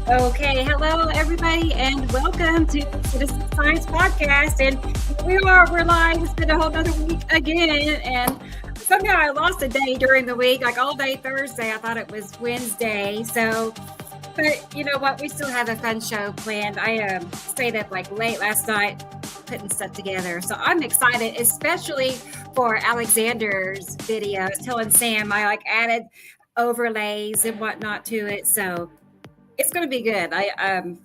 Okay, hello everybody, and welcome to Citizen Science Podcast. And here we are, we're live. It's been a whole other week again, and somehow I lost a day during the week, like all day Thursday. I thought it was Wednesday. So, but you know what? We still have a fun show planned. I stayed up like late last night putting stuff together, so I'm excited, especially for Alexander's videos. Telling Sam I like added overlays and whatnot to it, so it's going to be good. I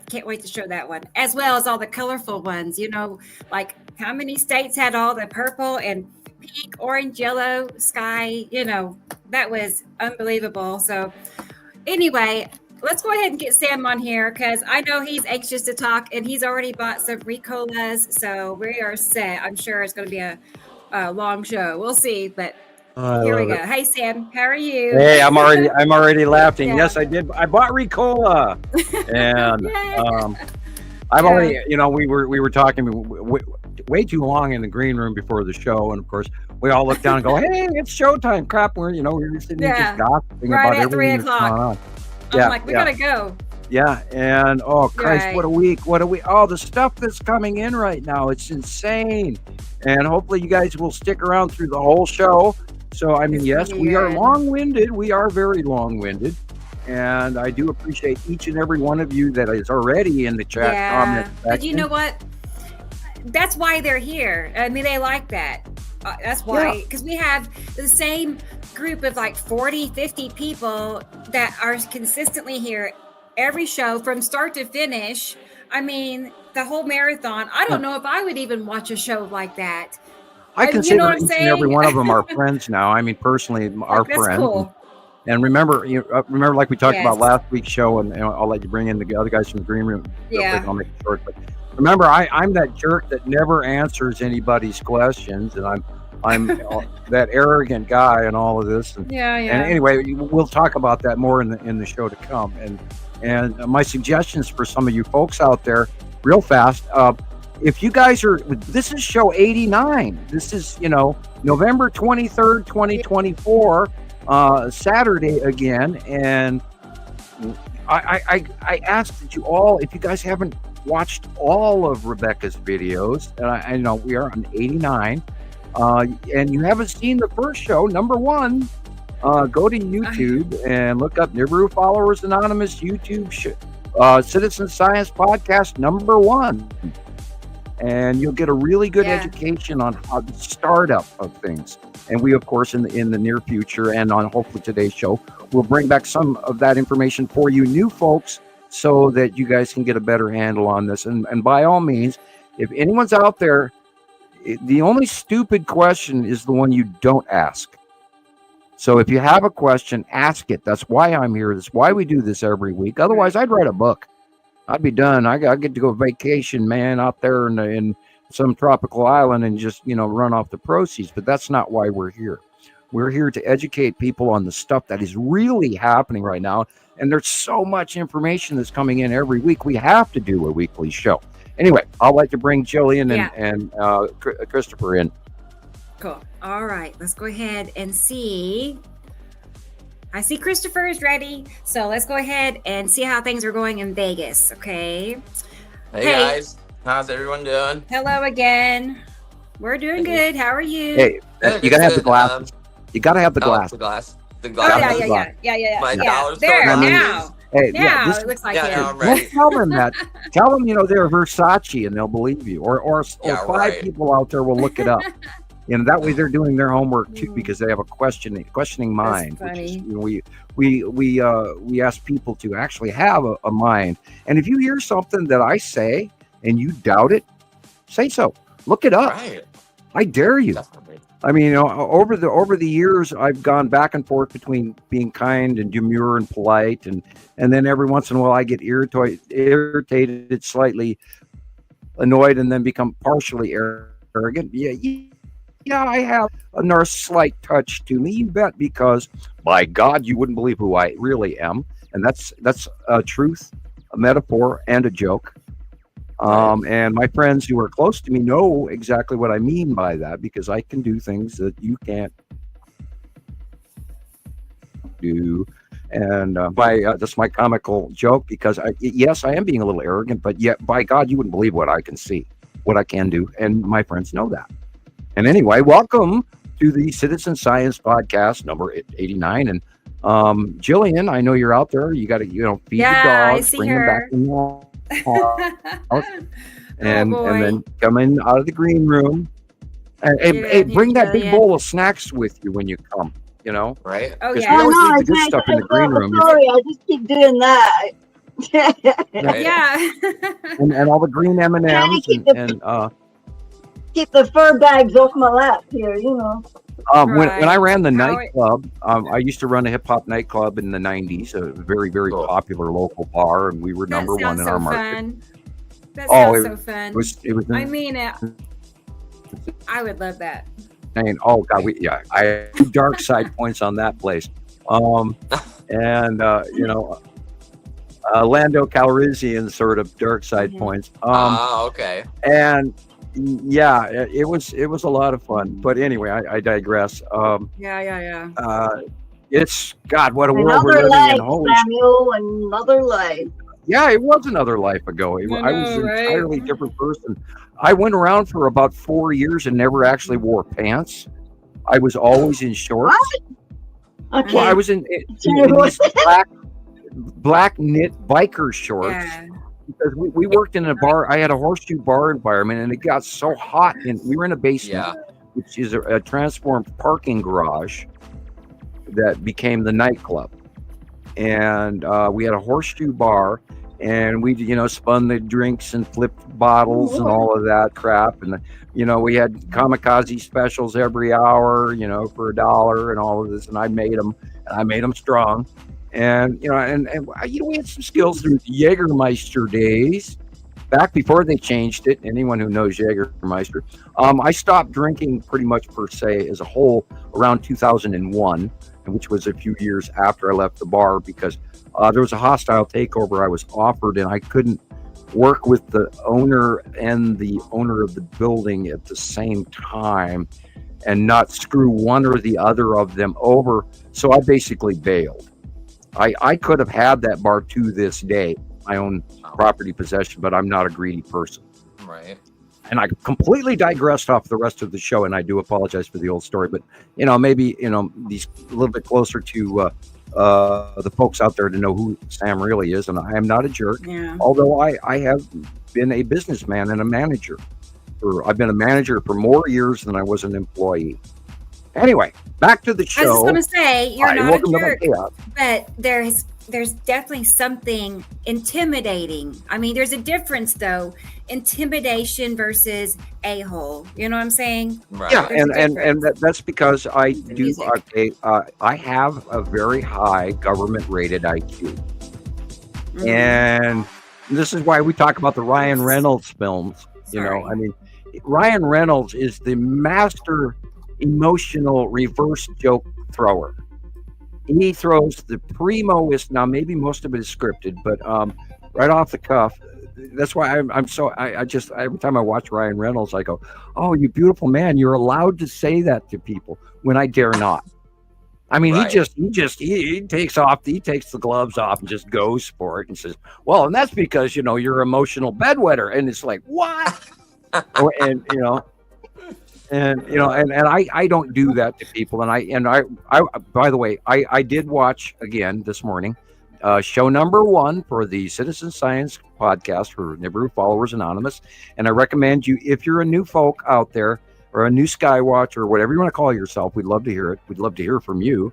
can't wait to show that one, as well as all the colorful ones. You know, like how many states had all the purple and pink, orange, yellow sky. You know, that was unbelievable. So anyway, let's go ahead and get Sam on here because I know he's anxious to talk, and he's already bought some Ricolas. So we are set. I'm sure it's going to be a long show. We'll see, but here we go. Hey Sam, how are you? Hey, I'm already laughing. Yeah. Yes, I did. I bought Ricola, and I've already, we were talking way too long in the green room before the show, and of course we all look down and go, "Hey, it's showtime!" Crap, we're sitting here just gossiping right about at 3 everything that's going on. I'm like, we gotta go. Yeah, and oh Christ, Right. what a week! Oh, the stuff that's coming in right now, it's insane. And hopefully you guys will stick around through the whole show. So, I mean, yes, we are long-winded. We are very long-winded. And I do appreciate each and every one of you that is already in the chat comment section. But you know what? That's why they're here. I mean, they like that. That's why. Because we have the same group of like 40, 50 people that are consistently here every show from start to finish. I mean, the whole marathon. I don't know if I would even watch a show like that. I consider you know what I'm each saying? and every one of them our friends now. I mean, personally, our That's friends. cool. And remember, like we talked Yes. about last week's show, and I'll let you bring in the other guys from the green room. real Yeah. quick. I'll make it short. But remember, I'm that jerk that never answers anybody's questions, and I'm that arrogant guy and all of this. And anyway, we'll talk about that more in the show to come. And my suggestions for some of you folks out there, real fast. If you guys this is show 89. This is, November 23rd, 2024, Saturday again. And I ask that you all, if you guys haven't watched all of Rebecca's videos, and I know we are on 89, and you haven't seen the first show, number one, go to YouTube and look up Nibiru Followers Anonymous YouTube Citizen Science Podcast number 1. And you'll get a really good education on how the startup of things. And we, of course, in the near future and on hopefully today's show, we'll bring back some of that information for you new folks so that you guys can get a better handle on this. And by all means, if anyone's out there, the only stupid question is the one you don't ask. So if you have a question, ask it. That's why I'm here. That's why we do this every week. Otherwise, I'd write a book. I'd be done. I get to go vacation, man, out there in some tropical island and just, run off the proceeds. But that's not why we're here. We're here to educate people on the stuff that is really happening right now. And there's so much information that's coming in every week. We have to do a weekly show. Anyway, I'll like to bring Gillian and Christopher in. Cool. All right. Let's go ahead and see. I see Christopher is ready. So let's go ahead and see how things are going in Vegas. Okay. Hey guys. How's everyone doing? Hello again. We're doing good. How are you? Hey, you gotta have the glasses. You gotta have the glass. The glass. Oh, yeah. My dollar store There, glasses. now. Hey, Now it looks like Yeah, it. now I'm ready. Don't tell them that. Tell them, they're Versace and they'll believe you. Or Yeah, 5 right. people out there will look it up. That way they're doing their homework too, because they have a questioning mind. That's Which is, funny. we ask people to actually have a mind. And if you hear something that I say and you doubt it, say so. Look it up. Right. I dare you. Definitely. I mean, over the years, I've gone back and forth between being kind and demure and polite, and then every once in a while I get irritated, slightly annoyed, and then become partially arrogant. Yeah, I have a slight touch to me, you bet, because by God, you wouldn't believe who I really am, and that's a truth, a metaphor, and a joke. And my friends who are close to me know exactly what I mean by that, because I can do things that you can't do. And that's my comical joke, because yes, I am being a little arrogant, but yet, by God, you wouldn't believe what I can see, what I can do, and my friends know that. And anyway, welcome to the Citizen Science Podcast number 89. And Gillian, I know you're out there. You got to, feed the dogs, bring them back in the house, and then come in out of the green room, and bring that big bowl of snacks with you when you come. Right? Oh Because yeah. we always leave the good stuff in the green room. Sorry, I just keep doing that. Right. Yeah. and all the green M&Ms and keep the fur bags off my lap here, When I ran the nightclub, I used to run a hip hop nightclub in the 90s, a very, very popular local bar, and we were number one in our market. Fun. That sounds so fun. It was I mean, I would love that. And oh God, I have 2 dark side points on that place. Lando Calrissian sort of dark side points. Okay. And yeah, it was a lot of fun. But anyway, I digress. It's God, what a world we're living in. Holy Samuel, another life. Yeah, it was another life ago. I was an entirely different person. I went around for about 4 years and never actually wore pants. I was always in shorts. What? Okay. Well, I was in these black knit biker shorts. Yeah. Because we worked in a bar. I had a horseshoe bar environment, and it got so hot. And we were in a basement, which is a transformed parking garage that became the nightclub. And we had a horseshoe bar, and we spun the drinks and flipped bottles and all of that crap. And we had kamikaze specials every hour, for $1 and all of this. And I made them strong. And we had some skills through the Jägermeister days, back before they changed it. Anyone who knows Jägermeister, I stopped drinking pretty much per se as a whole around 2001, which was a few years after I left the bar, because there was a hostile takeover I was offered, and I couldn't work with the owner and the owner of the building at the same time and not screw one or the other of them over. So I basically bailed. I could have had that bar to this day. I own property possession, but I'm not a greedy person. Right. And I completely digressed off the rest of the show, and I do apologize for the old story. But maybe these a little bit closer to the folks out there to know who Sam really is. And I am not a jerk, although I have been a businessman and a manager. I've been a manager for more years than I was an employee. Anyway, back to the show. I was just going to say, you're not a jerk, but there's definitely something intimidating. I mean, there's a difference, though. Intimidation versus a-hole. You know what I'm saying? Right. Yeah, and that's because I do. I have a very high government-rated IQ, and this is why we talk about the Ryan Reynolds films. I mean, Ryan Reynolds is the master emotional reverse joke thrower. He throws the primoest. Now, maybe most of it is scripted, but right off the cuff. That's why I just every time I watch Ryan Reynolds, I go, "Oh, you beautiful man! You're allowed to say that to people," when I dare not. I mean, he takes the gloves off and just goes for it and says, "Well, and that's because you're emotional bedwetter," and it's like, what? and I don't do that to people. And I by the way, I did watch again this morning, show number 1 for the Citizen Science podcast for Nibiru Followers Anonymous. And I recommend you, if you're a new folk out there or a new Skywatcher or whatever you want to call yourself, we'd love to hear it. We'd love to hear from you.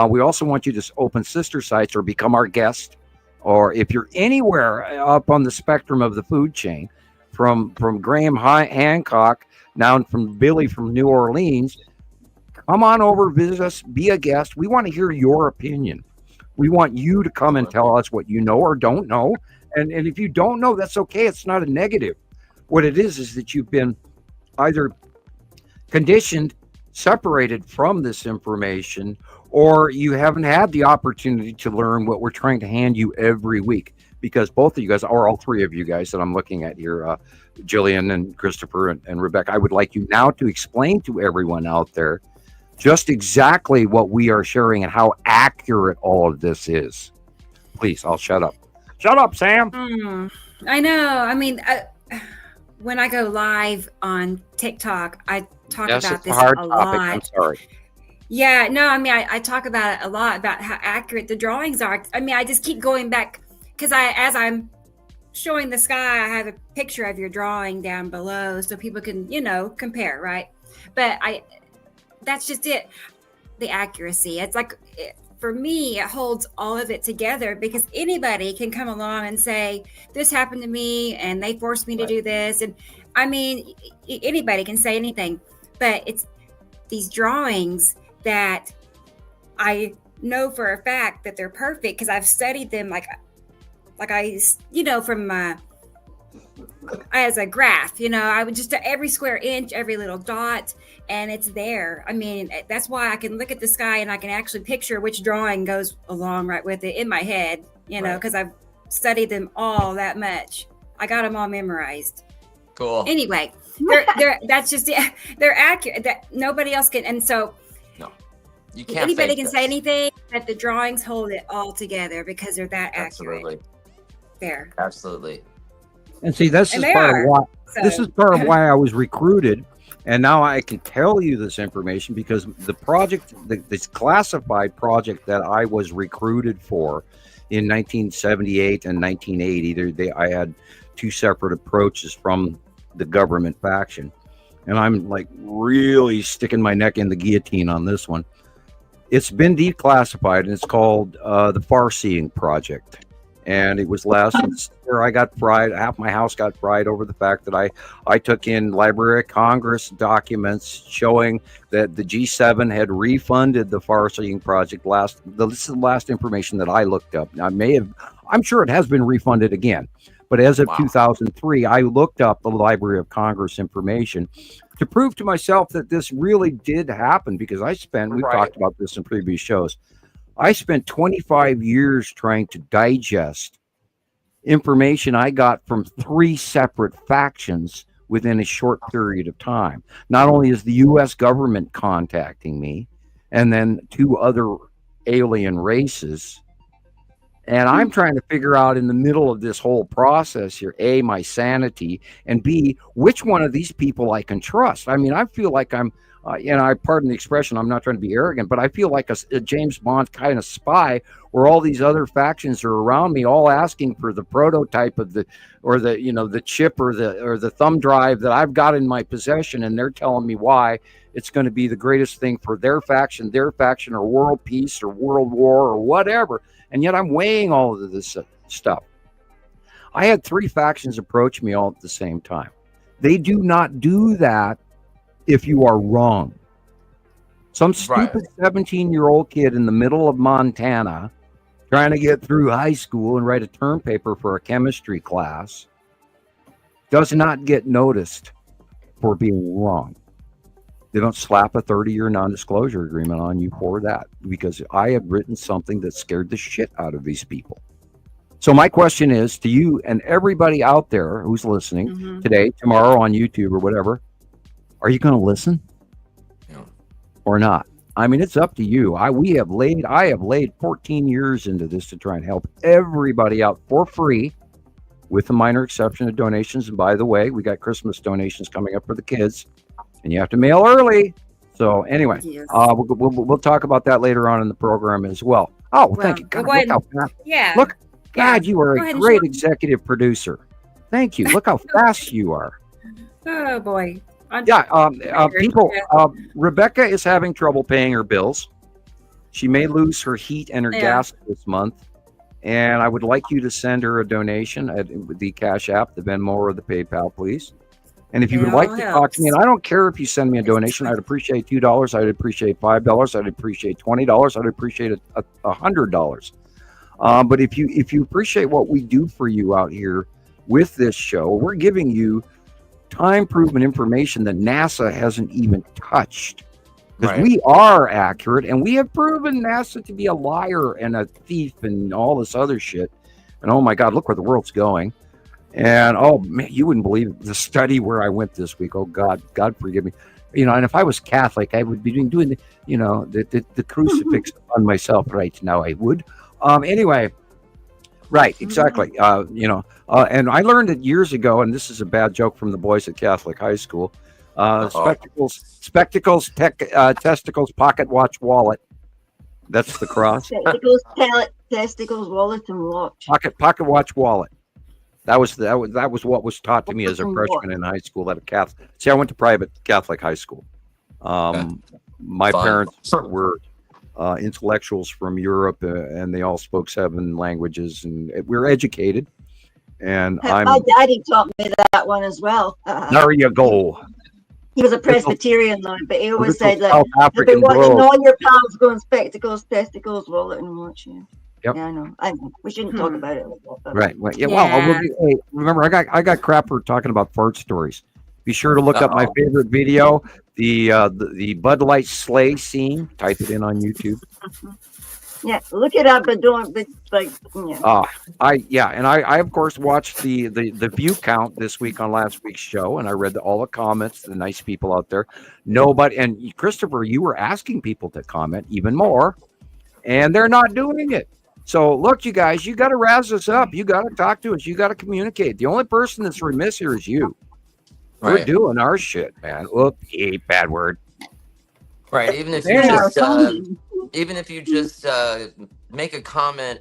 We also want you to open sister sites or become our guest. Or if you're anywhere up on the spectrum of the food chain, from Graham Hancock down from Billy from New Orleans, come on over, visit us, be a guest. We want to hear your opinion. We want you to come and tell us what you know or don't know. And if you don't know, that's okay. It's not a negative. What it is that you've been either conditioned, separated from this information, or you haven't had the opportunity to learn what we're trying to hand you every week. Because both of you guys, or all 3 of you guys that I'm looking at here, Gillian and Christopher and Rebecca, I would like you now to explain to everyone out there just exactly what we are sharing and how accurate all of this is. Please, I'll shut up. Shut up, Sam. I know. I mean, when I go live on TikTok, I talk about this a lot. I'm sorry. Yeah, no, I mean, I talk about it a lot, about how accurate the drawings are. I mean, I just keep going back because as I'm showing the sky, I have a picture of your drawing down below so people can, compare, right? But that's just it, the accuracy. It's like, for me, it holds all of it together because anybody can come along and say, this happened to me and they forced me to do this. And I mean, anybody can say anything, but it's these drawings that I know for a fact that they're perfect because I've studied them like I, from as a graph, I would just every square inch, every little dot, and it's there. I mean, that's why I can look at the sky and I can actually picture which drawing goes along right with it in my head, because I've studied them all that much. I got them all memorized. Cool. Anyway, that's just they're accurate. That nobody else can, and so no, you can't. Anybody can say anything, but the drawings hold it all together because they're that accurate. Absolutely. There. Absolutely. And see, this is part of why I was recruited, and now I can tell you this information because the project, this classified project that I was recruited for in 1978 and 1980, I had two separate approaches from the government faction, and I'm like really sticking my neck in the guillotine on this one. It's been declassified, and it's called the Far-Seeing Project. And it was last year I got fried. Half my house got fried over the fact that I took in Library of Congress documents showing that the G7 had refunded the Far-Seeing Project. This is the last information that I looked up. I'm sure it has been refunded again. But as of 2003, I looked up the Library of Congress information to prove to myself that this really did happen because we've talked about this in previous shows. I spent 25 years trying to digest information I got from 3 separate factions within a short period of time. Not only is the U.S. government contacting me, and then 2 other alien races, and I'm trying to figure out in the middle of this whole process here, A, my sanity, and B, which one of these people I can trust. I mean, I feel like I'm I pardon the expression, I'm not trying to be arrogant, but I feel like a James Bond kind of spy where all these other factions are around me, all asking for the prototype of the chip or the thumb drive that I've got in my possession, and they're telling me why it's going to be the greatest thing for their faction, or world peace, or world war, or whatever. And yet I'm weighing all of this stuff. I had 3 factions approach me all at the same time. They do not do that if you are wrong. Some stupid 17-year-old kid in the middle of Montana trying to get through high school and write a term paper for a chemistry class does not get noticed for being wrong. They don't slap a 30-year non-disclosure agreement on you for that because I have written something that scared the shit out of these people. So my question is to you and everybody out there who's listening today, tomorrow on YouTube or whatever, are you going to listen or not? I mean, it's up to you. I have laid 14 years into this to try and help everybody out for free, with a minor exception of donations. And by the way, we got Christmas donations coming up for the kids, and you have to mail early. So anyway, we'll talk about that later on in the program as well. Thank you. God, look how fast. Look, God, you are a great executive producer. Thank you. Look how fast you are. Oh boy. People, Rebecca is having trouble paying her bills. She may lose her heat and her gas this month. And I would like you to send her a donation at the Cash App, the Venmo, or the PayPal, please. And if you would like to talk to me, and I don't care if you send me a donation, I'd appreciate $2. I'd appreciate $5. I'd appreciate $20. I'd appreciate $100. But if you appreciate what we do for you out here with this show, we're giving you time-proven information that NASA hasn't even touched. Because we are accurate, and we have proven NASA to be a liar and a thief and all this other shit. And oh my God, look where the world's going. And oh man, you wouldn't believe the study where I went this week. Oh God forgive me. and if I was Catholic, I would be doing the crucifix on myself right now. I would. Anyway, right, exactly. And I learned it years ago, and this is a bad joke from the boys at Catholic high school. Spectacles, testicles, pocket watch, wallet. That's the cross. Testicles, wallet, and watch. Pocket watch, wallet. That was what was taught to me as a freshman in high school at a Catholic. See, I went to private Catholic high school. My parents were intellectuals from Europe, and they all spoke 7 languages, and we were educated. And my daddy taught me that one as well. There you go. He was a Presbyterian, though, but he always said that you've been watching all your pals going spectacles, testicles, wallet, and watch. Yeah. Yep. Yeah, I know. We shouldn't talk about it like that. Right. Yeah. Well, remember, I got crap for talking about fart stories. Be sure to look up my favorite video, the Bud Light sleigh scene. Type it in on YouTube. Yeah, look it up, but don't. But like, yeah. I of course watched the view count this week on last week's show, and I read all the comments, the nice people out there. Nobody, and Christopher, you were asking people to comment even more, and they're not doing it. So look, you guys, you got to razz us up. You got to talk to us. You got to communicate. The only person that's remiss here is you. Right. We're doing our shit, man. Whoop, bad word. Right. Even if you just make a comment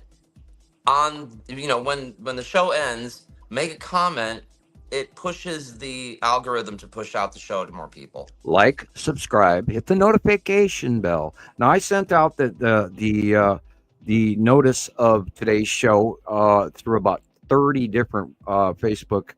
on, when the show ends, make a comment. It pushes the algorithm to push out the show to more people. Like, subscribe, hit the notification bell. Now, I sent out the notice of today's show through about 30 different Facebook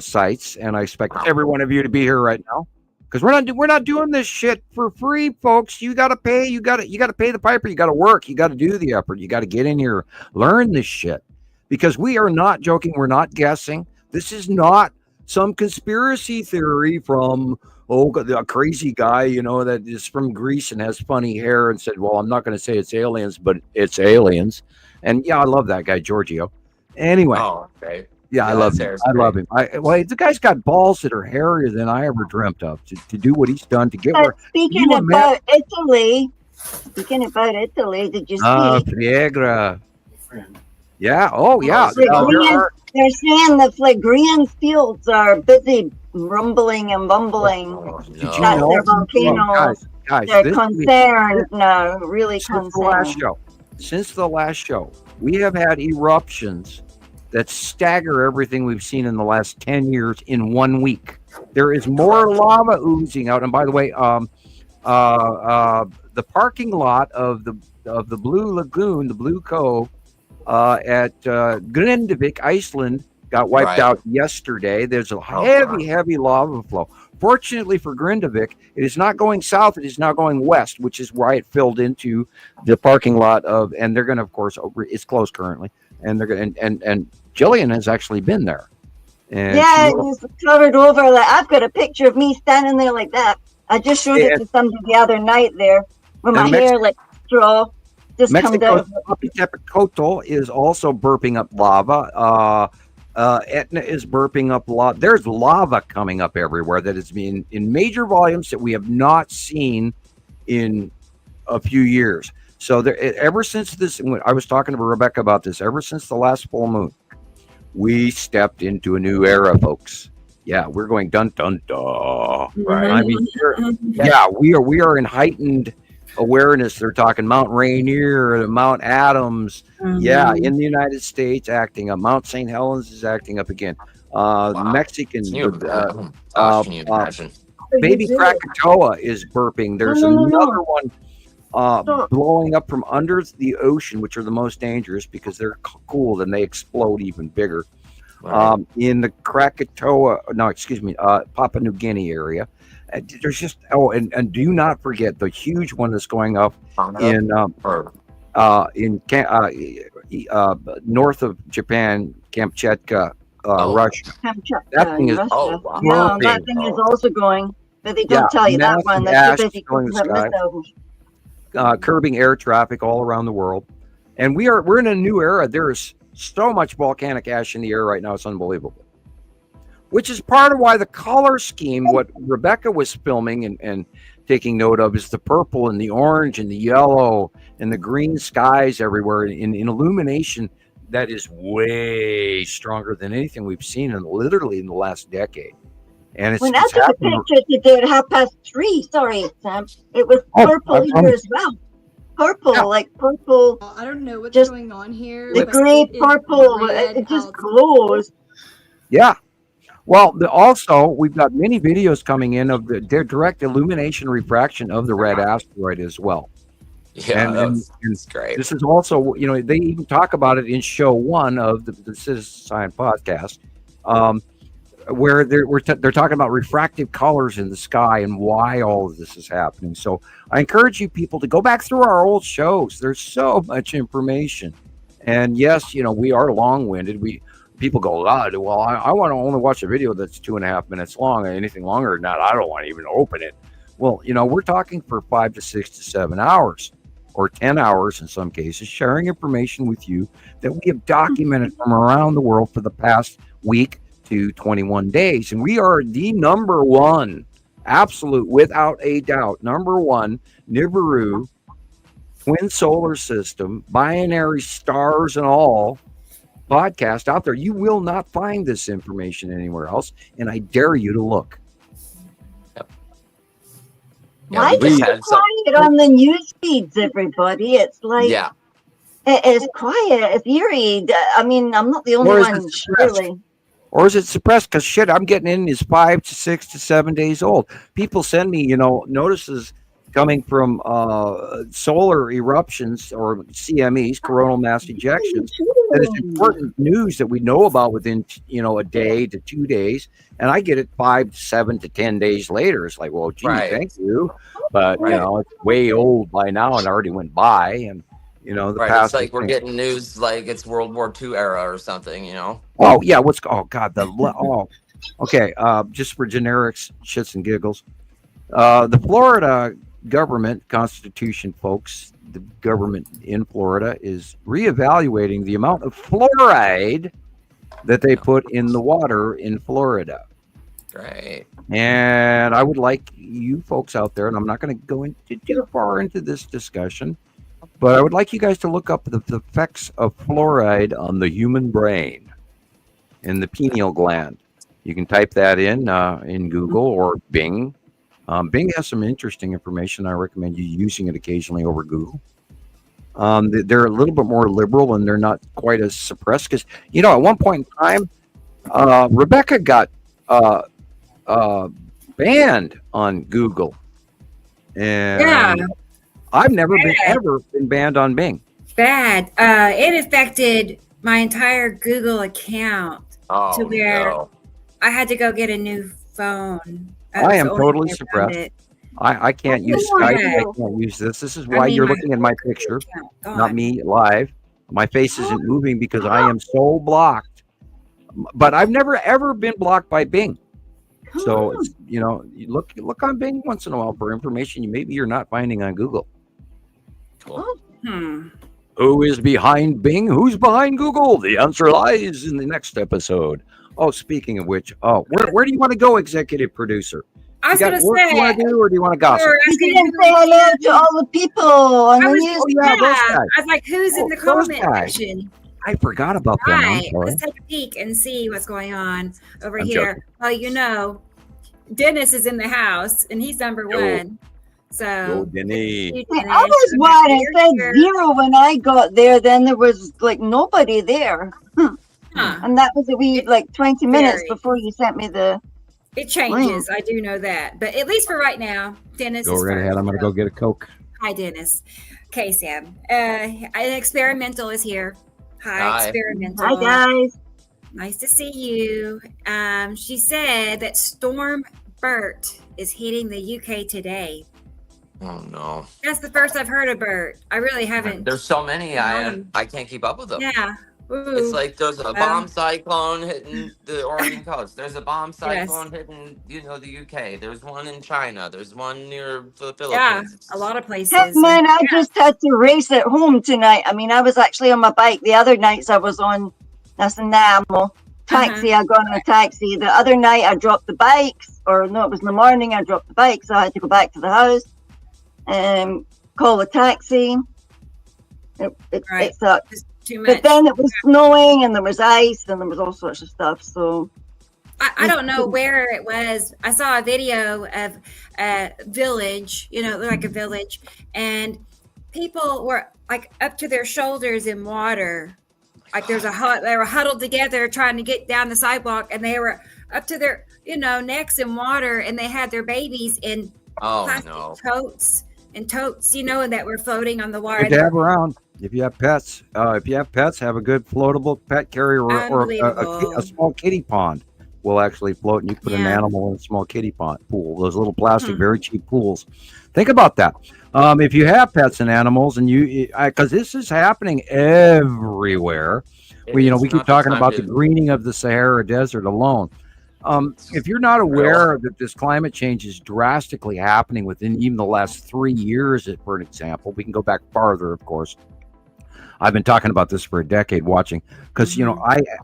sites, and I expect every one of you to be here right now, because we're not doing this shit for free, folks. You got to pay. You got to pay the piper. You got to work. You got to do the effort. You got to get in here, learn this shit, because we are not joking. We're not guessing. This is not some conspiracy theory from a crazy guy, that is from Greece and has funny hair and said, well, I'm not going to say it's aliens, but it's aliens. And yeah, I love that guy, Giorgio. Anyway. Oh, okay. Yeah, I love him. I love him. The guy's got balls that are hairier than I ever dreamt of to do what he's done to get where. Speaking about Italy, did you see? Friegra. Yeah. Oh, yeah. They're saying the Phlegrean fields are busy rumbling and bumbling. Did you know? Their volcanoes. Guys, they're concerned now, really concerned. Since the last show, we have had eruptions that stagger everything we've seen in the last 10 years in 1 week. There is more lava oozing out. And by the way, the parking lot of the Blue Lagoon, the Blue Cove, at Grindavik, Iceland, got wiped out yesterday. There's a heavy lava flow. Fortunately for Grindavik, it is not going south. It is now going west, which is why it filled into the parking lot and they're going to, of course, it's closed currently. And they're going and Gillian has actually been there. And it was covered over. I've got a picture of me standing there like that. I just showed it to somebody the other night there, with my hair like straw. Mexico's Popocatépetl is also burping up lava. Etna is burping up lava. There's lava coming up everywhere that is in major volumes that we have not seen in a few years. So ever since this, I was talking to Rebecca about this, ever since the last full moon, we stepped into a new era, folks. Yeah, we're going dun dun dun. Right. I mean, we are in heightened awareness. They're talking Mount Rainier, Mount Adams. Yeah, in the United States acting up. Mount St. Helens is acting up again. Mexican baby Krakatoa is burping. There's another one blowing up from under the ocean, which are the most dangerous because they're cooled and they explode even bigger. In the Papua New Guinea area. There's just and do not forget the huge one that's going up in north of Japan, Kamchatka, Russia. That thing is that thing is also going, but they don't tell you that one. That's too busy curbing air traffic all around the world, and we're in a new era. There is so much volcanic ash in the air right now; it's unbelievable. which is part of why the color scheme, what Rebecca was filming and taking note of, is the purple and the orange and the yellow and the green skies everywhere in illumination that is way stronger than anything we've seen literally in the last decade. And it's when I took a picture today at 3:30, sorry, Sam, it was purple here as well. Purple, like purple. I don't know what's going on here. The gray purple, it just glows. Yeah. Well, also, we've got many videos coming in of the direct illumination refraction of the red asteroid as well. Yeah, that's great. This is also, they even talk about it in show 1 of the Citizen Science podcast, where they're talking about refractive colors in the sky and why all of this is happening. So I encourage you people to go back through our old shows. There's so much information. And yes, we are long-winded. People go, well, I want to only watch a video that's 2.5 minutes long. Anything longer than that, I don't want to even open it. Well, we're talking for 5 to 6 to 7 hours, or 10 hours in some cases, sharing information with you that we have documented from around the world for the past week to 21 days. And we are the number one, absolute, without a doubt, number one Nibiru twin solar system, binary stars and all podcast out there. You will not find this information anywhere else, and I dare you to look. Why is it quiet on the news feeds, everybody? It's like, it is quiet. If you read, I'm not the only one, surely. Or is it suppressed? Because shit, I'm getting in is 5 to 6 to 7 days old. People send me, notices coming from solar eruptions or CMEs, coronal mass ejections. That is important news that we know about within, a day to 2 days. And I get it 5 to 7 to 10 days later. It's like, well, gee, thank you. But, it's way old by now and already went by. And, the past. It's like we're getting news like it's World War II era or something, Oh, yeah. Okay. Just for generics, shits and giggles. The Florida government constitution, folks, the government in Florida is reevaluating the amount of fluoride that they put in the water in Florida. Great. And I would like you folks out there, and I'm not going to go into too far into this discussion, but I would like you guys to look up the effects of fluoride on the human brain and the pineal gland. You can type that in Google or Bing. Bing has some interesting information. I recommend you using it occasionally over Google. They're a little bit more liberal and they're not quite as suppressed because, at one point in time, Rebecca got banned on Google. And I've never been banned on Bing. Bad. It affected my entire Google account to where I had to go get a new phone. I am totally suppressed. I can't use Skype. I can't use this. This is why you're looking at my picture, not me live. My face isn't moving because I am so blocked. But I've never ever been blocked by Bing. So it's, you look on Bing once in a while for information maybe you're not finding on Google. Cool. Who is behind Bing? Who's behind Google? The answer lies in the next episode. Oh, speaking of which, where do you want to go, executive producer? I was going to say, you want to do, or do you want to gossip? You didn't say hello to all the people on the news. I was like, who's in the comment section? I forgot about them. Right. Let's take a peek and see what's going on over here. Joking. Well, Dennis is in the house, and he's number one. So, Dennis. I was one. It said 0 when I got there. Then there was like nobody there. And that was 20 minutes before you sent me the. It changes. I do know that. But at least for right now, Dennis go right ahead. I'm going to go get a Coke. Hi, Dennis. Okay, Sam. An experimental is here. Hi, experimental. Hi, guys. Nice to see you. She said that Storm Bert is hitting the UK today. Oh, no. That's the first I've heard of Bert. I really haven't. There's so many. I can't keep up with them. Yeah. Ooh. It's like there's a bomb cyclone hitting the Oregon coast. There's a bomb cyclone hitting, the UK. There's one in China. There's one near the Philippines. Yeah, a lot of places. Man, I just had to race at home tonight. I was actually on my bike. The other nights I was on, that's enamel. taxi, I got on a taxi. The other night I dropped the bikes, or no, it was in the morning I dropped the bikes, so I had to go back to the house and call a taxi. It sucked. Too much. But then it was snowing and there was ice and there was all sorts of stuff. So I don't know where it was. I saw a video of a village, like a village, and people were like up to their shoulders in water. Like they were huddled together trying to get down the sidewalk, and they were up to their, necks in water, and they had their babies in plastic totes, and that were floating on the water. Good to have around. If you have pets, have a good floatable pet carrier or a small kiddie pond will actually float, and you put an animal in a small kiddie pond pool. Those little plastic, very cheap pools. Think about that. If you have pets and animals, and because this is happening everywhere. We keep talking about the greening of the Sahara Desert alone. If you're not aware that this climate change is drastically happening within even the last 3 years, for an example, we can go back farther, of course. I've been talking about this for a decade, watching, because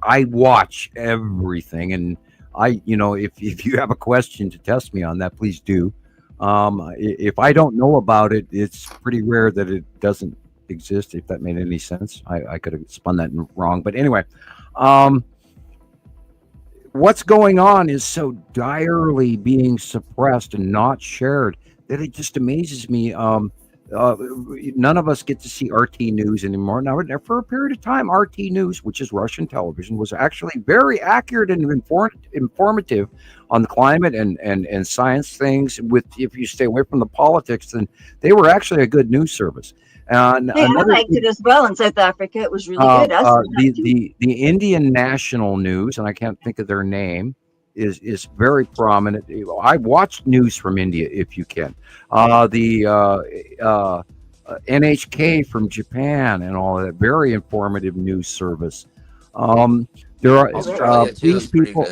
I watch everything, and if you have a question to test me on that, please do. If I don't know about it, it's pretty rare that it doesn't exist. If that made any sense, I could have spun that wrong, but anyway, what's going on is so direly being suppressed and not shared that it just amazes me. None of us get to see RT News anymore. Now, for a period of time, RT News, which is Russian television, was actually very accurate and informative on the climate and science things. If you stay away from the politics, then they were actually a good news service. I liked it as well in South Africa. It was really good. The Indian National News, and I can't think of their name, is very prominent. I watch news from India if you can. The NHK from Japan and all of that, very informative news service. There are these people.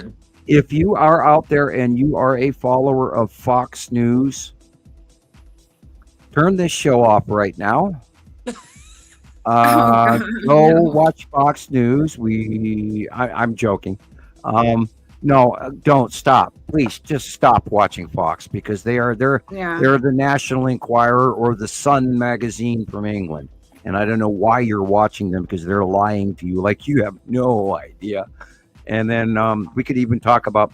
If you are out there and you are a follower of Fox News, turn this show off right now. Go watch Fox News. I'm joking. No, don't stop. Please just stop watching Fox, because they're the National Enquirer or the Sun magazine from England. And I don't know why you're watching them, because they're lying to you like you have no idea. And then we could even talk about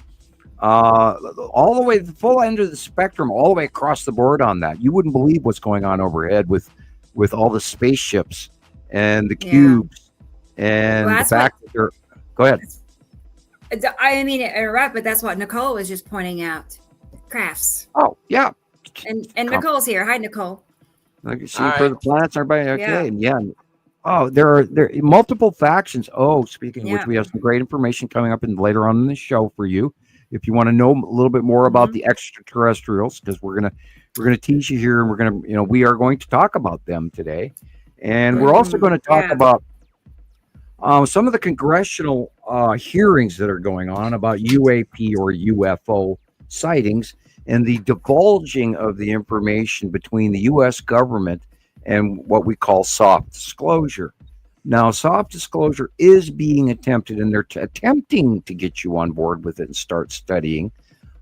all the way the full end of the spectrum, all the way across the board on that. You wouldn't believe what's going on overhead with all the spaceships and the cubes and the fact that they're. Go ahead. I mean, interrupt, but that's what Nicole was just pointing out. Crafts. Oh, yeah. And Nicole's here. Hi, Nicole. Like you see for the planets, everybody. Okay. Yeah. Oh, there are multiple factions. Oh, speaking of which, we have some great information coming up later on in the show for you. If you want to know a little bit more about the extraterrestrials, because we're gonna teach you here, and we are going to talk about them today, and we're also going to talk about some of the congressional hearings that are going on about UAP or UFO sightings and the divulging of the information between the U.S. government and what we call soft disclosure. Now, soft disclosure is being attempted, and they're attempting to get you on board with it and start studying.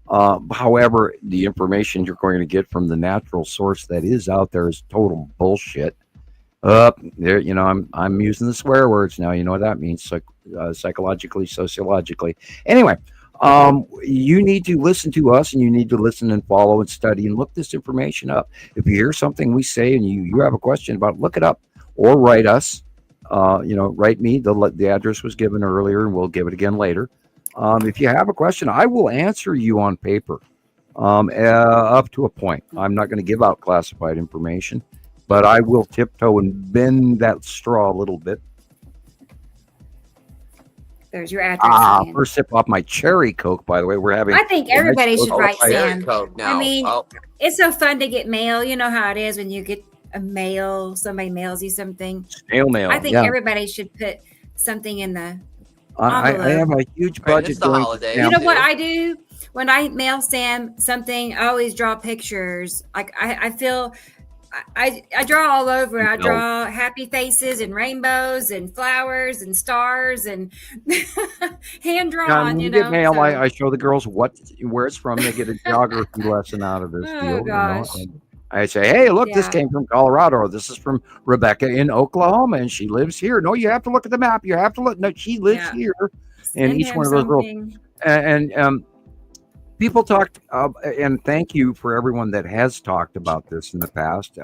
However, the information you're going to get from the natural source that is out there is total bullshit. There, I'm using the swear words now. You know what that means, psychologically, sociologically. Anyway, you need to listen to us, and you need to listen and follow and study and look this information up. If you hear something we say and you have a question about it, look it up or write us. Write me. The address was given earlier, and we'll give it again later. If you have a question, I will answer you on paper, up to a point. I'm not going to give out classified information, but I will tiptoe and bend that straw a little bit. There's your address. First sip off my cherry Coke, by the way. We're having. I think everybody should write Sam. Coke now. I mean, it's so fun to get mail. You know how it is when you get a mail, somebody mails you something. Snail mail. I think everybody should put something in the I have a huge budget. It's the holidays. You know what I do? When I mail Sam something, I always draw pictures. Like I feel I draw all over. I draw happy faces and rainbows and flowers and stars and hand drawn. When you get mail, I show the girls where it's from. They get a geography lesson out of this deal. Gosh. And I say, hey, look, this came from Colorado. Or this is from Rebecca in Oklahoma, and she lives here. No, you have to look at the map. You have to look. No, she lives here. And each one of those girls. And people talked, and thank you for everyone that has talked about this in the past.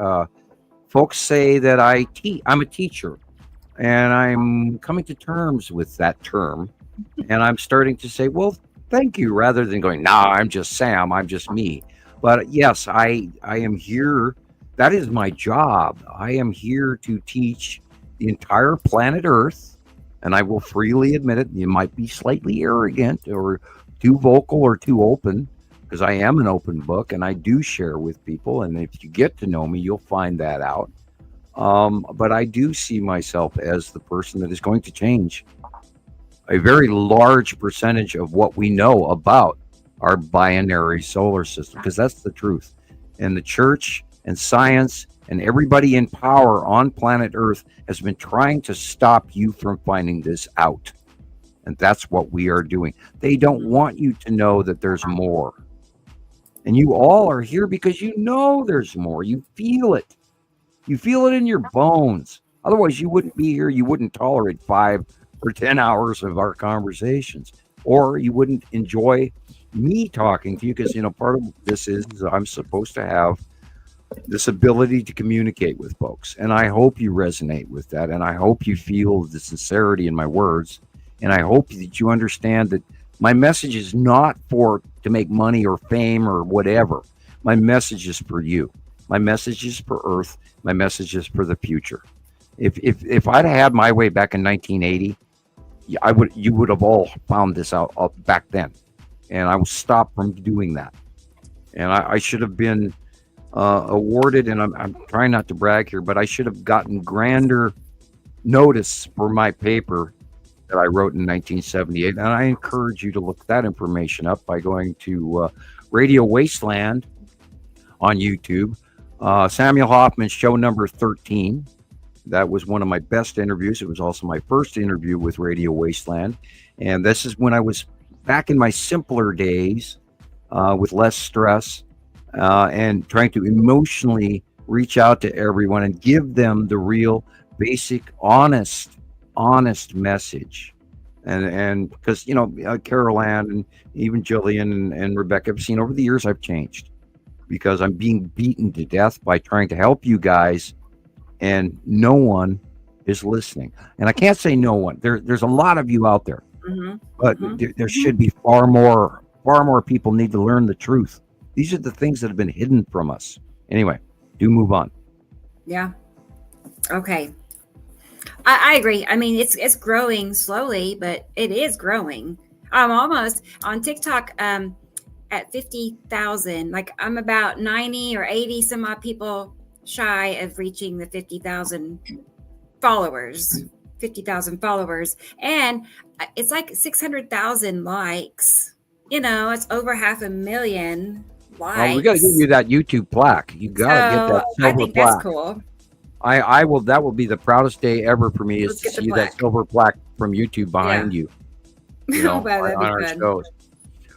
Folks say that I'm a teacher, and I'm coming to terms with that term. And I'm starting to say, well, thank you, rather than going, nah, I'm just Sam, I'm just me. But yes, I am here. That is my job. I am here to teach the entire planet Earth. And I will freely admit it. You might be slightly arrogant or too vocal or too open, because I am an open book and I do share with people. And if you get to know me, you'll find that out. But I do see myself as the person that is going to change a very large percentage of what we know about our binary solar system, because that's the truth. And the church and science and everybody in power on planet Earth has been trying to stop you from finding this out. And that's what we are doing. They don't want you to know that there's more. And you all are here because you know there's more. You feel it. You feel it in your bones. Otherwise, you wouldn't be here. You wouldn't tolerate 5 or 10 hours of our conversations, or you wouldn't enjoy me talking to you, because, part of this is I'm supposed to have this ability to communicate with folks. And I hope you resonate with that. And I hope you feel the sincerity in my words. And I hope that you understand that my message is not to make money or fame or whatever. My message is for you. My message is for Earth. My message is for the future. If I'd had my way back in 1980, you would have all found this out back then. And I was stopped from doing that. And I should have been awarded, and I'm trying not to brag here, but I should have gotten grander notice for my paper that I wrote in 1978. And I encourage you to look that information up by going to Radio Wasteland on YouTube. Samuel Hofman, show number 13. That was one of my best interviews. It was also my first interview with Radio Wasteland. And this is when I was back in my simpler days, with less stress, and trying to emotionally reach out to everyone and give them the real, basic, honest message. And because, Carol Ann and even Gillian and Rebecca have seen over the years I've changed, because I'm being beaten to death by trying to help you guys, and no one is listening. And I can't say no one. There's a lot of you out there, but there should be far more people need to learn the truth. These are the things that have been hidden from us. Anyway, do move on. Yeah. Okay. I agree. I mean, it's growing slowly, but it is growing. I'm almost on TikTok at 50,000. Like, I'm about 90 or 80 some odd people shy of reaching the 50,000 followers. 50,000 followers, and it's like 600,000 likes. It's over 500,000 likes. Well, we got to give you that YouTube plaque. You got to get that silver I think plaque. That's cool. I will. That will be the proudest day ever for me, is to see that silver plaque from YouTube behind you. Well, that'd on be our fun. shows.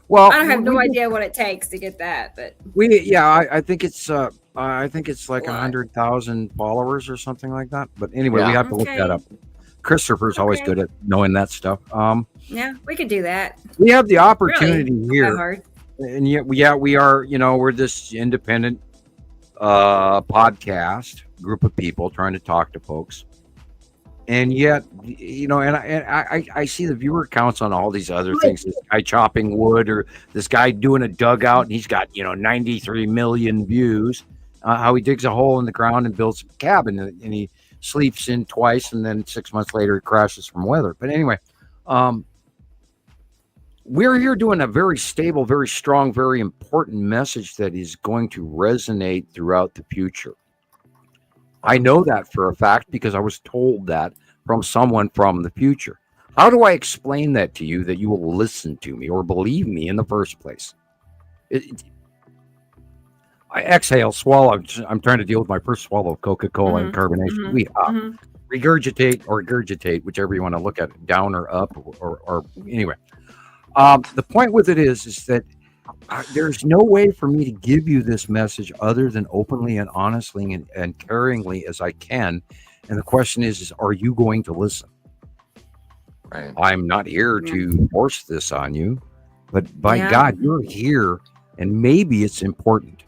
Well, I have no idea what it takes to get that, but I think it's like 100,000 followers or something like that. But anyway, we have to look that up. Christopher's always good at knowing that stuff. Yeah, we could do that. We have the opportunity here, hard. And yet we are. We're this independent podcast group of people trying to talk to folks, and yet and I see the viewer counts on all these other things. This guy chopping wood, or this guy doing a dugout, and he's got 93 million views. How he digs a hole in the ground and builds a cabin, and he sleeps in twice, and then 6 months later he crashes from weather. But anyway, we're here doing a very stable, very strong, very important message that is going to resonate throughout the future. I know that for a fact because I was told that from someone from the future. How do I explain that to you that you will listen to me or believe me in the first place? I exhale, swallow. I'm trying to deal with my first swallow of Coca-Cola and carbonation. We regurgitate, whichever you want to look at it, down or up, or anyway. The point with it is that there's no way for me to give you this message other than openly and honestly and caringly as I can. And the question is are you going to listen? Right. I'm not here to force this on you, but by God, you're here, and maybe it's important.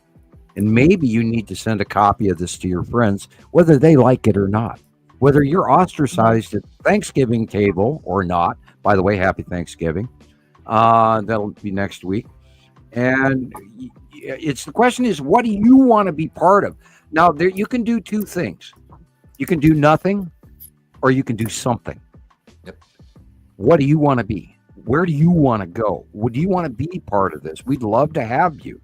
And maybe you need to send a copy of this to your friends, whether they like it or not. Whether you're ostracized at Thanksgiving table or not. By the way, happy Thanksgiving. That'll be next week. And the question is, what do you want to be part of? Now, you can do two things. You can do nothing, or you can do something. Yep. What do you want to be? Where do you want to go? Would you want to be part of this? We'd love to have you.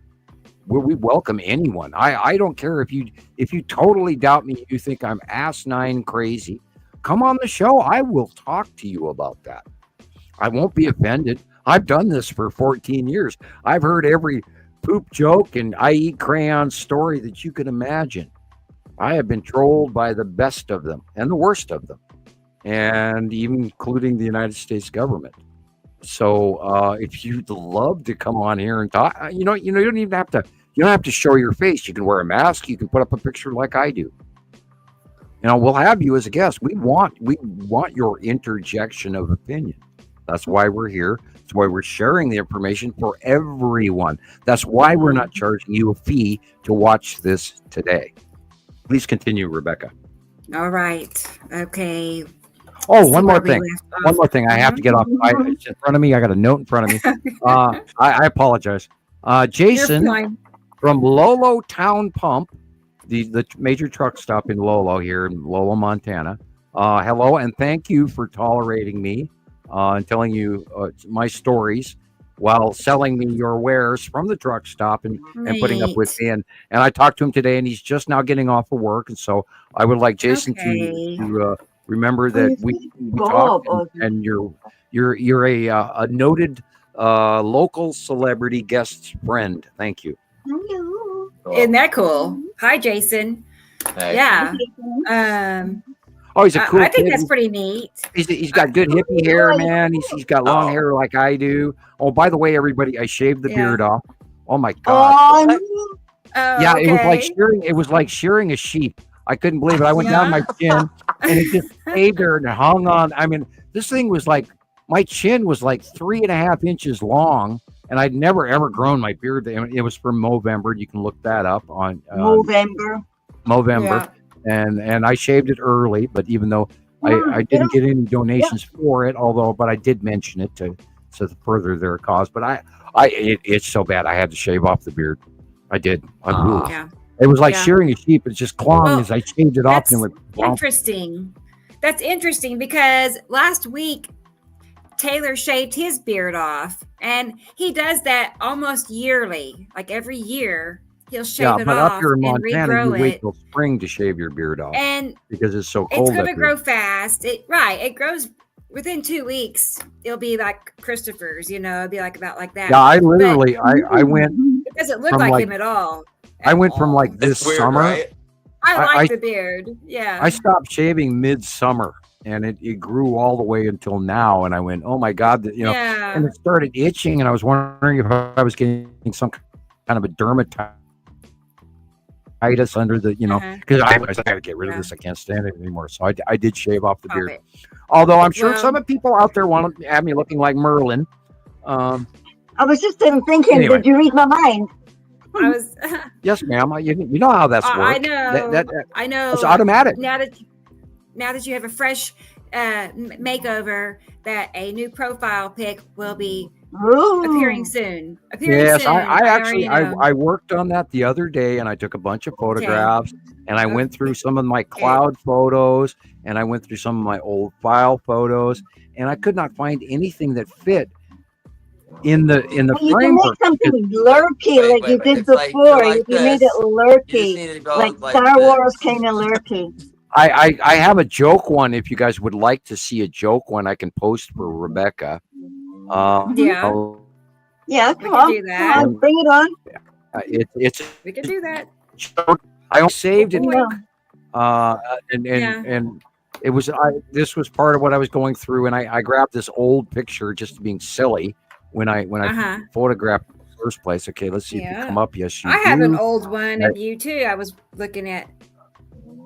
We welcome anyone. I don't care if you totally doubt me, you think I'm asinine crazy. Come on the show. I will talk to you about that. I won't be offended. I've done this for 14 years. I've heard every poop joke and I eat crayon story that you can imagine. I have been trolled by the best of them and the worst of them, and even including the United States government. So if you'd love to come on here and talk, you don't even have to. You don't have to show your face. You can wear a mask. You can put up a picture like I do. We'll have you as a guest. We want your interjection of opinion. That's why we're here. That's why we're sharing the information for everyone. That's why we're not charging you a fee to watch this today. Please continue, Rebecca. All right. Okay. Oh, one more thing. One more thing. I have to get off. It's in front of me. I got a note in front of me. I apologize. Jason from Lolo Town Pump, the major truck stop in Lolo here in Lolo, Montana. Hello, and thank you for tolerating me and telling you my stories while selling me your wares from the truck stop and putting up with me. And I talked to him today, and he's just now getting off of work. And so I would like Jason to remember that we talked, and you're a noted local celebrity guest friend. Thank you. Isn't that cool? Hi, Jason. Hey. Yeah. He's a cool I think kid. that's pretty neat. He's got good hippie hair, man. He's got long hair like I do. Oh, by the way, everybody, I shaved the beard off. Oh my God. Yeah, okay. It was like shearing a sheep. I couldn't believe it. I went down my chin and it just stayed there and hung on. I mean, this thing was like, my chin was like 3.5 inches long, and I'd never ever grown my beard. It was from Movember. You can look that up on Movember. Yeah. And I shaved it early, but even though I didn't get any donations for it, but I did mention it to further their cause. But it's so bad I had to shave off the beard. I did. It was like shearing a sheep. It just clung as I shaved it off. And it went interesting. That's interesting because last week Taylor shaved his beard off, and he does that almost yearly. Like every year, he'll shave it off. Yeah, but up here in Montana, you wait till spring to shave your beard off, and because it's so cold. It's going to grow fast. It grows within 2 weeks. It'll be like Christoper's. It'll be about like that. Yeah, I literally, I went. It doesn't look like him at all. I went from like this weird, summer. Right? I like the beard. Yeah. I stopped shaving mid-summer, and it grew all the way until now. And I went, oh my God, and it started itching, and I was wondering if I was getting some kind of a dermatitis under the, because I got to get rid of this. I can't stand it anymore. So I did shave off the beard. Although I'm sure some of people out there want to have me looking like Merlin. I was just thinking, anyway. Did you read my mind? I was. Yes, ma'am. You know how that's works. I know. I know. It's automatic. Now that you have a fresh makeover, that a new profile pic will be appearing soon. I worked on that the other day, and I took a bunch of photographs, and I went through some of my cloud photos, and I went through some of my old file photos, and I could not find anything that fit in the framework. You can make something lurky like you did before. You made it lurky, like Star Wars kind of lurky. I have a joke one. If you guys would like to see a joke one, I can post for Rebecca. Yeah, come on, bring it on. It's We could do that. I saved it, boy. and it was this was part of what I was going through, and I grabbed this old picture just being silly when I photographed in the first place. Okay, let's see if you come up. Yes, you I do. have an old one of you too. I was looking at.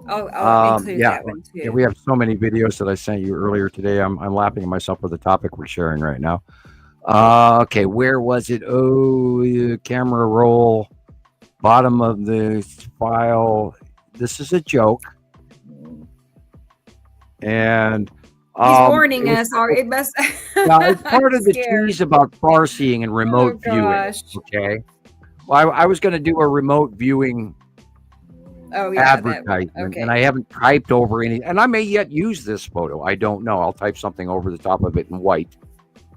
I'll include that one too. Yeah, we have so many videos that I sent you earlier today. I'm laughing at myself with the topic we're sharing right now. Okay, where was it? Oh, camera roll, bottom of the file. This is a joke, and he's warning us. It must. Yeah, it's part of the tease about far seeing and remote viewing. Okay, well, I was going to do a remote viewing. Advertisement, and I haven't typed over any, and I may yet use this photo. I don't know. I'll type something over the top of it in white.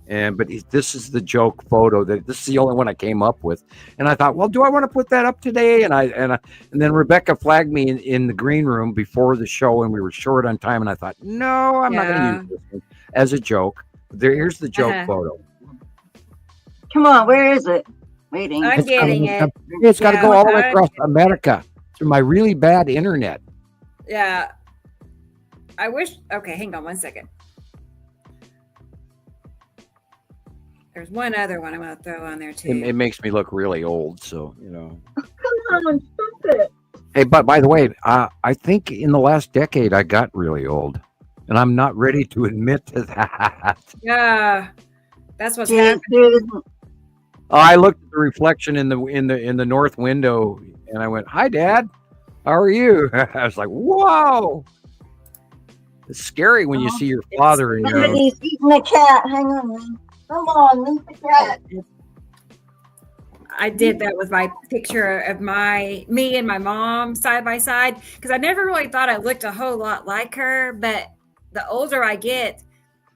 But this is the joke photo. This is the only one I came up with, and I thought, well, do I want to put that up today? And then Rebecca flagged me in the green room before the show, and we were short on time. And I thought, no, I'm not going to use this one as a joke. Here's the joke photo. Come on, where is it? Waiting. I'm getting it. It's got to go all the way across America. Through my really bad internet. Yeah. I wish. Okay, hang on one second. There's one other one I'm going to throw on there too. It makes me look really old, so, Come on, stop it. Hey, but by the way, I think in the last decade I got really old, and I'm not ready to admit to that. Yeah. That's what's happening. I looked at the reflection in the north window, and I went, "Hi, Dad. How are you?" I was like, "Whoa!" It's scary when you see your father. And somebody's eating a cat. Hang on, man. Come on, leave the cat. I did that with my picture of me and my mom side by side because I never really thought I looked a whole lot like her. But the older I get,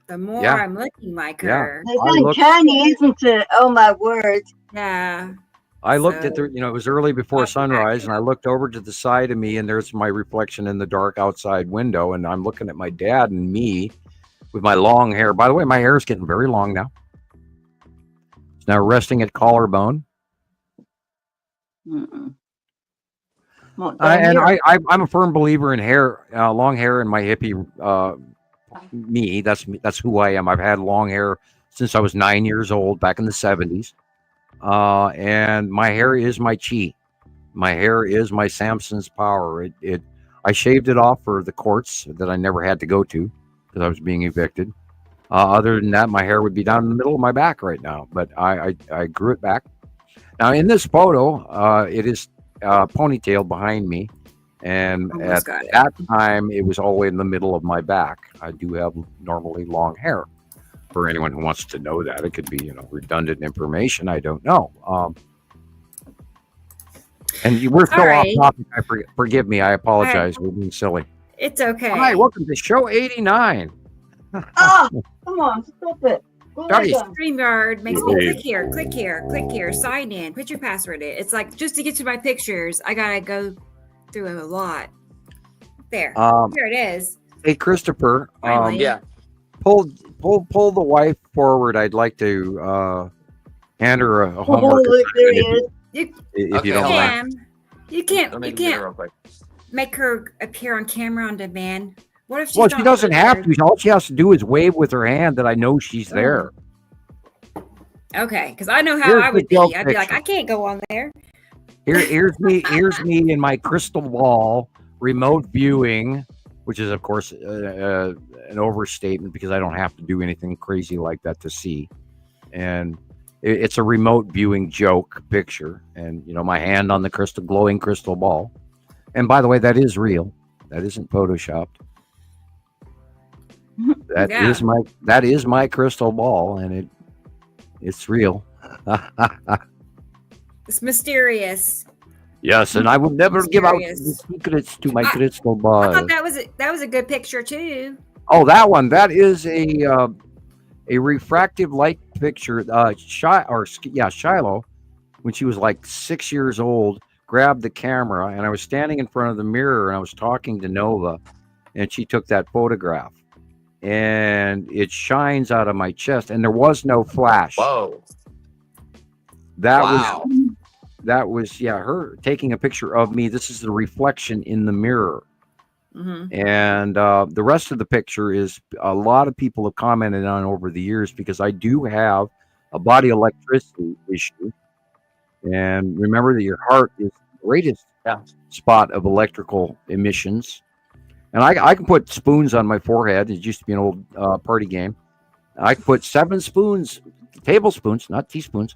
the more I'm looking like her. It's uncanny, isn't it? Oh my word! Yeah. I looked at it was early before sunrise, and I looked over to the side of me, and there's my reflection in the dark outside window, and I'm looking at my dad and me with my long hair. By the way, my hair is getting very long now. It's now resting at collarbone. And I'm a firm believer in hair, long hair, and my hippie me. That's who I am. I've had long hair since I was 9 years old, back in the 70s. And my hair is my chi. My hair is my Samson's power. I shaved it off for the courts that I never had to go to because I was being evicted. Other than that, my hair would be down in the middle of my back right now, but I grew it back. Now in this photo, it is ponytailed behind me, and at that time it was all the way in the middle of my back. I do have normally long hair. For anyone who wants to know that, it could be redundant information. I don't know. And we're still off topic. Forgive me. I apologize. We're being silly. It's okay. Hi, welcome to show 89. Come on, stop it. StreamYard makes me click here, sign in, put your password in. It's like just to get to my pictures, I gotta go through a lot. There it is. Hey, Christoper. Yeah. Pull the wife forward. I'd like to hand her a homework assignment. If you don't mind. You can't make her appear on camera on demand. What if she doesn't have to. All she has to do is wave with her hand that I know she's there. Okay, because I know how I would be. I'd be like, I can't go on there. Here's me in my crystal ball, remote viewing, which is of course an overstatement because I don't have to do anything crazy like that to see. And it's a remote viewing joke picture, and my hand on the glowing crystal ball. And by the way, that is real. That isn't photoshopped. That is my crystal ball, and it's real. It's mysterious. Yes, and I will never give out the secrets to my crystal ball. I thought that was a good picture too. Oh, that one. That is a refractive light picture. Shiloh, when she was like 6 years old, grabbed the camera, and I was standing in front of the mirror, and I was talking to Nova, and she took that photograph. And it shines out of my chest, and there was no flash. Whoa! that was her taking a picture of me. This is the reflection in the mirror. And the rest of the picture is a lot of people have commented on over the years, because I do have a body electricity issue. And remember that your heart is the greatest spot of electrical emissions. And I can put spoons on my forehead. It used to be an old party game. I can put 7 spoons, tablespoons, not teaspoons,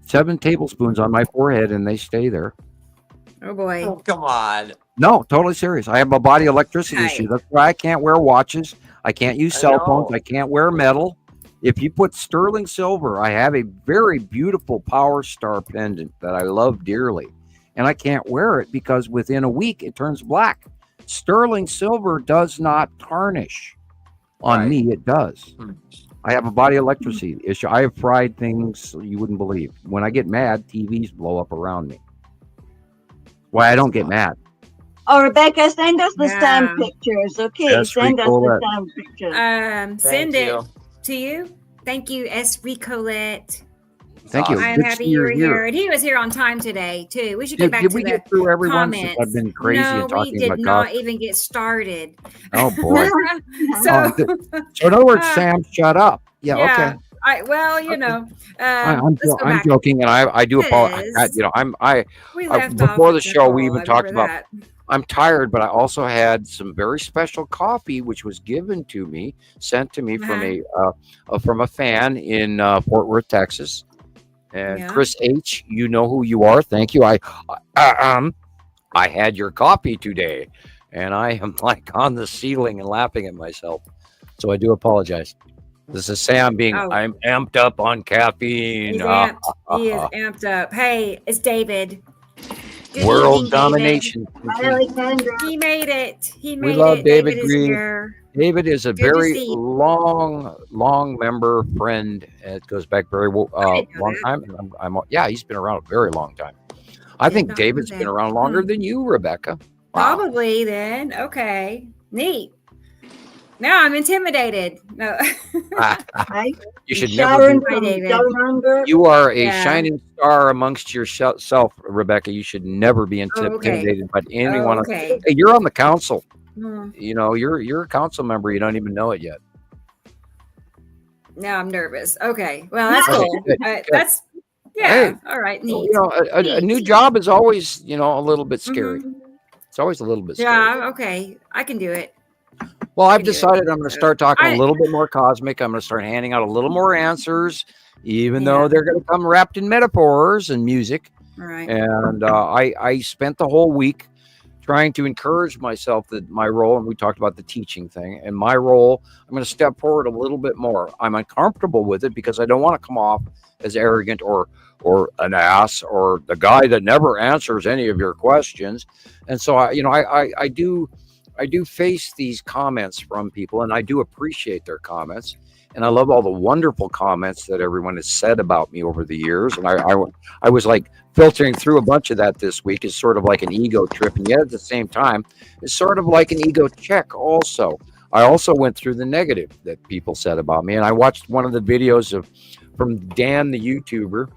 7 tablespoons on my forehead, and they stay there. Oh boy! Oh, come on. No, totally serious. I have a body electricity issue. That's why I can't wear watches. I can't use cell phones. I can't wear metal. If you put sterling silver, I have a very beautiful Power Star pendant that I love dearly, and I can't wear it because within a week it turns black. Sterling silver does not tarnish. On me, it does. I have a body electricity issue. I have fried things you wouldn't believe. When I get mad, TVs blow up around me. Why I don't get mad. Oh, Rebecca, send us the stamp pictures, okay? Yes, send us the stamp pictures. Send it to you. Thank you, S. Ricolette. Thank you. I'm happy you were here. And he was here on time today, too. We should get back to the get through every comments. I've been crazy and talking we about did not even get started. Oh, boy. So in other words, Sam, shut up. Yeah. Okay. I'm joking, and I do apologize. Before the show, we even talked about. I'm tired, but I also had some very special coffee, which was given to me, sent to me from a fan in Fort Worth, Texas. And Chris H, you know who you are. Thank you. I had your coffee today, and I am like on the ceiling and laughing at myself. So I do apologize. This is Sam being. I'm amped up on caffeine. He is amped up. Hey, it's David. Good World domination. He made it. We love David Green. David is a very long member, friend. It goes back very long time. He's been around a very long time. I think David's been around longer than you, Rebecca. Wow. Probably then. Okay. Neat. Now I'm intimidated. No. You should never be. You are a shining star amongst yourself, Rebecca. You should never be intimidated by anyone else. Hey, you're on the council. You know, you're a council member. You don't even know it yet. Now I'm nervous. Okay. Well, that's cool. Good. That's all right. Neat. You know, a new job is always, a little bit scary. It's always a little bit scary. Yeah. Okay. I can do it. Well, I've decided I'm going to start talking a little bit more cosmic. I'm going to start handing out a little more answers, even though they're going to come wrapped in metaphors and music. Right. And I spent the whole week trying to encourage myself that my role, and we talked about the teaching thing, and my role, I'm going to step forward a little bit more. I'm uncomfortable with it because I don't want to come off as arrogant or an ass or the guy that never answers any of your questions. And so I do face these comments from people, and I do appreciate their comments, and I love all the wonderful comments that everyone has said about me over the years. And I was like filtering through a bunch of that this week. Is sort of like an ego trip, and yet at the same time, it's sort of like an ego check. Also, I also went through the negative that people said about me, and I watched one of the videos from Dan, the YouTuber,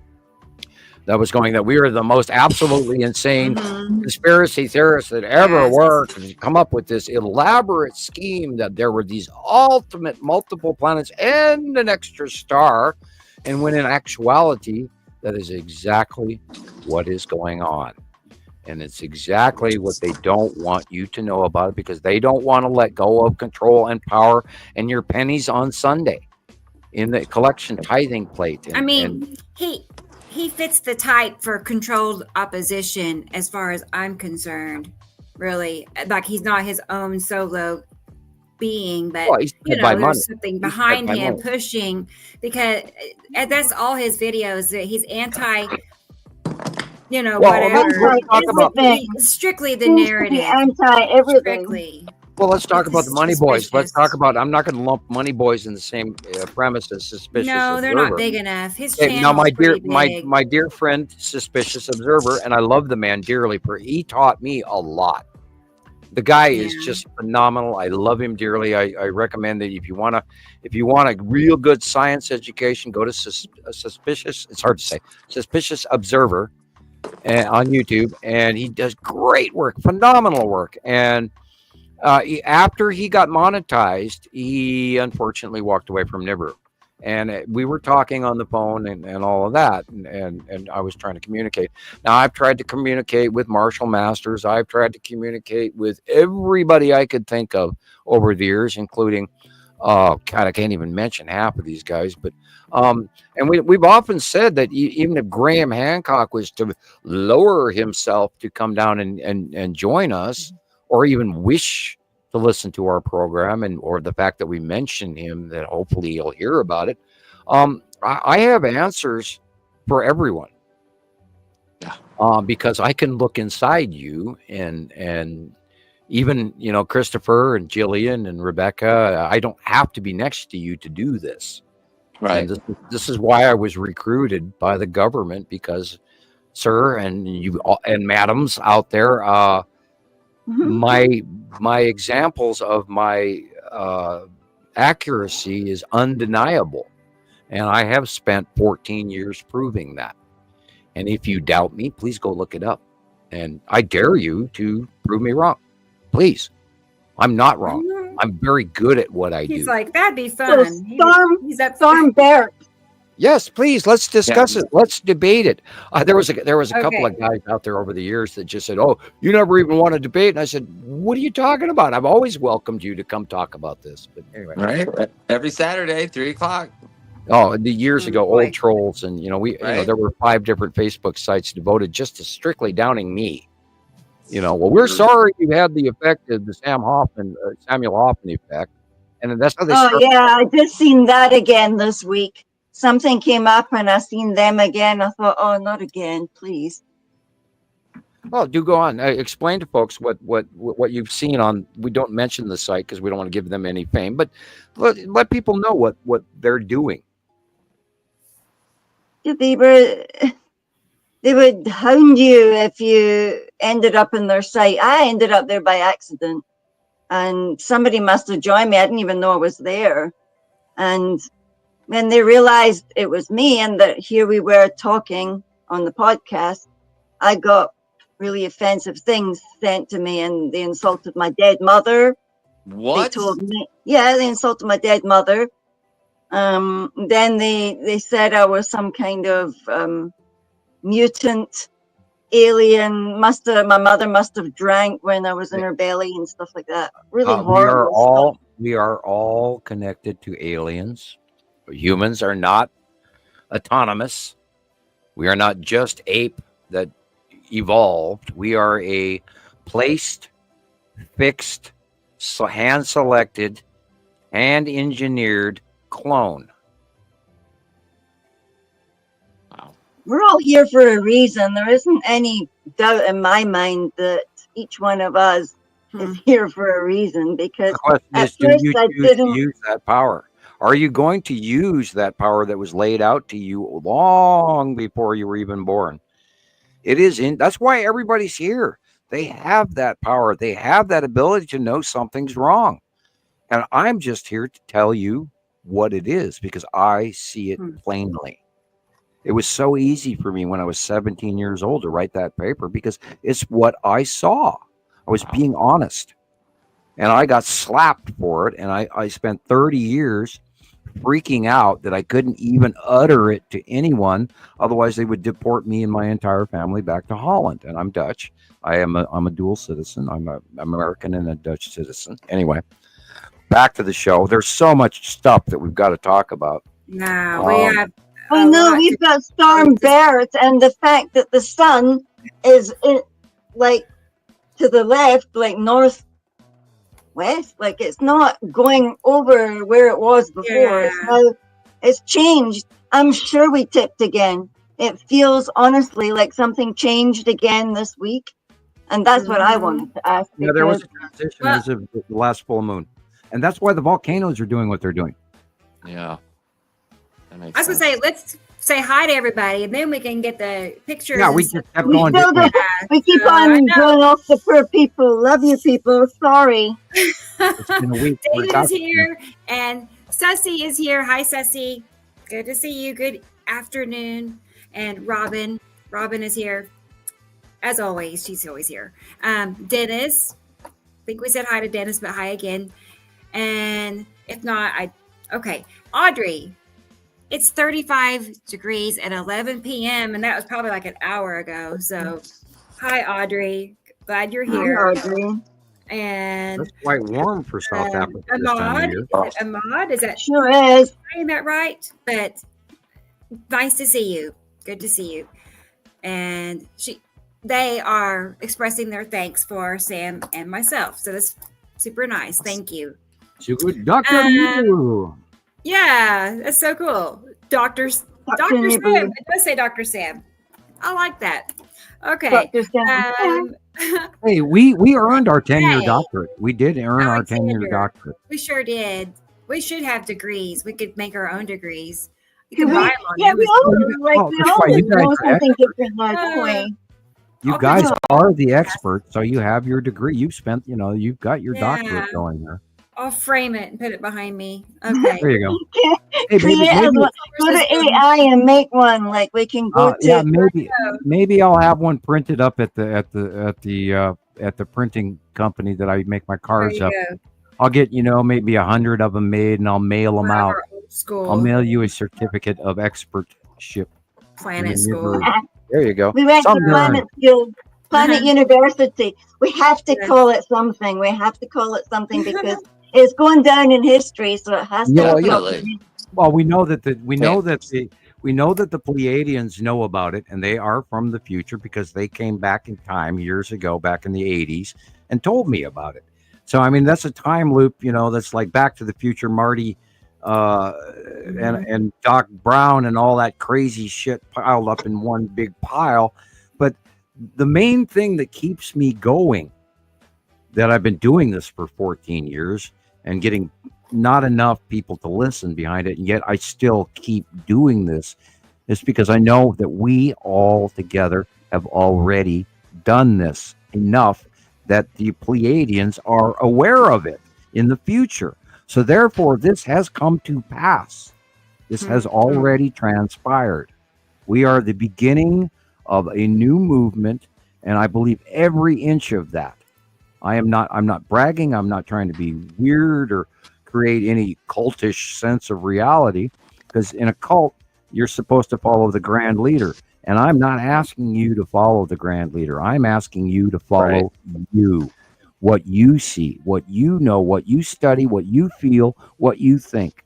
that was going that we are the most absolutely insane conspiracy theorists that ever worked, and come up with this elaborate scheme that there were these ultimate multiple planets and an extra star, and when in actuality, that is exactly what is going on. And it's exactly what they don't want you to know about it, because they don't want to let go of control and power and your pennies on Sunday in the collection tithing plate. And, he fits the type for controlled opposition as far as I'm concerned, really. Like, he's not his own solo being, but there's something behind him pushing, because that's all his videos. He's anti, whatever. Strictly the narrative. Anti everything. Strictly. Well, let's talk about the Money Boys. Let's talk about. I'm not going to lump Money Boys in the same premise as Suspicious Observer. No, they're not big enough. His channel my dear friend, Suspicious Observer, and I love the man dearly. He taught me a lot. The guy is just phenomenal. I love him dearly. I recommend that if you want a real good science education, go to Suspicious. It's hard to say. Suspicious Observer. on YouTube, and he does great work, phenomenal work. And after he got monetized, he unfortunately walked away from Nibiru. And we were talking on the phone and all of that, and I was trying to communicate. Now, I've tried to communicate with Marshall Masters. I've tried to communicate with everybody I could think of over the years, including, God, I can't even mention half of these guys. But and we've often said that even if Graham Hancock was to lower himself to come down and join us, or even wish to listen to our program, and or the fact that we mention him, that hopefully he'll hear about it. I have answers for everyone. Yeah. Because I can look inside you, and even, you know, Christopher and Gillian and Rebecca, I don't have to be next to you to do this. Right. And this is why I was recruited by the government, because, sir, and you and madams out there, my examples of my accuracy is undeniable, and I have spent 14 years proving that. And if you doubt me, please go look it up, and I dare you to prove me wrong. Please. I'm not wrong. I'm very good at what I do. He's like, that'd be fun. He's at Storm Bear. Yes, please. Let's discuss it. Let's debate it. There was a couple of guys out there over the years that just said, "Oh, you never even want to debate." And I said, "What are you talking about? I've always welcomed you to come talk about this." But anyway, right? Every Saturday, 3:00. Oh, the years ago, old trolls, and you know, there were 5 different Facebook sites devoted just to strictly downing me. You know, well, we're sorry you had the effect of the Samuel Hofman effect, and that's how they. Oh yeah, I just seen that again this week. Something came up and I seen them again. I thought, oh, not again, please. Well, do go on. Explain to folks what you've seen on. We don't mention the site because we don't want to give them any fame, but let people know what they're doing. They would hound you if you ended up in their site. I ended up there by accident, and somebody must have joined me. I didn't even know I was there, and when they realized it was me and that here we were talking on the podcast, I got really offensive things sent to me, and they insulted my dead mother. What? They told me, yeah, they insulted my dead mother. Then they said I was some kind of mutant alien. My mother must have drank when I was in her belly and stuff like that. Really horrible. We are all connected to aliens. Humans are not autonomous. We are not just ape that evolved. We are a placed, fixed, hand-selected, hand-engineered clone. Wow. We're all here for a reason. There isn't any doubt in my mind that each one of us is here for a reason, because the question is, do you choose to use that power? Are you going to use that power that was laid out to you long before you were even born? That's why everybody's here. They have that power. They have that ability to know something's wrong. And I'm just here to tell you what it is, because I see it plainly. It was so easy for me when I was 17 years old to write that paper, because it's what I saw. I was being honest. And I got slapped for it. And I spent 30 years freaking out that I couldn't even utter it to anyone. Otherwise, they would deport me and my entire family back to Holland. And I'm Dutch. I'm a dual citizen. I'm an American and a Dutch citizen. Anyway, back to the show. There's so much stuff that we've got to talk about. No, we have. Oh no, we've got storm bears, and the fact that the sun is like to the left, like northwest, like it's not going over where it was before. Yeah. It's changed. I'm sure we tipped again. It feels honestly like something changed again this week, and that's what I wanted to ask. Yeah, there was a transition as of the last full moon, and that's why the volcanoes are doing what they're doing. Yeah. I was going to say, let's say hi to everybody, and then we can get the pictures. Yeah, we just kept going. We keep on going off the poor people. Love you, people. Sorry. It's been a week. David is here, and Sussy is here. Hi, Sussy. Good to see you. Good afternoon. And Robin is here. as always, she's always here. Dennis, I think we said hi to Dennis, but hi again. And if not, okay. Audrey, it's 35 degrees at 11 p.m. and that was probably like an hour ago. So, hi, Audrey. Glad you're here. Hi, Audrey. And that's quite warm for South Africa. Ahmad, Ahmad, is that sure is? Saying that right? But nice to see you. Good to see you. And they are expressing their thanks for Sam and myself. So that's super nice. Thank you. Dr. Nibiru. Yeah, that's so cool. Dr. Sam. It does say Dr. Sam. I like that. Okay. Hey, we earned our 10-year doctorate. We did earn our 10-year doctorate. We sure did. We should have degrees. We could make our own degrees. You can buy them on Amazon. You guys are the experts, so you have your degree. You've spent, you've got your doctorate going there. I'll frame it and put it behind me. Okay. There you go. Hey, go to AI and make one. Like we can go to. Yeah, maybe I'll have one printed up at the printing company that I make my cards up. Go. I'll get maybe 100 of them made, and I'll mail them out. I'll mail you a certificate of expertship. Planet School. There you go. We went to Planet School, Planet University. We have to call it something. We have to call it something because it's going down in history, so it has to. Well, we know that the Pleiadians know about it, and they are from the future because they came back in time years ago, back in the 80s, and told me about it. So I mean, that's a time loop, that's like Back to the Future, Marty, and Doc Brown, and all that crazy shit piled up in one big pile. But the main thing that keeps me going, that I've been doing this for 14 years and getting not enough people to listen behind it, and yet I still keep doing this, is because I know that we all together have already done this enough that the Pleiadians are aware of it in the future. So therefore, this has come to pass. This has already transpired. We are the beginning of a new movement, and I believe every inch of that. I'm not bragging. I'm not trying to be weird or create any cultish sense of reality, because in a cult, you're supposed to follow the grand leader. And I'm not asking you to follow the grand leader. I'm asking you to follow you, what you see, what you know, what you study, what you feel, what you think.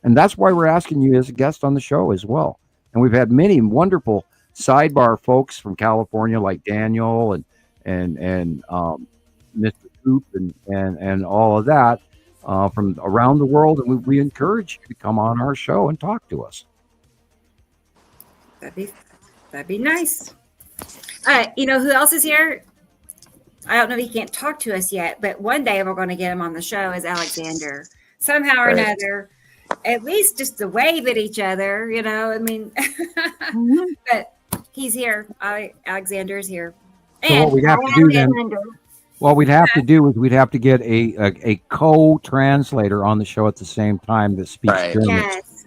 And that's why we're asking you as a guest on the show as well. And we've had many wonderful sidebar folks from California, like Daniel and Mr. Coop and all of that from around the world. And we encourage you to come on our show and talk to us. That'd be nice. Who else is here? I don't know if he can't talk to us yet, but one day we're going to get him on the show is Alexander. Somehow or another, at least just to wave at each other, but he's here. Alexander's here. So what we'd have to do then, what we'd have to do is we'd have to get a co-translator on the show at the same time that speaks German. Yes.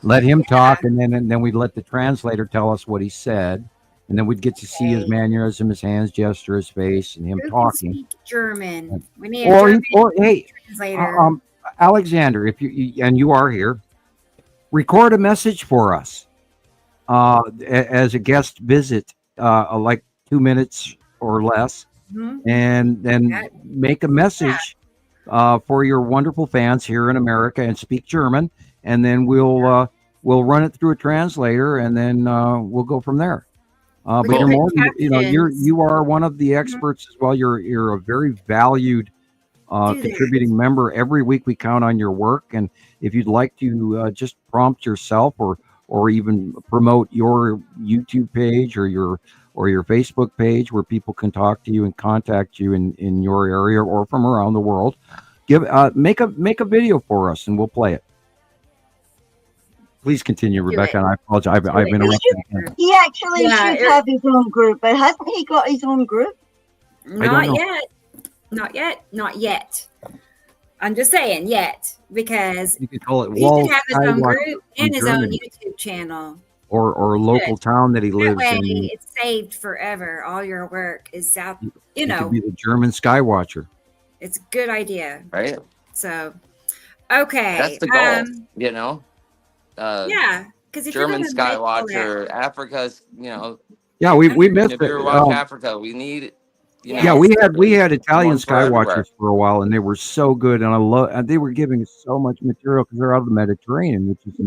Let him talk, and then we'd let the translator tell us what he said, and then we'd get to see his mannerism, his hands gesture, his face, and him talking. Speak German. We need a German translator. Alexander, if you are here, record a message for us as a guest visit, like 2 minutes or less, and then make a message for your wonderful fans here in America and speak German. And then we'll run it through a translator, and then we'll go from there. But you're more, you are one of the experts as well. You're a very valued contributing member. Every week we count on your work, and if you'd like to just prompt yourself or even promote your YouTube page or your Facebook page where people can talk to you and contact you in your area or from around the world, make a video for us and we'll play it. Please continue, Rebecca, and I apologize. I've interrupted. He actually should have his own group, but hasn't he got his own group? Not yet. I'm just saying yet, because you could call it he should have his own group and his own YouTube channel. or local town that he lives way, in. It's saved forever. All your work is out. You could be the German Skywatcher. It's a good idea, right? So, okay, that's the goal. You know, yeah, because German Skywatcher, Africa's. You know, yeah, we missed it. Nibiru, watch Africa. We need. Yeah, we had Italian Skywatchers for a while, and they were so good, and they were giving us so much material because they're out of the Mediterranean, which is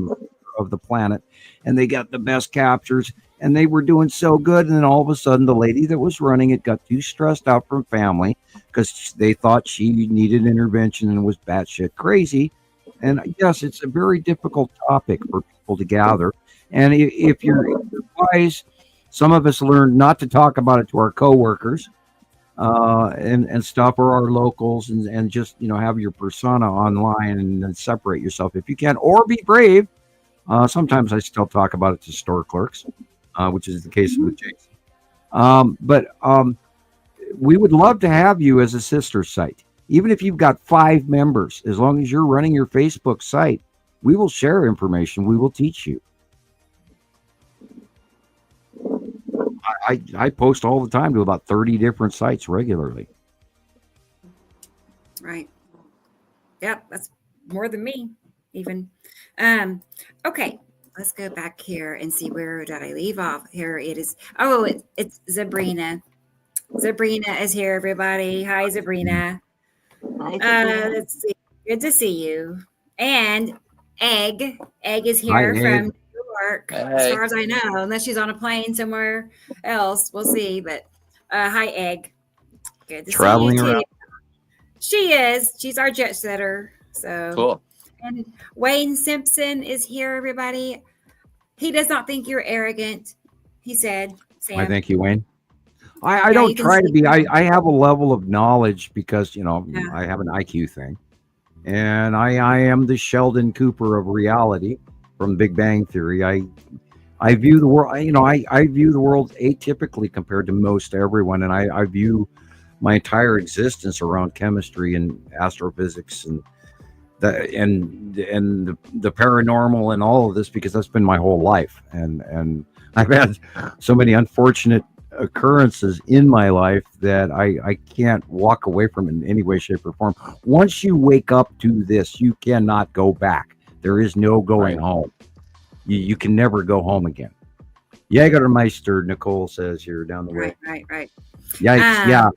of the planet, and they got the best captures, and they were doing so good. And then all of a sudden, the lady that was running it got too stressed out from family because they thought she needed intervention and was batshit crazy. And yes, it's a very difficult topic for people to gather. And if you're wise, some of us learned not to talk about it to our coworkers. And stuff, or our locals, and just have your persona online and then separate yourself if you can, or be brave. Sometimes I still talk about it to store clerks, which is the case with Jason. But we would love to have you as a sister site, even if you've got 5 members. As long as you're running your Facebook site, we will share information. We will teach you. I post all the time to about 30 different sites regularly. Right. Yep, that's more than me, even. Okay, let's go back here and see, where did I leave off? Here it is. Oh, it's Sabrina. Sabrina is here, everybody. Hi, Sabrina. Hi, let's see. Good to see you. And Egg is here. Hi, from Egg. New York, Hey. as far as I know, unless she's on a plane somewhere else. We'll see. But hi, Egg. Good to Traveling see you too. around. She is. She's our jet setter. So cool. And Wayne Simpson is here, everybody. He does not think you're arrogant, he said. Sam. I thank you, Wayne. I don't try to be. I have a level of knowledge because, I have an IQ thing. And I am the Sheldon Cooper of reality from Big Bang Theory. I view the world, I view the world atypically compared to most everyone. And I view my entire existence around chemistry and astrophysics and the paranormal and all of this, because that's been my whole life. And I've had so many unfortunate occurrences in my life that I can't walk away from it in any way, shape, or form. Once you wake up to this, you cannot go back. There is no going home. You can never go home again. Jägermeister, Nicole says here down the way. Right. Yikes, yeah.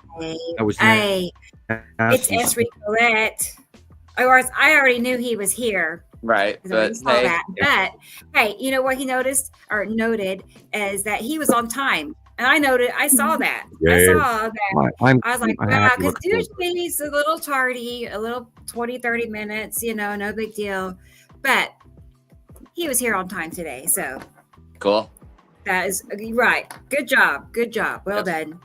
That was it's Esri Colette. Of course, I already knew he was here. Right. But hey, you know what he noted is that he was on time. And I saw that. Yeah. I saw that. I was like, wow, because usually he's a little tardy, a little 20, 30 minutes, no big deal. But he was here on time today. So cool. That is right. Good job. Well done.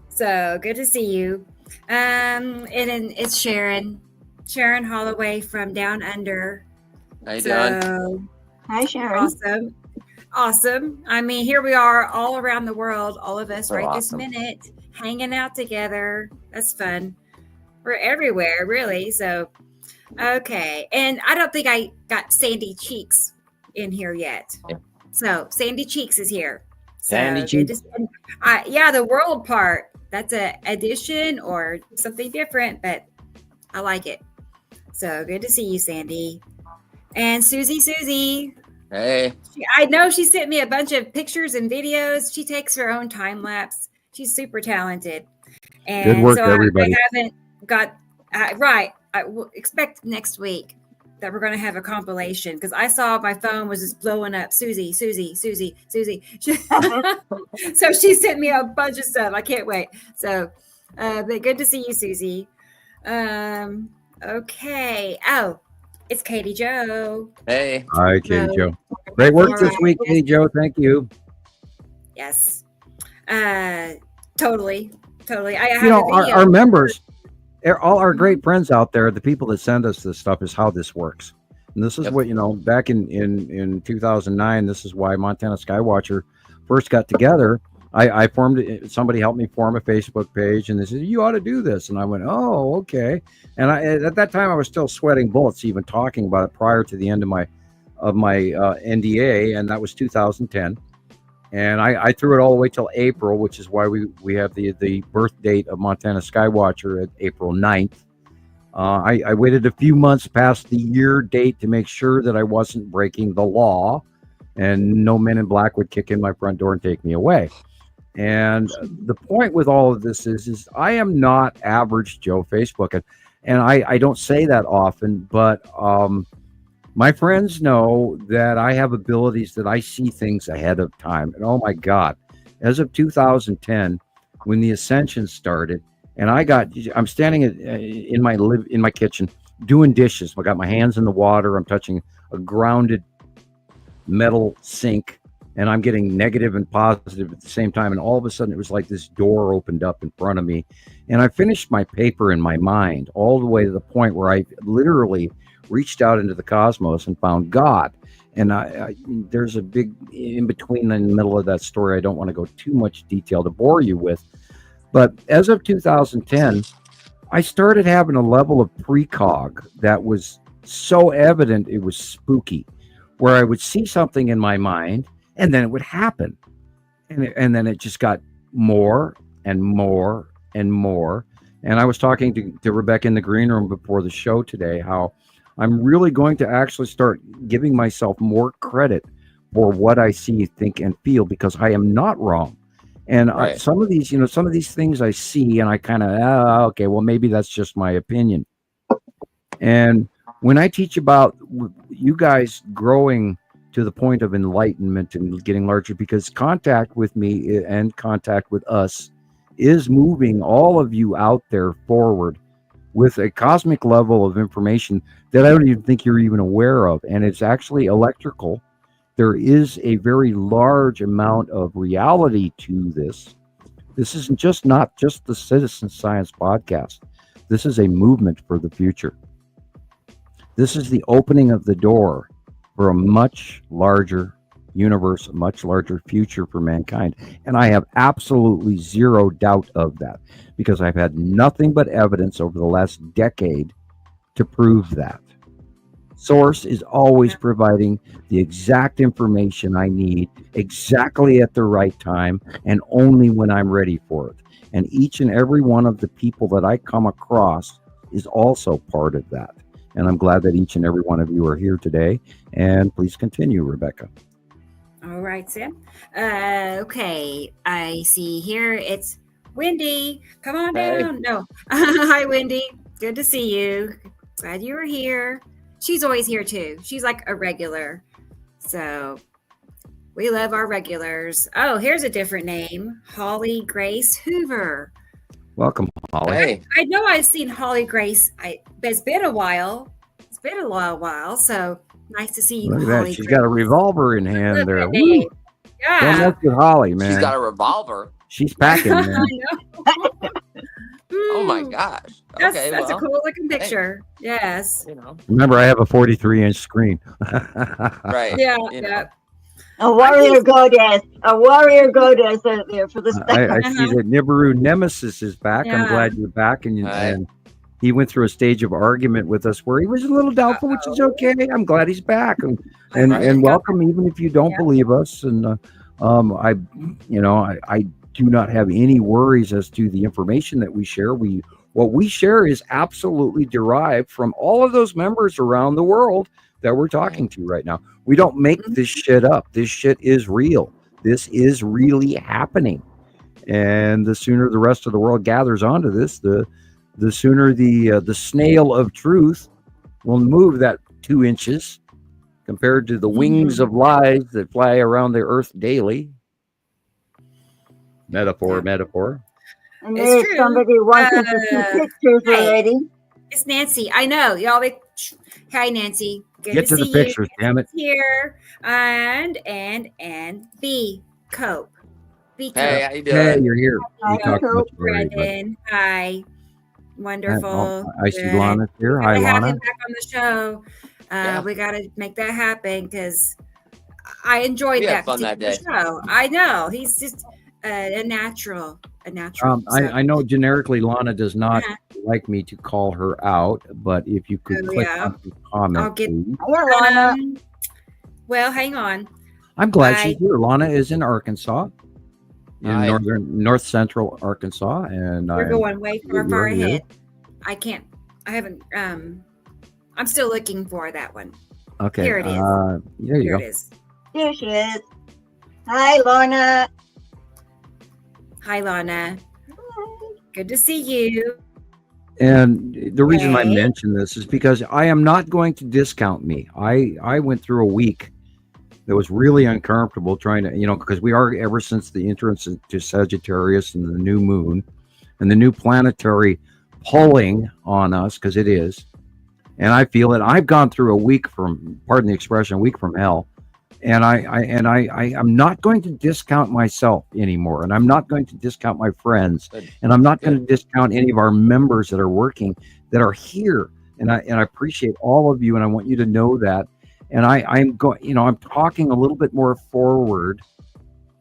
So good to see you. And then it's Sharon Holloway from Down Under. How you doing? Hi, Sharon. Awesome. I mean, here we are all around the world, all of us this minute, hanging out together. That's fun. We're everywhere, really. So, okay. And I don't think I got Sandy Cheeks in here yet. Yeah. So Sandy Cheeks is here. Sandy Cheeks? The world part. That's a addition or something different, but I like it. So good to see you, Sandy. And Susie. Hey. I know she sent me a bunch of pictures and videos. She takes her own time lapse. She's super talented. And good work, everybody. I haven't got right. I will expect next week that we're going to have a compilation, because I saw my phone was just blowing up. Susie. So she sent me a bunch of stuff. I can't wait. So, but good to see you, Susie. Okay. Oh, it's Katie Joe. Hey. Hi, Katie Joe. Great work this week, Katie Joe. Thank you. Yes. Totally. Our members, all our great friends out there, the people that send us this stuff, is how this works. And this is what, back in 2009, this is why Montana Skywatcher first got together. I formed, somebody helped me form a Facebook page, and they said, you ought to do this. And I went, oh, okay. And at that time, I was still sweating bullets, even talking about it prior to the end of my of my NDA, and that was 2010. And I threw it all the way till April, which is why we have the birth date of Montana Skywatcher at April 9th. I waited a few months past the year date to make sure that I wasn't breaking the law, and no men in black would kick in my front door and take me away. And the point with all of this is I am not average Joe Facebook. And I don't say that often, but my friends know that I have abilities that I see things ahead of time. And oh my God, as of 2010, when the ascension started, and I'm standing in my kitchen doing dishes. I got my hands in the water. I'm touching a grounded metal sink, and I'm getting negative and positive at the same time. And all of a sudden, it was like this door opened up in front of me. And I finished my paper in my mind all the way to the point where I literally reached out into the cosmos and found God. And there's a big in between in the middle of that story. I don't want to go too much detail to bore you with. But as of 2010, I started having a level of precog that was so evident it was spooky, where I would see something in my mind and then it would happen. And then it just got more and more and more. And I was talking to Rebecca in the green room before the show today, how I'm really going to actually start giving myself more credit for what I see, think, and feel, because I am not wrong. And right. Some of these things I see and I kind of, okay, well, maybe that's just my opinion. And when I teach about you guys growing to the point of enlightenment and getting larger, because contact with me and contact with us is moving all of you out there forward with a cosmic level of information that I don't even think you're even aware of. And it's actually electrical. There is a very large amount of reality to this. This isn't not just the Citizen Science Podcast. This is a movement for the future. This is the opening of the door for a much larger universe, a much larger future for mankind. And I have absolutely zero doubt of that, because I've had nothing but evidence over the last decade to prove that. Source is always providing the exact information I need exactly at the right time and only when I'm ready for it. And each and every one of the people that I come across is also part of that. And I'm glad that each and every one of you are here today. And please continue, Rebecca. All right, Sam. Okay, I see here it's Wendy. Come on down. No. Hi, Wendy. Good to see you. Glad you were here. She's always here too. She's like a regular. So we love our regulars. Oh, here's a different name. Holly Grace Hoover. Welcome, Holly. Hey. I know I've seen Holly Grace. It's been a while. It's been a while. So nice to see you, Look at Holly that. She's Grace. got a revolver in hand there. Yeah. Don't mess with Holly, man. She's got a revolver. She's packing, man. Oh my gosh. Okay, that's a cool looking picture. Hey. Yes. Remember, I have a 43-inch screen. Right. Yeah. A warrior goddess out there for this. I see that Nibiru Nemesis is back. Yeah. I'm glad you're back, and he went through a stage of argument with us where he was a little doubtful, which is okay. I'm glad he's back, and welcome, even if you don't believe us. And I do not have any worries as to the information that we share. What we share is absolutely derived from all of those members around the world that we're talking to right now. We don't make this shit up. This shit is real. This is really happening. And the sooner the rest of the world gathers onto this, the sooner the snail of truth will move that 2 inches compared to the wings of lies that fly around the earth daily. Metaphor. And there's somebody wanting to see pictures already. It's Nancy. I know. Y'all. Hi, Nancy. Good Get to the pictures, damn it. Here. And B. Cope. B. Cope. Hey, how you doing? Hey, you're here. Hi, Brendan. Hi. Wonderful. I see Lana's here. Hi, Lana. Have him back on the show. We got to make that happen because I enjoyed that particular show. I know. He's just a natural. I know generically Lana does not like me to call her out, but if you could click on the comment, I'll get please. Well, hang on. I'm glad she's here. Lana is in Arkansas, in north central Arkansas, and we're going way far ahead. I haven't. I'm still looking for that one. Okay. Here it is. There you go. It is. Here she is. Hi, Lorna. Hi, Lana. Good to see you. And the reason I mention this is because I am not going to discount me. I went through a week that was really uncomfortable trying to, because we are, ever since the entrance to Sagittarius and the new moon and the new planetary pulling on us, because it is. And I feel it. I've gone through a week from, pardon the expression, a week from hell. And I'm not going to discount myself anymore. And I'm not going to discount my friends. And I'm not going to discount any of our members that are working, that are here. And I appreciate all of you. And I want you to know that. And I'm going, I'm talking a little bit more forward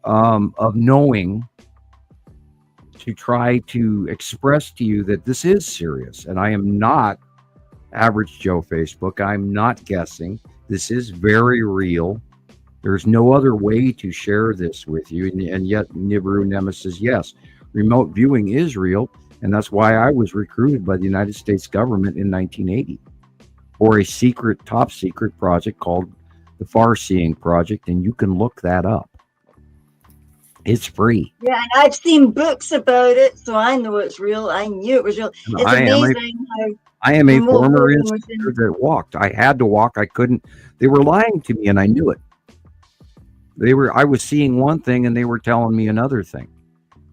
of knowing to try to express to you that this is serious. And I am not average Joe Facebook. I'm not guessing. This is very real. There's no other way to share this with you. And yet Nibiru Nemesis, yes, remote viewing is real. And that's why I was recruited by the United States government in 1980 for a secret, top secret project called the Far Seeing Project. And you can look that up. It's free. Yeah, and I've seen books about it, so I know it's real. I knew it was real. It's amazing how I am a former instructor that walked. I had to walk. I couldn't. They were lying to me, and I knew it. I was seeing one thing, and they were telling me another thing,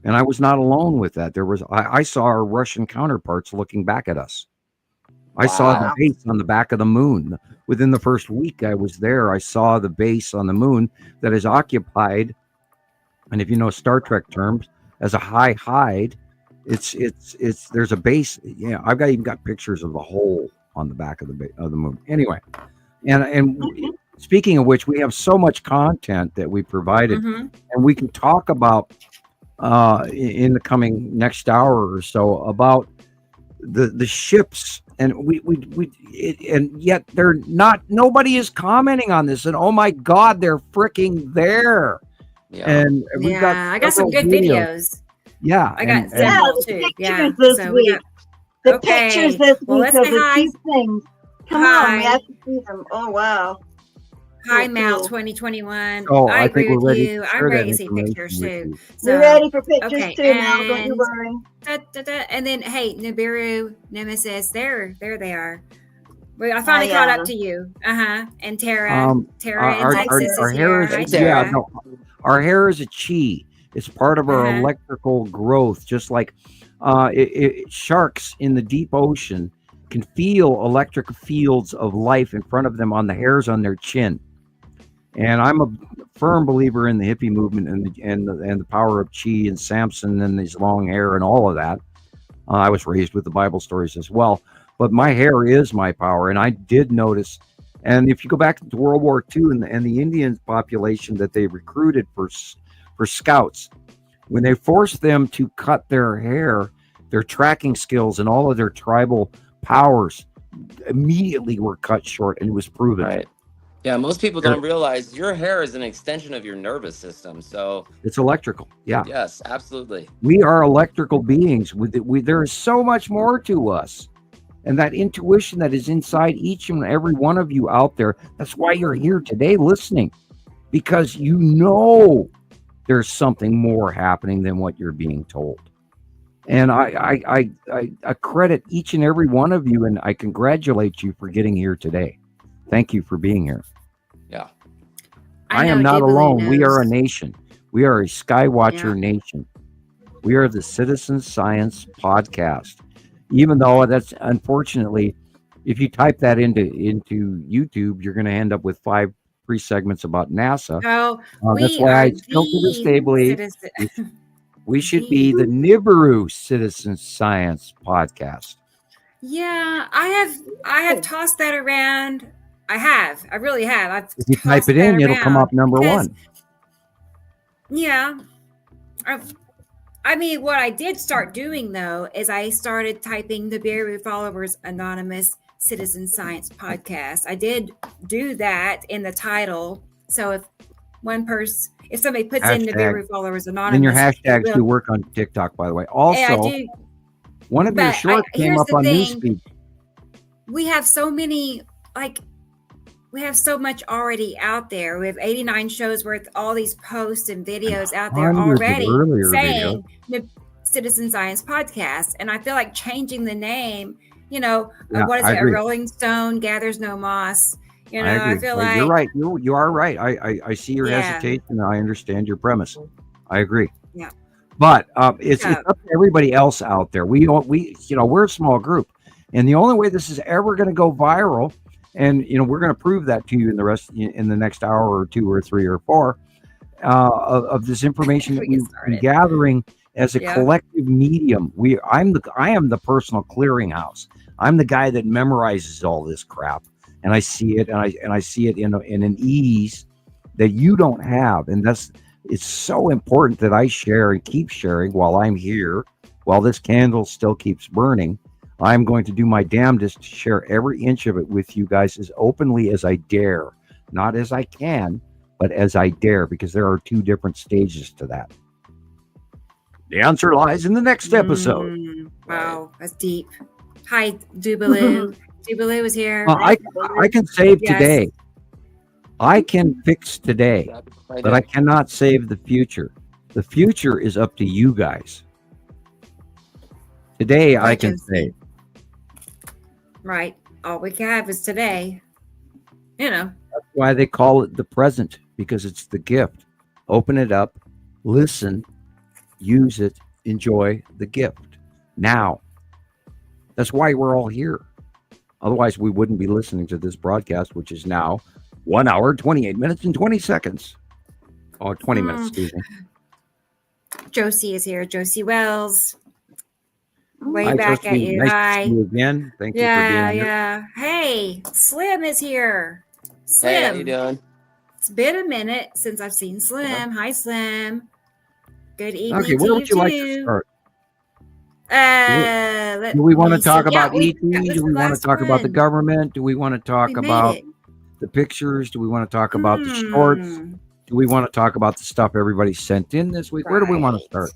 and I was not alone with that. I saw our Russian counterparts looking back at us. I saw the base on the back of the moon. Within the first week I was there, I saw the base on the moon that is occupied. And if you know Star Trek terms, as a high hide, it's there's a base. Yeah, I've even got pictures of the hole on the back of the moon. Anyway, and speaking of which, we have so much content that we provided, and we can talk about in the coming next hour or so about the ships, and and yet they're not. Nobody is commenting on this, and oh my God, they're freaking there. Yeah. And I got some good videos. Yeah, I got several too. Yeah, so we got the pictures this week of the two things. Come on, we have to see them. Oh wow! Hi, Mal 2021. Oh, I agree with ready you. I'm ready to see pictures too. So, we're ready for pictures too, Mal. Don't you worry. And then, hey, Nibiru Nemesis, there they are. Well, I finally caught up to you. And Tara. Tara in Texas is here. Hi, Tara. Our hair is a chi. It's part of our electrical growth. Just like sharks in the deep ocean can feel electric fields of life in front of them on the hairs on their chin. And I'm a firm believer in the hippie movement and the power of chi and Samson and his long hair and all of that. I was raised with the Bible stories as well. But my hair is my power. And I did notice. And if you go back to World War II and the Indian population that they recruited for scouts, when they forced them to cut their hair, their tracking skills and all of their tribal powers immediately were cut short, and it was proven. Right. Yeah, most people don't realize your hair is an extension of your nervous system. So it's electrical. Yeah. Yes, absolutely. We are electrical beings. There is so much more to us. And that intuition that is inside each and every one of you out there, that's why you're here today listening, because you know there's something more happening than what you're being told. And I credit each and every one of you, and I congratulate you for getting here today. Thank you for being here. Yeah. I am not alone. We are a nation. We are a Skywatcher nation. We are the Citizen Science Podcast. Even though that's unfortunately, if you type that into YouTube, you're going to end up with 5 free segments about NASA. Oh, that's why I still to this day believe we should be the Nibiru Citizen Science Podcast. Yeah, I have tossed that around. I really have. If you type it in, it'll come up number 1. Yeah. I mean, what I did start doing, though, is I started typing the Nibiru Followers Anonymous Citizen Science Podcast. I did do that in the title. So if somebody puts in Nibiru followers anonymous, and your hashtags do work on TikTok, by the way. Also, one of your shorts came up on Newsfeed. We have so many, we have so much already out there. We have 89 shows worth, all these posts and videos out there already saying Citizen Science Podcast. And I feel like changing the name, what is it? A Rolling Stone gathers no moss. I feel like you're right. You are right. I see your hesitation, and I understand your premise. I agree. Yeah. But it's up to everybody else out there. We're a small group, and the only way this is ever going to go viral, and we're going to prove that to you in the next hour or two or three or four of this information that we've been gathering as a collective medium. I am the personal clearinghouse. I'm the guy that memorizes all this crap. And I see it, and I see it in an ease that you don't have, and it's so important that I share and keep sharing while I'm here, while this candle still keeps burning. I'm going to do my damnedest to share every inch of it with you guys as openly as I dare, not as I can, but as I dare, because there are two different stages to that. The answer lies in the next episode. Wow, that's deep. Hi, Dubaloo. Jubilee was here. I can save today. I can fix today, but I cannot save the future. The future is up to you guys. Today I can save. Right. All we have is today. That's why they call it the present, because it's the gift. Open it up, listen, use it, enjoy the gift. Now. That's why we're all here. Otherwise, we wouldn't be listening to this broadcast, which is now 1 hour, 28 minutes, and 20 seconds. Oh, 20 minutes, excuse me. Josie is here. Josie Wells. Hi, back Josie. At you. Nice to see you again. Thank you for being here. Yeah. Hey, Slim is here. Slim. Hey, how you doing? It's been a minute since I've seen Slim. Hi, Slim. Good evening. Okay, where would you like to start? Do we want to talk about ET? Do we want to talk about the government? Do we want to talk about the pictures? Do we want to talk about the shorts? Do we want to talk about the stuff everybody sent in this week? Where do we want to start?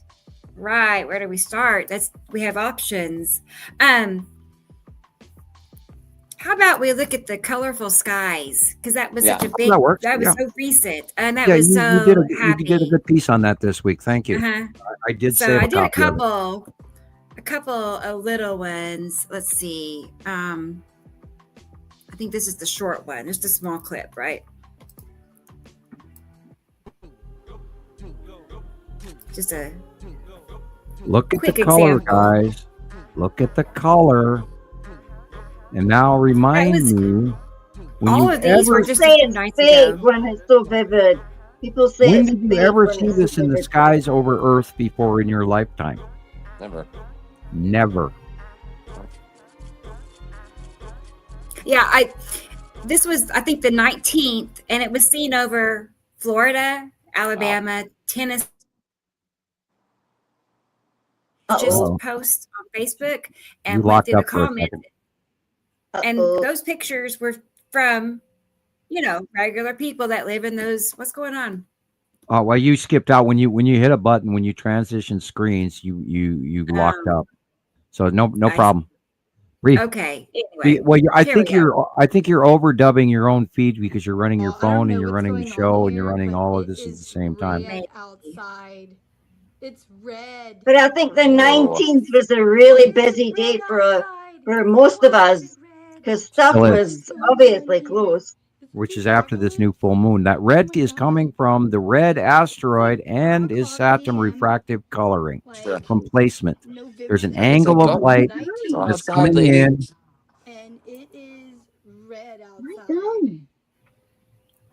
Right. Where do we start? We have options. How about we look at the colorful skies? Because that was such a big, that was so recent. And that was so happy. You did a good piece on that this week. Thank you. I did save a copy of it. A couple of little ones. Let's see. I think this is the short one. Just a small clip, right? Just a look at the color, guys. Look at the color. And now remind me. All of these were just nights ago. When it's so vivid. People say. When did you ever see this in the skies over Earth before in your lifetime? Never. Yeah, this was, I think, the 19th, and it was seen over Florida, Alabama, Tennessee. Just post on Facebook and went through the comments. And those pictures were from, regular people that live in those. What's going on? Oh, well, you skipped out when you hit a button, when you transition screens, you locked up. So no problem. Okay. Anyway, well, I think you're overdubbing your own feed because you're running your phone and you're running the show and you're running all of this at the same time. Outside, it's red. But I think the 19th was a really busy day for most of us because stuff was obviously closed. Which is after this new full moon. That red is coming from the red asteroid and is Saturn refractive coloring from placement. There's an angle of light that's coming in. And it is red outside.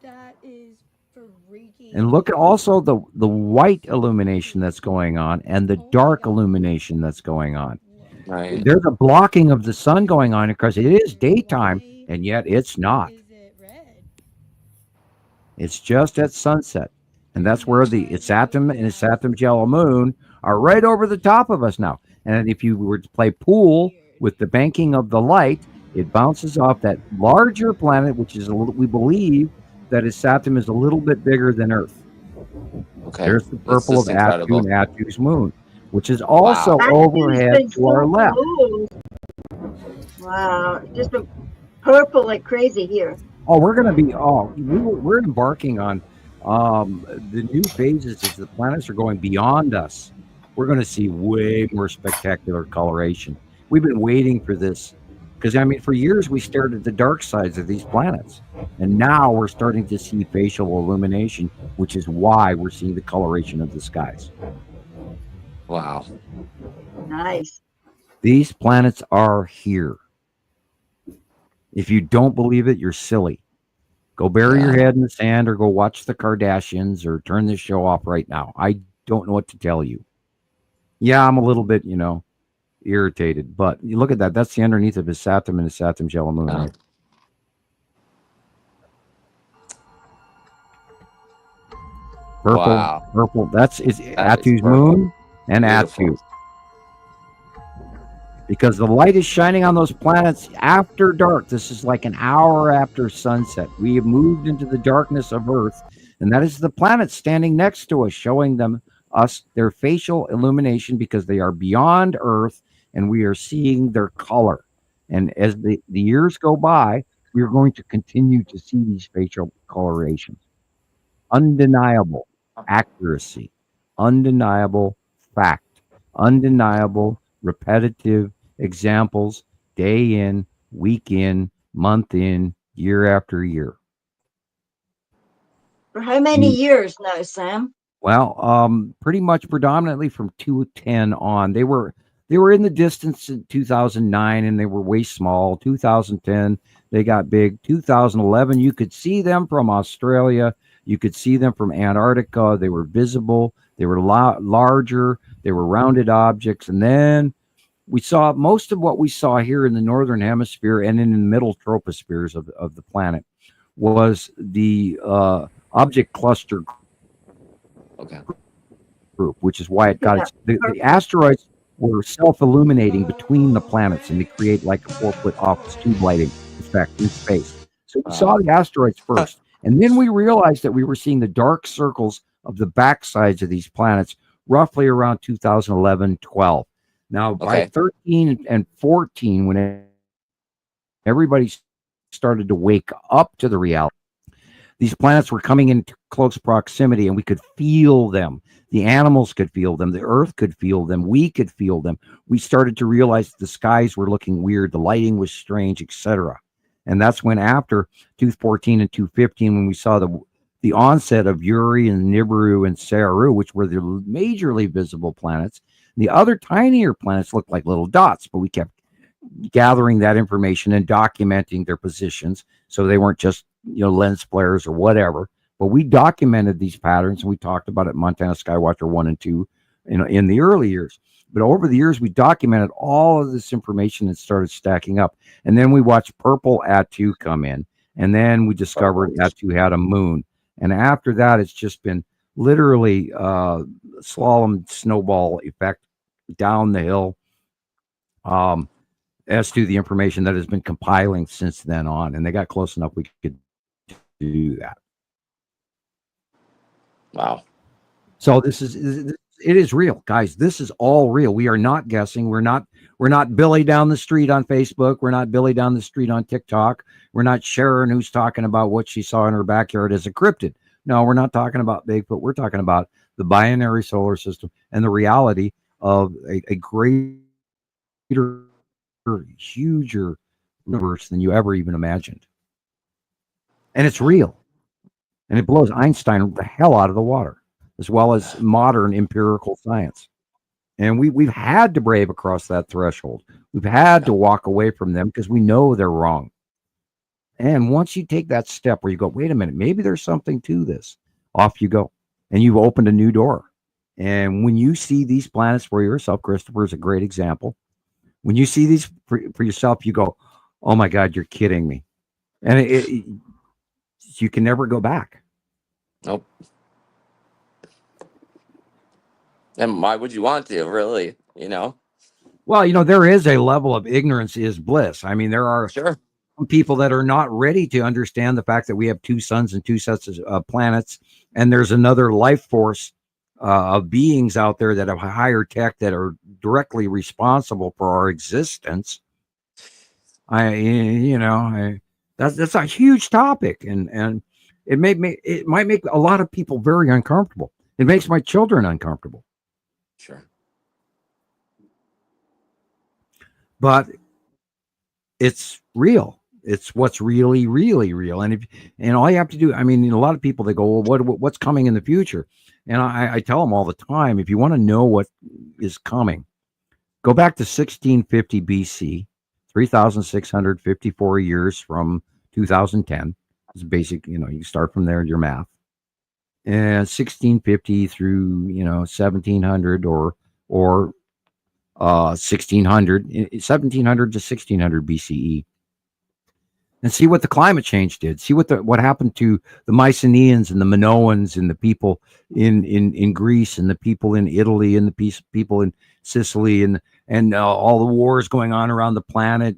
That is freaking. And look at also the white illumination that's going on and the dark illumination that's going on. Right. There's a blocking of the sun going on because it is daytime and yet it's not. It's just at sunset. And that's where the Saturn and Saturn's yellow moon are right over the top of us now. And if you were to play pool with the banking of the light, It bounces off that larger planet, which is we believe that its Saturn is a little bit bigger than Earth. Okay. There's the purple of Atu and Atu's moon, which is also overhead to our left. Wow, it's just been purple like crazy here. Oh, we're going to be, we're embarking on the new phases as the planets are going beyond us. We're going to see way more spectacular coloration. We've been waiting for this because, I mean, for years we stared at the dark sides of these planets. And now we're starting to see facial illumination, which is why we're seeing the coloration of the skies. Wow. Nice. These planets are here. If you don't believe it, you're silly. Go bury your head in the sand or go watch the Kardashians or turn this show off right now. I don't know what to tell you. Yeah, I'm a little bit, irritated, but you look at that. That's the underneath of his Saturn and his Saturn's yellow moon. Right? Purple. That's Atu's moon and Atu. Because the light is shining on those planets after dark. This is like an hour after sunset. We have moved into the darkness of Earth, and that is the planets standing next to us, showing us their facial illumination because they are beyond Earth, and we are seeing their color. And as the years go by, we are going to continue to see these facial colorations. Undeniable accuracy, undeniable fact, undeniable repetitive examples, day in, week in, month in, year after year. For how many years now, Sam? Well, pretty much predominantly from 2010 on. They were in the distance in 2009 and they were way small. 2010 they got big. 2011 you could see them from Australia. You could see them from Antarctica. They were visible. They were larger. They were rounded objects. And then we saw most of what we saw here in the northern hemisphere and in the middle tropospheres of the planet was the object cluster group, which is why it got its. The asteroids were self-illuminating between the planets, and they create like a 4-foot office tube lighting effect in space. So we saw the asteroids first, and then we realized that we were seeing the dark circles of the backsides of these planets roughly around 2011-12. Now, by 13 and 14, when everybody started to wake up to the reality, these planets were coming into close proximity and we could feel them. The animals could feel them. The Earth could feel them. We could feel them. We started to realize the skies were looking weird. The lighting was strange, etc. And that's when after 214 and 215, when we saw the onset of Uri and Nibiru and Saru, which were the majorly visible planets. The other tinier planets looked like little dots, but we kept gathering that information and documenting their positions so they weren't just lens flares or whatever. But we documented these patterns and we talked about it in Montana Skywatcher 1 and 2 in the early years. But over the years, we documented all of this information and started stacking up. And then we watched purple Atu come in, and then we discovered Atu had a moon. And after that, it's just been literally slalom snowball effect down the hill as to the information that has been compiling since then on. And they got close enough we could do that. Wow. So it is real, guys. This is all real. We are not guessing. We're not Billy down the street on Facebook. We're not Billy down the street on TikTok. We're not Sharon who's talking about what she saw in her backyard as a cryptid. No, we're not talking about Bigfoot. We're talking about the binary solar system and the reality of a greater, huger universe than you ever even imagined. And it's real. And it blows Einstein the hell out of the water, as well as modern empirical science. And we've had to brave across that threshold. We've had to walk away from them because we know they're wrong. And once you take that step where you go, wait a minute, maybe there's something to this, off you go. And you've opened a new door. And when you see these planets for yourself, Christoper is a great example. When you see these for yourself, you go, oh my God, you're kidding me. And you can never go back. Nope. And why would you want to, really? Well, there is a level of ignorance is bliss. I mean, there are people that are not ready to understand the fact that we have two suns and two sets of planets, and there's another life force of beings out there that have higher tech that are directly responsible for our existence. That's a huge topic, and it might make a lot of people very uncomfortable. It makes my children uncomfortable. Sure. But it's real. It's what's really, really real. And all you have to do, I mean, a lot of people, they go, well, what's coming in the future? And I tell them all the time, if you want to know what is coming, go back to 1650 BC, 3,654 years from 2010. It's basic, you start from there, your math. And 1650 through, 1700 or 1700 to 1600 BCE, and see what the climate change did. See what happened to the Mycenaeans and the Minoans and the people in Greece and the people in Italy and the people in Sicily and all the wars going on around the planet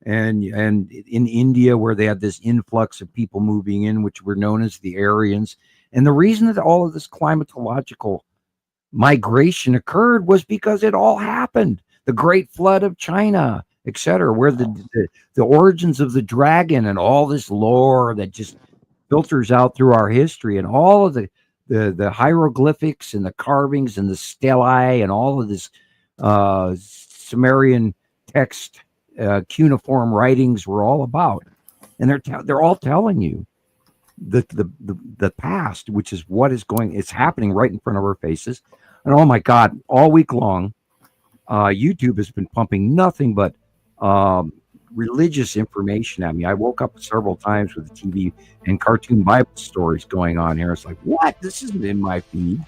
and in India, where they had this influx of people moving in, which were known as the Aryans. And the reason that all of this climatological migration occurred was because it all happened. The Great Flood of China, etc., where the origins of the dragon and all this lore that just filters out through our history, and all of the hieroglyphics and the carvings and the stelae and all of this Sumerian text cuneiform writings were all about. And they're all telling you the past, which is it's happening right in front of our faces. And oh my God, all week long, YouTube has been pumping nothing but religious information at me. I woke up several times with the TV and cartoon Bible stories going on here. It's like, what? This isn't in my feed.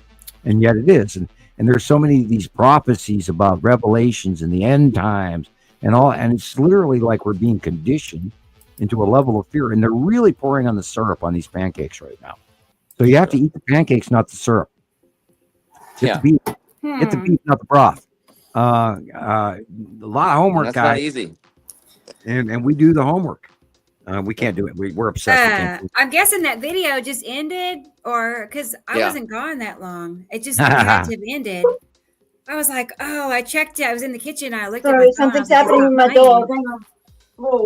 And yet it is. And there's so many of these prophecies about revelations and the end times and all. And it's literally like we're being conditioned into a level of fear. And they're really pouring on the syrup on these pancakes right now. So you have to eat the pancakes, not the syrup. Get the beef, not the broth. A lot of homework, That's guys. not easy. And we do the homework. We can't do it. We're obsessed. I'm guessing that video just ended, or because I wasn't gone that long. It just had to have ended. I was like, I checked it. I was in the kitchen. I looked at my phone. Something's happening with my dog.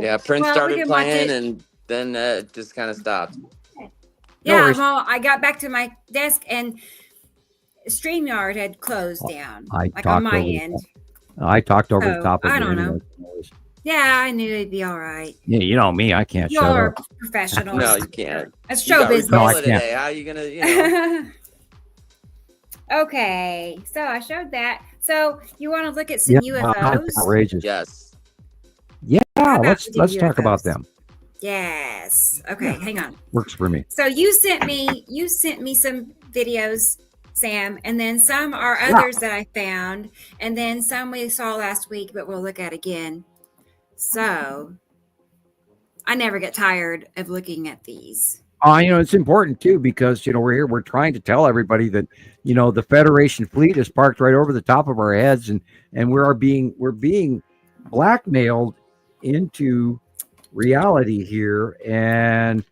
Yeah, Prince started playing and then it just kind of stopped. Yeah, I got back to my desk and StreamYard had closed down. On my end. I talked over the top of it. I don't know. Yeah, I knew it'd be all right. Yeah, you know me. I can't shut up. You're professional. No, you can't. That's show business. No, I can't. Today. How are you gonna, Okay, so I showed that. So you want to look at some UFOs? Outrageous. Yes. Yeah, let's talk about them. Yes. Okay, hang on. Works for me. So you sent me some videos, Sam, and then some are others that I found, and then some we saw last week, but we'll look at again. So I never get tired of looking at these. It's important too, because we're trying to tell everybody that the Federation fleet is parked right over the top of our heads, and we're being blackmailed into reality here, and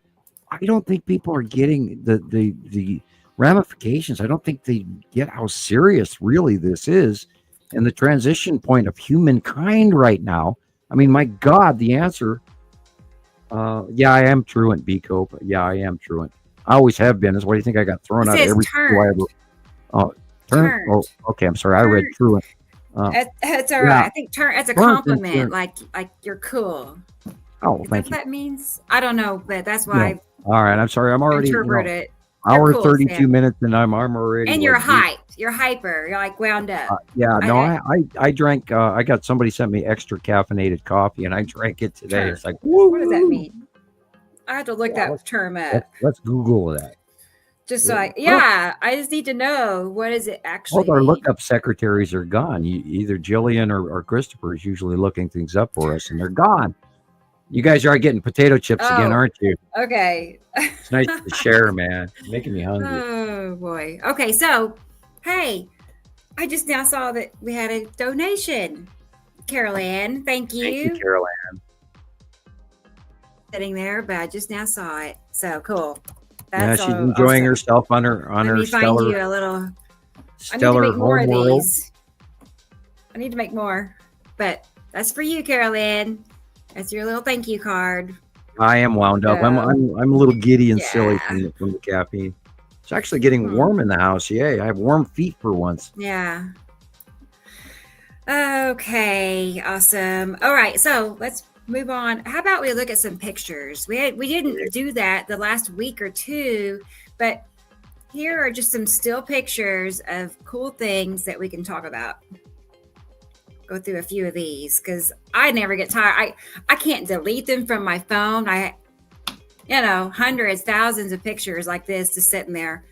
I don't think people are getting the ramifications. I don't think they get how serious really this is, and the transition point of humankind right now. I mean, my God, the answer. I am truant, B Cope. Yeah, I am truant. I always have been. That's why do you think I got thrown out of every school I ever. Turn. Oh, okay. I'm sorry. I read truant. That's all right. I think turn as a compliment, like you're cool. Oh, Is thank you. That means I don't know, but that's why. All right. I'm sorry. I'm already. Interpret it. Hour 32 minutes, and I'm already. And you're hyped. You're hyper. You're like wound up. I drank. I got somebody sent me extra caffeinated coffee, and I drank it today. It's like, what does that mean? I have to look that term up. Let's Google that. Just so I just need to know, what is it actually? Both our lookup secretaries are gone. Either Gillian or Christoper is usually looking things up for us, and they're gone. You guys are getting potato chips again, aren't you? Okay. It's nice to share, man. It's making me hungry. Oh boy. Okay, so hey, I just now saw that we had a donation Carol Ann. Thank you. Thank you, Carol Ann. Sitting there, but I just now saw it. So cool. That's she's enjoying awesome. herself on her Let me stellar, find you a little. stellar I need to make more of world. these. I need to make more, but that's for you, Carol Ann. That's your little thank you card. I am wound up. I'm a little giddy and silly from the caffeine. It's actually getting warm in the house. Yay! I have warm feet for once. Yeah. Okay. Awesome. All right. So let's move on. How about we look at some pictures? We didn't do that the last week or two, but here are just some still pictures of cool things that we can talk about. Go through a few of these because I never get tired. I can't delete them from my phone. Hundreds, thousands of pictures like this just sitting there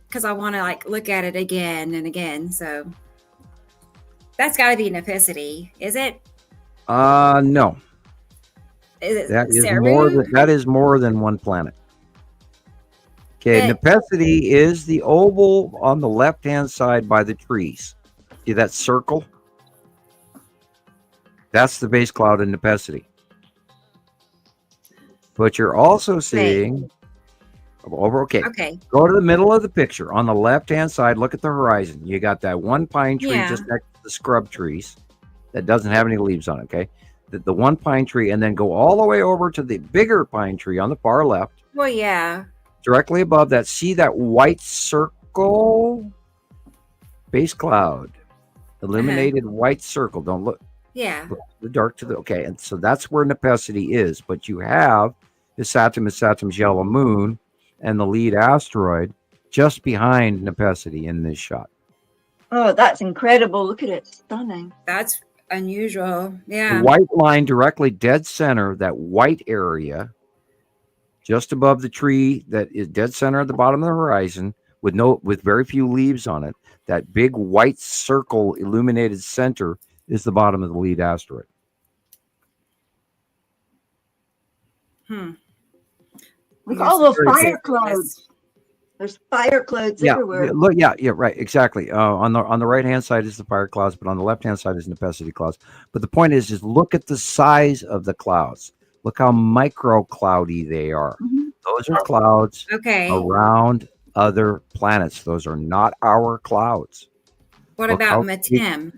because I want to look at it again and again. So that's got to be Nepicity, is it? No. Is it that is more than one planet. Okay, Nepicity is the oval on the left-hand side by the trees. See that circle? That's the base cloud in Nepicity. But you're also seeing Okay. Go to the middle of the picture. On the left-hand side, look at the horizon. You got that one pine tree just next to the scrub trees that doesn't have any leaves on it, okay? The one pine tree, and then go all the way over to the bigger pine tree on the far left. Well, yeah. Directly above that, see that white circle? Base cloud. Illuminated white circle. Don't look. Yeah. Look the dark to the, okay, and so that's where Nepicity is. But you have the Saturn's yellow moon and the lead asteroid just behind Nepicity in this shot. Oh, that's incredible. Look at it. Stunning. That's unusual. Yeah. The white line directly dead center, that white area just above the tree that is dead center at the bottom of the horizon with very few leaves on it. That big white circle illuminated center is the bottom of the lead asteroid. Look at all those fire clouds. There's fire clouds everywhere. Look, right, exactly. On the right hand side is the fire clouds, but on the left hand side is Nepicity clouds. But the point is look at the size of the clouds. Look how micro cloudy they are. Mm-hmm. Those are clouds around other planets. Those are not our clouds. What about Metim?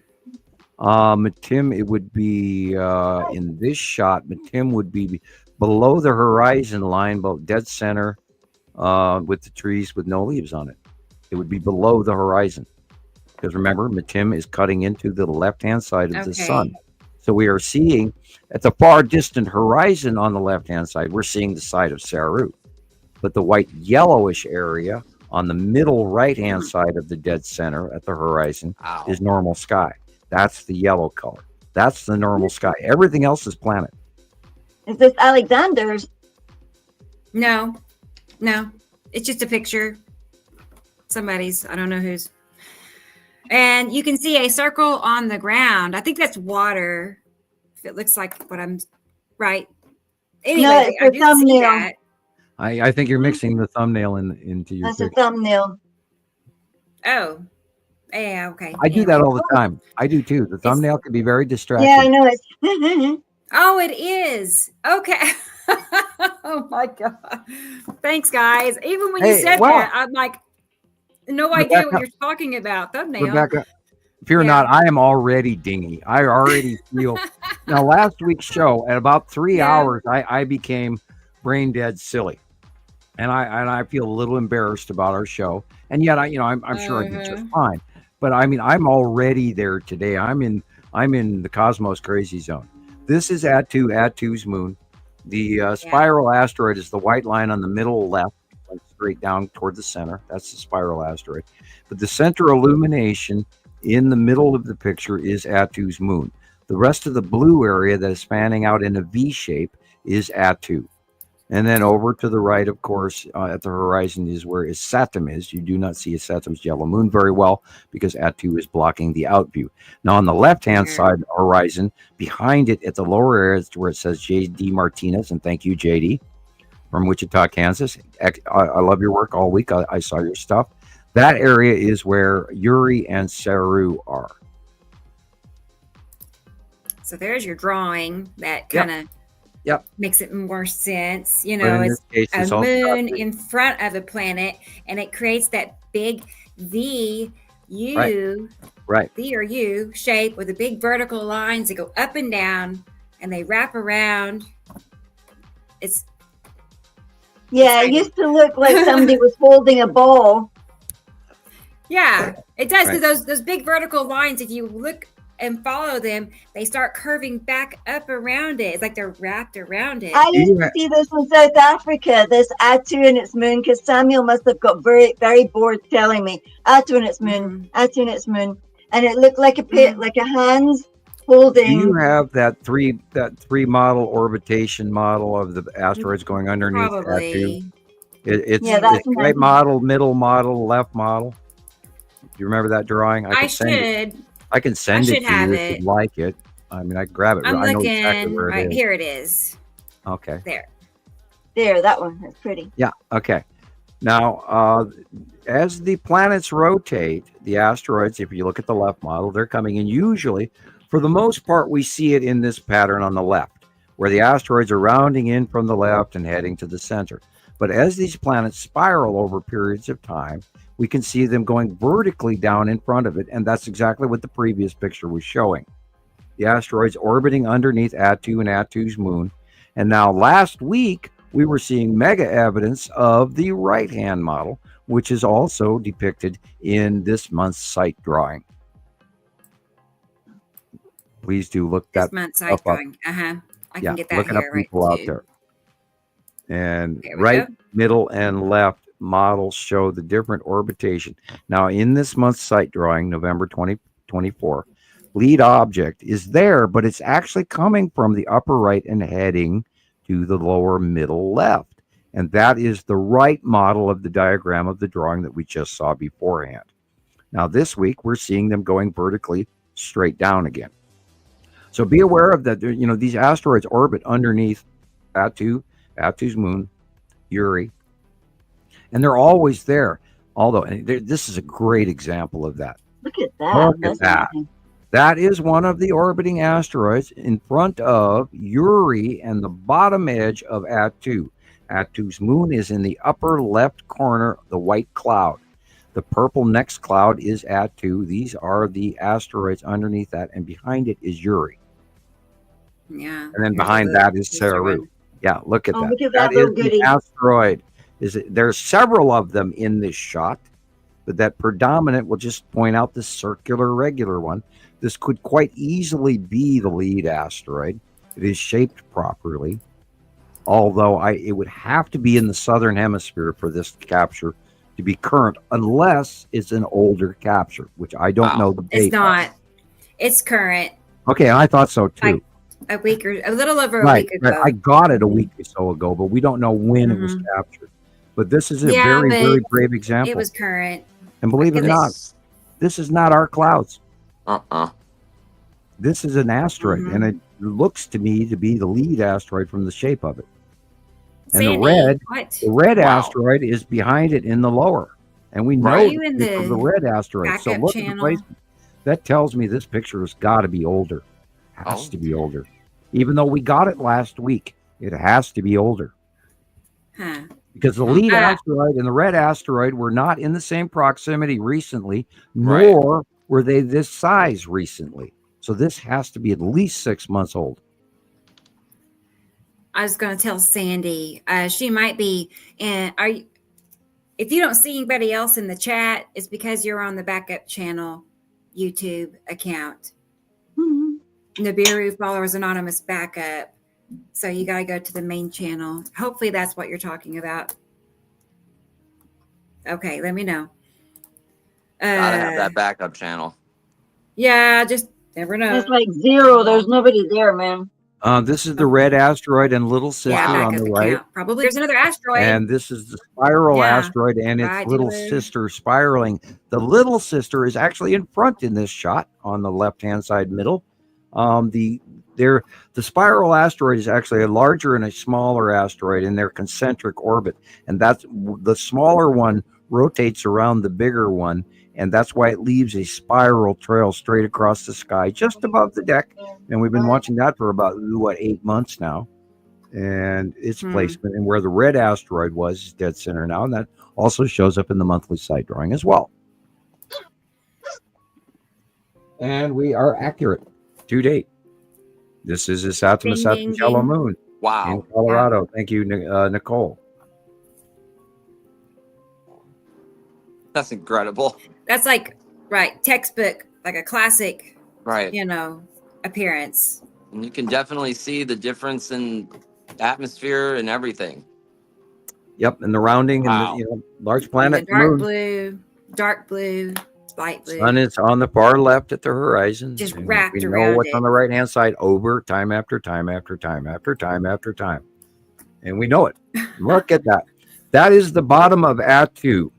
Metim, it would be in this shot. Metim would be below the horizon line, but dead center with the trees with no leaves on it. It would be below the horizon. Because remember, Metim is cutting into the left-hand side of the sun. So we are seeing at the far distant horizon on the left-hand side, we're seeing the side of Saru. But the white yellowish area on the middle right-hand side of the dead center at the horizon is normal sky. That's the yellow color. That's the normal sky. Everything else is planet. Is this Alexander's? No. It's just a picture. Somebody's, I don't know whose. And you can see a circle on the ground. I think that's water. If it looks like what I'm right. Anyway, no, it's I didn't see that. I think you're mixing the thumbnail into your That's picture. a thumbnail. Oh. Yeah, okay. I do that all the time. I do too. The thumbnail can be very distracting. Yeah, I know it. Oh, it is. Okay. Oh my God. Thanks, guys. Even when you said that, I'm like, no idea what you're talking about. Thumbnail. Rebecca, fear not, I am already dingy. I already feel. Now, last week's show, at about 3 hours, I became brain dead silly. And I feel a little embarrassed about our show. And yet, I'm sure I did just fine. But I mean, I'm already there today. I'm in the cosmos crazy zone. This is Attu's moon. The spiral asteroid is the white line on the middle left, straight down toward the center. That's the spiral asteroid. But the center illumination in the middle of the picture is Attu's moon. The rest of the blue area that is spanning out in a V shape is Attu. And then over to the right, of course, at the horizon is where Saturn is. You do not see Saturn's yellow moon very well because Attu is blocking the out view. Now, on the left-hand side horizon, behind it at the lower area is where it says J.D. Martinez, and thank you, J.D., from Wichita, Kansas. I love your work all week. I saw your stuff. That area is where Yuri and Saru are. So there's your drawing that kind of makes it more sense. You know, it's a moon in front of a planet, and it creates that big V U shape with the big vertical lines that go up and down, and they wrap around. It used to look like somebody was holding a ball. Yeah, it does, because those big vertical lines, if you look and follow them, they start curving back up around it. It's like they're wrapped around it. I used to see this in South Africa, this Atu and its moon, because Samuel must have got very, very bored telling me Atu and its moon, Atu and its moon, and it looked like like a hands holding. Do you have that three model orbitation model of the asteroids going underneath Atu? It's the right model, middle model, left model. Do you remember that drawing? I can send it to you if you'd like it. I mean, I can grab it. I'm looking. Know exactly where it is. Here it is. Okay. There, that one. That's pretty. Yeah. Okay. Now, as the planets rotate, the asteroids, if you look at the left model, they're coming in. Usually, for the most part, we see it in this pattern on the left, where the asteroids are rounding in from the left and heading to the center. But as these planets spiral over periods of time, we can see them going vertically down in front of it, and that's exactly what the previous picture was showing. The asteroids orbiting underneath Atu and Atu's moon. And now last week, we were seeing mega evidence of the right-hand model, which is also depicted in this month's sight drawing. Please do look that up. I can get that looking up people out there. And middle, and left models show the different orbitation. Now, in this month's sight drawing, November 2024, lead object is there, but it's actually coming from the upper right and heading to the lower middle left. And that is the right model of the diagram of the drawing that we just saw beforehand. Now, this week, we're seeing them going vertically straight down again. So be aware of that. You know, these asteroids orbit underneath Atu's moon, Uri, and they're always there. Although, this is a great example of that. Look at that. Look at that. That is one of the orbiting asteroids in front of Uri and the bottom edge of Atu. Atu's moon is in the upper left corner, the white cloud. The purple next cloud is Atu. These are the asteroids underneath that, and behind it is Uri. Yeah. And then behind that is Saru. Yeah, look at that. Look at that is the asteroid. There's several of them in this shot, but that predominant will just point out the circular regular one. This could quite easily be the lead asteroid. It is shaped properly, although it would have to be in the southern hemisphere for this capture to be current, unless it's an older capture, which I don't know the date. It's not. It's current. Okay, I thought so too. A little over a week ago. I got it a week or so ago, but we don't know when it was captured. But this is a very, very brave example. It was current. And believe it or not, this is not our clouds. This is an asteroid, and it looks to me to be the lead asteroid from the shape of it. And the red asteroid is behind it in the lower. And we know the red asteroid. So look at the placement. That tells me this picture has got to be older. Has to be older. Even though we got it last week, it has to be older. Because the lead asteroid and the red asteroid were not in the same proximity recently, nor were they this size recently. So this has to be at least 6 months old. I was going to tell Sandy, she might be in. If you don't see anybody else in the chat, it's because you're on the backup channel YouTube account. Nibiru Followers Anonymous backup. So you got to go to the main channel. Hopefully that's what you're talking about. Okay, let me know. Gotta have that backup channel. Yeah, just never know. It's like zero. There's nobody there, man. This is the red asteroid and little sister on the right. Probably there's another asteroid. And this is the spiral asteroid and its little sister spiraling. The little sister is actually in front in this shot on the left-hand side middle. The spiral asteroid is actually a larger and a smaller asteroid in their concentric orbit. And that's the smaller one rotates around the bigger one, and that's why it leaves a spiral trail straight across the sky just above the deck. And we've been watching that for about 8 months now. And its placement and where the red asteroid was is dead center now, and that also shows up in the monthly site drawing as well. And we are accurate to date. This is a Saturn yellow moon. Wow. In Colorado. Yeah. Thank you, Nicole. That's incredible. That's like, right, textbook, like a classic, right, appearance. And you can definitely see the difference in atmosphere and everything. Yep, and the rounding and the large planet. And dark blue, light blue. Sun is on the far left at the horizon. Just wrapped around. We know what's on the right hand side over time after time after time after time after time. And we know it. Look at that. That is the bottom of Attu.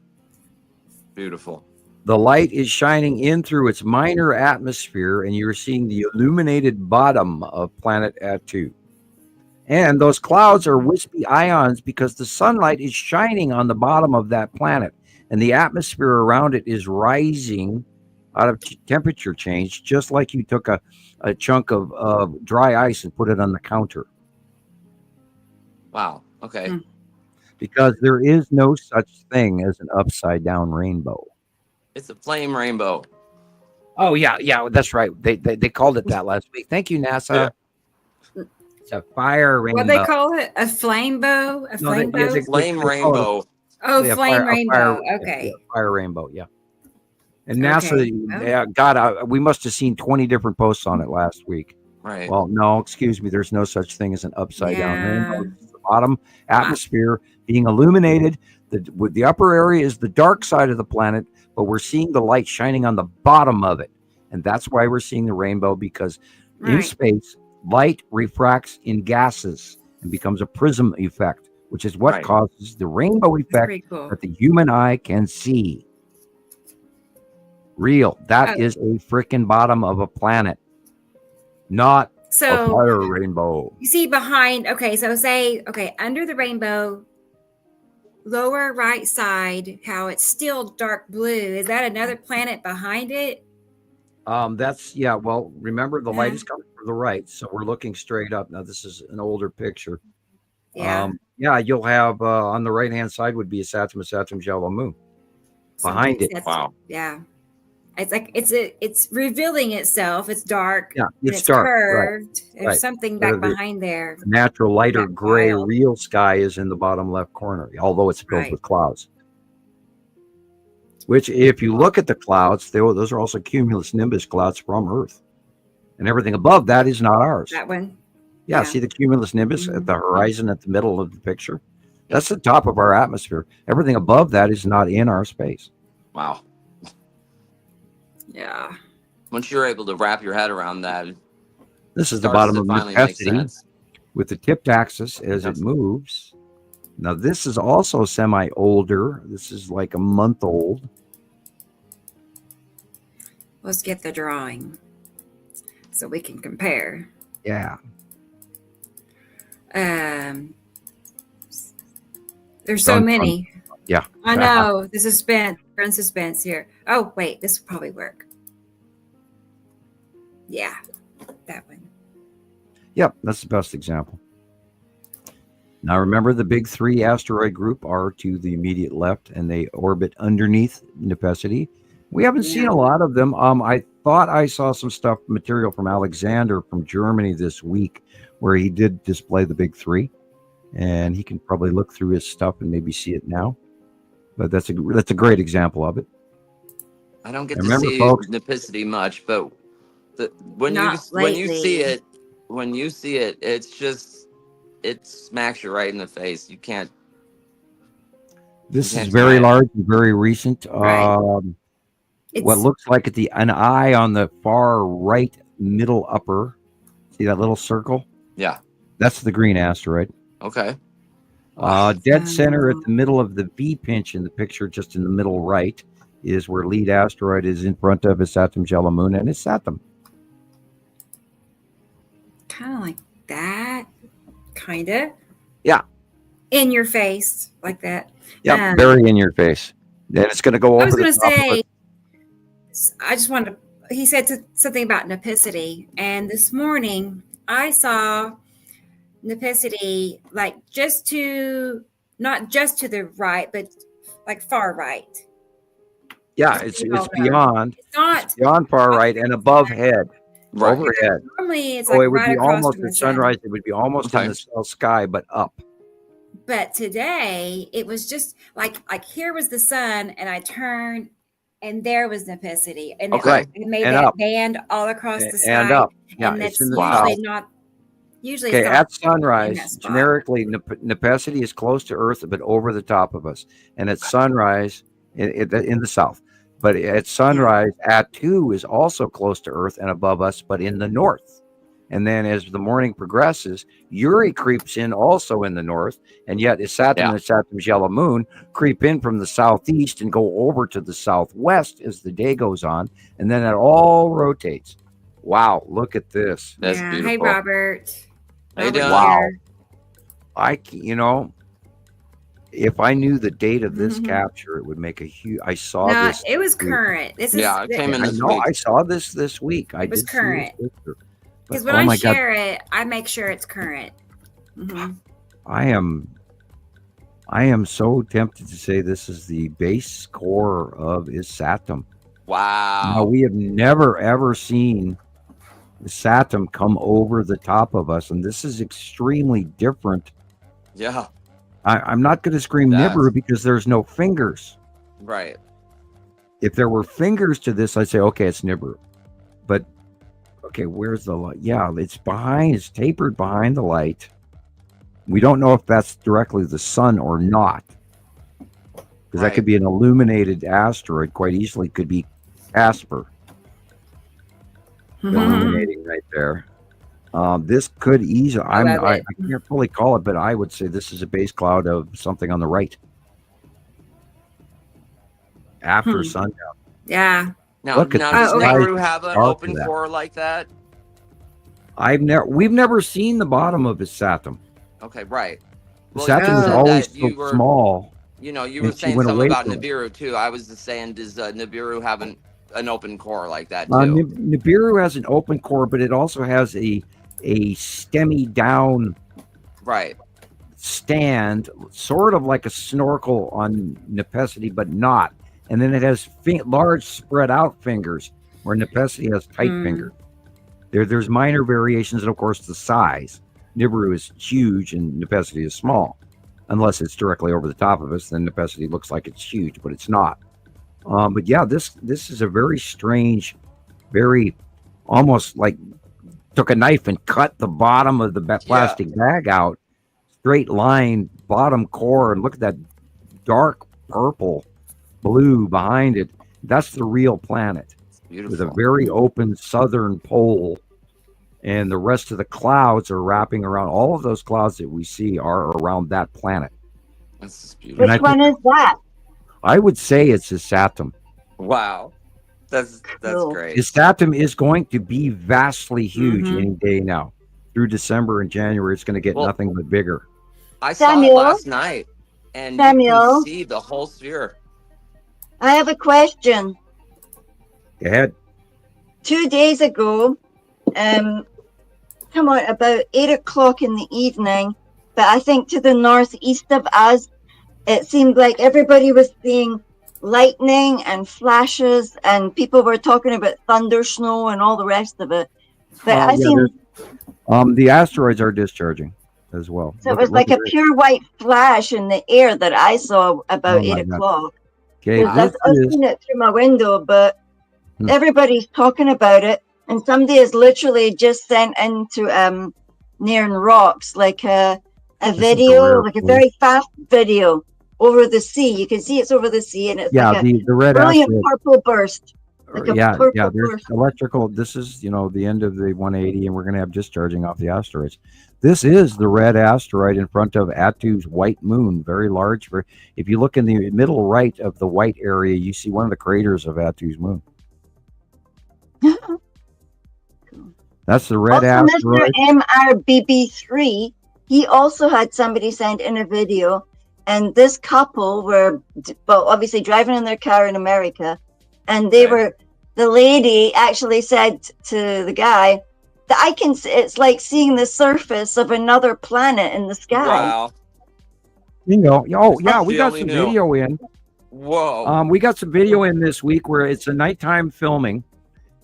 Beautiful. The light is shining in through its minor atmosphere, and you're seeing the illuminated bottom of planet Attu. And those clouds are wispy ions because the sunlight is shining on the bottom of that planet, and the atmosphere around it is rising out of temperature change, just like you took a chunk of dry ice and put it on the counter. Wow. Okay. Because there is no such thing as an upside down rainbow. It's a flame rainbow. Oh yeah, that's right. They called it that last week. Thank you, NASA. Yeah. It's a fire rainbow. What they call it? A flame bow? A flame bow? It's flame rainbow. Oh, yeah, flame rainbow. Okay. Fire rainbow. Yeah. And NASA, God, we must have seen 20 different posts on it last week. Right. Well, no, excuse me. There's no such thing as an upside down rainbow. It's the bottom atmosphere being illuminated. The upper area is the dark side of the planet, but we're seeing the light shining on the bottom of it. And that's why we're seeing the rainbow, because in space, light refracts in gases and becomes a prism effect, which is what causes the rainbow effect that the human eye can see. Real. That is a freaking bottom of a planet, not a fire rainbow. You see behind, under the rainbow, lower right side, how it's still dark blue. Is that another planet behind it? Well, remember the light is coming from the right, so we're looking straight up. Now this is an older picture. You'll have on the right hand side would be a Saturn's yellow moon behind it. Wow. Yeah. It's like it's revealing itself. It's dark. Yeah, it's dark. Curved. Right. There's something back behind there. The natural lighter gray real sky is in the bottom left corner, although it's filled with clouds. Which, if you look at the clouds, those are also cumulus nimbus clouds from Earth, and everything above that is not ours. That one. Yeah. See the cumulus nimbus at the horizon at the middle of the picture? That's the top of our atmosphere. Everything above that is not in our space. Wow. Yeah. Once you're able to wrap your head around that, this is the bottom of necessity with the tipped axis as it moves. Now this is also semi-older. This is like a month old. Let's get the drawing so we can compare. Yeah. There's so many. Yeah. I know. The suspense. We're in suspense here. Oh, wait. This will probably work. Yeah. That one. Yep. That's the best example. Now, remember, the big three asteroid group are to the immediate left, and they orbit underneath Nepacity. We haven't seen a lot of them. I thought I saw some material from Alexander from Germany this week, where he did display the big three, and he can probably look through his stuff and maybe see it now. But that's a great example of it. I don't get to see Nepacity much, but when you see it, it's just, it smacks you right in the face. You can't. This is very large and very recent. What looks like an eye on the far right middle upper. See that little circle? Yeah. That's the green asteroid. Okay. Dead center at the middle of the V pinch in the picture, just in the middle right, is where lead asteroid is in front of his Saturn's yellow moon, and it's Saturn. Kind of like that. Kind of. Yeah. In your face, like that. Yeah, very in your face. Then it's going to go over. I was going to say, I just wanted to, he said something about Nipicity. And this morning I saw Nipicity like not just to the right, but like far right. Yeah, it's beyond. It's beyond far right and above head. Right. Overhead. Normally it's like it would right be across almost from the at sunrise. It would be almost in the south sky, but up. But today it was just like here was the sun, and I turned, and there was Nipicity, and it made and that up. Band all across the sky. And up. Yeah, and it's that's in the usually south. not. Usually, okay. At sunrise, generically, Nipicity is close to Earth, but over the top of us, and at sunrise, in the south. But at sunrise, Atu is also close to Earth and above us, but in the north. And then as the morning progresses, Uri creeps in also in the north, and yet Saturn and Saturn's yellow moon creep in from the southeast and go over to the southwest as the day goes on, and then it all rotates. Wow, look at this. That's beautiful. Hey, Robert. How you doing? Wow. If I knew the date of this capture, it would make a huge. I saw this. It was current. This is, it came in this week. I saw this week. It was current. Because when I share it, I make sure it's current. Mm-hmm. I am so tempted to say this is the base core of Isatum. Wow. Now, we have never ever seen Isatum come over the top of us, and this is extremely different. Yeah. I'm not going to scream Nibiru because there's no fingers. Right. If there were fingers to this, I'd say, okay, it's Nibiru. But, okay, where's the light? Yeah, it's tapered behind the light. We don't know if that's directly the sun or not. Because that could be an illuminated asteroid. Quite easily could be Casper. Illuminating right there. This could easily, I can't fully call it, but I would say this is a base cloud of something on the right. After sundown. Yeah. Now, does Nibiru have an open core like that? We've never seen the bottom of Isatum. Okay, right. Well, Isatum is always so small. You were saying something about Nibiru too. I was just saying, does Nibiru have an open core like that too? Nibiru has an open core, but it also has a stemmy down stand, sort of like a snorkel on Nipicity, but not. And then it has large spread out fingers, where Nipicity has tight fingers. There's minor variations, and of course the size. Nibiru is huge and Nipicity is small. Unless it's directly over the top of us, then Nipicity looks like it's huge, but it's not. But yeah, this is a very strange, very almost like took a knife and cut the bottom of the plastic bag out, straight line bottom core, and look at that dark purple blue behind it. That's the real planet. Beautiful. With a very open southern pole, and the rest of the clouds are wrapping around. All of those clouds that we see are around that planet. That's beautiful. Which one is that? I would say it's Isatum. Wow. That's great. Isatum is going to be vastly huge any day now. Through December and January, it's going to get nothing but bigger. I saw it last night, and you can see the whole sphere. I have a question. Go ahead. 2 days ago, about 8 o'clock in the evening, but I think to the northeast of us, it seemed like everybody was seeing lightning and flashes, and people were talking about thunder snow and all the rest of it. But the asteroids are discharging as well. So it was like a pure white flash in the air that I saw about 8 o'clock. Okay, I've seen it through my window, but everybody's talking about it, and somebody has literally just sent into Nairn Rocks like a video, like a very fast video over the sea. You can see it's over the sea, and it's like the red brilliant purple burst. Like there's electrical. This is the end of the 180, and we're going to have discharging off the asteroids. This is the red asteroid in front of Atu's white moon, very large. If you look in the middle right of the white area, you see one of the craters of Atu's moon. That's the red asteroid. Mr. MRBB3, he also had somebody send in a video. and this couple were, well, obviously driving in their car in America, and the lady actually said to the guy that it's like seeing the surface of another planet in the sky. Wow. You know, we got some video in. Whoa. We got some video in this week where it's a nighttime filming,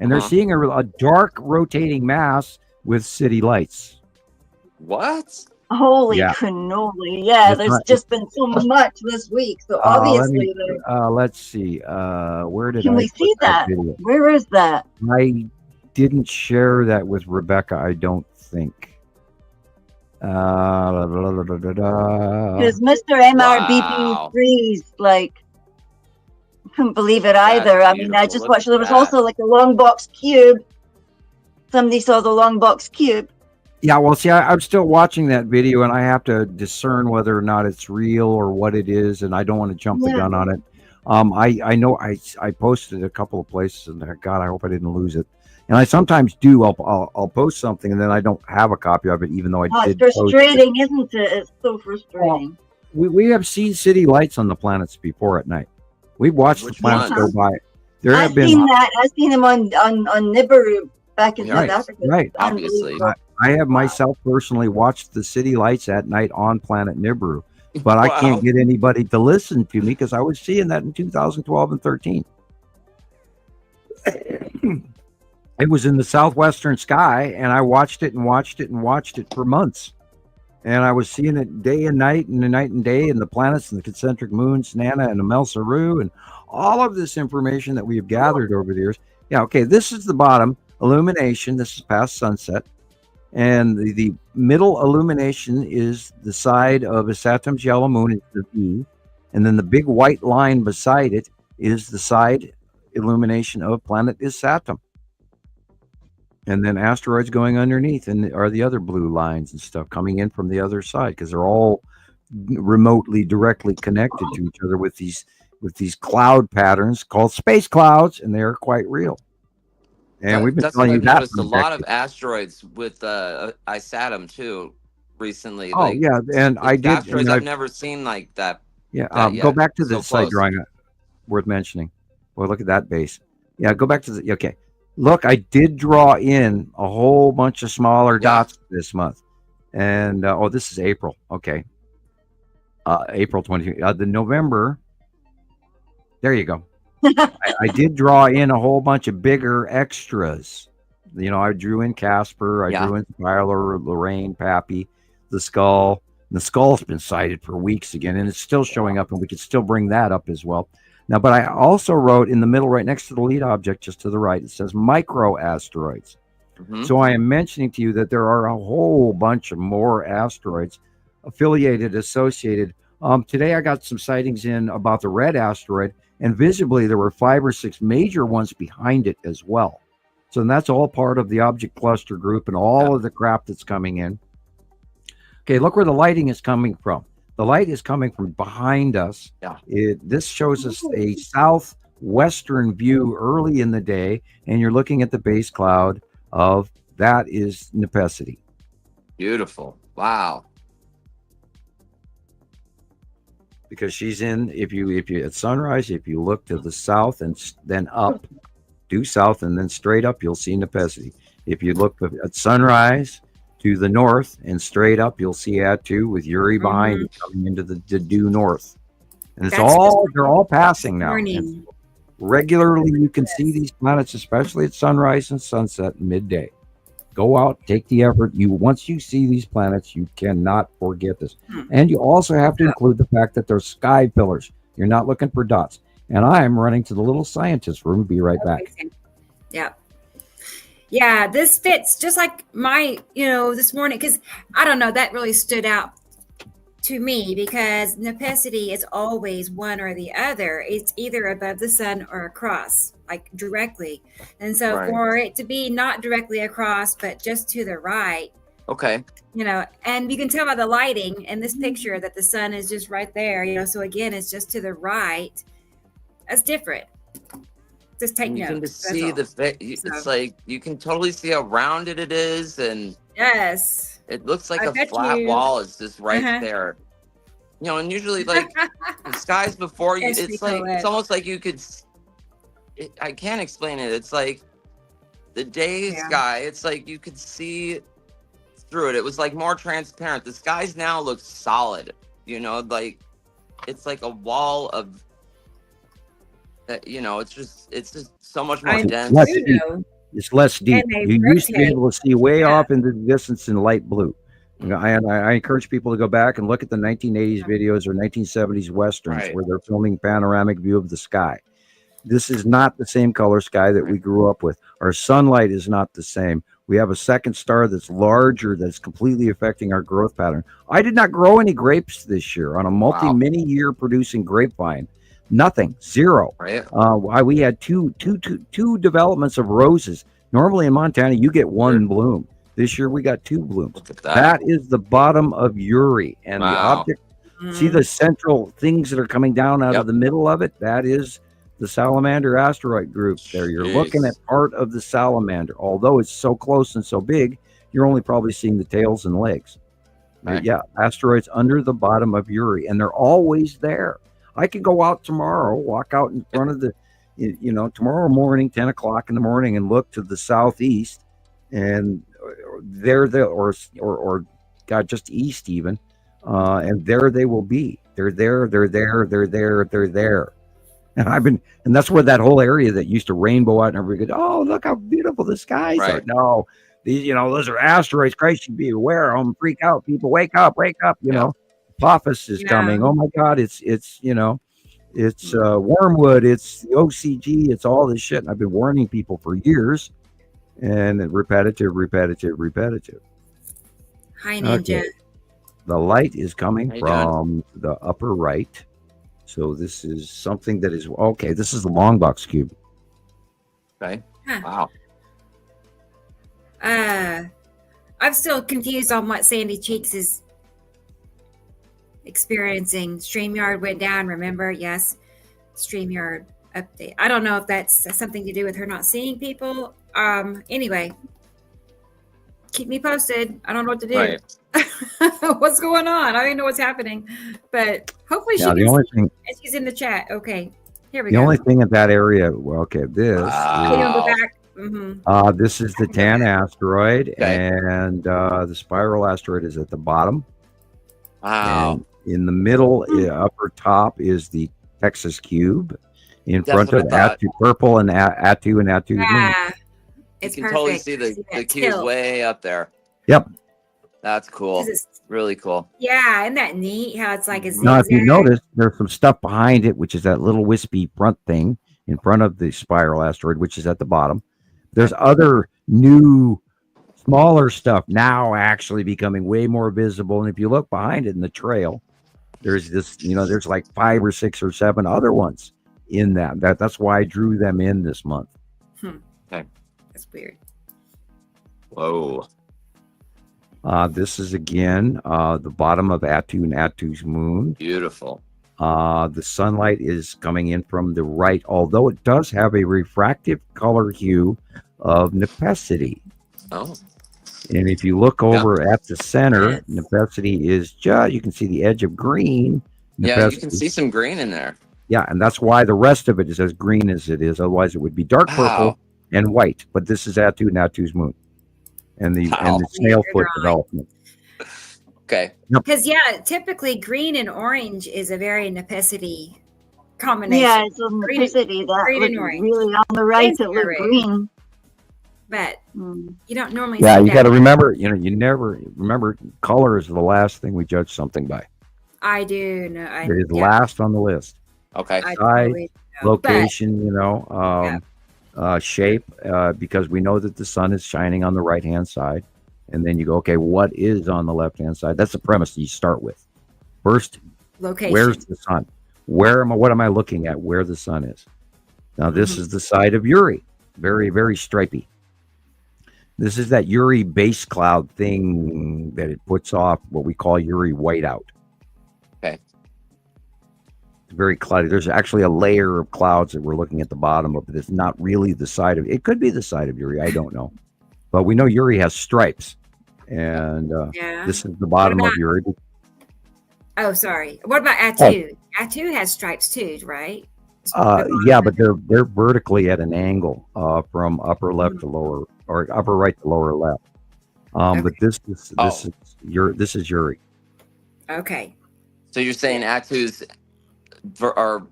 and they're seeing a dark rotating mass with city lights. What? Holy cannoli. Yeah, there's just been so much this week. So obviously, let's see. Where did can we see that? Where is that? I didn't share that with Rebecca, I don't think. Because Mr. MRBB freeze, like, I couldn't believe it either. I mean, I just watched, there was also like a long box cube. Somebody saw the long box cube. Yeah, well, see, I'm still watching that video, and I have to discern whether or not it's real or what it is, and I don't want to jump the gun on it. I know I posted a couple of places, and God, I hope I didn't lose it. And I sometimes do. I'll post something, and then I don't have a copy of it, even though I did. It's frustrating, isn't it? It's so frustrating. Well, we have seen city lights on the planets before at night. We've watched the planets go by. I've seen them on Nibiru back in South Africa. Right, obviously. I have myself personally watched the city lights at night on planet Nibiru, but I can't get anybody to listen to me because I was seeing that in 2012 and 13. It was in the southwestern sky, and I watched it and watched it and watched it for months. And I was seeing it day and night and night and day, and the planets and the concentric moons, Nana and Amel Saru, and all of this information that we have gathered over the years. Yeah, okay, this is the bottom illumination. This is past sunset. And the middle illumination is the side of a Saturn's yellow moon, it's the V. And then the big white line beside it is the side illumination of planet is Saturn. And then asteroids going underneath and are the other blue lines and stuff coming in from the other side, because they're all remotely directly connected to each other with these cloud patterns called space clouds, and they are quite real. And we've been telling you that. Noticed a lot of asteroids with Isatum too recently. Oh, like, yeah, and I did. Asteroids I've never seen like that. Yeah, go back to the site drawing. Worth mentioning. Well, look at that base. Yeah, go back to the. Okay, look, I did draw in a whole bunch of smaller dots this month, and this is April. Okay, April 20. The November. There you go. I did draw in a whole bunch of bigger extras. You know, I drew in Casper, I drew in Skylar, Lorraine, Pappy, the skull. And the skull's been sighted for weeks again, and it's still showing up, and we could still bring that up as well. Now, but I also wrote in the middle, right next to the lead object, just to the right, it says micro asteroids. So I am mentioning to you that there are a whole bunch of more asteroids affiliated, associated. Today I got some sightings in about the red asteroid, and visibly there were 5 or 6 major ones behind it as well. So that's all part of the object cluster group and all of the crap that's coming in. Okay, look where the lighting is coming from. The light is coming from behind us. This shows us a southwestern view early in the day, and you're looking at the base cloud of that is Nepesity. Beautiful. Wow. Because she's in, if you at sunrise, if you look to the south and then up, due south and then straight up, you'll see Nepesity. If you look at sunrise to the north and straight up, you'll see Atu with Uri behind it coming into the due north. And it's they're all passing now. Regularly, you can see these planets, especially at sunrise and sunset and midday. Go out, take the effort. Once you see these planets, you cannot forget this. And you also have to include the fact that they're sky pillars. You're not looking for dots. And I am running to the little scientist room. Be right back. Yeah. Yeah, this fits just like my, this morning, because I don't know, that really stood out to me because Nepesity is always one or the other. It's either above the sun or across, like directly. And so for it to be not directly across, but just to the right. Okay. And you can tell by the lighting in this picture that the sun is just right there, so again, it's just to the right. That's different. Just take notes. You can just see it's like you can totally see how rounded it is, and yes, it looks like a flat wall is just right there. You know, and usually like the skies before you, Yes, it's like it's almost like you could. I can't explain it. It's like the day sky. It's like you could see through it. It was like more transparent. The skies now look solid. You know, like it's like a wall of. You know, it's just so much more dense. It's less deep. You used to be able to see way off into the distance in light blue. You know, I encourage people to go back and look at the 1980s videos or 1970s westerns where they're filming panoramic view of the sky. This is not the same color sky that we grew up with. Our sunlight is not the same. We have a second star that's larger, that's completely affecting our growth pattern. I did not grow any grapes this year on a many year producing grapevine. Nothing, zero. We had two developments of roses. Normally in Montana, you get one bloom. This year we got 2 blooms. Look at that. That is the bottom of Uri, and the object. See the central things that are coming down out of the middle of it. That is the salamander asteroid group. There, you're looking at part of the salamander. Although it's so close and so big, you're only probably seeing the tails and legs. Yeah, asteroids under the bottom of Uri, and they're always there. I could go out tomorrow, walk out in front of the, tomorrow morning, 10 o'clock in the morning, and look to the southeast, and they're there, or God, just east even, and there they will be. They're there. And that's where that whole area that used to rainbow out, and everybody goes, oh, look how beautiful the skies are. No, these, those are asteroids. Christ, you be aware of them. Freak out, people. Wake up. Apophis is coming. Oh my God, it's wormwood, it's the OCG, it's all this shit. And I've been warning people for years, and repetitive. Hi, Ninja. Okay. The light is coming from the upper right. So this is something that is okay. This is the long box cube. Okay. Wow. I'm still confused on what Sandy Cheeks is experiencing. StreamYard went down, remember? Yes. StreamYard update. I don't know if that's something to do with her not seeing people. Anyway, keep me posted. I don't know what to do. What's going on? I don't know what's happening, but hopefully she's in the chat. Okay, here we go. The only thing in that area, this is the tan asteroid, and the spiral asteroid is at the bottom. Wow. And in the middle, upper top, is the Texas cube. In front of Atu purple and Atu and Atu. Yeah, you can totally see the cube way up there. Yep. That's cool. Really cool. Yeah, isn't that neat? How it's like a zigzag. Now, if you notice, there's some stuff behind it, which is that little wispy front thing in front of the spiral asteroid, which is at the bottom. There's other new, smaller stuff now actually becoming way more visible. And if you look behind it in the trail, there's this, there's like 5 or 6 or 7 other ones in that's why I drew them in this month. Okay. That's weird. Whoa. This is again the bottom of Atu and Atu's moon. Beautiful. The sunlight is coming in from the right, although it does have a refractive color hue of Nepacity. Oh. And if you look over at the center, Nepacity is you can see the edge of green. Yeah, you can see some green in there. Yeah, and that's why the rest of it is as green as it is. Otherwise, it would be dark purple and white. But this is Atu and Atu's moon, and the snail foot development. Okay. Because typically green and orange is a very Nepacity combination. Yeah, it's a Nepacity that green and orange. Really on the right, it looked green. But you don't normally. Yeah, you got to remember. You never remember. Color is the last thing we judge something by. I do know. It is last on the list. Okay. Size, location, shape, because we know that the sun is shining on the right-hand side. And then you go, okay, what is on the left-hand side? That's the premise you start with. First, location. Where's the sun? What am I looking at? Where the sun is. Now, this is the side of Uri. Very, very stripy. This is that Uri base cloud thing that it puts off what we call Uri whiteout. Okay. It's very cloudy. There's actually a layer of clouds that we're looking at the bottom of. It's not really the side of it. It could be the side of Uri. I don't know. But we know Uri has stripes. And this is the bottom of Uri. Oh, sorry. What about Atu? Atu has stripes too, right? Yeah, but they're vertically at an angle from upper left to lower, or upper right to lower left. Okay. But this is Uri. Okay. So you're saying Atu's are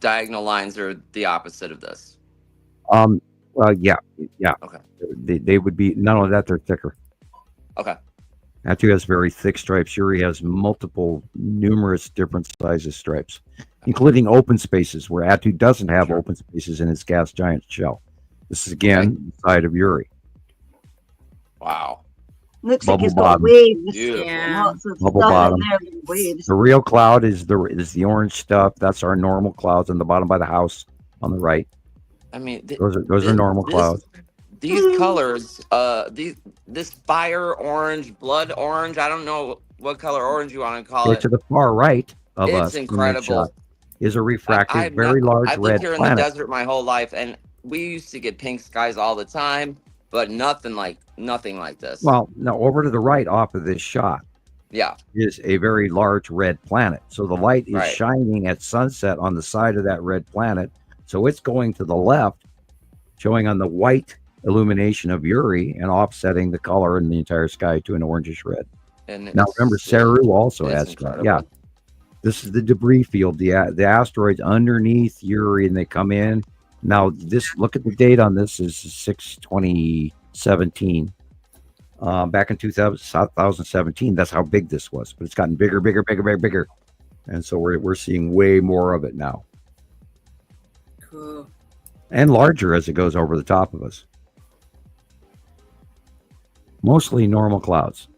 diagonal lines are the opposite of this? Well, yeah. Okay. They would be, not only that, they're thicker. Okay. Atu has very thick stripes. Uri has numerous different sizes stripes, including open spaces where Atu doesn't have open spaces in its gas giant shell. This is again the side of Uri. Wow. Looks Bubble like it's got bottom. waves. Yeah. Lots of Bubble stuff bottom. in there with waves. The real cloud is the orange stuff. That's our normal clouds on the bottom by the house on the right. I mean, those are normal clouds. These colors, this fire orange, blood orange, I don't know what color orange you want to call it. To the far right of us, it's incredible. Is a refracted, very large I've red lived here planet. in the desert my whole life, and we used to get pink skies all the time, but nothing like this. Well, no, over to the right off of this shot, is a very large red planet. So the light is shining at sunset on the side of that red planet. So it's going to the left, showing on the white illumination of Uri and offsetting the color in the entire sky to an orangish red. And now remember, Saru also has that. Yeah. This is the debris field, the asteroids underneath Uri, and they come in. Now, look at the date on this is 6/20/17. Back in 2017, that's how big this was. But it's gotten bigger. And so we're seeing way more of it now. Cool. And larger as it goes over the top of us. Mostly normal clouds.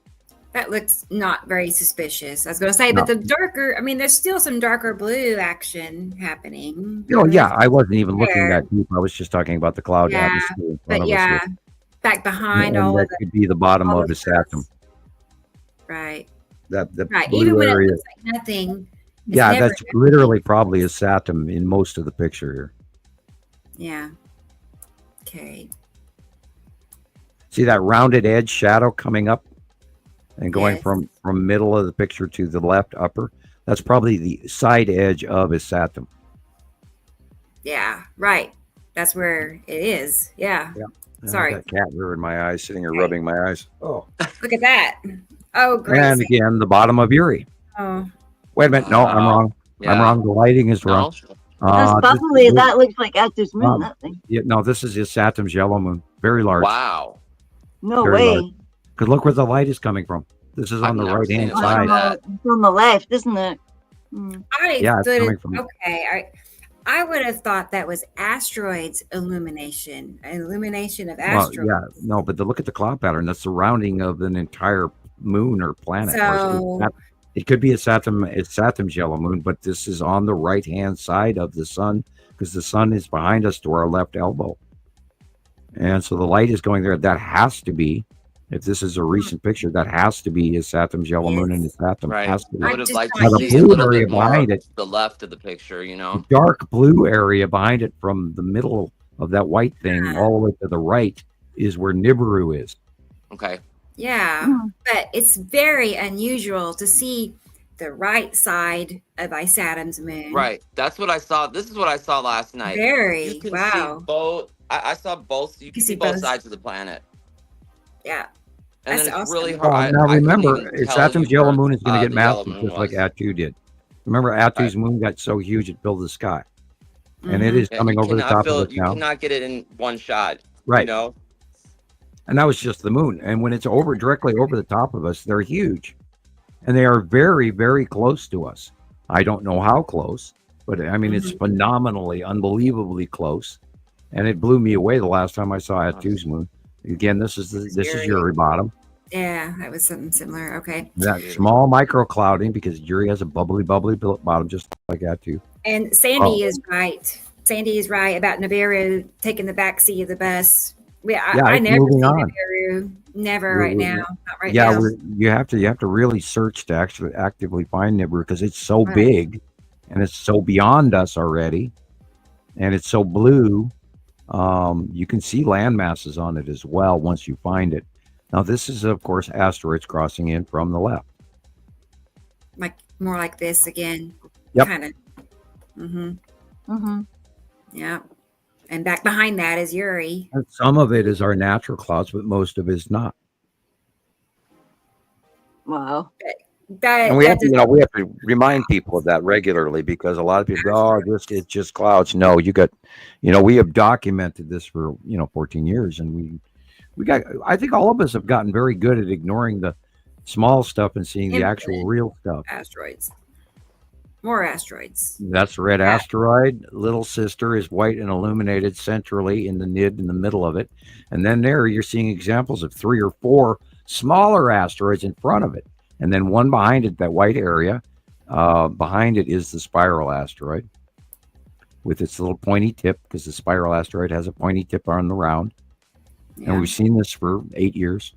That looks not very suspicious. I was going to say, but the darker, I mean, there's still some darker blue action happening. Oh, yeah. I wasn't even looking that deep. I was just talking about the cloud atmosphere in front of us. Back behind all that of could be the bottom of the stratum. Right. That right. Even when it looks like nothing. Yeah, that's literally probably a stratum in most of the picture here. Yeah. Okay. See that rounded edge shadow coming up and going from middle of the picture to the left upper? That's probably the side edge of a stratum. Yeah, right. That's where it is. Yeah. Sorry. That cat ruined my eyes, sitting here rubbing my eyes. Oh. Look at that. Oh, great. And again, the bottom of Uri. Oh. Wait a minute. No, I'm wrong. Yeah. I'm wrong. The lighting is wrong. That's bubbly. That looks like Atu's moon, that thing. Yeah, no, this is his Saturn's yellow moon. Very large. Wow. No way. Because look where the light is coming from. This is on the right-hand side. It's on the left, isn't it? Yeah, it's coming from... Okay. I would have thought that was asteroids illumination of asteroids. Well, yeah, no, but look at the cloud pattern. That's surrounding of an entire moon or planet. So, it could be Saturn's yellow moon, but this is on the right-hand side of the sun because the sun is behind us to our left elbow. And so the light is going there. That has to be, if this is a recent picture, that has to be his Saturn's yellow moon, and his Saturn has to be. I would have liked to see a little bit behind it, the left of the picture, The dark blue area behind it from the middle of that white thing all the way to the right is where Nibiru is. Okay. Yeah, but it's very unusual to see the right side of Saturn's moon. Right. That's what I saw. This is what I saw last night. You can see both. I saw both. You can see both sides of the planet. Yeah. And then it's awesome. really hard. Now remember, Saturn's yellow moon is going to get massive, just like Atu did. Remember, Atu's moon got so huge it filled the sky. And it is coming over the top of it now. You cannot get it in one shot. Right. You know? And that was just the moon. And when it's directly over the top of us, they're huge. And they are very, very close to us. I don't know how close, but I mean, it's phenomenally, unbelievably close. And it blew me away the last time I saw Atu's moon. Again, this is Uri bottom. Yeah, that was something similar. Okay. That small micro clouding because Uri has a bubbly bottom, just like Atu. And Sandy is right. Sandy is right about Nibiru taking the back seat of the bus. I never see Nibiru. Never right now. Not right now. Yeah, you have to really search to actually actively find Nibiru because it's so big and it's so beyond us already, and it's so blue. You can see land masses on it as well once you find it. Now, this is, of course, asteroids crossing in from the left. like more like this again. Yep. Kind of. Mm-hmm. Mm-hmm. Yeah. And back behind that is Uri. And some of it is our natural clouds, but most of it is not. Wow. And we have to, we have to remind people of that regularly, because a lot of people go, "Oh, it's just clouds." No, we have documented this for 14 years, and we got. I think all of us have gotten very good at ignoring the small stuff and seeing the actual real stuff. Asteroids. More asteroids. That's a red asteroid. Little sister is white and illuminated centrally in the NID in the middle of it, and then there you're seeing examples of 3 or 4 smaller asteroids in front of it. And then one behind it, that white area, behind it is the spiral asteroid with its little pointy tip, because the spiral asteroid has a pointy tip on the round. Yeah. And we've seen this for 8 years.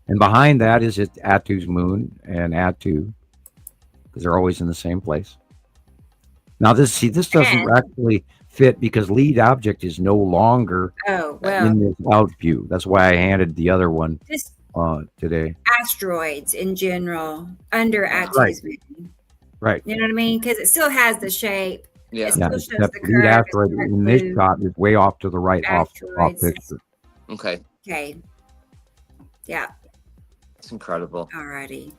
And behind that is Attu's moon and Attu, because they're always in the same place. Now this doesn't actually fit, because lead object is no longer in this out view. That's why I handed the other one today. Asteroids in general under Attu's moon. Right. You know what I mean? Because it still has the shape. Yeah. Except the lead asteroid in this shot is way off to the right, off picture. Okay. Okay. Yeah. It's incredible. Alrighty.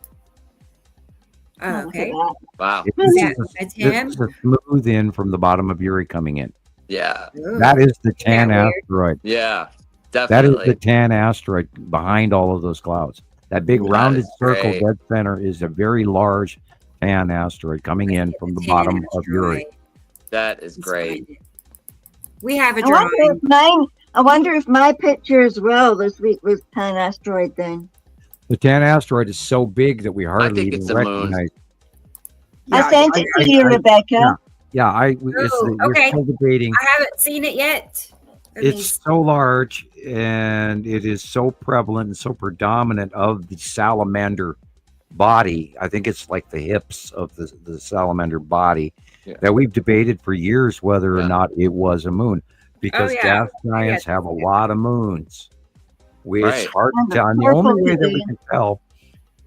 Oh, okay. Wow. This is a smooth in from the bottom of Uri coming in. Yeah. Ooh. That is the tan asteroid. Yeah. Definitely. That is the tan asteroid behind all of those clouds. That big rounded circle dead center is a very large tan asteroid coming in from the bottom of Uri. That is great. We have a drawing. I wonder if my picture as well this week was tan asteroid then. The tan asteroid is so big that we hardly even recognize. I sent it to you, Rebecca. We're still debating. I haven't seen it yet. It's so large, and it is so prevalent and so predominant of the salamander body. I think it's like the hips of the salamander body that we've debated for years whether or not it was a moon, because gas giants have a lot of moons. It's hard to tell. And the only way that we can tell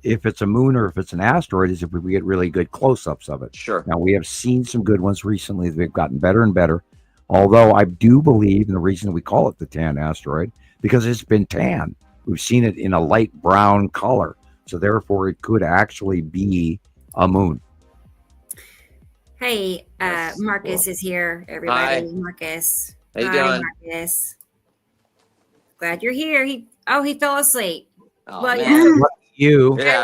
if it's a moon or if it's an asteroid is if we get really good close-ups of it. Sure. Now, we have seen some good ones recently. They've gotten better and better. Although I do believe, and the reason we call it the tan asteroid, because it's been tan. We've seen it in a light brown color. So therefore, it could actually be a moon. Hey, Marcus is here, everybody. Hi. Marcus. How you doing? Marcus. Glad you're here. He fell asleep. Oh, well, man.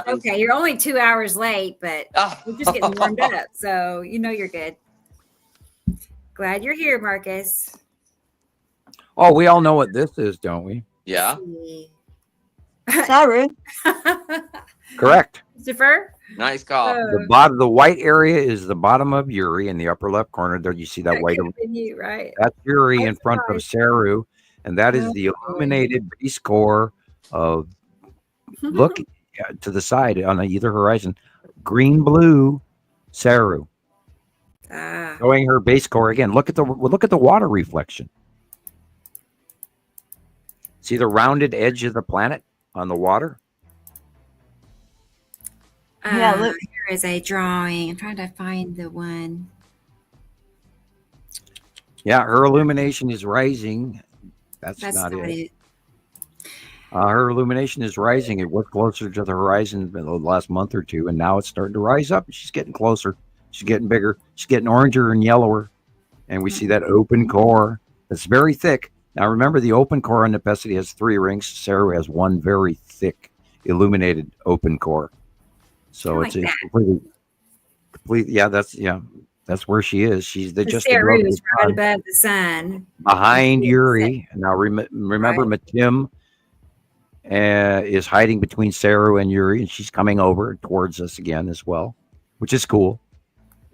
Okay, you're only 2 hours late, but we're just getting warmed up, so you're good. Glad you're here, Marcus. Oh, we all know what this is, don't we? Yeah. Sorry. Correct. Christopher? Nice call. The white area is the bottom of Uri in the upper left corner. There you see that white. Right. That's Uri in front of Saru, and that is the illuminated base core of. Look to the side on either horizon, green-blue Saru. Showing her base core again. Look at the water reflection. See the rounded edge of the planet on the water? Here is a drawing. I'm trying to find the one. Yeah, her illumination is rising. That's not it. Her illumination is rising. It was closer to the horizon in the last month or two, and now it's starting to rise up. She's getting closer. She's getting bigger. She's getting oranger and yellower. And we see that open core that's very thick. Now, remember, the open core on Nepenthe has 3 rings. Saru has one very thick, illuminated open core. So it's complete. Yeah, that's where she is. She's just Saru is right above the sun. Behind Uri. Now, remember, Matim is hiding between Saru and Uri, and she's coming over towards us again as well, which is cool.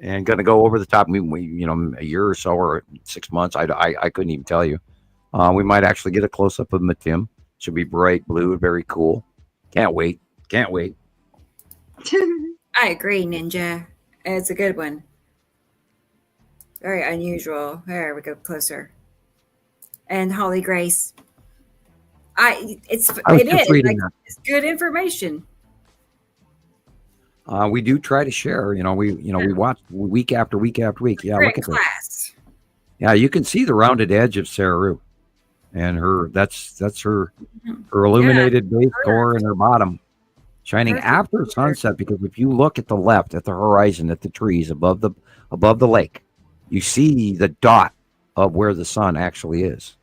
And going to go over the top. A year or so or 6 months. I couldn't even tell you. We might actually get a close up of Matim. Should be bright blue, very cool. Can't wait. I agree, Ninja. It's a good one. Very unusual. There we go, closer. And Holy Grace. It's good information. We do try to share. We watch week after week after week. Yeah, look at class. Yeah, you can see the rounded edge of Saru, and that's her illuminated base core and her bottom, shining after sunset. Because if you look at the left, at the horizon, at the trees above the lake, you see the dot of where the sun actually is.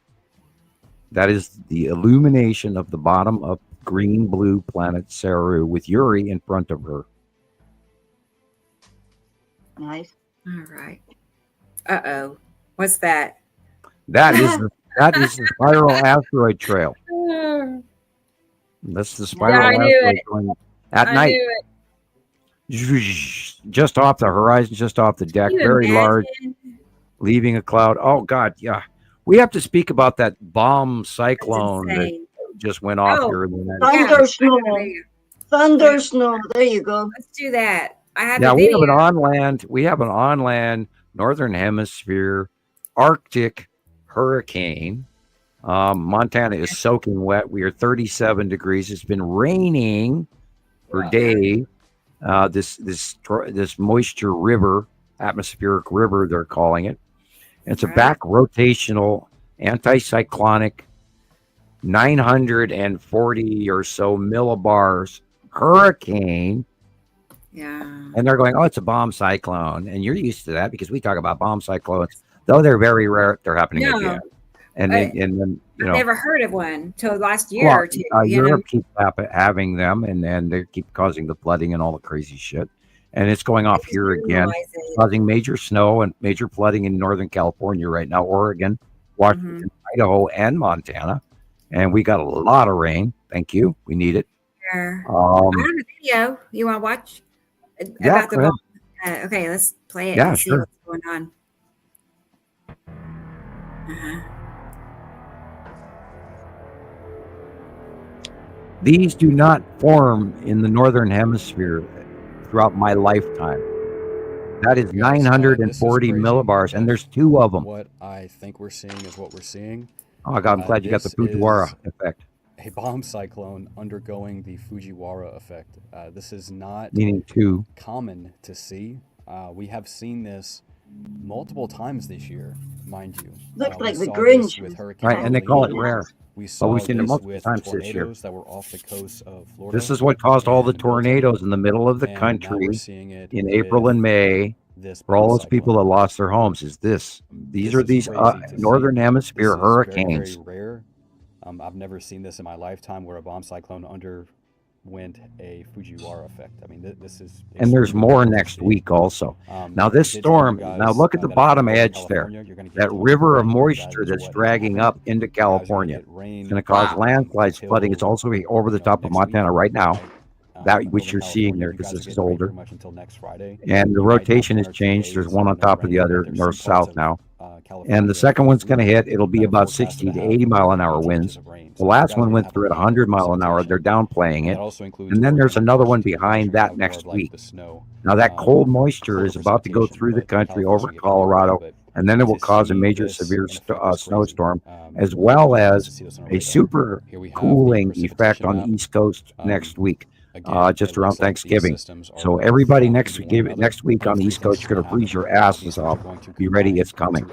That is the illumination of the bottom of green blue planet Saru with Yuri in front of her. Nice. All right. Uh-oh. What's that? That is the spiral asteroid trail. That's the spiral asteroid going at night. Just off the horizon, just off the deck, very large, leaving a cloud. Oh God, yeah. We have to speak about that bomb cyclone that just went off here in the United States. Thunder snow. There you go. Let's do that. We have an on land northern hemisphere Arctic hurricane. Montana is soaking wet. We are 37 degrees. It's been raining for days. This moisture river, atmospheric river, they're calling it. It's a back rotational anticyclonic 940 or so millibars hurricane. Yeah. And they're going, oh, it's a bomb cyclone. And you're used to that because we talk about bomb cyclones, though they're very rare. They're happening again. And then, I've never heard of one till last year or two. Europe keeps having them, and then they keep causing the flooding and all the crazy shit. And it's going off here again, causing major snow and major flooding in Northern California right now, Oregon, Washington, Idaho, and Montana. And we got a lot of rain. Thank you. We need it. Sure. I have a video. You want to watch? Yeah, go ahead. Okay, let's play it and see what's going on. These do not form in the Northern Hemisphere throughout my lifetime. That is 940 millibars, and there's two of them. What I think we're seeing is what we're seeing. Oh, God, I'm glad you got the Fujiwara effect. A bomb cyclone undergoing the Fujiwara effect. This is not common to see. We have seen this multiple times this year, mind you. Looks like the Grinch. With Hurricane right, and they call it rare. We've seen it multiple times this year. That were off the coast of Florida. This is what caused all the tornadoes in the middle of the country in April and May. For all those people that lost their homes, these are these Northern Hemisphere hurricanes. Very rare. I've never seen this in my lifetime where a bomb cyclone underwent a Fujiwara effect. I mean, this is... And there's more next week also. Now this storm, now look at the bottom edge there. That river of moisture that's dragging up into California. It's going to cause landslides, flooding. It's also over the top of Montana right now. That which you're seeing there, because this is older. And the rotation has changed. There's one on top of the other, north-south now. And the second one's going to hit. It'll be about 60 to 80 mile an hour winds. The last one went through at 100 mile an hour. They're downplaying it. And then there's another one behind that next week. Now that cold moisture is about to go through the country over Colorado, and then it will cause a major severe snowstorm, as well as a super cooling effect on the East Coast next week. Just around Thanksgiving. So everybody next week on the East Coast, you're going to freeze your asses off. Be ready, it's coming.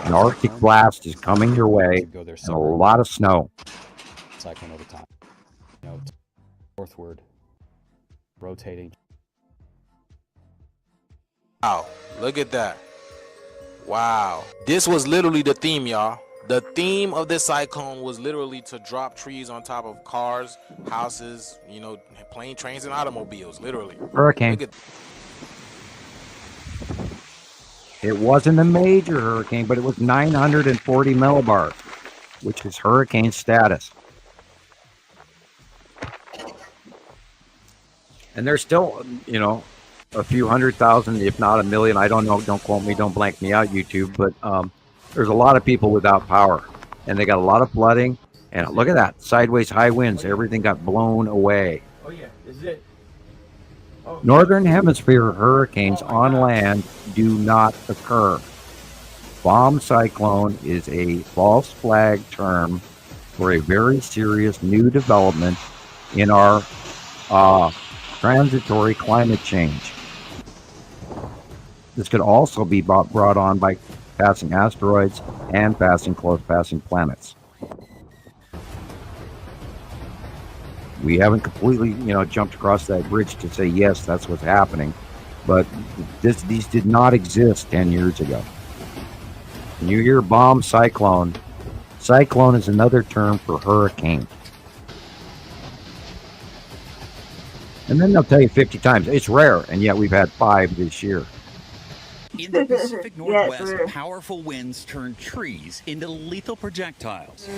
An Arctic blast is coming your way, and a lot of snow. Cyclone over time. Northward, rotating. Wow, look at that. Wow. This was literally the theme, y'all. The theme of this cyclone was literally to drop trees on top of cars, houses, plane, trains, and automobiles, literally. Hurricane. It wasn't a major hurricane, but it was 940 millibars, which is hurricane status. And there's still, a few 100,000, if not a million. I don't know. Don't quote me. Don't blank me out, YouTube. But there's a lot of people without power, and they got a lot of flooding. And look at that, sideways high winds. Everything got blown away. Oh yeah, this is it. Northern Hemisphere hurricanes on land do not occur. Bomb cyclone is a false flag term for a very serious new development in our transitory climate change. This could also be brought on by passing asteroids and close passing planets. We haven't completely, jumped across that bridge to say, yes, that's what's happening. But these did not exist 10 years ago. When you hear bomb cyclone, cyclone is another term for hurricane. And then they'll tell you 50 times, it's rare, and yet we've had 5 this year. In the Pacific Northwest, powerful winds turned trees into lethal projectiles.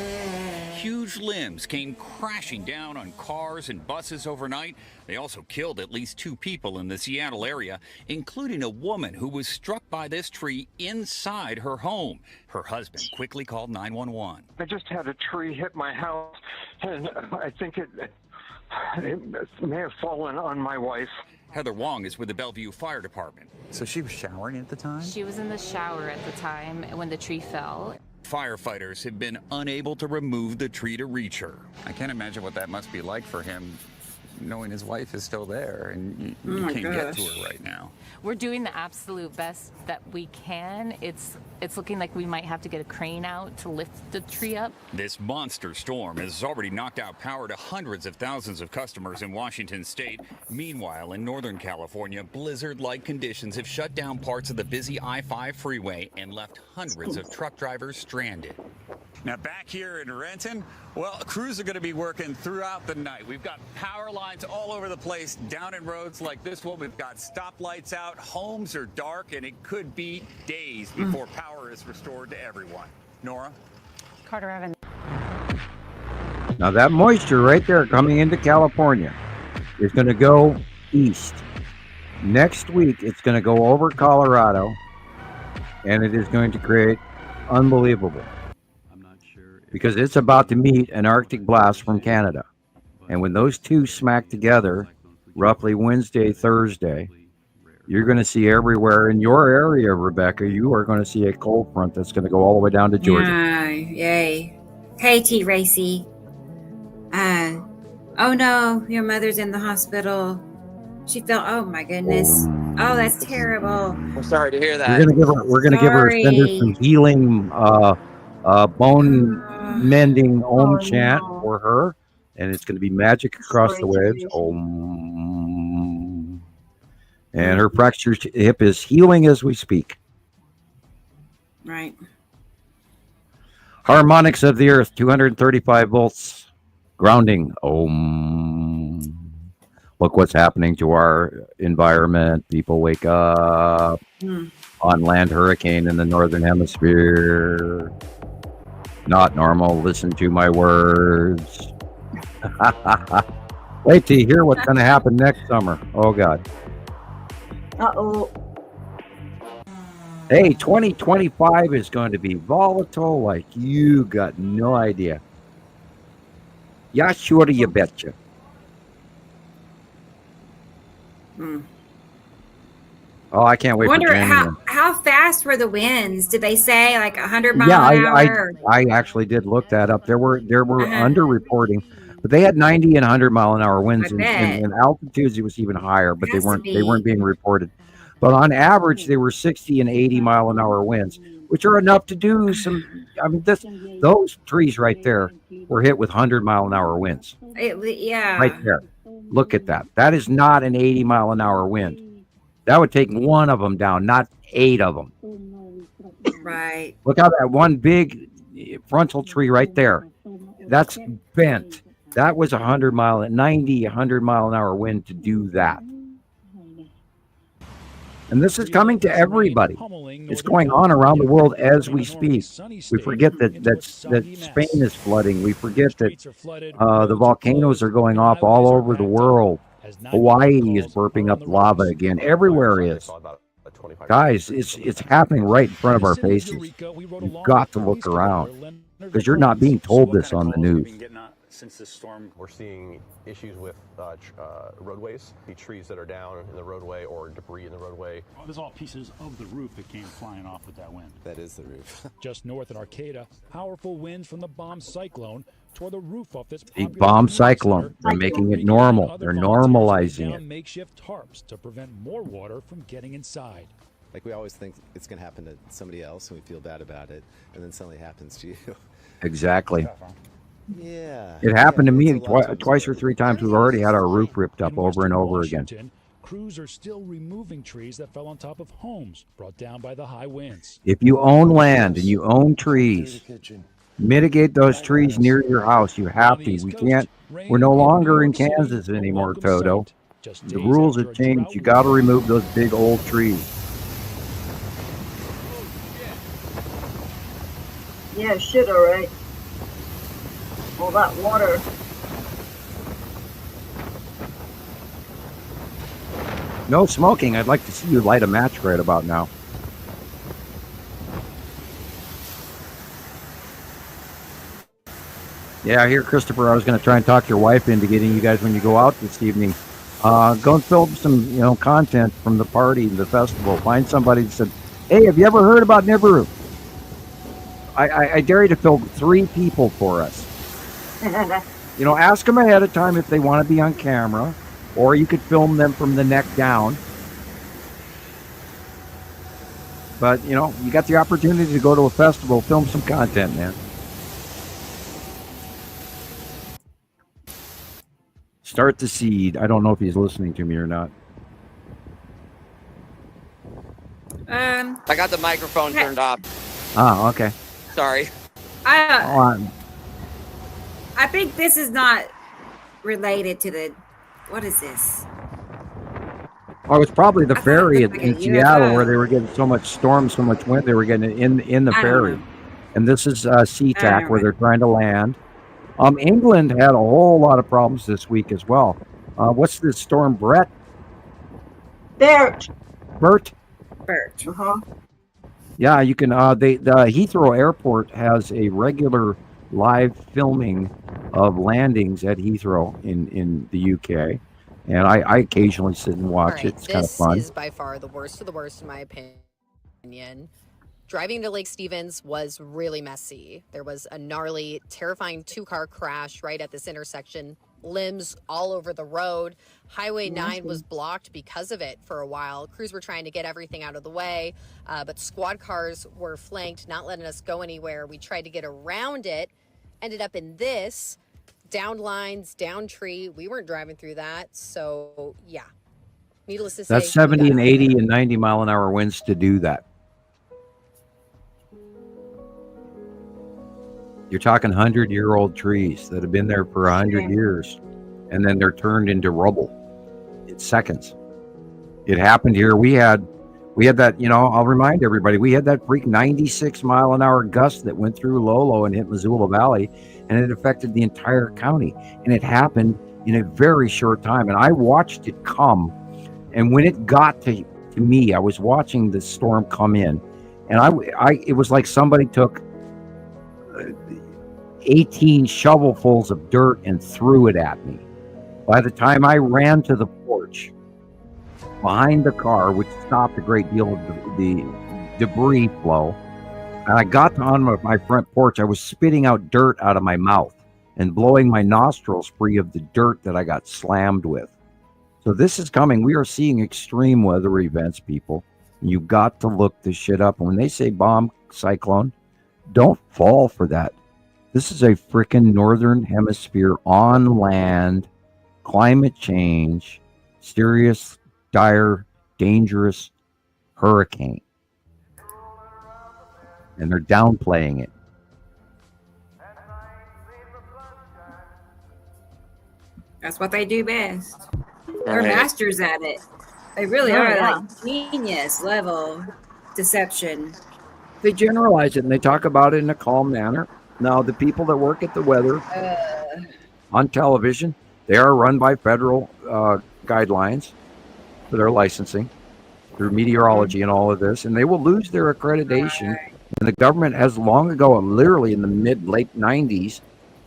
Huge limbs came crashing down on cars and buses overnight. They also killed at least 2 people in the Seattle area, including a woman who was struck by this tree inside her home. Her husband quickly called 911. I just had a tree hit my house, and I think it may have fallen on my wife. Heather Wong is with the Bellevue Fire Department. So she was showering at the time? She was in the shower at the time when the tree fell. Firefighters have been unable to remove the tree to reach her. I can't imagine what that must be like for him, knowing his wife is still there and you can't get to her right now. We're doing the absolute best that we can. It's looking like we might have to get a crane out to lift the tree up. This monster storm has already knocked out power to hundreds of thousands of customers in Washington state. Meanwhile, in Northern California, blizzard-like conditions have shut down parts of the busy I-5 freeway and left hundreds of truck drivers stranded. Now back here in Renton, well, crews are going to be working throughout the night. We've got power lines all over the place, down in roads like this one. We've got stoplights out, homes are dark, and it could be days before power is restored to everyone. Nora? Carter Evans. Now that moisture right there coming into California is going to go east. Next week, it's going to go over Colorado, and it is going to create unbelievable. Because it's about to meet an Arctic blast from Canada. And when those two smack together, roughly Wednesday, Thursday, you're going to see everywhere in your area, Rebecca, you are going to see a cold front that's going to go all the way down to Georgia. Yay. Hey, T. Racy. Oh no, your mother's in the hospital. She fell, oh my goodness. Oh, that's terrible. I'm sorry to hear that. We're going to give her some healing bone mending Om chant for her, and it's going to be magic across the waves. Om. And her fractured hip is healing as we speak. Right. Harmonics of the earth, 235 volts, grounding. Om. Look what's happening to our environment. People wake up. On land hurricane in the northern hemisphere. Not normal. Listen to my words. Wait till you hear what's going to happen next summer. Oh, God. Uh-oh. Hey, 2025 is going to be volatile like you got no idea. Yeah, sure, you betcha. Oh, I can't wait for January. How fast were the winds? Did they say like 100 miles an hour? I actually did look that up. There were under-reporting, but they had 90 and 100 mile an hour winds. In altitudes, it was even higher, but they weren't being reported. But on average, they were 60 and 80 mile an hour winds, which are enough to do some. I mean, those trees right there were hit with 100 mile an hour winds. Yeah. Right there. Look at that. That is not an 80 mile an hour wind. That would take one of them down, not 8 of them. Right. Look how that one big frontal tree right there, that's bent. That was 100 mile an hour wind to do that. And this is coming to everybody. It's going on around the world as we speak. We forget that Spain is flooding. We forget that the volcanoes are going off all over the world. Hawaii is burping up lava again. Everywhere is. Guys, it's happening right in front of our faces. You've got to look around because you're not being told this on the news. since this storm? We're seeing issues with roadways, the trees that are down in the roadway or debris in the roadway. Oh, there's all pieces of the roof that came flying off with that wind. That is the roof. Just north in Arcata, powerful winds from the bomb cyclone tore the roof off this The bomb cyclone. They're making it normal. They're normalizing it. Makeshift tarps to prevent more water from getting inside. Like, we always think it's going to happen to somebody else and we feel bad about it, and then suddenly it happens to you. Exactly. Yeah. It happened to me twice or three times. We've already had our roof ripped up over and over again. Crews are still removing trees that fell on top of homes brought down by the high winds. If you own land and you own trees, mitigate those trees near your house. You have to. We can't. We're no longer in Kansas anymore, Toto. The rules have changed. You got to remove those big old trees. Yeah, shit, all right. All that water. No smoking. I'd like to see you light a match right about now. Yeah, I hear, Christopher, I was going to try and talk your wife into getting you guys, when you go out this evening, go and film some, content from the party, the festival. Find somebody that said, hey, have you ever heard about Nibiru? I dare you to film 3 people for us. Ask them ahead of time if they want to be on camera, or you could film them from the neck down. But, you got the opportunity to go to a festival, film some content, man. Start the seed. I don't know if he's listening to me or not. I got the microphone turned off. Oh, okay. Sorry. I think this is not related to the. What is this? Oh, it's probably the ferry in Seattle where they were getting so much storm, so much wind. They were getting it in the ferry. And this is SeaTac where they're trying to land. England had a whole lot of problems this week as well. What's this storm, Brett? Bert. Uh-huh. Yeah, you can. The Heathrow Airport has a regular live filming of landings at Heathrow in the UK, and I occasionally sit and watch it. It's kind of fun. This is by far the worst of the worst, in my opinion. Driving to Lake Stevens was really messy. There was a gnarly, terrifying 2-car crash right at this intersection. Limbs all over the road. Highway 9 was blocked because of it for a while. Crews were trying to get everything out of the way, but squad cars were flanked, not letting us go anywhere. We tried to get around it, ended up in this. Down lines, down tree. We weren't driving through that, so yeah. Needless to say, that's 70 and 80 and 90 mile an hour winds to do that. You're talking 100-year-old trees that have been there for 100 years, and then they're turned into rubble in seconds. It happened here. We had that, I'll remind everybody, we had that freak 96 mile an hour gust that went through Lolo and hit Missoula Valley, and it affected the entire county. And it happened in a very short time. And I watched it come. And when it got to me, I was watching the storm come in, and it was like somebody took 18 shovelfuls of dirt and threw it at me. By the time I ran to the porch behind the car, which stopped a great deal of the debris flow, and I got on my front porch, I was spitting out dirt out of my mouth and blowing my nostrils free of the dirt that I got slammed with. So this is coming. We are seeing extreme weather events, people. You got to look this shit up. And when they say bomb cyclone, don't fall for that. This is a freaking northern hemisphere on land, climate change, serious, dire, dangerous hurricane. And they're downplaying it. That's what they do best. They're masters at it. They really are like genius level deception. They generalize it and they talk about it in a calm manner. Now, the people that work at the weather on television, they are run by federal guidelines for their licensing through meteorology and all of this, and they will lose their accreditation. And the government has long ago, literally in the late 90s,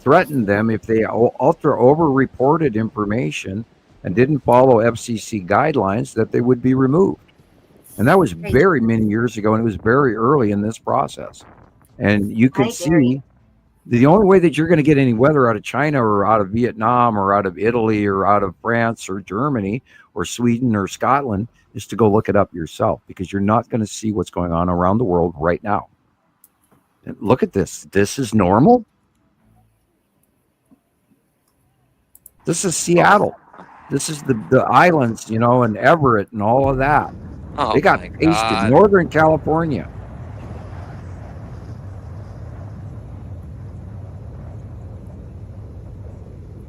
threatened them if they over-reported information and didn't follow FCC guidelines that they would be removed. And that was very many years ago, and it was very early in this process. And you could see the only way that you're going to get any weather out of China or out of Vietnam or out of Italy or out of France or Germany or Sweden or Scotland is to go look it up yourself, because you're not going to see what's going on around the world right now. And look at this. This is normal. This is Seattle. This is the islands, and Everett and all of that. Oh, they got pasted. Northern California.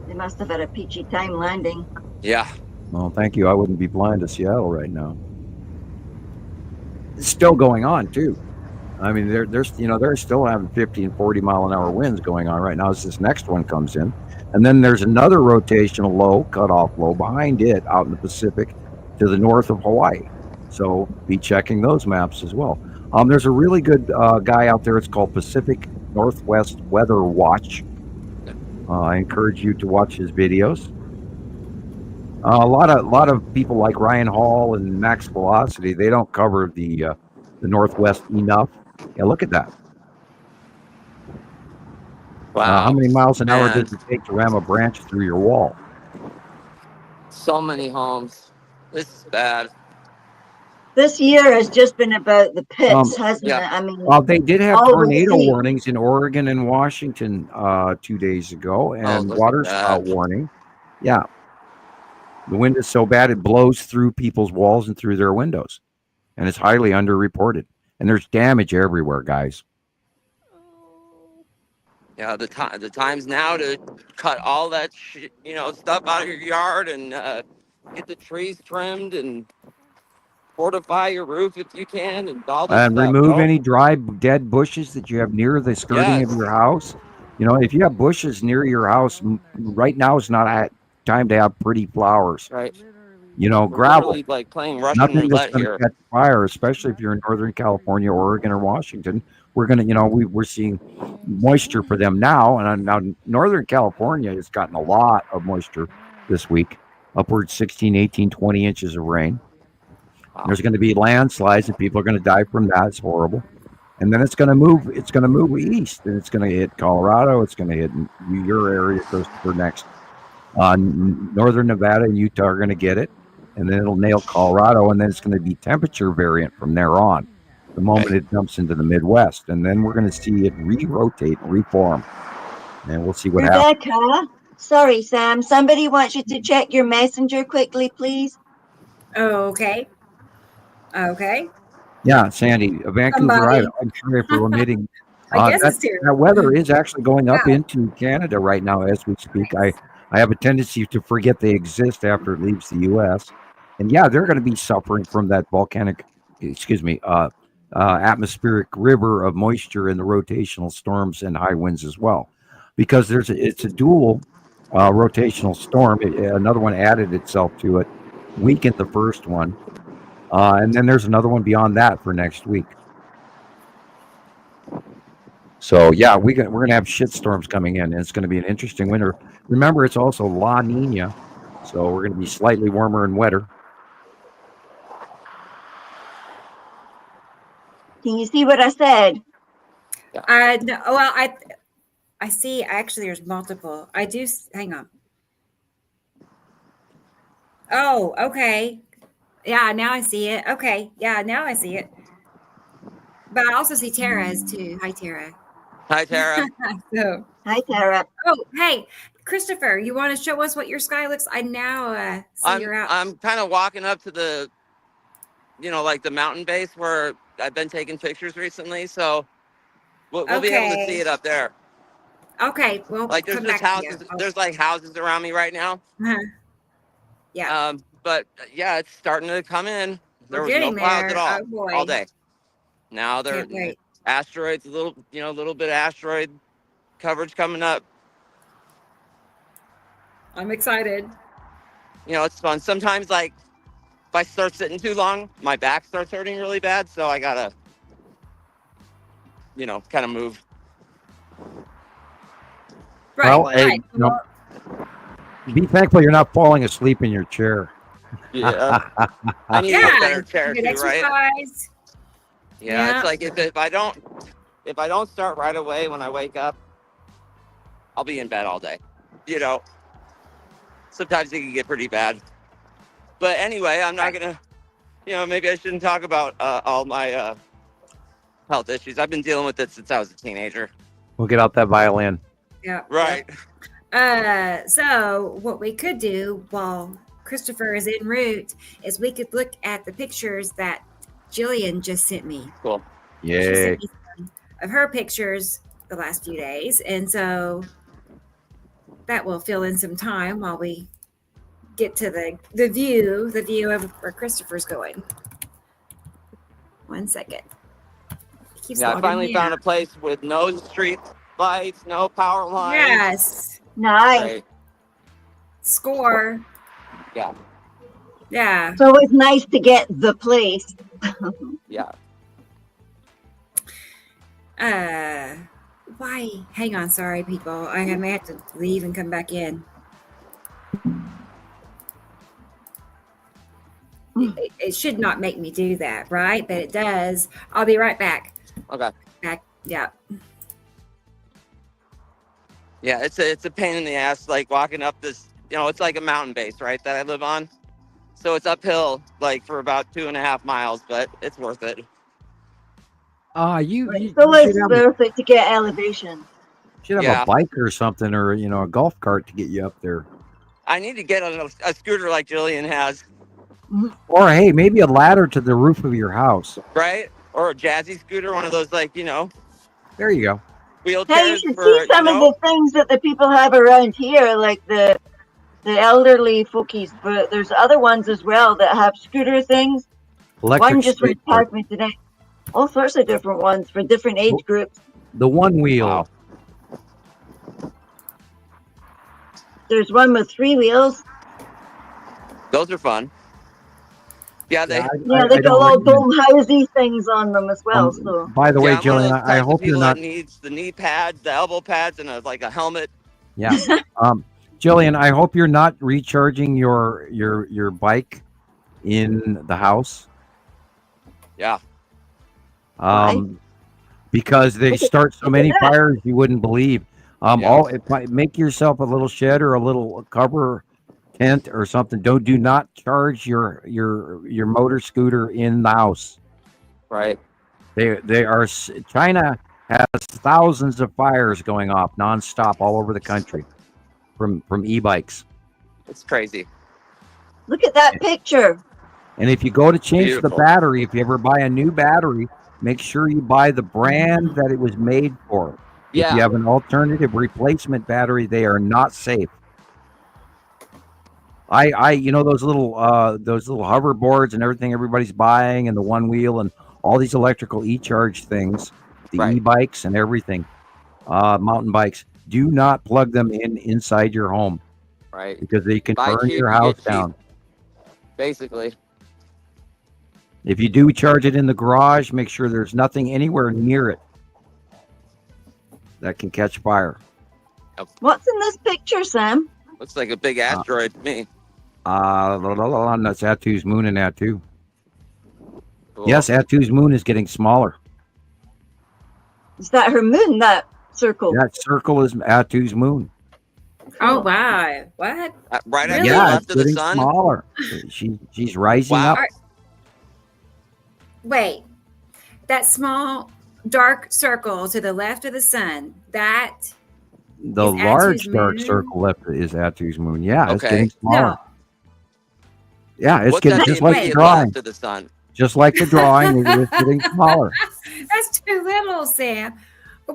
They must have had a peachy time landing. Yeah. Well, thank you. I wouldn't be blind to Seattle right now. It's still going on too. I mean, they're still having 50 and 40 mile an hour winds going on right now as this next one comes in. And then there's another rotational low, cutoff low behind it out in the Pacific to the north of Hawaii. So be checking those maps as well. There's a really good guy out there. It's called Pacific Northwest Weather Watch. I encourage you to watch his videos. A lot of people like Ryan Hall and Max Velocity, they don't cover the Northwest enough. Yeah, look at that. Wow. How many miles an hour does it take to ram a branch through your wall? So many homes. This is bad. This year has just been about the pits, hasn't it? I mean, they did have tornado warnings in Oregon and Washington 2 days ago, and water spout warning. Yeah. The wind is so bad it blows through people's walls and through their windows, and it's highly underreported. And there's damage everywhere, guys. Yeah, the time's now to cut all that stuff out of your yard and get the trees trimmed and fortify your roof if you can, and all this stuff. Remove any dry, dead bushes that you have near the skirting of your house. If you have bushes near your house, right now is not a time to have pretty flowers. Right. Gravel. Literally like playing Russian Nothing that's roulette going here. to catch fire, especially if you're in Northern California, Oregon, or Washington. We're going to, we're seeing moisture for them now. And now Northern California has gotten a lot of moisture this week, upwards 16, 18, 20 inches of rain. Wow. There's going to be landslides and people are going to die from that. It's horrible. And then it's going to move east, and it's going to hit Colorado. It's going to hit your area for next. Northern Nevada and Utah are going to get it. And then it'll nail Colorado, and then it's going to be temperature variant from there on, the moment it jumps into the Midwest. And then we're going to see it re-rotate, reform, and we'll see what happens. Rebecca, sorry, Sam. Somebody wants you to check your messenger quickly, please. Okay. Yeah, Sandy, Vancouver, I'm sorry for omitting. I guess it's that weather is actually going up into Canada right now as we speak. I have a tendency to forget they exist after it leaves the U.S. And yeah, they're going to be suffering from that atmospheric river of moisture and the rotational storms and high winds as well, because it's a dual rotational storm. Another one added itself to it, weakened the first one, and then there's another one beyond that for next week. So yeah, we're going to have shit storms coming in, and it's going to be an interesting winter. Remember, it's also La Nina, so we're going to be slightly warmer and wetter. Can you see what I said? No, well, I see. Actually, there's multiple. I do. Hang on. Oh, okay. Yeah, now I see it. Okay. Yeah, now I see it. But I also see Tara's too. Hi, Tara. Hi, Tara. Hi, Tara. Oh, hey, Christopher, you want to show us what your sky looks? I now see you're out. I'm kind of walking up to the, like the mountain base where I've been taking pictures recently. So we'll be able to see it up there. Okay. Well, like there's just houses. There's like houses around me right now. Yeah. But yeah, it's starting to come in. There was no clouds at all all day. Now there asteroids, a little bit of asteroid coverage coming up. I'm excited. It's fun. Sometimes, like, if I start sitting too long, my back starts hurting really bad. So I gotta, kind of move. Well, hey, be thankful you're not falling asleep in your chair. Yeah. I need a better chair good too, exercise. right? Yeah, it's like if I don't start right away when I wake up, I'll be in bed all day. You know, sometimes it can get pretty bad. But anyway, I'm not gonna. Maybe I shouldn't talk about all my health issues. I've been dealing with it since I was a teenager. We'll get out that violin. Yeah. Right. So what we could do while Christopher is en route is we could look at the pictures that Gillian just sent me. Cool. She Yay. sent me some of her pictures the last few days, and so that will fill in some time while we get to the view of where Christopher's going. 1 second. I finally found a place with no street lights, no power lines. Yes. Nice. Right. Score. Yeah. Yeah. So it's nice to get the place. Yeah. Why? Hang on. Sorry, people. I may have to leave and come back in. It should not make me do that, right? But it does. I'll be right back. Okay. Back. Yeah. Yeah, it's a pain in the ass, like walking up this, it's like a mountain base, right, that I live on. So it's uphill, like for about 2.5 miles, but it's worth it. You It's worth it to get elevation. should have a bike or something, or a golf cart to get you up there. I need to get on a scooter like Gillian has. Or hey, maybe a ladder to the roof of your house. Right? Or a jazzy scooter, one of those There you go. wheelchairs. Hey, you should see some of the things that the people have around here, like the elderly folkies, but there's other ones as well that have scooter things. Electric One just went skateboard. past me today. All sorts of different ones for different age groups. The one wheel. Wow. There's one with 3 wheels. Those are fun. Yeah, they they got little dome housey things on them as well. So. By the way, I'm one of Gillian, those I types of hope you're people not. that needs the knee pads, the elbow pads, and a helmet. Yeah. Gillian, I hope you're not recharging your bike in the house. Yeah. Because they start so many fires you wouldn't believe. Make yourself a little shed or a little cover tent or something. Do not charge your motor scooter in the house. Right. They are. China has thousands of fires going off nonstop all over the country from e-bikes. It's crazy. Look at that picture. And if you go to change Beautiful. the battery, if you ever buy a new battery, make sure you buy the brand that it was made for. Yeah. If you have an alternative replacement battery, they are not safe. Those little hoverboards and everything everybody's buying, and the one wheel and all these electrical e-charge things, the e-bikes and everything, mountain bikes. Do not plug them inside your home, Right. because they can Buy burn cheap, your you get house cheap. down. Basically. If you do charge it in the garage, make sure there's nothing anywhere near it that can catch fire. What's in this picture, Sam? Looks like a big asteroid to me. That's Atu's moon and Atu. Cool. Yes, Atu's moon is getting smaller. Is that her moon, that circle? That circle is Atu's moon. Oh wow! What? Right Really? after Yeah, left it's of the getting sun. smaller. She's rising up. Wait, that small dark circle to the left of the sun. That The is large Atu's dark moon? circle left is Atu's moon. Yeah, it's Okay. getting smaller. No. Yeah, it's What's getting that just like the immediate drawing. left of the sun? Just like the drawing, it's getting smaller. That's too little, Sam. I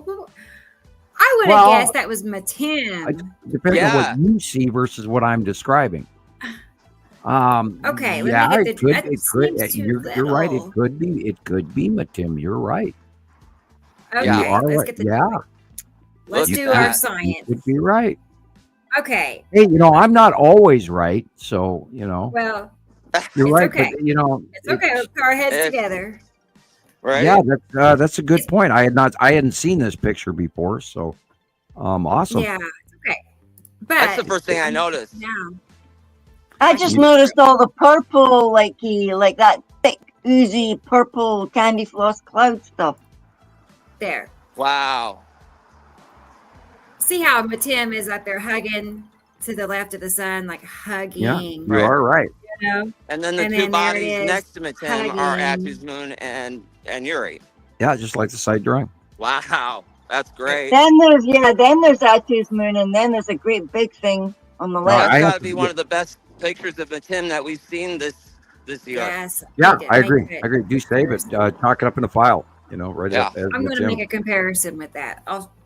would Well, have guessed that was Matim. Depends on Yeah. what you see versus what I'm describing. Okay, yeah, let me it get could. that It could. seems too You're right. little. It could be. It could be Matim. You're right. Okay, You are let's right. get the. Yeah, Let's Look do at our that. you science. could be right. Okay. Hey, I'm not always right, so Well, you're it's right. okay. But it's okay. Let's put our heads If- together. Right. yeah, that's a good point. I hadn't seen this picture before, so awesome. Yeah. Okay. But That's the first thing I noticed. Now. I just noticed all the purple, like that thick, oozy purple candy floss cloud stuff. There. Wow. See how Matim is up there hugging to the left of the sun, like hugging. Yeah, you are right. You know? And then the two bodies next to Matim are Atu's Moon and Uri. Yeah, just like the side drawing. Wow, that's great. Then there's Atu's Moon, and then there's a great big thing on the left. That's got to be one of the best pictures of Matim that we've seen this year. Yes. Yeah, I agree. Do save it. Talk it up in a file. Right up. I'm going to make a comparison with that.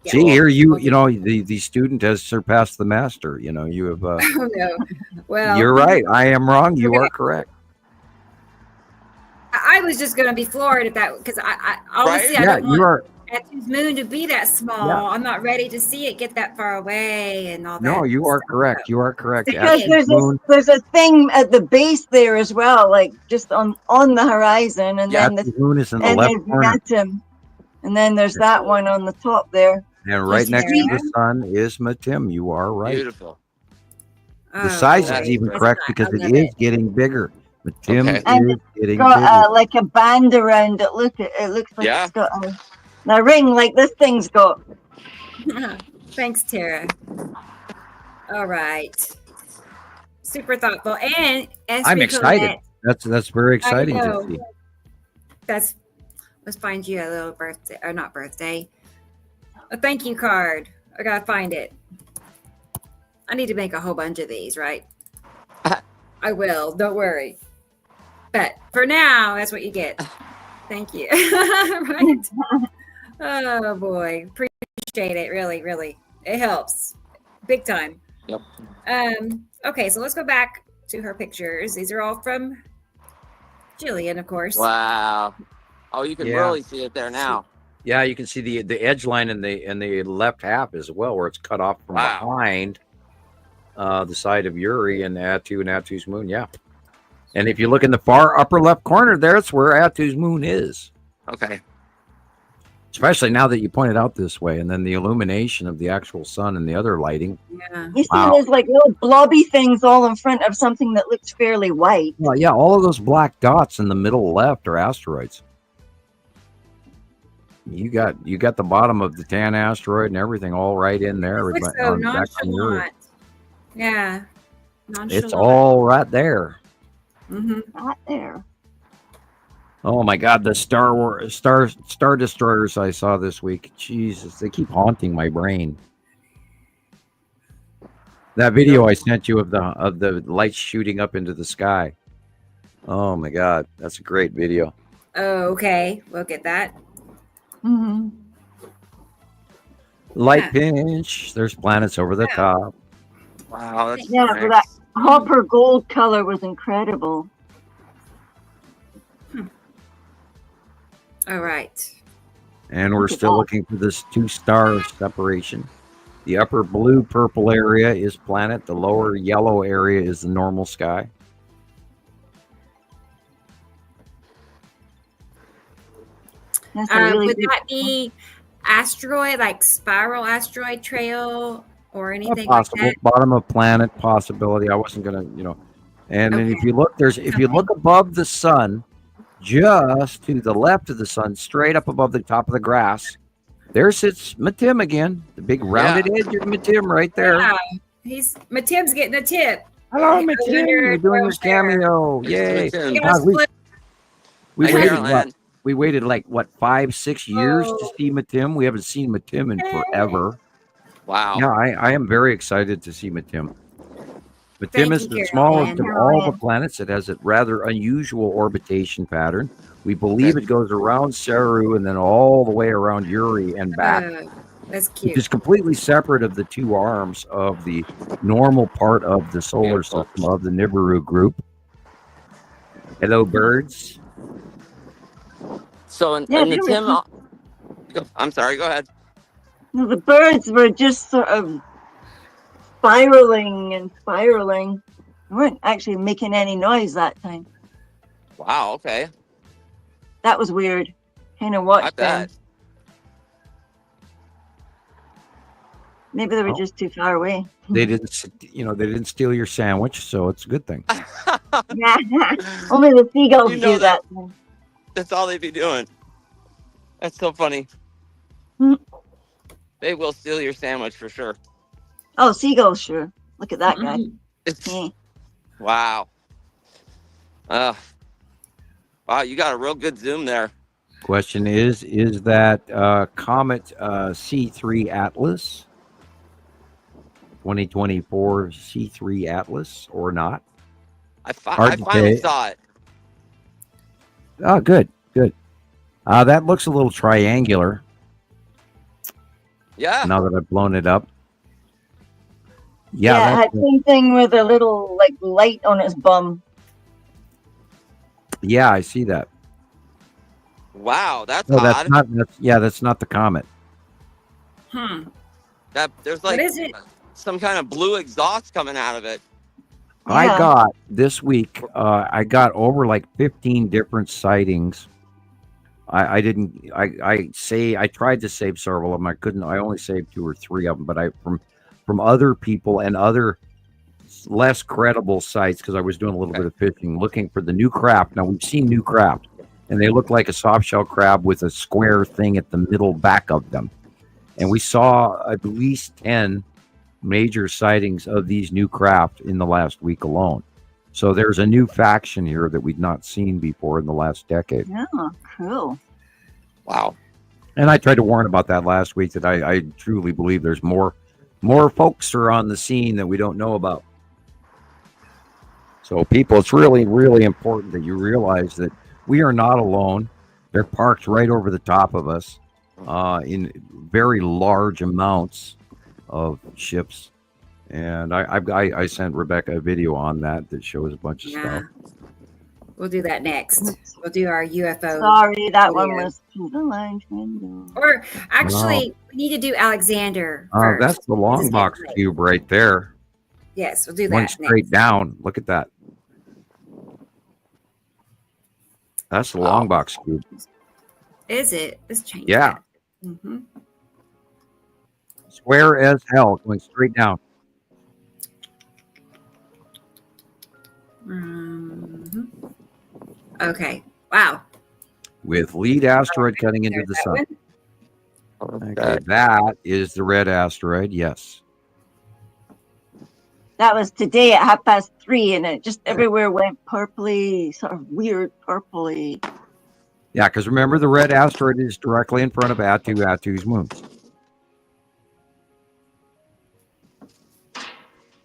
See here, the student has surpassed the master. You have. Oh, no. Well, you're right. I am wrong. You are correct. I was just going to be floored at that because I honestly I don't want Atu's Moon to be that small. Yeah. I'm not ready to see it get that far away and all that. No, you are correct. You are correct. Because there's a thing at the base there as well, like just on the horizon, and then the moon is in the left corner. And then there's that one on the top there. And right next to the sun is Matim. You are right. Beautiful. The size is even correct because it is getting bigger. Matim is getting got like a band around it. Look, it looks like it's got a ring like this thing's got. Thanks, Tara. All right. Super thoughtful. And I'm excited. That's very exciting to see. Let's find you a little birthday, or not birthday, a thank you card. I gotta find it. I need to make a whole bunch of these, right? I will, don't worry. But for now, that's what you get. Thank you. Right? Oh boy, appreciate it. Really, really, it helps, big time. Yep. Okay, so let's go back to her pictures. These are all from Gillian, of course. Wow. Oh, you can really see it there now. Yeah, you can see the edge line in the left half as well, where it's cut off from behind the side of Uri and Atu's Moon. Yeah, and if you look in the far upper left corner, that's where Atu's Moon is. Okay. Especially now that you point it out this way, and then the illumination of the actual sun and the other lighting. Yeah. You see those like little blobby things all in front of something that looks fairly white. Well, yeah, all of those black dots in the middle left are asteroids. You got the bottom of the tan asteroid and everything all right in there. It looks so nonchalant. Yeah. Nonchalant. It's all right there. Right there. Oh my God, the Star Destroyers I saw this week. Jesus, they keep haunting my brain. That video I sent you of the lights shooting up into the sky. Oh my God, that's a great video. Oh, okay. We'll get that. Light pinch. There's planets over the top. Wow, that's but that copper gold color was incredible. All right. And we're still looking for this 2-star separation. The upper blue purple area is planet. The lower yellow area is the normal sky. Would that be asteroid, like spiral asteroid trail or anything possible, like that? Bottom of planet possibility. I wasn't gonna, And then if you look, if you look above the sun, just to the left of the sun, straight up above the top of the grass, there sits Matim again. The big rounded edge of Matim right there. Yeah. Matim's getting a tip. Hello, Matim. You're doing your cameo. Yay. We waited like 5-6 years to see Matim. We haven't seen Matim in forever. Wow. Yeah, I am very excited to see Matim. Matim is the smallest of all the planets. It has a rather unusual orbitation pattern. We believe it goes around Saru and then all the way around Uri and back. That's cute. It is completely separate of the two arms of the normal part of the solar system of the Nibiru group. Hello, birds. So in Matim, I'm sorry, go ahead. No, the birds were just sort of spiraling and spiraling. They weren't actually making any noise that time. Wow, okay. That was weird. Kind of watched them. Maybe they were just too far away. They didn't steal your sandwich, so it's a good thing. Yeah. Only the seagulls do that. That's all they'd be doing. That's so funny. They will steal your sandwich for sure. Oh, seagulls, sure. Look at that guy. Wow. Wow, you got a real good zoom there. Question is that Comet C3 Atlas, 2024 C3 Atlas, or not? I finally saw it. Oh, good. That looks a little triangular. Yeah. Now that I've blown it up. Yeah, it had same thing with a little like light on its bum. Yeah, I see that. Wow, that's No, odd. that's not the comet. That there's like some kind of blue exhaust coming out of it. I got this week. I got over like 15 different sightings. I tried to save several of them. I couldn't. I only saved 2 or 3 of them. But from other people and other less credible sites, because I was doing a little bit of fishing, looking for the new craft. Now we've seen new craft, and they look like a soft-shell crab with a square thing at the middle back of them. And we saw at least 10 major sightings of these new craft in the last week alone. So there's a new faction here that we've not seen before in the last decade. Yeah, cool. Wow. And I tried to warn about that last week, that I truly believe there's more folks are on the scene that we don't know about. So people, it's really, really important that you realize that we are not alone. They're parked right over the top of us in very large amounts of ships. And I sent Rebecca a video on that shows a bunch of stuff. We'll do that next. We'll do our UFO. Sorry, that one was to the line. Or actually, we need to do Alexander first. That's the long box cube right there. Yes, we'll do that. One straight down. Look at that. That's the long box cube. Is it? Let's change Yeah. that. Mm-hmm. Square as hell, going straight down. Mm-hmm. Okay. Wow. With lead asteroid cutting into the sun. Okay, that is the red asteroid. Yes. That was today at 3:30, and it just everywhere went purpley, sort of weird purpley. Yeah, because remember, the red asteroid is directly in front of Atu's moons.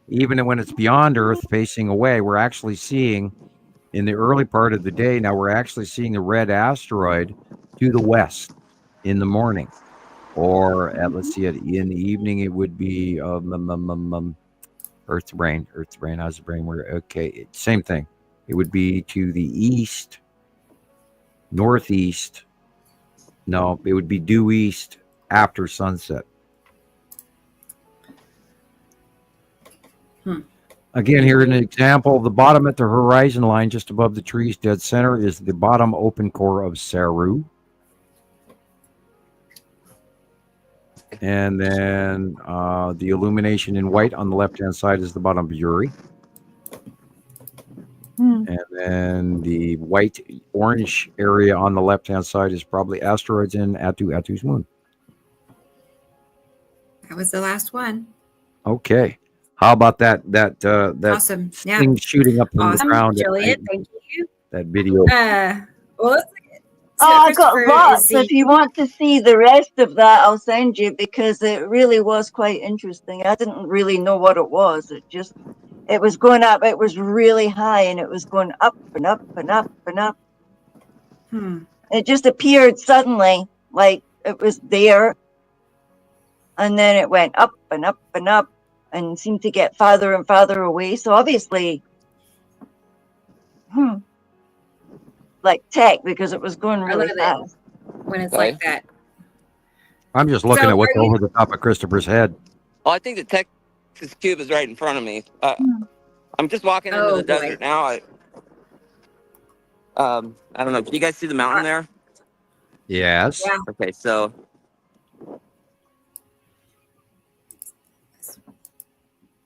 Even when it's beyond Earth, facing away, we're actually seeing, in the early part of the day, now we're actually seeing the red asteroid to the west in the morning. Or, let's see, in the evening, it would be Earth's brain. How's the brain work? Okay, same thing. It would be to the east, northeast. No, it would be due east after sunset. Again, here an example. The bottom at the horizon line, just above the tree's dead center, is the bottom open core of Saru. And then the illumination in white on the left-hand side is the bottom of Uri. And then the white-orange area on the left-hand side is probably asteroids in Atu's moon. That was the last one. Okay. How about that awesome. thing shooting up from the ground? Gillian, thank you. That video. Well, I got lots. If you want to see the rest of that, I'll send you, because it really was quite interesting. I didn't really know what it was. It was going up. It was really high, and it was going up and up and up and up. It just appeared suddenly, like it was there, and then it went up and up and up, and seemed to get farther and farther away. So obviously, like tech, because it was going really fast. When it's like that. I'm just looking at what's over the top of Christopher's head. Oh, I think the Texas cube is right in front of me. I'm just walking into the desert now. I don't know. Can you guys see the mountain there? Yes. Yeah. Okay, so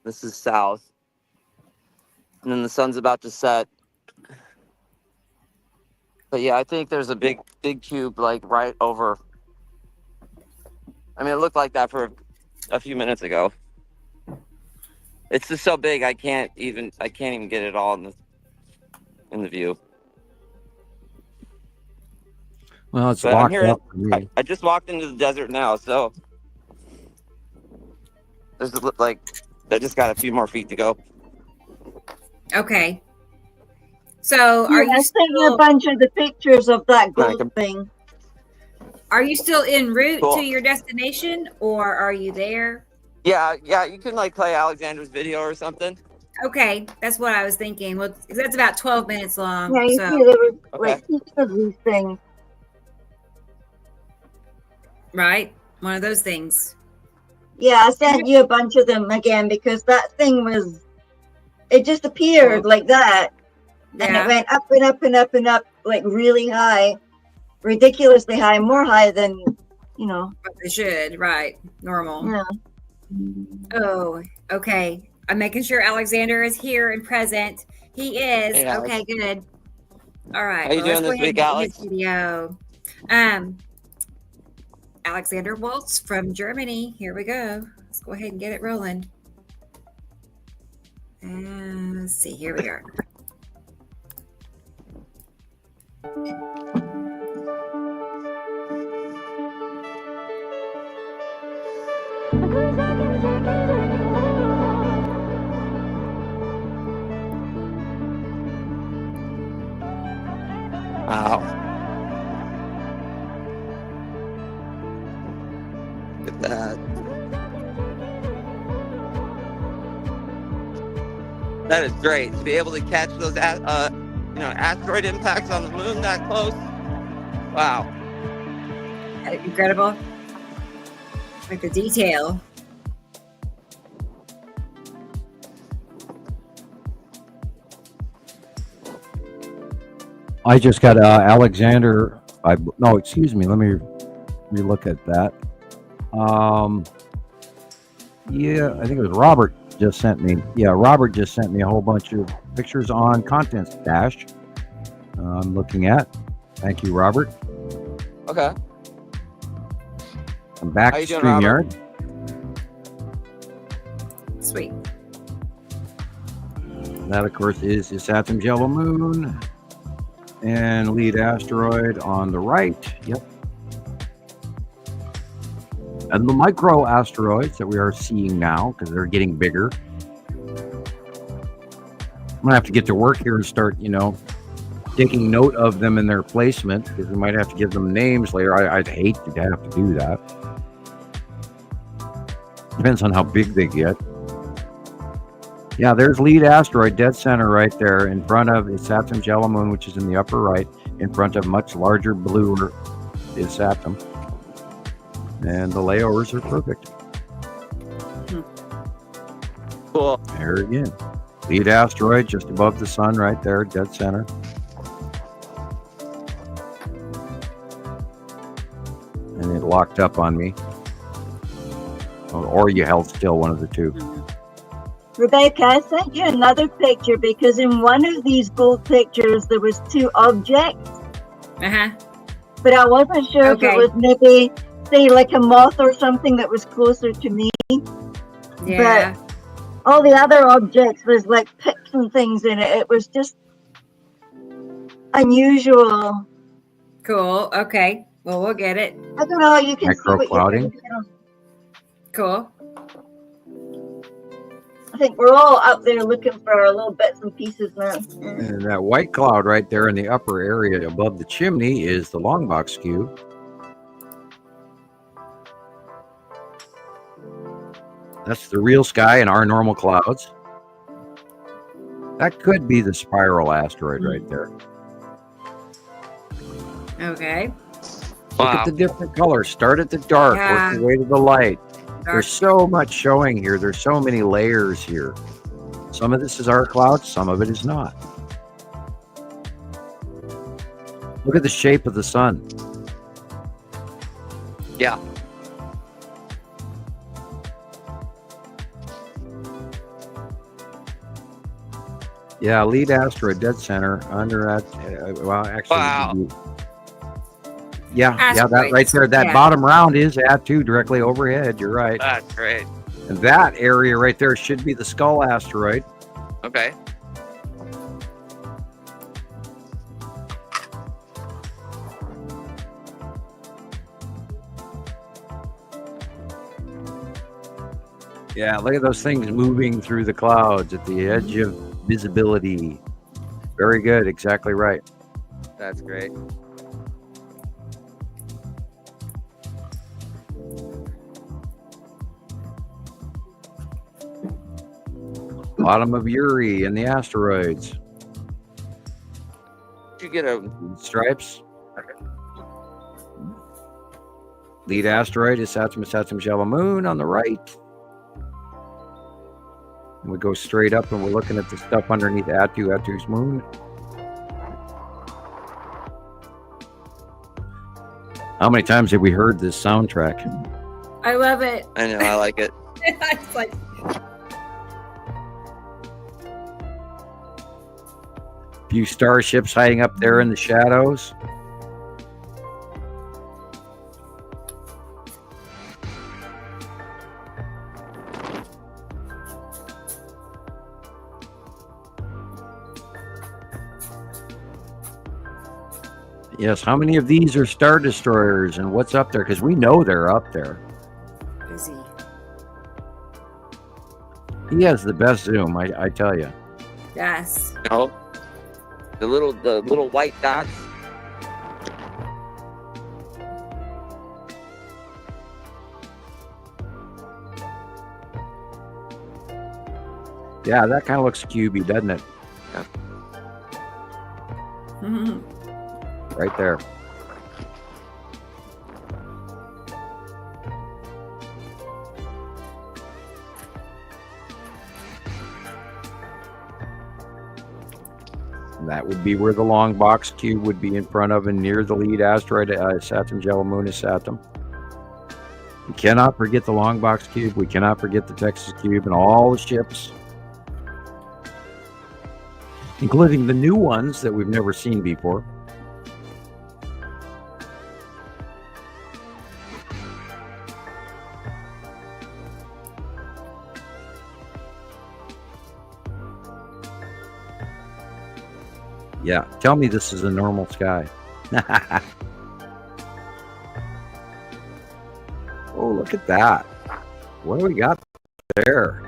This is south. And then the sun's about to set. But yeah, I think there's a big cube like right over. I mean, it looked like that for a few minutes ago. It's just so big I can't even get it all in the view. Well, it's locked up for me. I just walked into the desert now, so there's like I just got a few more feet to go. Okay. So are you still a bunch of the pictures of that gold thing? Are you still en route to your destination, or are you there? Yeah. You can like play Alexander's video or something. Okay, that's what I was thinking. Well, that's about 12 minutes long. Yeah, you so. see, there was like each of these things. Right, one of those things. Yeah, I sent you a bunch of them again because that thing it just appeared like that. And it went up and up and up and up, like really high, ridiculously high, more high than, What they should, right, normal. Yeah. Oh, okay. I'm making sure Alexander is here and present. He is. Hey, okay, good. All right. How you doing this week, Alex? Video. Alexander Waltz from Germany. Here we go. Let's go ahead and get it rolling. And let's see. Here we are. Wow. Look at that. That is great to be able to catch those, asteroid impacts on the moon that close. Wow. Incredible. Like the detail. I just got Alexander. Excuse me. Let me relook at that. Yeah, I think it was Robert just sent me. Yeah, Robert just sent me a whole bunch of pictures on Contents Dash. I'm looking at. Thank you, Robert. Okay. I'm back How to you doing, StreamYard. Sweet. That, of course, is the Saturn's yellow moon and lead asteroid on the right. Yep. And the micro asteroids that we are seeing now, because they're getting bigger. I'm gonna have to get to work here and start, taking note of them in their placement, because we might have to give them names later. I'd hate to have to do that. Depends on how big they get. Yeah, there's lead asteroid, dead center right there, in front of is Saturn's yellow moon, which is in the upper right, in front of much larger bluer is Saturn. And the layovers are perfect. Cool. There again. Lead asteroid just above the sun right there, dead center. And it locked up on me. Or you held still, one of the two. Rebecca, I sent you another picture because in one of these gold pictures there was two objects. But I wasn't sure if it was maybe, say, like a moth or something that was closer to me. Yeah. But all the other objects was like pics and things in it. It was just unusual. Cool. Okay. Well, we'll get it. I don't know. You can see what clouding. Cool. I think we're all up there looking for our little bits and pieces now. And that white cloud right there in the upper area above the chimney is the long box cube. That's the real sky and our normal clouds. That could be the spiral asteroid right there. Okay. Look at the different colors. Start at the dark, work your way to the light. There's so much showing here. There's so many layers here. Some of this is our clouds, some of it is not. Look at the shape of the sun. Yeah. Yeah, lead asteroid dead center under that. Well, actually, Wow. yeah, that right there. That bottom round is at2 directly overhead. You're right. That's great. And that area right there should be the Skull asteroid. Okay. Yeah, look at those things moving through the clouds at the edge of visibility. Very good. Exactly right. That's great. Bottom of Uri and the asteroids. Did you get a stripes? Lead asteroid is Saturn's yellow moon on the right. And we go straight up and we're looking at the stuff underneath Atu's moon. How many times have we heard this soundtrack? I love it. I know, I like it. It's like Few starships hiding up there in the shadows. Yes, how many of these are Star Destroyers and what's up there? Because we know they're up there. busy. He has the best zoom, I tell you. Yes. No. The little white dots. Yeah, that kind of looks cubey, doesn't it? Mhm. Right there. And that would be where the long box cube would be in front of and near the lead asteroid, Saturn's yellow moon is Saturn. We cannot forget the long box cube. We cannot forget the Texas cube and all the ships, including the new ones that we've never seen before. Yeah, tell me this is a normal sky. Oh, look at that. What do we got there?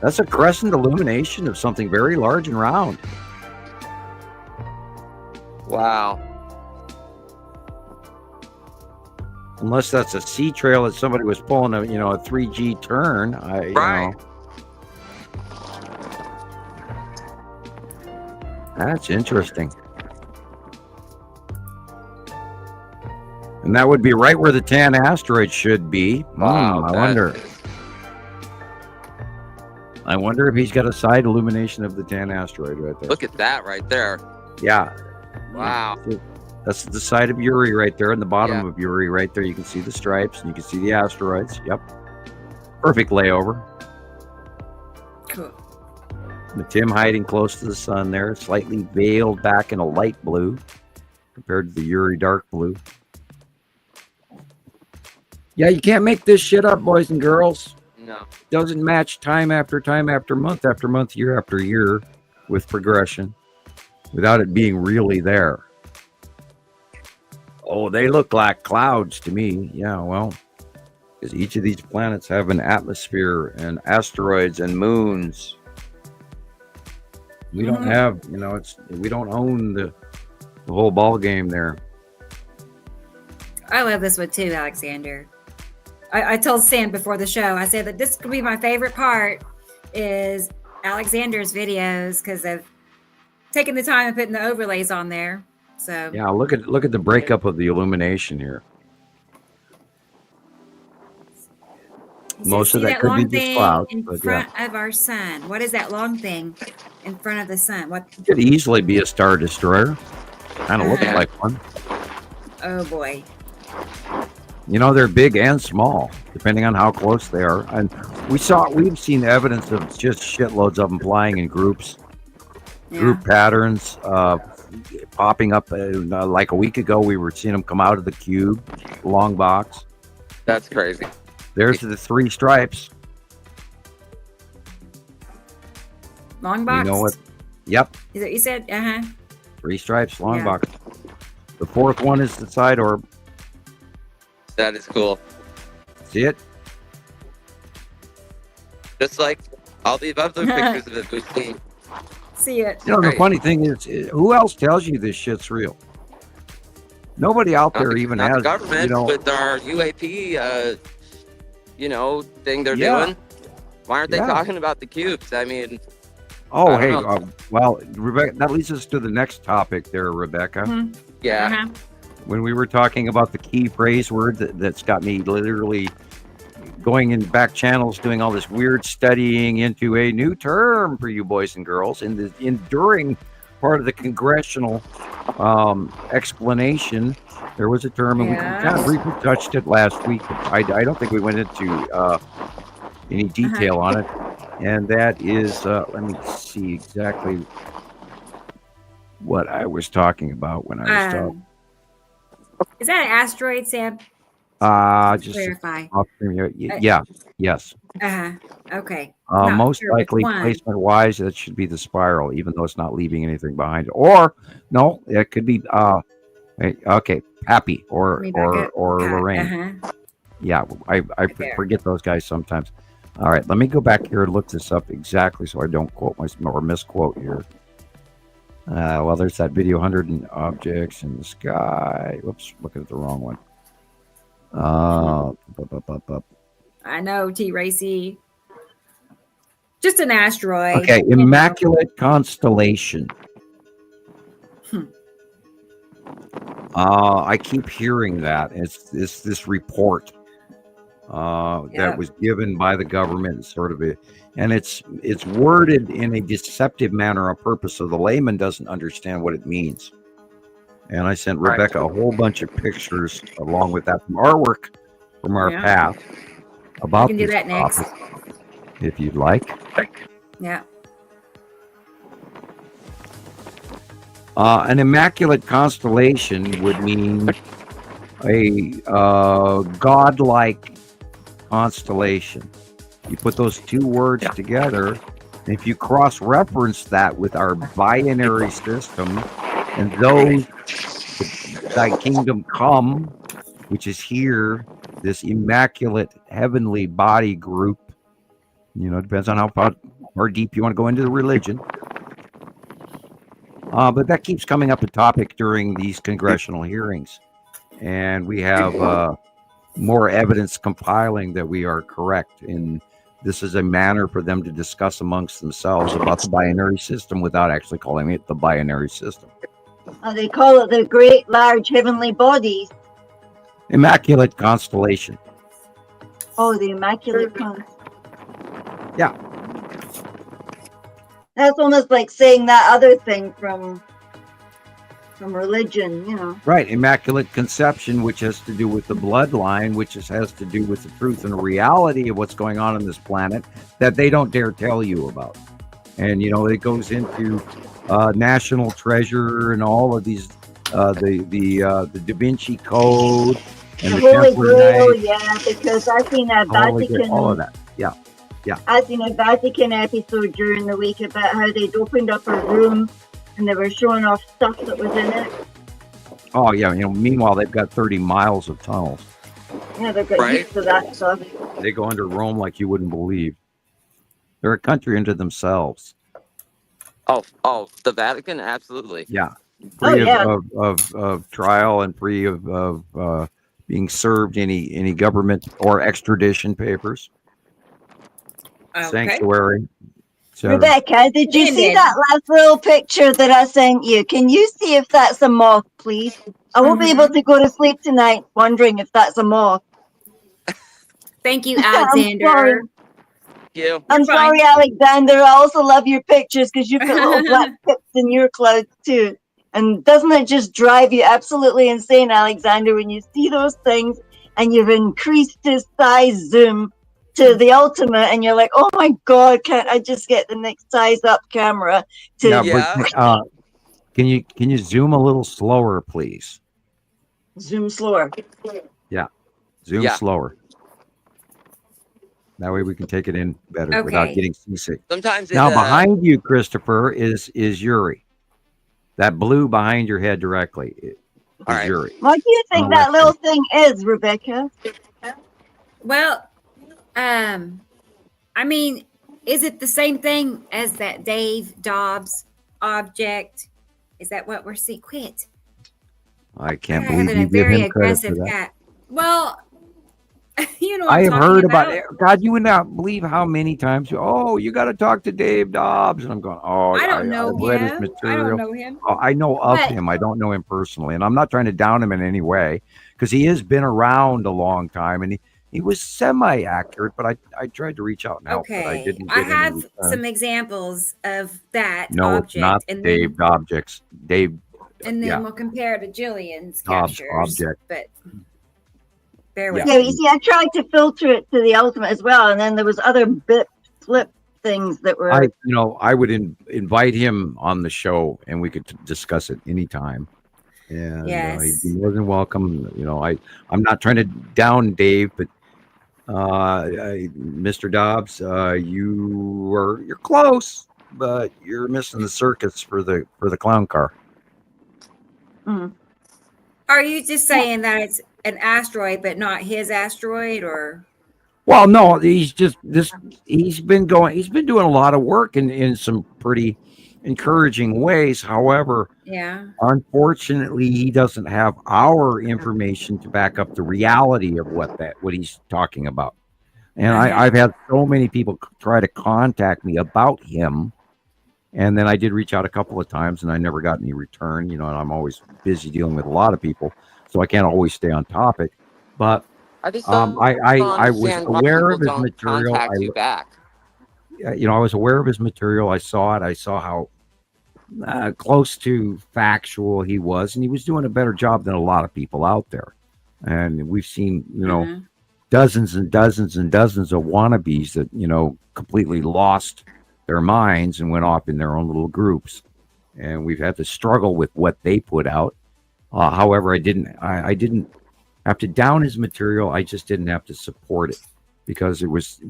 That's a crescent illumination of something very large and round. Wow. Unless that's a sea trail that somebody was pulling a 3G turn. Right. That's interesting. And that would be right where the tan asteroid should be. Wow, I wonder if he's got a side illumination of the tan asteroid right there. Look at that right there. Yeah. Wow. That's the side of Uri right there, and the bottom of Uri right there. You can see the stripes and you can see the asteroids. Yep. Perfect layover. Cool. The Tim hiding close to the sun there, slightly veiled back in a light blue compared to the Uri dark blue. Yeah, you can't make this shit up, boys and girls. No. Doesn't match time after month, year after year with progression without it being really there. Oh, they look like clouds to me. Yeah, well, because each of these planets have an atmosphere and asteroids and moons. We don't have, we don't own the whole ball game there. I love this one too, Alexander. I told Sam before the show, I said that this could be my favorite part is Alexander's videos because I've taken the time and putting the overlays on there. So yeah, look at the breakup of the illumination here. Most of that could be just clouds, in front of our sun. What is that long thing in front of the sun? What could easily be a Star Destroyer? Kind of looks like one. Oh boy. You know, they're big and small, depending on how close they are. And we've seen evidence of just shitloads of them flying in groups, group patterns, popping up. Like a week ago, we were seeing them come out of the cube, long box. That's crazy. There's the 3 stripes. Long box? You know what? Yep. Is it you said? 3 stripes, long box. The 4th one is the side orb. That is cool. See it? Just like all the other pictures of it we've seen. See it. You know, the funny thing is, who else tells you this shit's real? Nobody out there even Not has, the government you know, with our UAP, thing they're doing. Why aren't they talking about the cubes? I mean, oh, hey, well, Rebecca, that leads us to the next topic there, Rebecca. Mm-hmm. Yeah. When we were talking about the key phrase word that's got me literally going in back channels, doing all this weird studying into a new term for you boys and girls in the enduring part of the congressional explanation. There was a term, and we kind of briefly touched it last week. I don't think we went into any detail on it, and that is, let me see exactly what I was talking about when I was talking. Is that an asteroid, Sam? Just clarify. Yes. Okay. Most likely, placement wise, that should be the spiral, even though it's not leaving anything behind. Or no, it could be okay, Happy or Lorraine. Yeah, I forget those guys sometimes. All right, let me go back here and look this up exactly so I don't quote or misquote here. Well, there's that video, 100 objects in the sky. Whoops, looking at the wrong one. I know, T. Racy. Just an asteroid. Okay, Immaculate Constellation. I keep hearing that. It's this report that was given by the government, sort of and it's worded in a deceptive manner on purpose, so the layman doesn't understand what it means. And I sent Rebecca a whole bunch of pictures along with that from our work, from our path about you can do that next, if you'd like. Yeah. An immaculate constellation would mean a godlike constellation. You put those two words together, and if you cross-reference that with our binary system, and those thy kingdom come, which is here, this immaculate heavenly body group, depends on how far or deep you want to go into the religion. But that keeps coming up a topic during these congressional hearings. And we have more evidence compiling that we are correct. And this is a manner for them to discuss amongst themselves about the binary system without actually calling it the binary system. They call it the great large heavenly bodies. Immaculate Constellation. Oh, the Immaculate Constellation. Yeah. That's almost like saying that other thing from religion, Right, Immaculate Conception, which has to do with the bloodline, which has to do with the truth and reality of what's going on this planet that they don't dare tell you about. And, it goes into national treasure and all of these, the Da Vinci Code and the Holy Templar Grail, Knights. Yeah, because I've seen a Vatican. All of that, yeah. I've seen a Vatican episode during the week about how they'd opened up a room and they were showing off stuff that was in it. Oh, yeah. Meanwhile, they've got 30 miles of tunnels. Yeah, they've got used to that stuff. They go under Rome like you wouldn't believe. They're a country unto themselves. Oh, the Vatican? Absolutely. Yeah. Free of trial and free of being served any government or extradition papers. Okay. Sanctuary. So, Rebecca, did you see that last little picture that I sent you? Can you see if that's a moth, please? I won't be able to go to sleep tonight wondering if that's a moth. Thank you, Alexander. I'm sorry, Alexander. I also love your pictures because you put little black tips in your clouds too. And doesn't it just drive you absolutely insane, Alexander, when you see those things and you've increased his size zoom to the ultimate, and you're like, oh my God, can't I just get the next size up camera to but can you zoom a little slower, please? Zoom slower. Yeah, zoom slower. That way we can take it in better without getting seasick. Sometimes now behind you, Christopher, is Yuri. That blue behind your head directly is Yuri. What do you think that little thing is, Rebecca? Well, I mean, is it the same thing as that Dave Dobbs object? Is that what we're seeing? Quit. I can't I have believe a you give very him credit for aggressive that. cat. Well, you know what I I'm have talking heard about about. it. God, you would not believe how many times you got to talk to Dave Dobbs, and I'm going, I don't know I've read his him. material. I don't know him. I know of But- him. I don't know him personally, and I'm not trying to down him in any way because he has been around a long time, and he was semi-accurate. But I tried to reach out and help, but I didn't. I Get have any return. some examples of that No, object. it's not and Dave then, objects. Dave. And then yeah. we'll compare to Gillian's Dobbs captures. object. But bear with Yeah, me. you see, I tried to filter it to the ultimate as well, and then there was other flip things that were. I would invite him on the show, and we could discuss it anytime. And Yes. he'd be more than welcome. I'm not trying to down Dave, but Mr. Dobbs, you're close, but you're missing the circus for the clown car. Mm. Are you just saying that it's an asteroid, but not his asteroid, or? Well, no, he's been doing a lot of work in some pretty encouraging ways. However, unfortunately, he doesn't have our information to back up the reality of what he's talking about. And I've had so many people try to contact me about him. And then I did reach out a couple of times, and I never got any return. And I'm always busy dealing with a lot of people, so I can't always stay on topic. But I just I was aware of his material. Contact you back. I was aware of his material. I saw it. I saw how close to factual he was, and he was doing a better job than a lot of people out there. And we've seen, dozens and dozens and dozens of wannabes that completely lost their minds and went off in their own little groups, and we've had to struggle with what they put out. However, I didn't have to down his material. I just didn't have to support it because it was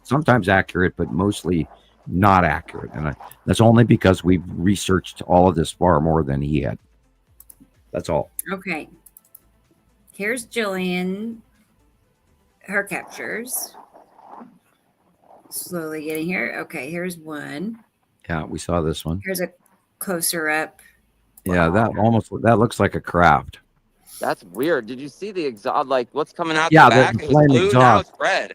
sometimes accurate, but mostly not accurate, and that's only because we've researched all of this far more than he had. That's all. Okay. Here's Gillian. Her captures. Slowly getting here. Okay, here's one. Yeah, we saw this one. Here's a closer up. Yeah, that looks like a craft. That's weird. Did you see the exhaust? Like what's coming out Yeah, the back? the It was flame blue, now exhaust. it's red.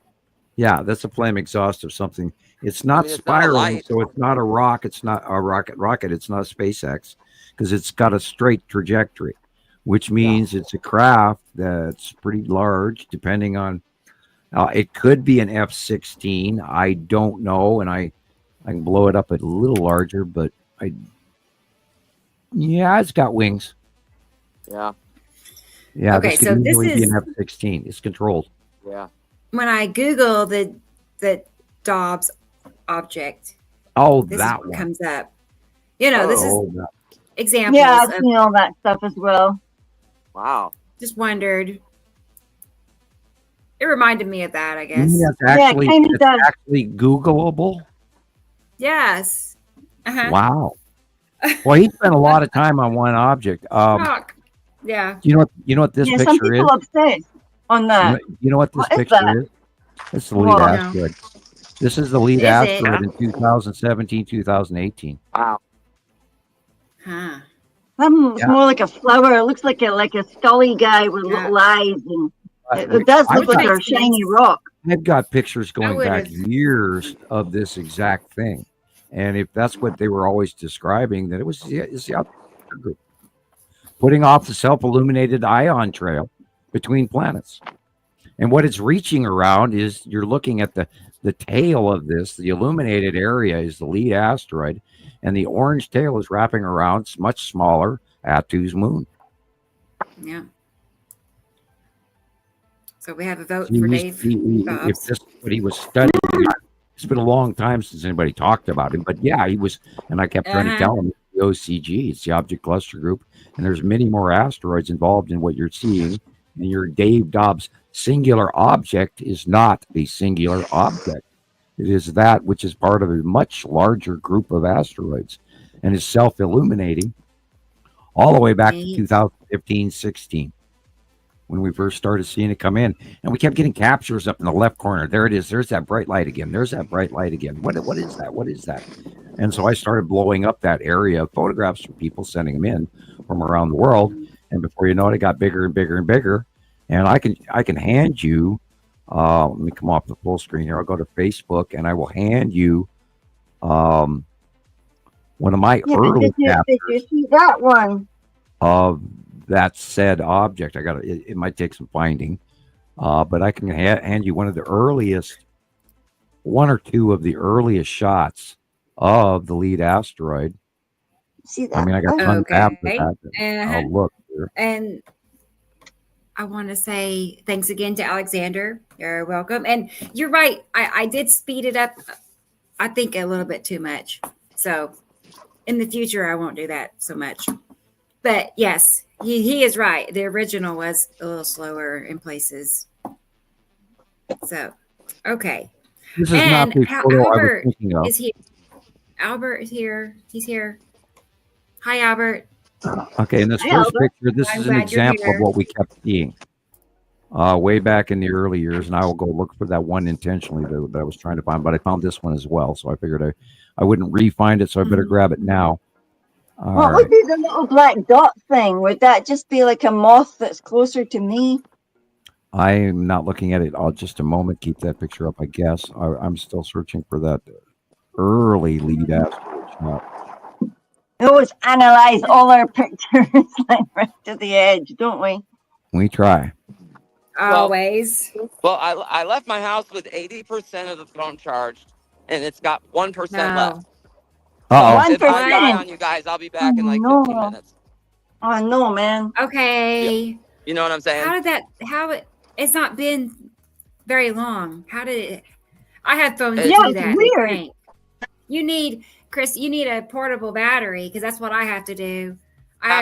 Yeah, that's a flame exhaust of something. It's not It's not a spiraling, light. so it's not a rock. It's not a rocket. It's not a SpaceX because it's got a straight trajectory, which means it's a craft that's pretty large, depending on. It could be an F-16. I don't know, and I can blow it up a little larger, but it's got wings. Yeah. Yeah. Okay, this could so this easily be is- an F-16. It's controlled. Yeah. When I Google the Dobbs object, Oh, this that is what one. comes up. This is that. examples. Yeah, I've of, seen all that stuff as well. Wow. just wondered. It reminded me of that, I guess. That's actually, kinda it's does. actually Googleable. Yes. Uh-huh. Wow. Well, he spent a lot of time on one object. Rock. Yeah. You know what this Yeah, some picture is? people obsessed on that. You know what this What is picture that? is? It's the lead What? asteroid. This is the lead Is it? asteroid in 2017, 2018. Wow. Huh. That looks Yeah. more like a flower. It looks like a scully guy with little eyes, and it does I've look like got- a shiny rock. I've got pictures going back would've- years of this exact thing. And if that's what they were always describing, then it's the other group. Putting off the self-illuminated ion trail between planets. And what it's reaching around is you're looking at the tail of this. The illuminated area is the lead asteroid, and the orange tail is wrapping around much smaller Attu's moon. Yeah. So we have a vote for Dave if Dobbs. this is what he was studying, it's been a long time since anybody talked about him. But yeah, he was, and I kept trying to tell him the OCG, it's the Object Cluster Group, and there's many more asteroids involved in what you're seeing. And your Dave Dobbs singular object is not a singular object. It is that which is part of a much larger group of asteroids and is self-illuminating all the way back to 2015, 16, when we first started seeing it come in. And we kept getting captures up in the left corner. There it is. There's that bright light again. There's that bright light again. What is that? What is that? And so I started blowing up that area of photographs from people, sending them in from around the world. And before you know it, it got bigger and bigger and bigger. And I can hand you, let me come off the full screen here. I'll go to Facebook and I will hand you one of my early captures. Did you see that one? Of that said object. It might take some finding, but I can hand you one or two of the earliest shots of the lead asteroid. See that? I mean, I got tons after that. I'll look here. And I want to say thanks again to Alexander. You're welcome. And you're right. I did speed it up, I think, a little bit too much. So in the future, I won't do that so much. But yes, he is right. The original was a little slower in places. So, okay. This is not the photo Albert I was thinking of. is here. Albert is here. He's here. Hi, Albert. Okay, in this first picture, this is an example of what we kept seeing way back in the early years, and I will go look for that one intentionally that I was trying to find, but I found this one as well, so I figured I wouldn't re-find it, so I better grab it now. What would be the little black dot thing? Would that just be like a moth that's closer to me? I'm not looking at it. I'll just a moment keep that picture up, I guess. I'm still searching for that early lead asteroid shot. We always analyze all our pictures like right to the edge, don't we? We try. Always. Well, I left my house with 80% of the phone charged, and it's got 1% left. Uh-oh. If I die on you guys, I'll be back in like 15 minutes. Oh no, man. Okay. Yeah. You know what I'm saying? It's not been very long. How did it? I had phones It's do that. weird. Chris, you need a portable battery because that's what I have to do.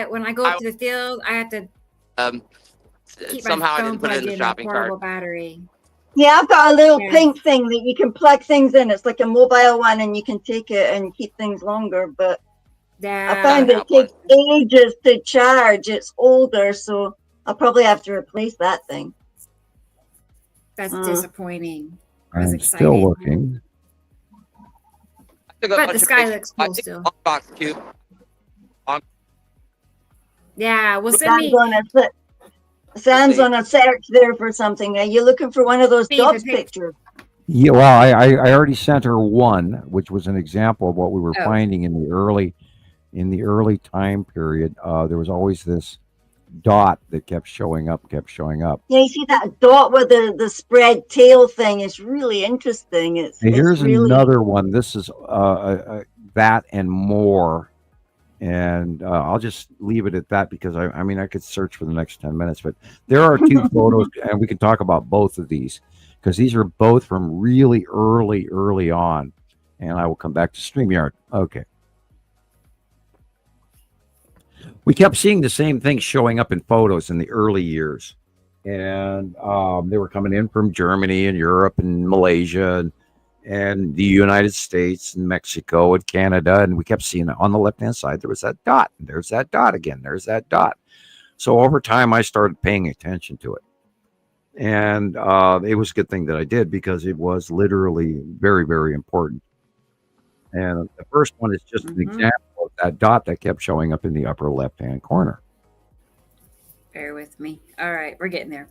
When I go up to the field, I have to keep somehow my I phone didn't put it in plugged the in a shopping portable cart. battery. Yeah, I've got a little pink thing that you can plug things in. It's like a mobile one, and you can take it and keep things longer. But I found it takes ages to charge. It's older, so I'll probably have to replace that thing. That's disappointing. I'm still looking. But the sky looks cool still. Box cube. Yeah, well, send me. Sam's on a search there for something. Are you looking for one of those dots pictures? Yeah, well, I already sent her one, which was an example of what we were finding in the early time period. There was always this dot that kept showing up. Yeah, you see that dot with the spread tail thing is really interesting. Here's another one. This is that and more. And I'll just leave it at that because I mean, I could search for the next 10 minutes, but there are two photos and we can talk about both of these because these are both from really early on. And I will come back to StreamYard. Okay. We kept seeing the same thing showing up in photos in the early years. And they were coming in from Germany and Europe and Malaysia and the United States and Mexico and Canada. And we kept seeing it on the left-hand side. There was that dot. And there's that dot again. There's that dot. So over time, I started paying attention to it. And it was a good thing that I did because it was literally very, very important. And the first one is just an example of that dot that kept showing up in the upper left-hand corner. Bear with me. All right, we're getting there.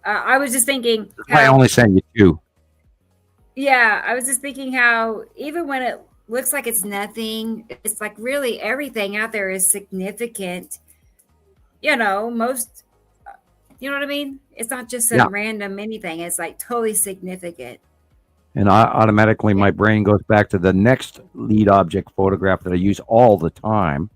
I was just thinking. I only sent you two. Yeah, I was just thinking how even when it looks like it's nothing, it's like really everything out there is significant. You know, you know what I mean? It's not just some random anything. It's like totally significant. And automatically my brain goes back to the next lead object photograph that I use all the time.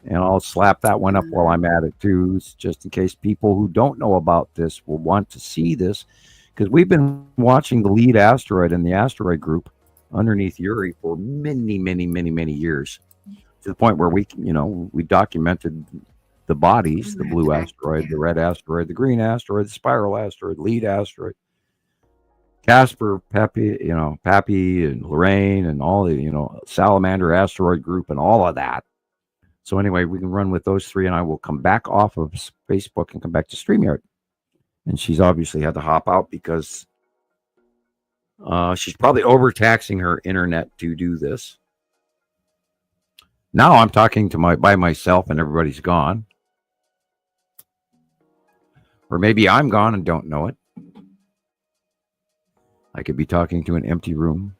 And I'll slap that one up while I'm at it too, just in case people who don't know about this will want to see this, because we've been watching the lead asteroid in the asteroid group underneath Uri for many, many, many, many years, to the point where we documented the bodies: the blue asteroid, the red asteroid, the green asteroid, the spiral asteroid, lead asteroid, Casper, Pappy, and Lorraine, and all the, salamander asteroid group, and all of that. So anyway, we can run with those three, and I will come back off of Facebook and come back to StreamYard. And she's obviously had to hop out because she's probably overtaxing her internet to do this. Now I'm talking by myself and everybody's gone. Or maybe I'm gone and don't know it. I could be talking to an empty room.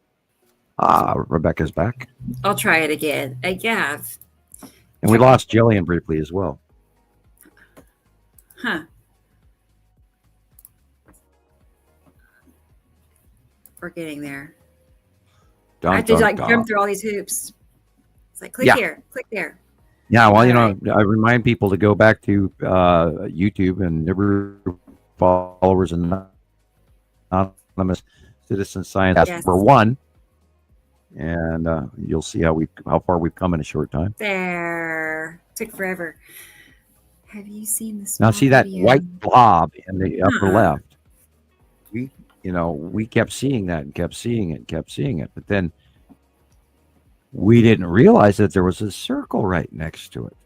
Rebecca's back. I'll try it again. Yeah. And we lost Gillian briefly as well. Huh. We're getting there. I have to jump through all these hoops. It's like, click here, click there. Yeah, well, I remind people to go back to YouTube and Nibiru followers and anonymous citizen science for one, and you'll see how far we've come in a short time. There, took forever. Have you seen this? Now, see that white blob in the upper left? We kept seeing that and kept seeing it, but then we didn't realize that there was a circle right next to it,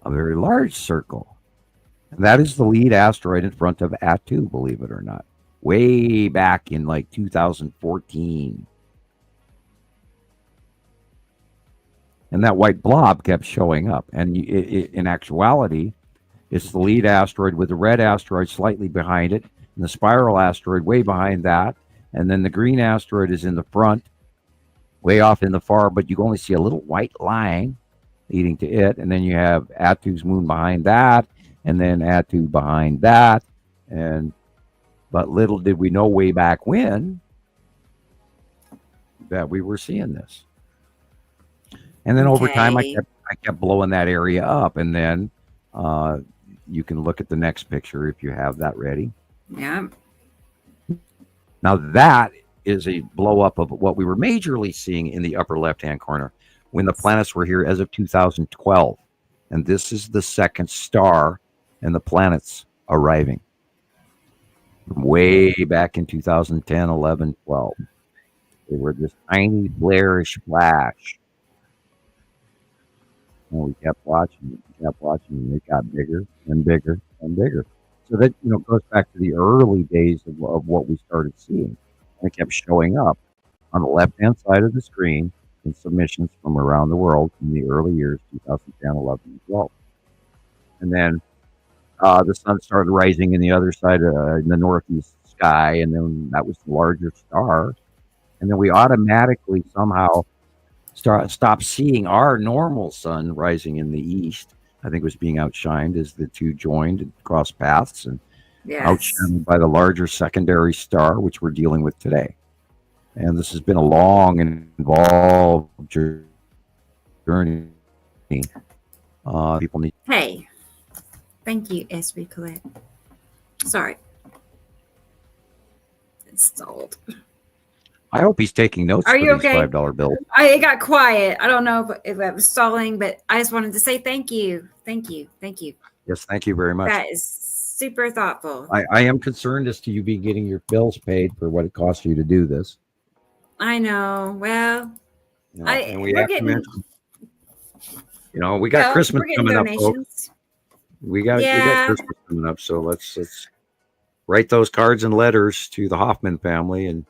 a very large circle, and that is the lead asteroid in front of Atu, believe it or not, way back in like 2014. And that white blob kept showing up, and in actuality, it's the lead asteroid with the red asteroid slightly behind it, and the spiral asteroid way behind that, and then the green asteroid is in the front, way off in the far, but you can only see a little white line leading to it, and then you have Atu's moon behind that, and then Atu behind that, but little did we know way back when that we were seeing this. And then over time, I kept blowing that area up, and then you can look at the next picture if you have that ready. Yeah. Now that is a blow up of what we were majorly seeing in the upper left-hand corner when the planets were here as of 2012. And this is the second star and the planets arriving from way back in 2010, 11, 12. They were this tiny blarish flash. And we kept watching, and it got bigger and bigger and bigger. So that goes back to the early days of what we started seeing. And it kept showing up on the left-hand side of the screen in submissions from around the world in the early years, 2010, 11, and 12. And then the sun started rising in the other side, in the northeast sky, and then that was the larger star. And then we automatically somehow stopped seeing our normal sun rising in the east. I think it was being outshined as the two joined and crossed paths, and outshined by the larger secondary star, which we're dealing with today. And this has been a long and involved journey. People need. Hey, thank you, Esri Colette. Sorry, it's stalled. I hope he's taking notes. Are for you these okay? $5 bills. It got quiet. I don't know if I was stalling, but I just wanted to say thank you. Thank you. Thank you. Yes, thank you very much. That is super thoughtful. I am concerned as to you be getting your bills paid for what it costs you to do this. I know. Well, and we have to mention, we got Christmas coming up, folks. We got Christmas coming up, so let's write those cards and letters to the Hofman family and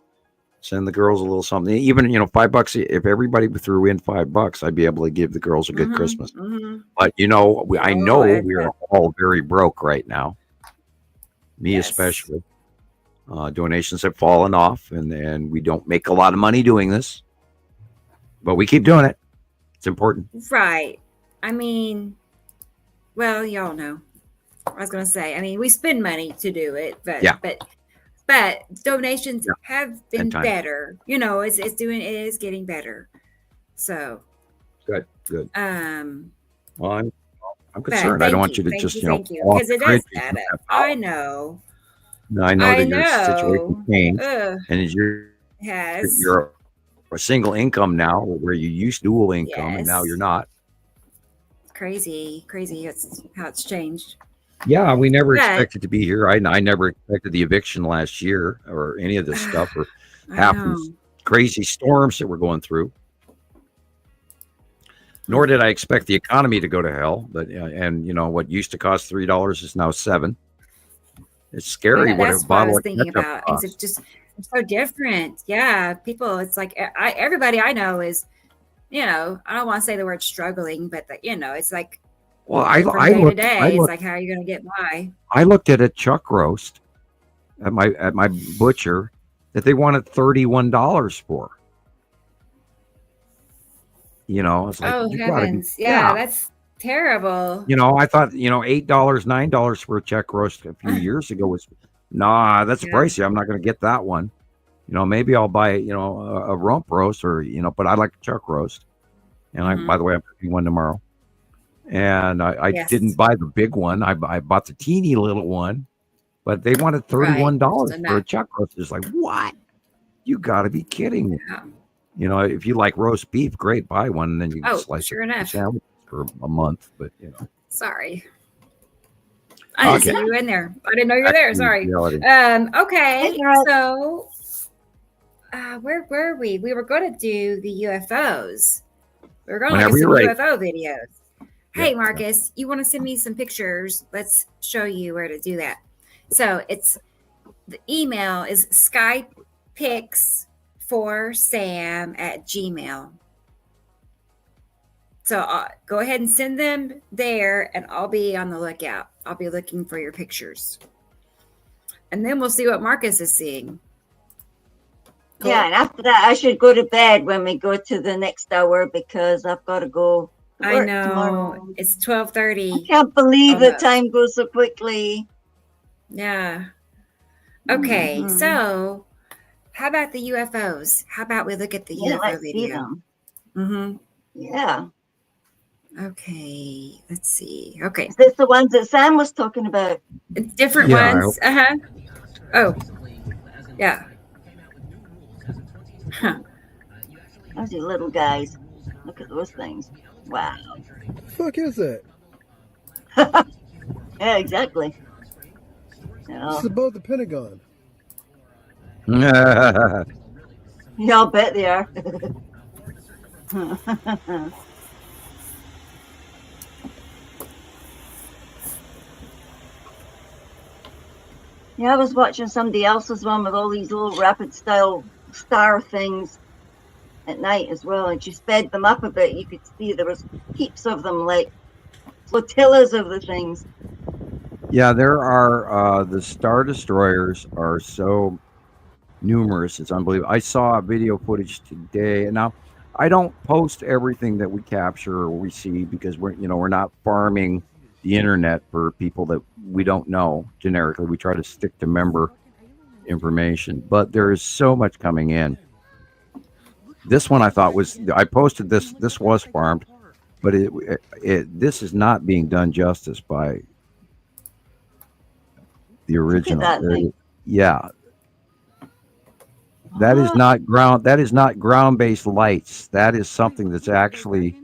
send the girls a little something. Even $5. If everybody threw in $5, I'd be able to give the girls a good Christmas. Mm-hmm. But I know we are all very broke right now. Me especially. Donations have fallen off, and we don't make a lot of money doing this, but we keep doing it. It's important, right? I mean, well, y'all know. I was going to say. I mean, we spend money to do it, but donations have been better. It is getting better. So good. Well, I'm concerned. I don't want you to just, thank you, because it does add up. I know. I know that your situation changed, and you're a single income now, where you used dual income, and now you're not. Crazy. It's how it's changed. Yeah, we never expected to be here. I never expected the eviction last year or any of this stuff or half these crazy storms that we're going through. Nor did I expect the economy to go to hell. But and what used to cost $3 is now $7. It's scary what a bottle of ketchup costs. It's just so different. Yeah, people. It's like everybody I know is, I don't want to say the word struggling, but it's like. Well, from day to day, it's like, how are you going to get by? I looked at a chuck roast at my butcher that they wanted $31 for. It's like, oh heavens, yeah, that's terrible. I thought $8, $9 for a chuck roast a few years ago was that's pricey. I'm not going to get that one. Maybe I'll buy a rump roast or but I like a chuck roast. And by the way, I'm cooking one tomorrow. And I didn't buy the big one. I bought the teeny little one, but they wanted $31 for a chuck roast. It's like, what? You got to be kidding me. Yeah. If you like roast beef, great, buy one, and then you can slice it sandwich for a month. But sorry, I didn't see you in there. I didn't know you were there. Sorry. Okay, so where were we? We were going to do the UFOs. We were going to do some UFO videos. Hey, Marcus, you want to send me some pictures? Let's show you where to do that. So the email is skypics4sam@gmail. So go ahead and send them there, and I'll be on the lookout. I'll be looking for your pictures. And then we'll see what Marcus is seeing. Cool. Yeah, and after that, I should go to bed when we go to the next hour because I've got to go. I know tomorrow. It's 12:30. I can't believe the time goes so quickly. Yeah. Okay, so how about the UFOs? How about we look at the UFO video? Yeah. Okay, let's see. Okay. Is this the ones that Sam was talking about? It's different ones. Oh. Yeah. Huh. Those are little guys. Look at those things. Wow. What the fuck is that? Yeah, exactly. This is above the Pentagon. Yeah, I'll bet they are. Yeah, I was watching somebody else's one with all these little rapid style star things at night as well, and you sped them up a bit, you could see there was heaps of them, like flotillas of the things. Yeah, there are the Star Destroyers are so numerous, it's unbelievable. I saw video footage today, and now I don't post everything that we capture or we see because we're not farming the internet for people that we don't know generically. We try to stick to member information, but there is so much coming in. This one I thought I posted this was farmed, but this is not being done justice by the original. Yeah. That is not ground-based lights. That is something that's actually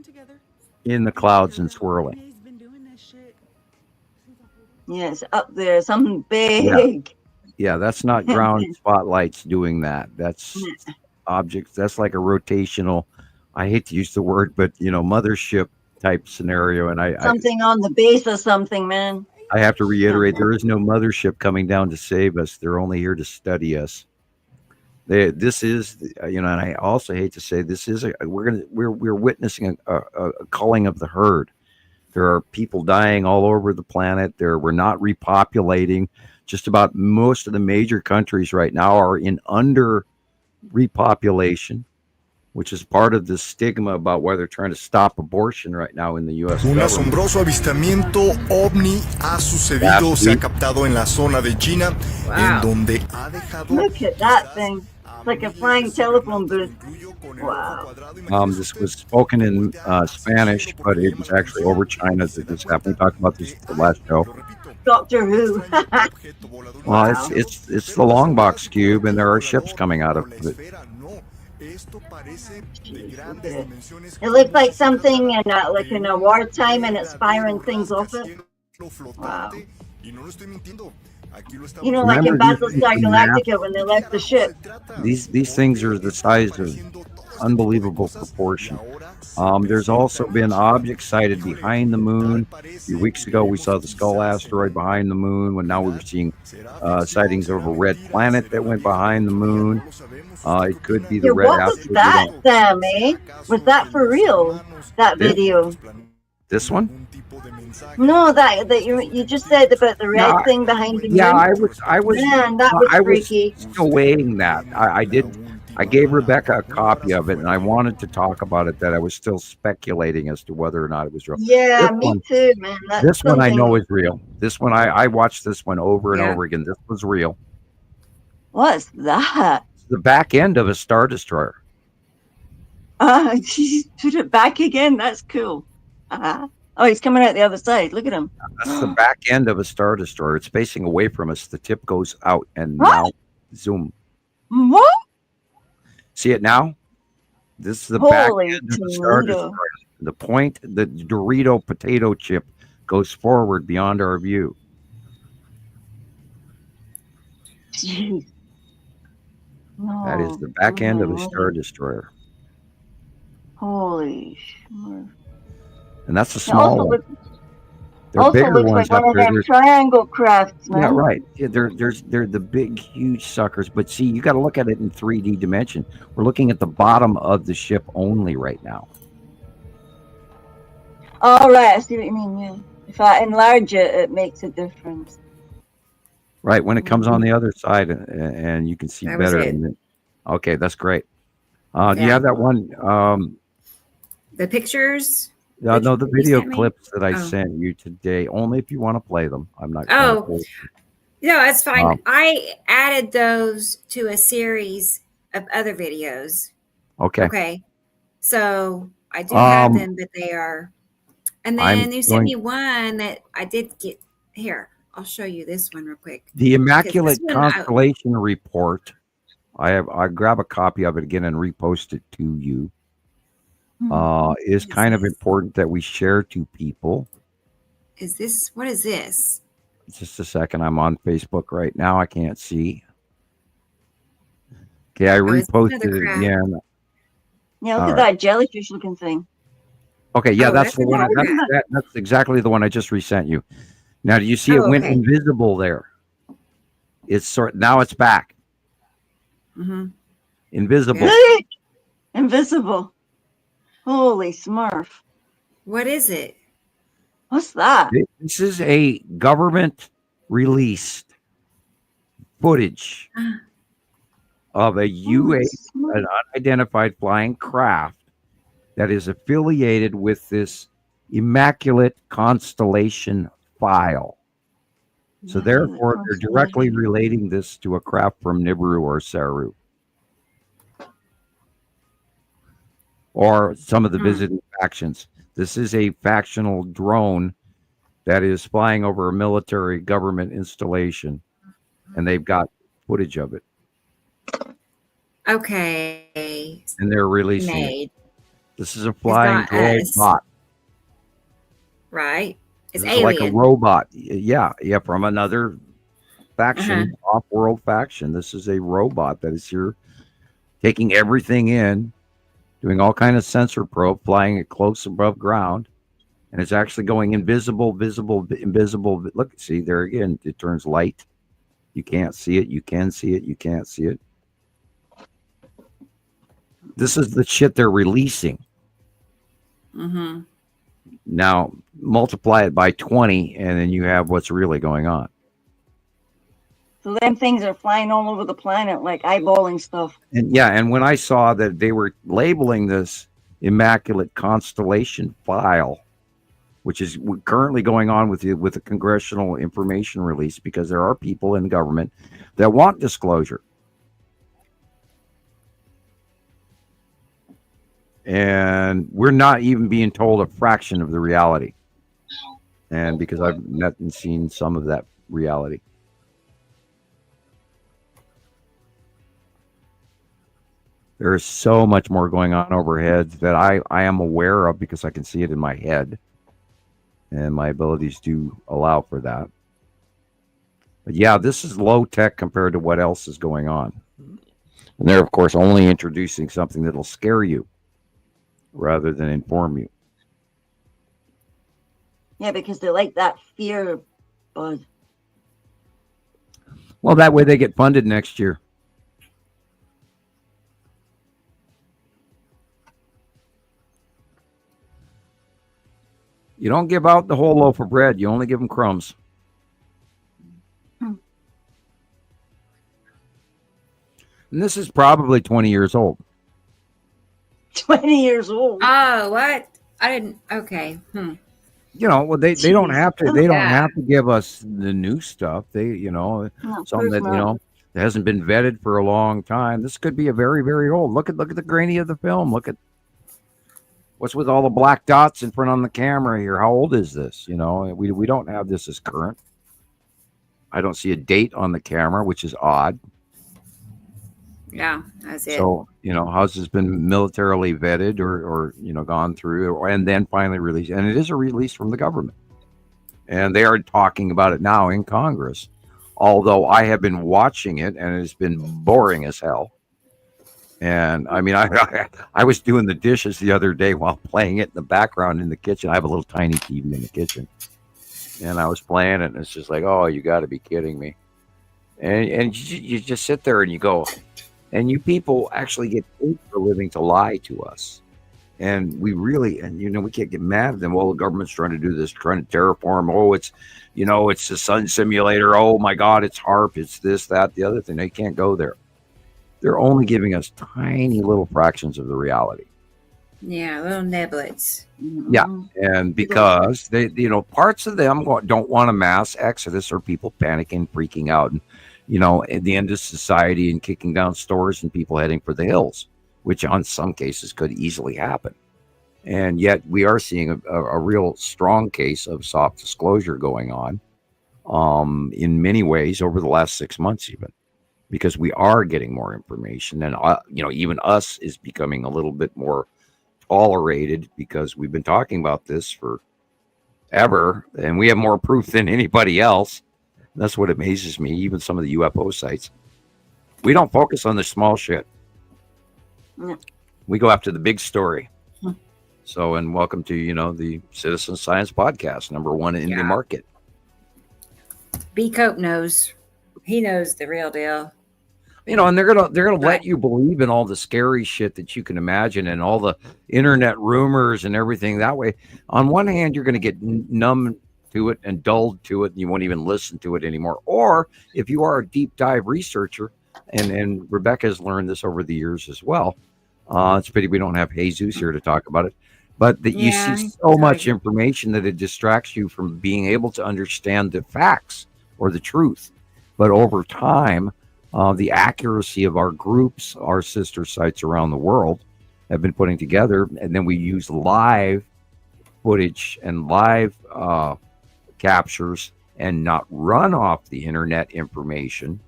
in the clouds and swirling. Yes, up there, something big. Yeah, that's not ground spotlights doing that. That's objects. That's like a rotational, I hate to use the word, but mothership type scenario. And something on the base of something, man. I have to reiterate, there is no mothership coming down to save us. They're only here to study us. This is, and I also hate to say, this is we're witnessing a culling of the herd. There are people dying all over the planet. We're not repopulating. Just about most of the major countries right now are in under repopulation, which is part of the stigma about why they're trying to stop abortion right now in the U.S. Un asombroso avistamiento ovni ha sucedido, se ha captado en la zona de China, en donde ha dejado Look at that thing. It's like a flying telephone booth. Wow. This was spoken in Spanish, but it was actually over China that this happened. We talked about this at the last show. Doctor Who. Well, Wow. it's the long box cube, and there are ships coming out of it. It looks like something in a wartime, and it's firing things off it. Wow. You know, like in Battlestar Galactica when they left the ship. These things are the size of unbelievable proportion. There's also been objects sighted behind the moon. A few weeks ago, we saw the Skull asteroid behind the moon. When now we're seeing sightings of a red planet that went behind the moon. It could be the red what was that, Sam, eh? Was that for real? That video? This one? No, that you just said about the red thing behind the moon. Yeah, I was. Man, that was freaky. Still waiting that. I gave Rebecca a copy of it, and I wanted to talk about it. That I was still speculating as to whether or not it was real. Yeah, me too, man. That's this one I know is real. This one I watched this one over and over again. This was real. What's that? It's the back end of a Star Destroyer. She put it back again. That's cool. Oh, he's coming out the other side. Look at him. That's the back end of a Star Destroyer. It's facing away from us. The tip goes out, and now zoom. What? See it now? This is the back Holy end of the Star Destroyer. The point, the Dorito potato chip goes forward beyond our view. Jeez. No, That is the back end of a Star Destroyer. Holy shit. And that's a small one. There are Also bigger looks ones like up one of there. them There's- triangle crafts, man. Yeah, right. Yeah, they're the big, huge suckers. But see, you got to look at it in 3D dimension. We're looking at the bottom of the ship only right now. All right, I see what you mean. Yeah, if I enlarge it, it makes a difference. Right. When it comes on the other side, and you can see That was better. it. Okay, that's great. Do you Yeah. have that one? The pictures. No, the video sent me? clips that I Oh. sent you today. Only if you want to play them. I'm not. Oh. gonna force you. No, it's fine. Um, I added those to a series of other videos. Okay. Okay. So I do have Um, them, but they are. And I'm then you sent going- me one that I did get. Here, I'll show you this one real quick. The Immaculate Because this one Constellation report. I grab a copy of it again and repost it to you. Is kind of important that we share to people. Is this, what is this? Just a second. I'm on Facebook right now. I can't see. Okay, I it's reposted another it crap. again. Yeah, look All at that jellyfish looking thing. Okay, yeah, Oh, that's that's the one. another crap. That's exactly the one I just resent you. Now, do you see it Oh, went okay. invisible there? It's now it's back. Mm-hmm. Invisible. Invisible. Holy Smurf. What is it? What's that? This is a government released footage of a UA, an unidentified flying craft that is affiliated with this Immaculate Constellation file. So therefore, they're directly relating this to a craft from Nibiru or Saru, or some of the visiting factions. This is a factional drone that is flying over a military government installation, and they've got footage of it, Okay. and they're releasing it. Made. This is a flying not droid us. bot. Right. It's This is like a alien. robot. Yeah, from another faction, Uh-huh. off-world faction. This is a robot that is here, taking everything in, doing all kind of sensor probe, flying it close above ground, and it's actually going invisible, invisible. Look, see there again. It turns light. You can't see it. You can see it. You can't see it. This is the shit they're releasing. Mm-hmm. Now multiply it by 20, and then you have what's really going on. So them things are flying all over the planet, like eyeballing stuff. And when I saw that they were labeling this Immaculate Constellation file, which is currently going on with the congressional information release, because there are people in government that want disclosure. And we're not even being told a fraction of the reality. And because I've met and seen some of that reality. There's so much more going on overhead that I am aware of because I can see it in my head. And my abilities do allow for that. But yeah, this is low tech compared to what else is going on. And they're, of course, only introducing something that'll scare you rather than inform you. Yeah, because they like that fear buzz. Well, that way they get funded next year. You don't give out the whole loaf of bread. You only give them crumbs. And this is probably 20 years old. 20 years old. Oh, what? I didn't. Okay. You know, well, they don't have to. They don't have to give us the new stuff. They, you know, something that that hasn't been vetted for a long time. This could be a very, very old. Look at the grainy of the film. Look at what's with all the black dots in front on the camera here. How old is this? You know, we don't have this as current. I don't see a date on the camera, which is odd. Yeah, that's it. So, you know, how's this been militarily vetted or you know, gone through and then finally released? And it is a release from the government. And they are talking about it now in Congress. Although I have been watching it and it's been boring as hell. And I mean, I was doing the dishes the other day while playing it in the background in the kitchen. I have a little tiny TV in the kitchen. And I was playing it and it's just like, oh, you got to be kidding me. And you just sit there and you go, and you people actually get paid for a living to lie to us. And we really, and you know, we can't get mad at them. Well, the government's trying to do this, trying to terraform. Oh, it's, you know, it's the sun simulator. Oh my God, it's HARP. It's this, that, the other thing. They can't go there. They're only giving us tiny little fractions of the reality. Yeah, little niblets. Yeah, and because they, you know, parts of them don't want a mass exodus or people panicking, freaking out, and you know, at the end of society and kicking down stores and people heading for the hills, which on some cases could easily happen. And yet we are seeing a real strong case of soft disclosure going on in many ways over the last 6 months, even because we are getting more information. And, you know, even us is becoming a little bit more tolerated because we've been talking about this forever and we have more proof than anybody else. That's what amazes me. Even some of the UFO sites, we don't focus on the small shit. We go after the big story. So, and welcome to, you know, the Citizen Science Podcast, #1 in the market. B Cope knows. He knows the real deal. You know, and they're gonna let you believe in all the scary shit that you can imagine and all the internet rumors and everything that way. On one hand, you're going to get numb to it and dulled to it, and you won't even listen to it anymore. Or if you are a deep dive researcher, and Rebecca has learned this over the years as well. It's a pity we don't have Jesus here to talk about it, but that you see so much information that it distracts you from being able to understand the facts or the truth. But over time, the accuracy of our groups, our sister sites around the world, have been putting together, and then we use live footage and live captures and not run off the internet information,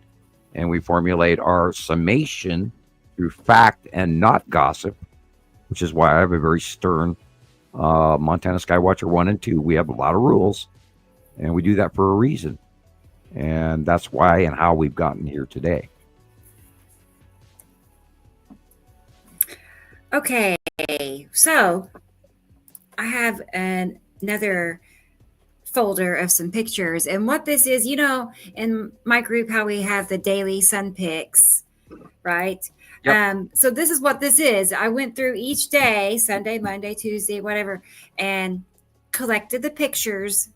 and we formulate our summation through fact and not gossip, which is why I have a very stern Montana Skywatcher 1 and 2. We have a lot of rules, and we do that for a reason, and that's why and how we've gotten here today. Okay, so I have another folder of some pictures, and what this is, you know, in my group, how we have the daily sun pics, right? Yep. So this is what this is. I went through each day, Sunday, Monday, Tuesday, whatever, and collected the pictures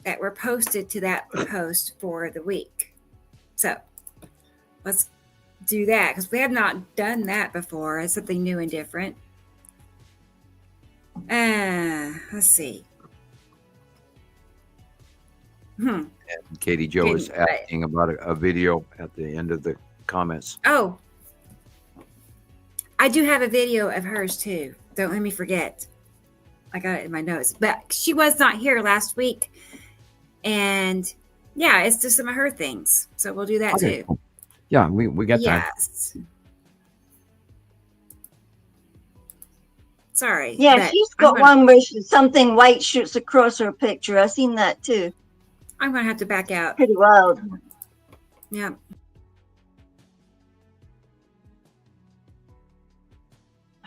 that were posted to that post for the week. So let's do that because we have not done that before. It's something new and different. Let's see. And Katie Jo is asking about a video at the end of the comments. Oh, I do have a video of hers too. Don't let me forget. I got it in my notes. But she was not here last week. And yeah, it's just some of her things. So we'll do that too. Cool. Yeah, we got time. Yes. Sorry. Yeah, she's got one where something white shoots across her picture. I've seen that too. I'm going to have to back out. Pretty wild. Yeah.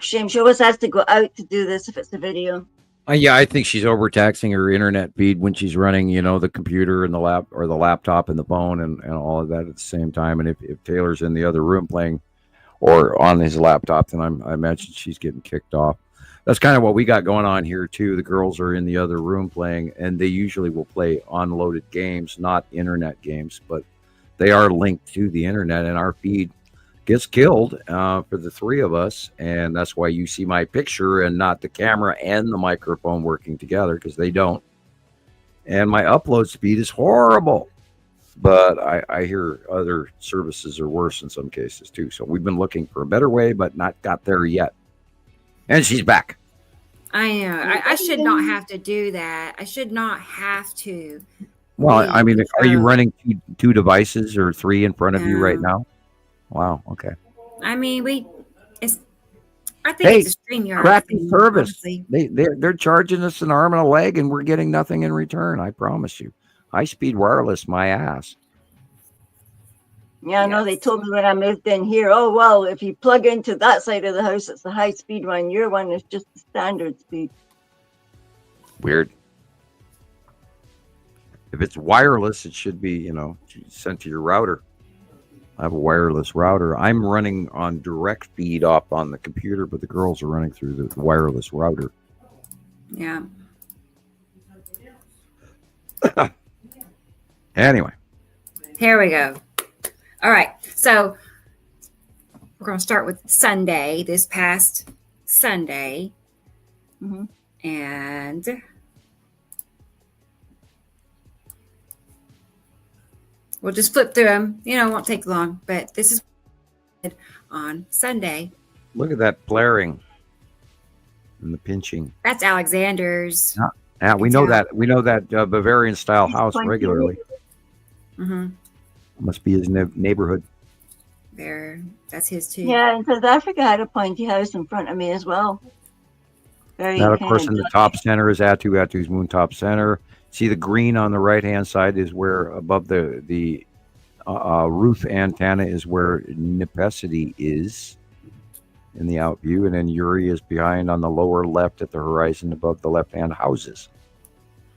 Shame she always has to go out to do this if it's a video. Yeah, I think she's overtaxing her internet feed when she's running, the computer and the laptop and the phone and all of that at the same time. And if Taylor's in the other room playing or on his laptop, then I imagine she's getting kicked off. That's kind of what we got going on here too. The girls are in the other room playing, and they usually will play unloaded games, not internet games, but they are linked to the internet, and our feed gets killed for the three of us, and that's why you see my picture and not the camera and the microphone working together, because they don't. And my upload speed is horrible, but I hear other services are worse in some cases too. So we've been looking for a better way, but not got there yet. And she's back. I know. I should not have to do that. I should not have to. Well, I mean, are you running two devices or three in front of you right now? Wow. Okay. I mean, I think it's a StreamYard. Crappy service. They're charging us an arm and a leg, and we're getting nothing in return. I promise you. High-speed wireless, my ass. Yeah, I know. They told me when I moved in here, oh, well, if you plug into that side of the house, it's the high-speed one. Your one is just the standard speed. Weird. If it's wireless, it should be, sent to your router. I have a wireless router. I'm running on direct feed up on the computer, but the girls are running through the wireless router. Yeah. Anyway. Here we go. All right. So we're going to start with Sunday, this past Sunday. Mm-hmm. And we'll just flip through them. It won't take long, but this is on Sunday. Look at that flaring and the pinching. That's Alexander's. Yeah, we know that. We know that Bavarian style house regularly. Mm-hmm. Must be his neighborhood. There, that's his too. Yeah, and South Africa had a pointy house in front of me as well. Now, of course, in the top center is Atu's moon top center. See the green on the right-hand side is where above the roof antenna is where Nepesity is in the out view, and then Uri is behind on the lower left at the horizon above the left-hand houses.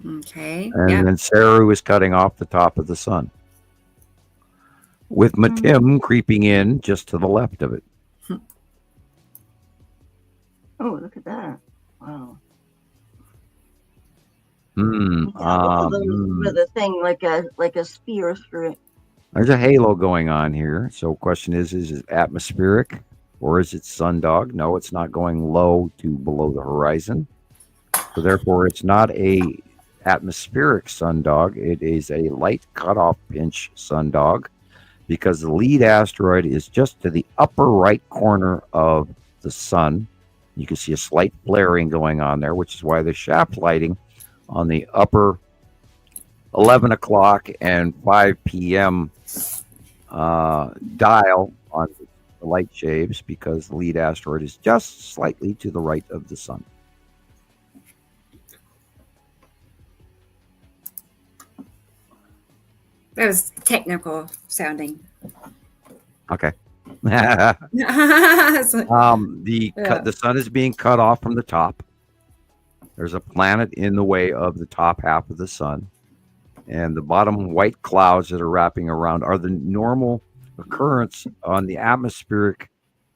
Okay. And then Saru is cutting off the top of the sun, with Matim creeping in just to the left of it. Oh, look at that. Wow. With a thing like a spear through it. There's a halo going on here. So question is it atmospheric or is it sundog? No, it's not going low to below the horizon. So therefore it's not a atmospheric sundog. It is a light cutoff pinch sundog, because the lead asteroid is just to the upper right corner of the sun. You can see a slight flaring going on there, which is why the shaft lighting on the upper 11 o'clock and 5 p.m. Dial on the light shaves, because the lead asteroid is just slightly to the right of the sun. That was technical sounding. Okay. It's like, The sun is being cut off from the top. There's a planet in the way of the top half of the sun, and the bottom white clouds that are wrapping around are the normal occurrence on the atmospheric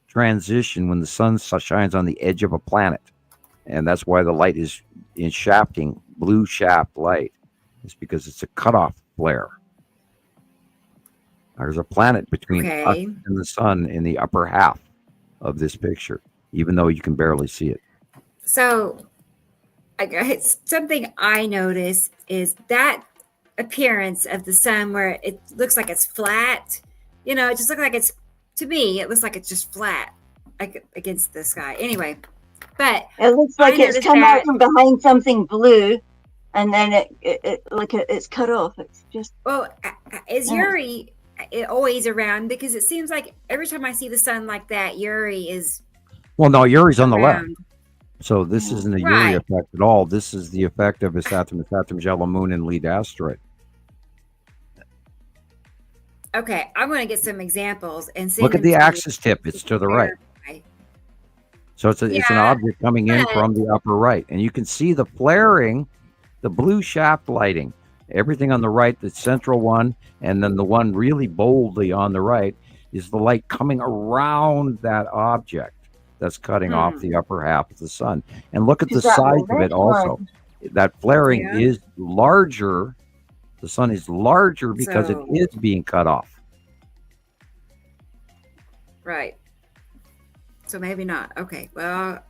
transition when the sun shines on the edge of a planet, and that's why the light is in shafting, blue shaft light. It's because it's a cutoff flare. There's a planet between us and the sun in the upper half of this picture, even though you can barely see it. So, something I notice is that appearance of the sun where it looks like it's flat. It just looks like it's, to me, it looks like it's just flat against the sky. Anyway, But it looks like it's come out from behind something blue, and then it's cut off. It's just is Uri always around? Because it seems like every time I see the sun like that, Uri is. Well, no, Uri's on the left. around. So this isn't a Uri effect at all. This is the effect of a Saturn yellow moon and lead asteroid. Okay, I'm going to get some examples and see. Look at the axis tip. It's to the right. So it's an object coming in from the upper right. And you can see the flaring, the blue shaft lighting. Everything on the right, the central one, and then the one really boldly on the right is the light coming around that object that's cutting off the upper half of the sun. And look at the size of it also. That flaring is larger. The sun is larger because it is being cut off. Right. So maybe not. Okay. Well,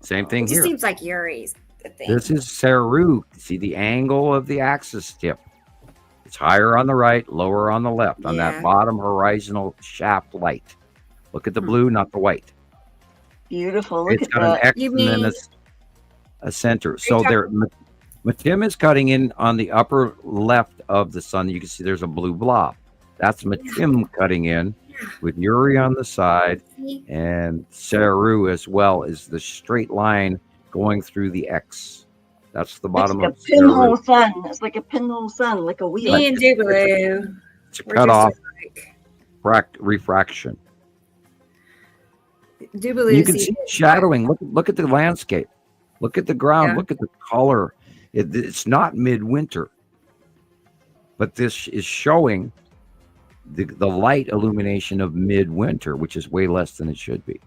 same thing it here. just seems like Uri's the thing. This is Saru. See the angle of the axis tip. It's higher on the right, lower on the left, on that bottom horizontal shaft light. Look at the blue, not the white. Beautiful. Look It's at got that. an X and then a center. So there, Matim is cutting in on the upper left of the sun. You can see there's a blue blob. That's Matim cutting in with Uri on the side, and Saru as well is the straight line going through the X. That's the bottom of the pinhole sun. It's like a pinhole sun, like a wheel. Me and Dubaloo. It's a cut off refraction. Dubaloo. You can see shadowing. Look at the landscape. Look at the ground. Look at the color. It's not midwinter, but this is showing the light illumination of midwinter, which is way less than it should be.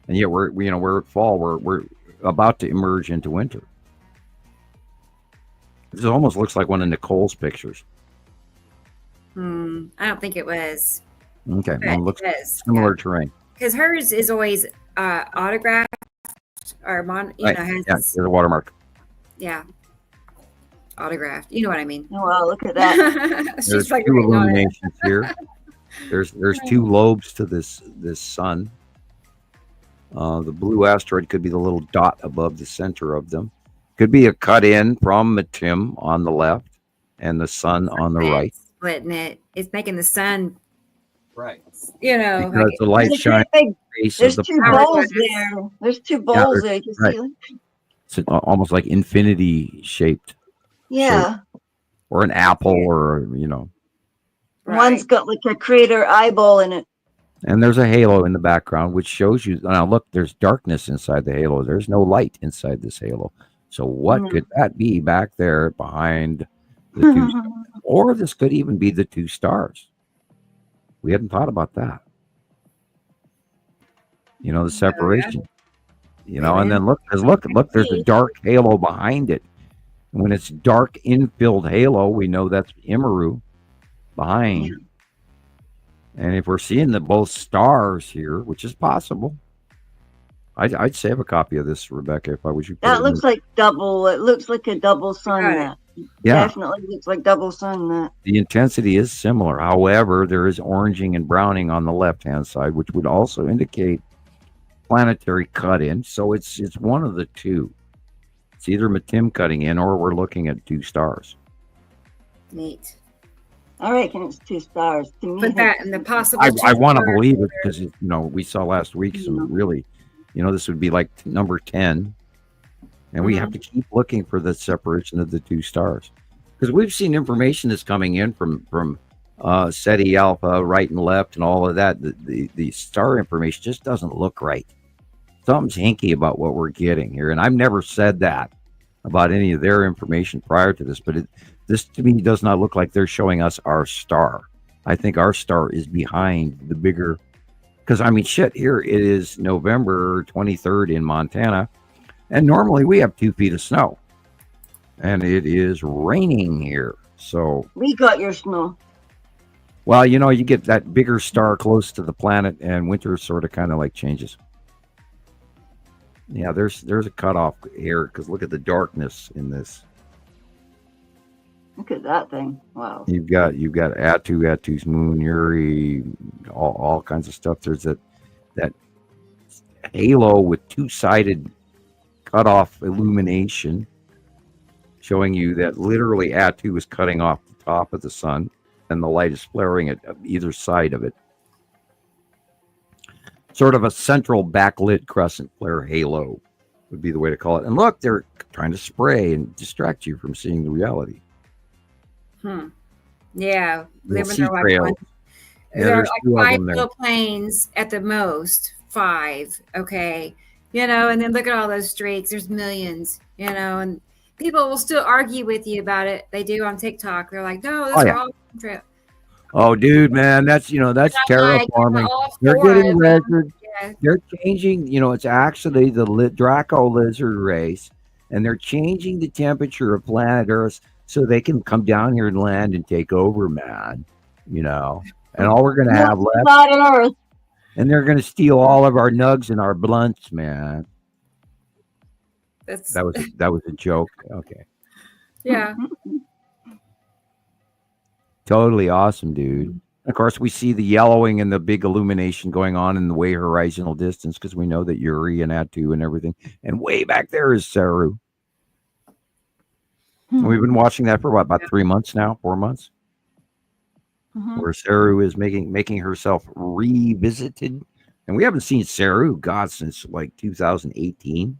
And yet we're at fall. We're about to emerge into winter. This almost looks like one of Nicole's pictures. I don't think it was. Okay, well, it looks similar terrain. Because hers is always autographed or has there's a watermark. Autographed. You know what I mean? Oh, wow, look at that. There's two illuminations here. There's two lobes to this sun. The blue asteroid could be the little dot above the center of them. Could be a cut in from Matim on the left and the sun on the right. Splitting it. It's making the sun. Right. Because the light shines. There's two bowls there. There's two bowls there. You can see. It's almost like infinity shaped. Yeah. Or an apple, or One's got like a crater eyeball in it. And there's a halo in the background, which shows you. Now look, there's darkness inside the halo. There's no light inside this halo. So what could that be back there behind the two stars? Or this could even be the two stars. We hadn't thought about that. The separation. And then look, there's a dark halo behind it. And when it's dark infilled halo, we know that's Immaculate behind. And if we're seeing both stars here, which is possible, I'd save a copy of this, Rebecca, if I was you. That looks like double. It looks like a double sun. That Yeah. definitely looks like double sun. That The intensity is similar. However, there is oranging and browning on the left-hand side, which would also indicate planetary cut-in. So it's one of the two. It's either Matim cutting in, or we're looking at two stars. Neat. I reckon it's two stars. To me, Put that in the possible. I want to believe it because we saw last week some really, this would be like number 10, and we have to keep looking for the separation of the two stars, because we've seen information that's coming in from SETI Alpha, right and left, and all of that. The star information just doesn't look right. Something's hinky about what we're getting here, and I've never said that about any of their information prior to this, but this to me does not look like they're showing us our star. I think our star is behind the bigger, because here it is November 23rd in Montana, and normally we have 2 feet of snow, and it is raining here. So we got your snow. Well, you get that bigger star close to the planet, and winter sort of kind of like changes. Yeah, there's a cutoff here, because look at the darkness in this. Look at that thing. Wow. You've got Atu's moon, Uri, all kinds of stuff. There's that halo with two-sided cut-off illumination, showing you that literally Attu is cutting off the top of the sun, and the light is flaring at either side of it. Sort of a central backlit crescent flare halo would be the way to call it. And look, they're trying to spray and distract you from seeing the reality. Yeah. There are like 5 little planes at the most. 5. Okay. And then look at all those streaks. There's millions, and people will still argue with you about it. They do on TikTok. They're like, no, those are all true. Oh, dude, man, that's terraforming. They're getting measured. Yeah. They're changing. It's actually the Draco lizard race, and they're changing the temperature of planet Earth so they can come down here and land and take over, man. And all we're gonna have left, Earth. And they're gonna steal all of our nugs and our blunts, man. That was a joke. Okay. Yeah. Totally awesome, dude. Of course, we see the yellowing and the big illumination going on in the way horizontal distance because we know that Yuri and Attu and everything. And way back there is Saru. We've been watching that for about 3 months now, 4 months, where Saru is making herself revisited. And we haven't seen Saru, God, since like 2018.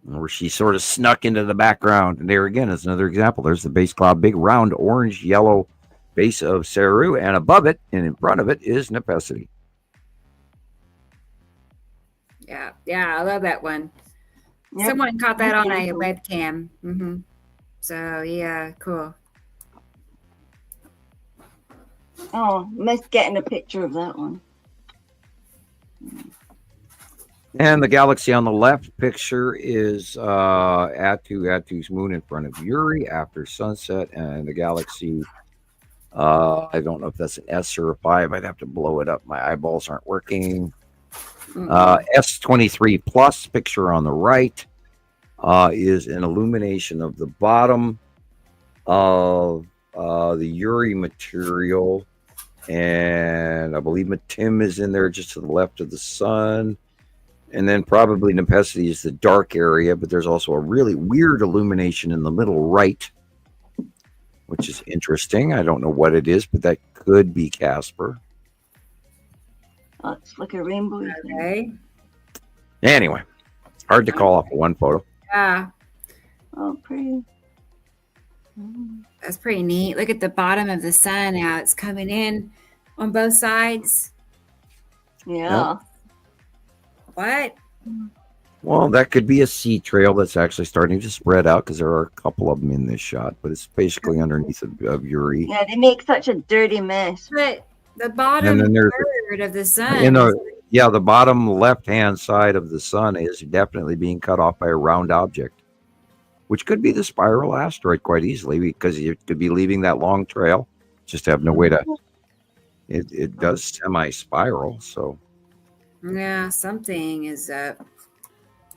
Where she sort of snuck into the background. And there again is another example. There's the base cloud, big round orange yellow base of Saru, and above it and in front of it is Nepacity. Yeah, I love that one. Yep. Someone caught that on a webcam. So yeah, cool. Oh, missed getting a picture of that one. And the galaxy on the left picture is Attu's moon in front of Yuri after sunset, and the galaxy, I don't know if that's an S or a 5. I'd have to blow it up. My eyeballs aren't working. S23 plus picture on the right is an illumination of the bottom of the Yuri material, and I believe Matim is in there just to the left of the sun. And then probably Nepacity is the dark area, but there's also a really weird illumination in the middle right, which is interesting. I don't know what it is, but that could be Casper. Oh, it's like a rainbow. Okay. Anyway, hard to call off one photo. Yeah. Oh, pretty. That's pretty neat. Look at the bottom of the sun now. It's coming in on both sides. Yeah. Yep. What? Well, that could be a sea trail that's actually starting to spread out because there are a couple of them in this shot, but it's basically underneath of Yuri. Yeah, they make such a dirty mess. But the bottom third of the sun. The bottom left-hand side of the sun is definitely being cut off by a round object, which could be the spiral asteroid quite easily because you could be leaving that long trail. Just have no way to. It does semi-spiral, so. Yeah, something is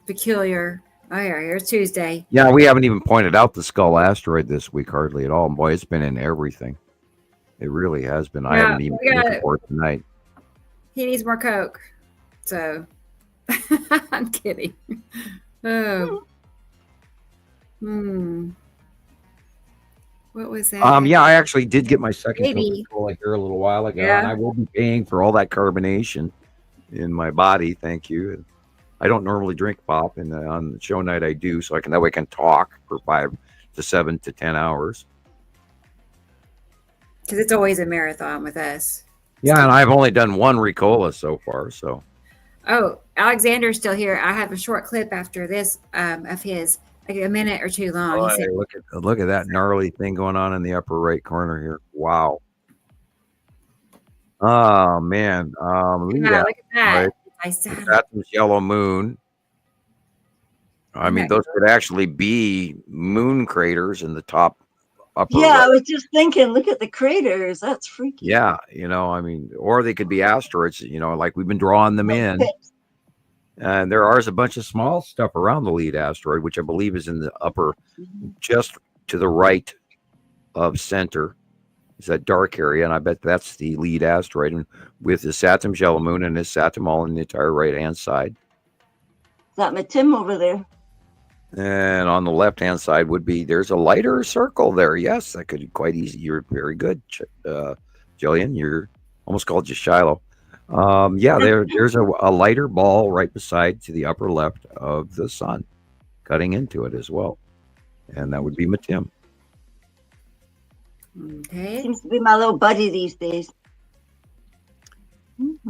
peculiar. Oh, yeah, here's Tuesday. Yeah, we haven't even pointed out the Skull asteroid this week hardly at all. And boy, it's been in everything. It really has been. I haven't even looked for it tonight. He needs more Coke. So, I'm kidding. Oh. What was that? Yeah, I actually did get my second Coca-Cola here a little while ago, and I will be paying for all that carbonation in my body. Thank you. I don't normally drink pop, and on the show night I do, so that way I can talk for 5 to 7 to 10 hours. Because it's always a marathon with us. Yeah, and I've only done one Ricola so far. So. Oh, Alexander's still here. I have a short clip after this of his, like a minute or two long. Oh, hey, look at that gnarly thing going on in the upper right corner here. Wow. Oh man. Look at that. Right. That's yellow moon. I mean, those could actually be moon craters in the top upper right. I was just thinking, look at the craters. That's freaky. Yeah, I mean, or they could be asteroids, like we've been drawing them in. And there is a bunch of small stuff around the lead asteroid, which I believe is in the upper, just to the right of center. is that dark area, and I bet that's the lead asteroid, and with the Saturn yellow moon and his Saturn all on the entire right-hand side. Is that my Tim over there? And on the left-hand side would be, there's a lighter circle there. Yes, that could be quite easy. You're very good, Gillian. You're almost called you Shiloh. Yeah, there's a lighter ball right beside to the upper left of the sun, cutting into it as well. And that would be Matim. Okay. Seems to be my little buddy these days.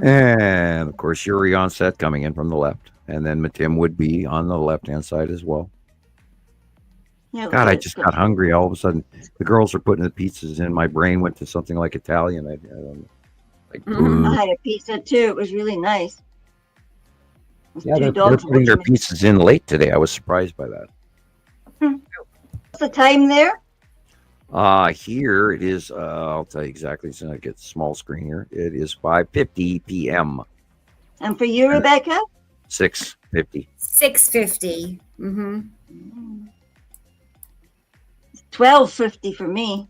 And of course, Yuri on set coming in from the left. And then Matim would be on the left-hand side as well. Yeah, God, I just got hungry all of a sudden. The girls are putting the pizzas in. My brain went to something like Italian. I don't know. I had a pizza too. It was really nice. Yeah, they're putting their pizzas in late today. I was surprised by that. What's the time there? Here it is. I'll tell you exactly. So I get small screen here. It is 5:50 p.m. And for you, Rebecca? 6:50. 6:50. 12:50 for me.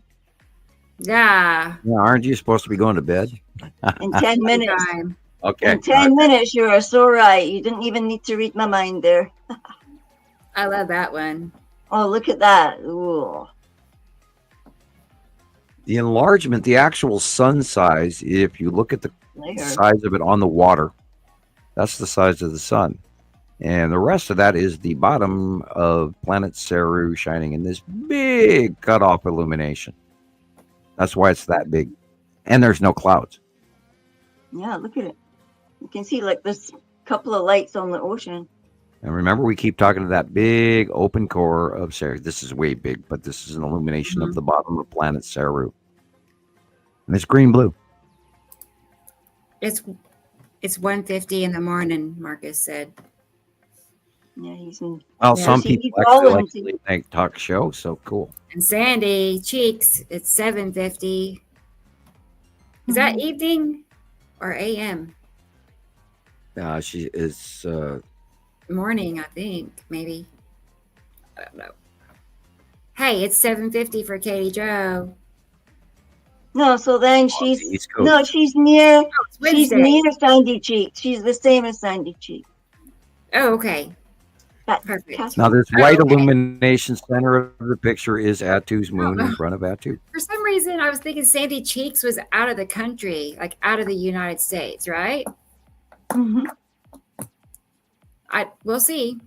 Yeah. Aren't you supposed to be going to bed? In 10 minutes. Okay. In 10 minutes, you are so right. You didn't even need to read my mind there. I love that one. Oh, look at that. Ooh. The enlargement, the actual sun size, if you look at the size of it on the water, that's the size of the sun. And the rest of that is the bottom of planet Saru shining in this big cutoff illumination. That's why it's that big. And there's no clouds. Yeah, look at it. You can see like this couple of lights on the ocean. And remember, we keep talking to that big open core of Saru. This is way big, but this is an illumination of the bottom of planet Saru. And it's green-blue. It's 1:50 in the morning, Marcus said. Yeah, he's in. Well, some people actually like to late night talk show, so cool. And Sandy Cheeks, it's 7:50. Is that evening or AM? She is morning, I think, maybe. I don't know. Hey, it's 7:50 for Katie Joe. No, so then she's near. She's near Sandy Cheek. She's the same as Sandy Cheek. Oh, okay. Perfect. Now, this white illumination center of the picture is Atu's moon in front of Atu. For some reason, I was thinking Sandy Cheeks was out of the country, like out of the United States, right? We'll see.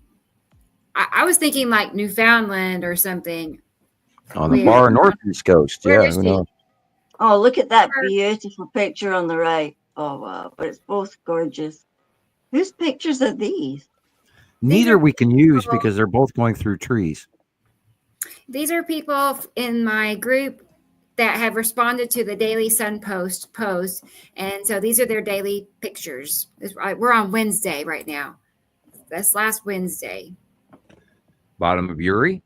I was thinking like Newfoundland or something. On the far northeast coast, yeah. Who knows? Oh, look at that beautiful picture on the right. Oh, wow. But it's both gorgeous. Whose pictures are these? Neither we can use because they're both going through trees. These are people in my group that have responded to the Daily Sun post. And so these are their daily pictures. We're on Wednesday right now. That's last Wednesday. Bottom of Uri?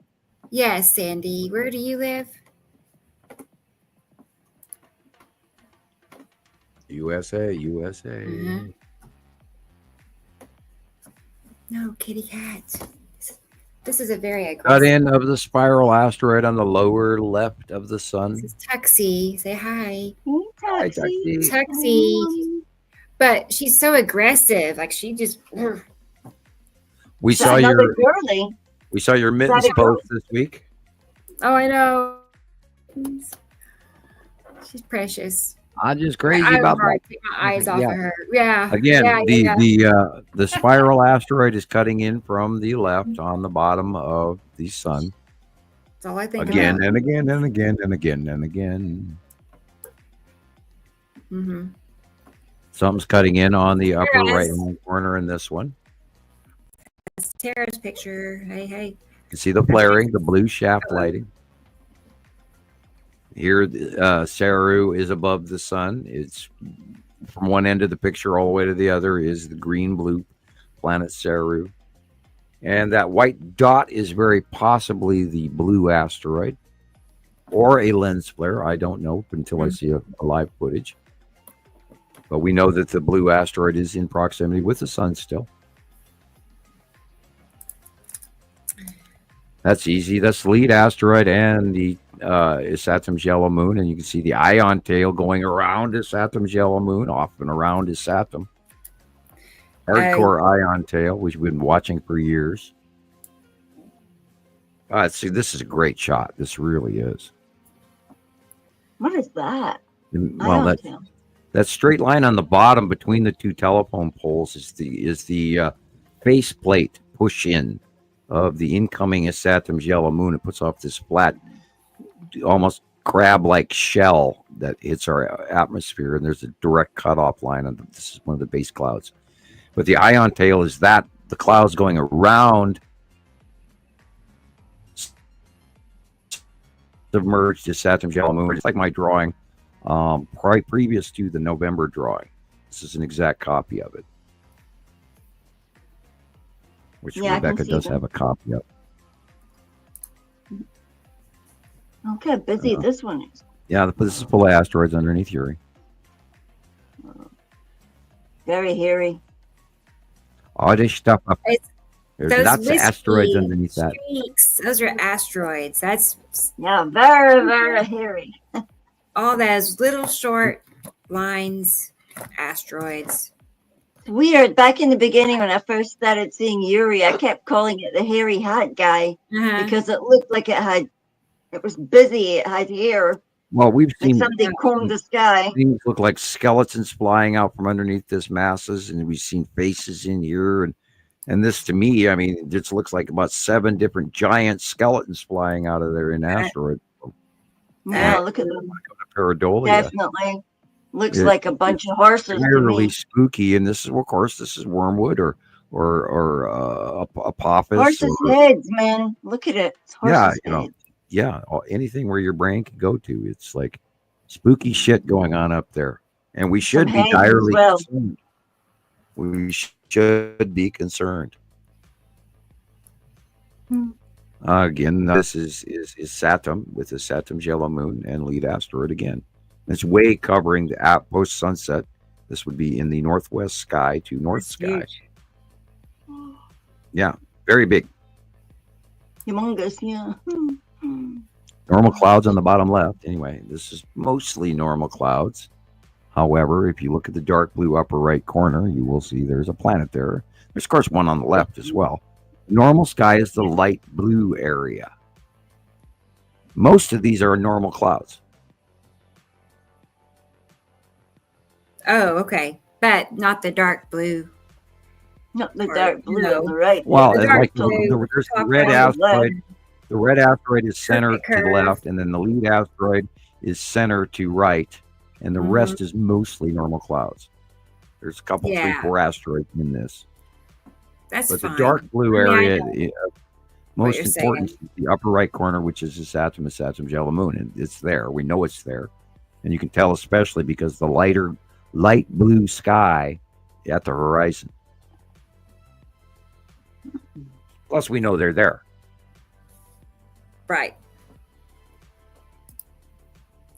Yes, Sandy. Where do you live? USA. No, kitty cat. This is a very aggressive. Cut in of the spiral asteroid on the lower left of the sun. This is Tuxie. Say hi. Hi, Tuxie. Tuxie. But she's so aggressive. Like she just. We saw your mittens post this week. Oh, I know. She's precious. I'm just crazy about that. Take my eyes off of her. Yeah. Again, the spiral asteroid is cutting in from the left on the bottom of the sun. That's all I think again about. and again and again and again and again. Something's cutting in on the upper right-hand corner in this one. That's Tara's picture. Hey. You can see the flaring, the blue shaft lighting. Here, Saru is above the sun. It's from one end of the picture all the way to the other is the green-blue planet Saru. And that white dot is very possibly the blue asteroid or a lens flare. I don't know until I see a live footage. But we know that the blue asteroid is in proximity with the sun still. That's easy. That's the lead asteroid and the Saturn's yellow moon, and you can see the ion tail going around Saturn's yellow moon, off and around Saturn. Hardcore ion tail, which we've been watching for years. See, this is a great shot. This really is. What is that? Well, that straight line on the bottom between the two telephone poles is the faceplate push in of the incoming Saturn's yellow moon. It puts off this flat, almost crab-like shell that hits our atmosphere, and there's a direct cutoff line on this is one of the base clouds. But the ion tail is the clouds going around submerged to Saturn's yellow moon. It's like my drawing previous to the November drawing. This is an exact copy of it, which Rebecca does have a copy of. Look how busy this one is. Yeah, this is full of asteroids underneath Uri. Very hairy. All this stuff up there's lots of asteroids underneath that. Those are asteroids. That's very, very hairy. All those little short lines, asteroids. Weird. Back in the beginning, when I first started seeing Uri, I kept calling it the hairy hat guy because it looked like it was busy. It had hair. Well, we've seen something combed the sky. Things look like skeletons flying out from underneath this masses, and we've seen faces in here, and this to me, I mean, it just looks like about 7 different giant skeletons flying out of there in asteroid. Yeah, look at them. Pareidolia. Definitely looks like a bunch of horses. Really spooky, and this is, of course, this is wormwood or apophis. Horses' heads, man. Look at it. It's horses' heads. Yeah, anything where your brain can go to. It's like spooky shit going on up there. And we should be direly concerned. We should be concerned. Again, this is Saturn with the Saturn's yellow moon and lead asteroid again. It's way covering the post sunset. This would be in the northwest sky to north sky. Huge. Yeah, very big. Humongous, yeah. Normal clouds on the bottom left. Anyway, this is mostly normal clouds. However, if you look at the dark blue upper right corner, you will see there's a planet there. There's, of course, one on the left as well. Normal sky is the light blue area. Most of these are normal clouds. Oh, okay. But not the dark blue. Not the dark blue on the right. Well, there's the red asteroid. The red asteroid is center to the left, and then the lead asteroid is center to right, and the rest is mostly normal clouds. There's a couple, 3-4 asteroids in this. But the dark blue area, most important is the upper right corner, which is the Saturn's yellow moon, and it's there. We know it's there, and you can tell especially because the light blue sky at the horizon. Plus, we know they're there. Right.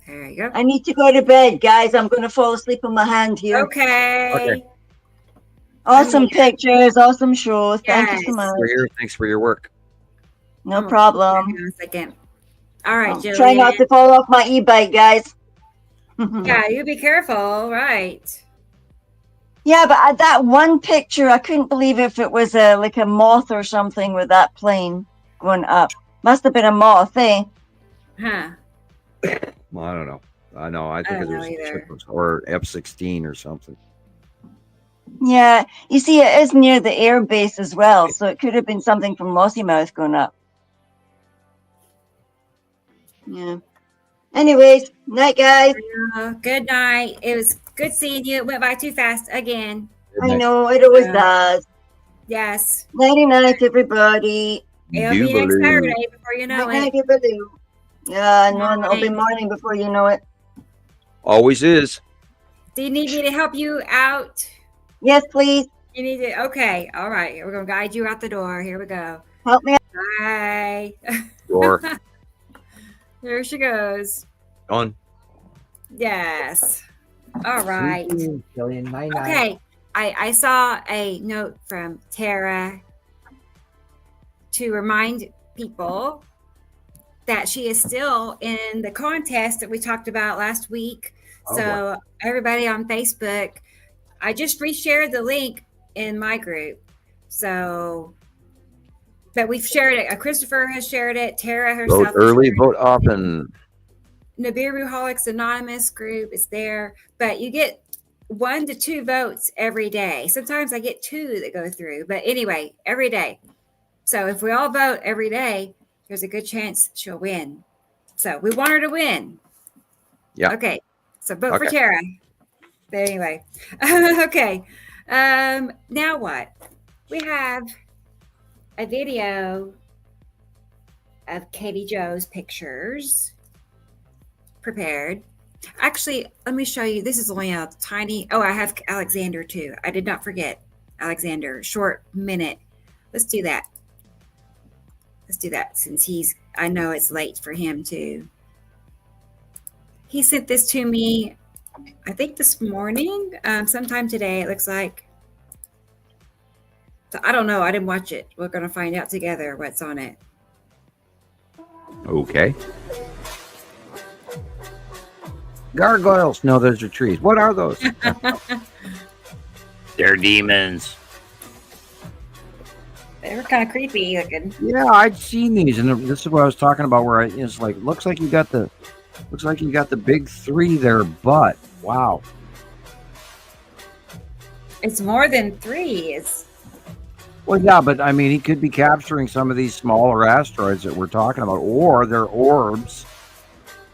There you go. I need to go to bed, guys. I'm going to fall asleep on my hand here. Okay. Awesome pictures. Awesome show. Thank you so much. Thanks for your work. No problem. Hang on a second. All right, Gillian. Try not to fall off my e-bike, guys. Yeah, you be careful. Right. Yeah, but that one picture, I couldn't believe if it was like a moth or something with that plane going up. Must have been a moth, eh? Huh. Well, I don't know. I think it was or F-16 or something. Yeah, you see, it is near the air base as well, so it could have been something from Lossiemouth going up. Yeah. Anyways, night, guys. Good night. It was good seeing you. It went by too fast again. I know, it always does. Yes. Nighty-night, everybody. It'll be next Saturday before you know it. Yeah, no, it'll be morning before you know it. Always is. Do you need me to help you out? Yes, please. You need to. Okay. All right. We're going to guide you out the door. Here we go. Help me out. Bye. Door. There she goes. On. Yes. All right. Gillian, Okay. I saw a note from Tara to remind people that she is still in the contest that we talked about last week. So everybody on Facebook, I just reshared the link in my group. So, but we've shared it. Christopher has shared it. Tara herself. Vote early, vote often. Nibiru Holics Anonymous group is there, but you get 1 to 2 votes every day. Sometimes I get 2 that go through, but anyway, every day. So if we all vote every day, there's a good chance she'll win. So we want her to win. Yeah. Okay. So vote for Tara. But anyway. Okay. Now what? We have a video of Katie Jo's pictures prepared. Actually, let me show you. This is only a tiny. Oh, I have Alexander too. I did not forget Alexander. Short minute. Let's do that. Let's do that since I know it's late for him too. He sent this to me, I think this morning, sometime today, it looks like. So I don't know. I didn't watch it. We're going to find out together what's on it. Okay. Gargoyles. No, those are trees. What are those? They're demons. They were kind of creepy looking. Yeah, I'd seen these, and this is what I was talking about. Where it's like, looks like you got the big 3 there, but wow, it's more than 3. Well, yeah, but I mean, he could be capturing some of these smaller asteroids that we're talking about, or they're orbs.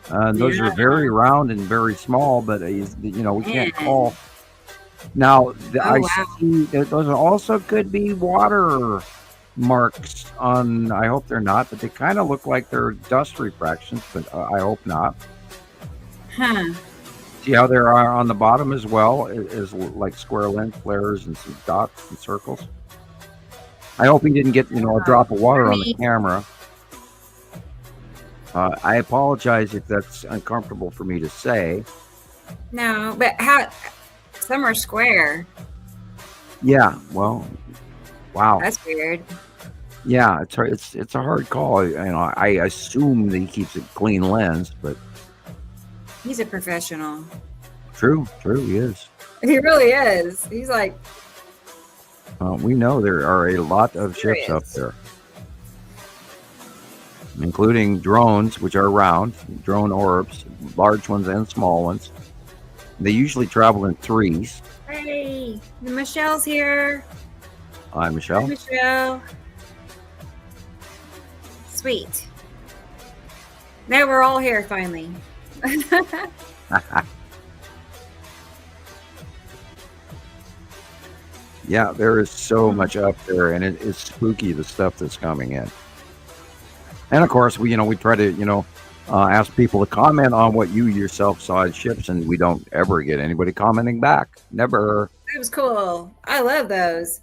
Those are very round and very small, but we can't call. Now, see that those also could be water marks on. I hope they're not, but they kind of look like they're dust refractions, but I hope not. Huh. See how there are on the bottom as well is like square length flares and some dots and circles. I hope he didn't get a drop of water on the camera. I apologize if that's uncomfortable for me to say. No, but how? Some are square. Yeah, well, wow. That's weird. Yeah, it's a hard call. I assume that he keeps a clean lens, but he's a professional. True, he is. He really is. He's like. We know there are a lot of ships up there, including drones, which are round, drone orbs, large ones and small ones. They usually travel in 3s. Hey, Michelle's here. Hi, Michelle. Hi, Michelle. Sweet. Now we're all here finally. Yeah, there is so much up there, and it's spooky, the stuff that's coming in. And of course, we try to ask people to comment on what you yourself saw as ships, and we don't ever get anybody commenting back. Never. That was cool. I love those.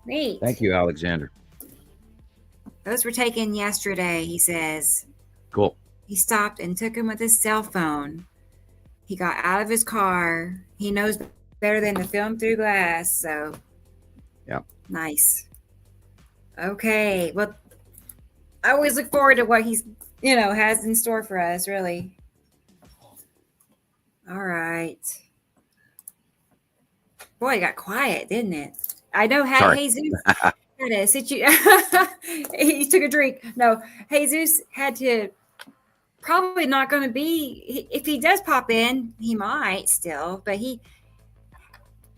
Neat. Thank you, Alexander. Those were taken yesterday, he says. Cool. He stopped and took them with his cell phone. He got out of his car. He knows better than to film through glass, so. Yeah. Nice. Okay. Well, I always look forward to what he's has in store for us, really. All right. Boy, it got quiet, didn't it? I know Jesus had to sit you. He took a drink. No, Jesus had to probably not going to be. If he does pop in, he might still, but he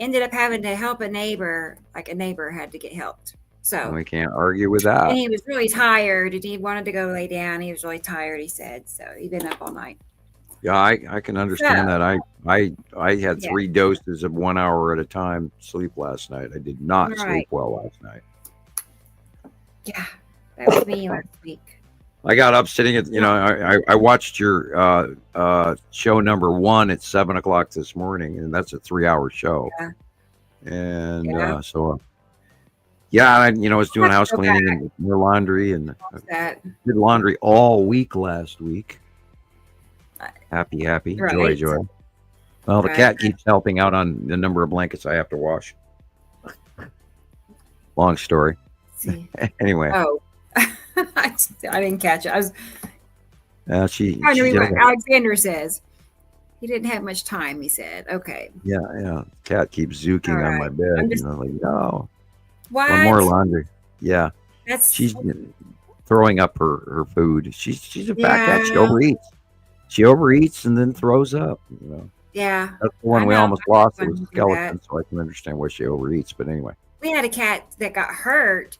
ended up having to help a neighbor. Like a neighbor had to get helped. So we can't argue with that. And he was really tired, and he wanted to go lay down. He was really tired, he said. So he'd been up all night. Yeah, I can understand that. I had 3 doses of 1 hour at a time sleep last night. I did not sleep well last night. Yeah, that was me last week. I got up sitting at I watched your show number 1 at 7:00 this morning, and that's a 3-hour show. Yeah. And so. Yeah, I was doing house cleaning and more laundry, and did laundry all week last week. Happy, right. joy. Well, the cat keeps helping out on the number of blankets I have to wash. Long story. See. Anyway. Oh, I didn't catch it. I know what Alexander says. He didn't have much time, he said. Okay. Yeah. Cat keeps zuking on my bed. I'm like, no. What? One more laundry. Yeah. She's throwing up her food. She's a fat cat. She overeats. She overeats and then throws up. Yeah. That's the one we almost lost. It was a skeleton, so I can understand why she overeats. But anyway. We had a cat that got hurt.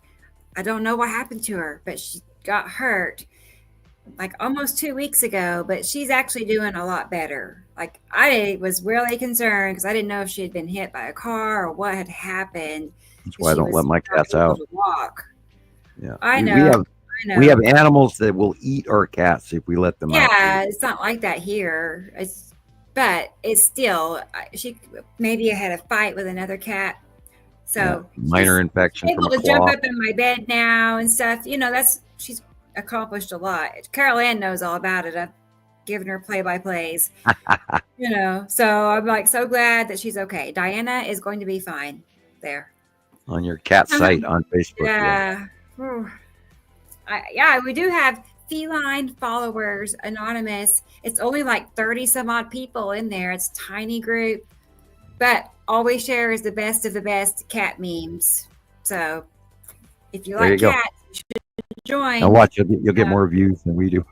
I don't know what happened to her, but she got hurt like almost 2 weeks ago, but she's actually doing a lot better. Like I was really concerned because I didn't know if she had been hit by a car or what had happened. That's why I don't let my cats out. Walk. Yeah. I know. We have animals that will eat our cats if we let them out. Yeah, it's not like that here. But it's still, she maybe had a fight with another cat. So minor infection able from a to jump claw. up in my bed now and stuff. She's accomplished a lot. Carol Ann knows all about it. I've given her play-by-plays. So I'm like so glad that she's okay. Diana is going to be fine there. On your cat site on Facebook. Yeah. We do have feline followers, anonymous. It's only like 30 some odd people in there. It's a tiny group, but all we share is the best of the best cat memes. So if you like cats, you should join. Now watch, you'll get more views than we do.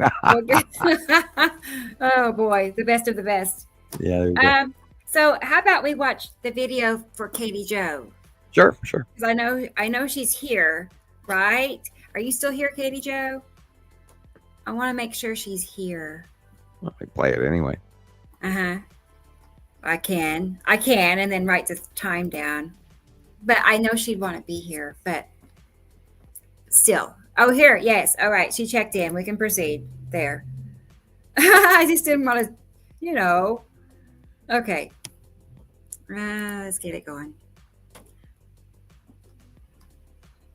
Oh boy, the best of the best. Yeah. So how about we watch the video for Katie Jo? Sure. Because I know she's here, right? Are you still here, Katie Jo? I want to make sure she's here. I can play it anyway. I can, and then write the time down. But I know she'd want to be here, but still. Oh, here, yes. All right, she checked in. We can proceed. There. I just didn't want to, Okay. Let's get it going.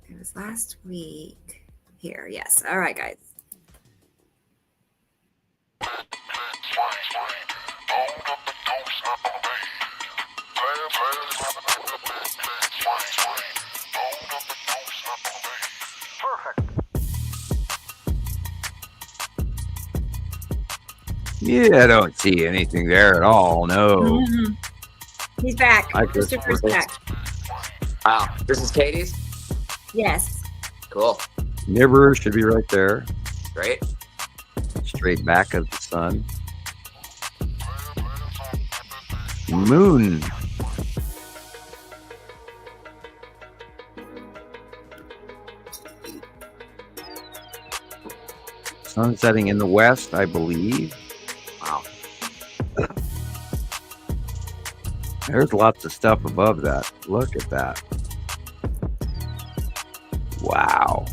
It was last week. Here, yes. All right, guys. Yeah, I don't see anything there at all. No. He's back. Hi, Christopher's back. Wow. This is Katie's? Yes. Cool. Nibiru should be right there. Great. Straight back of the sun. Moon. Sun setting in the west, I believe. Wow. There's lots of stuff above that. Look at that. Wow.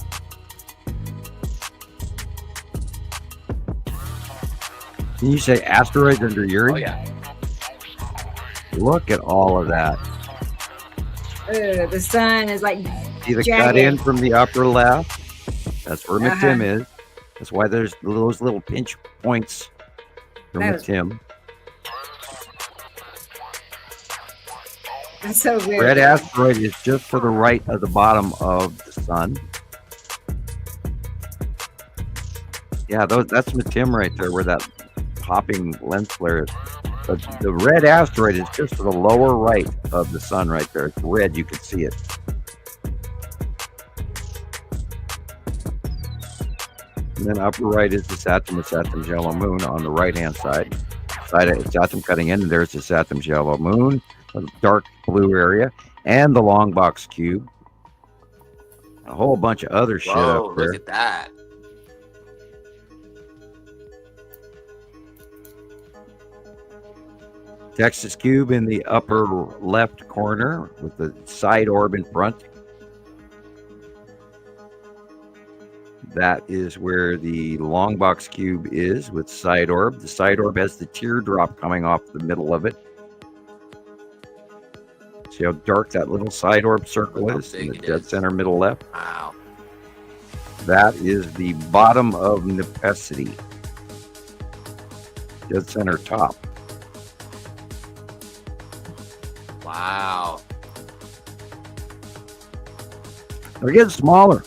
Can you say asteroids under Uri? Oh, yeah. Look at all of that. The sun is like See the jagged. cut in from the upper left? That's where Matim is. That's why there's those little pinch points from Matim. That's so weird. Red asteroid is just to the right of the bottom of the sun. Yeah, that's Matim right there, where that popping lens flare is. But the red asteroid is just to the lower right of the sun right there. It's red, you can see it. And then upper right is the Saturn yellow moon on the right-hand side. Side of Saturn cutting in, and there's the Saturn yellow moon, a dark blue area, and the long box cube. A whole bunch of other shit up there. Look at that. Texas cube in the upper left corner with the side orb in front. That is where the long box cube is with side orb. The side orb has the teardrop coming off the middle of it. See how dark that little side orb circle is in the dead center middle left? Wow. That is the bottom of Nepesity. Dead center top. Wow. They're getting smaller.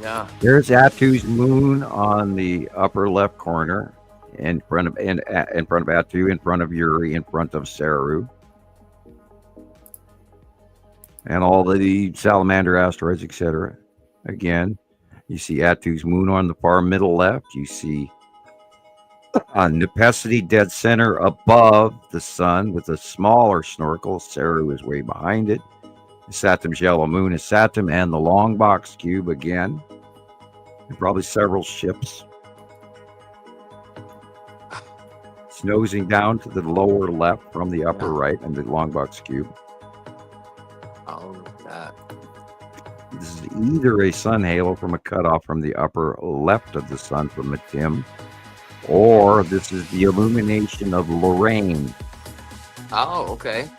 Yeah. There's Attu's moon on the upper left corner, in front of Attu, in front of Uri, in front of Saru, and all the salamander asteroids, etc. Again, you see Attu's moon on the far middle left. You see Nepesity dead center above the sun with a smaller snorkel. Saru is way behind it. Saturn's yellow moon is Saturn, and the long box cube again. And probably several ships. It's nosing down to the lower left from the upper right and the long box cube. Oh, that. This is either a sun halo from a cutoff from the upper left of the sun from a dim, or this is the illumination of Lorraine. Oh, okay.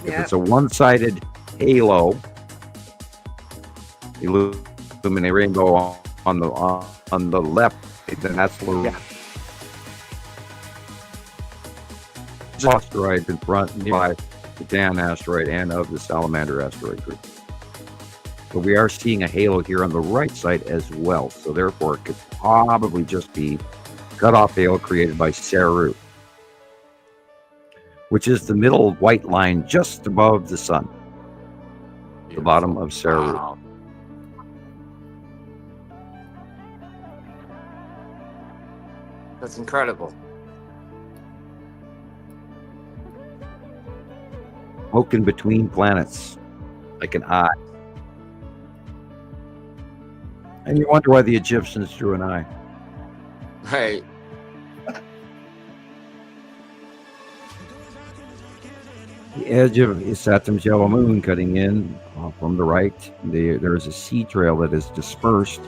If it's a one-sided halo, illuminate rainbow on the left, then that's Lorraine. Asteroid in front by the Dan asteroid and of the Salamander asteroid group. But we are seeing a halo here on the right side as well, so therefore it could probably just be cutoff halo created by Saru, which is the middle white line just above the sun, the bottom of Saru. Wow. That's incredible. Poking between planets like an eye. And you wonder why the Egyptians drew an eye. Right. The edge of Saturn's yellow moon cutting in from the right. There is a sea trail that is dispersed.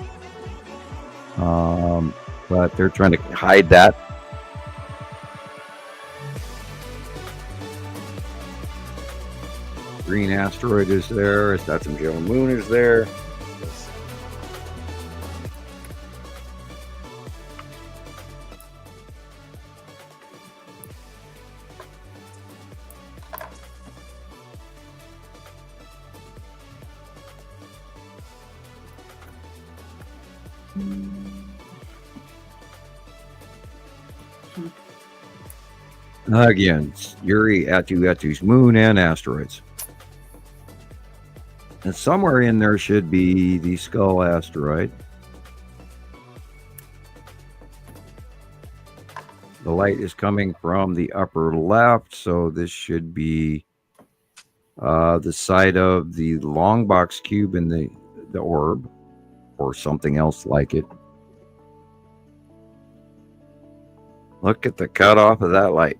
But they're trying to hide that. Green asteroid is there. Saturn's yellow moon is there. Again, Uri, Attu's moon, and asteroids. And somewhere in there should be the Skull asteroid. The light is coming from the upper left, so this should be the side of the long box cube in the orb, or something else like it. Look at the cutoff of that light.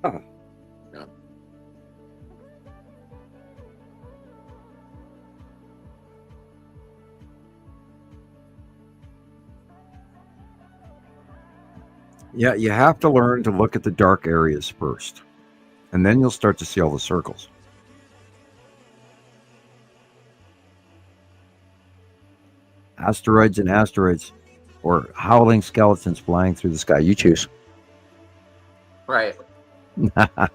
Huh. Yeah, you have to learn to look at the dark areas first, and then you'll start to see all the circles. Asteroids and asteroids, or howling skeletons flying through the sky. You choose. Right. I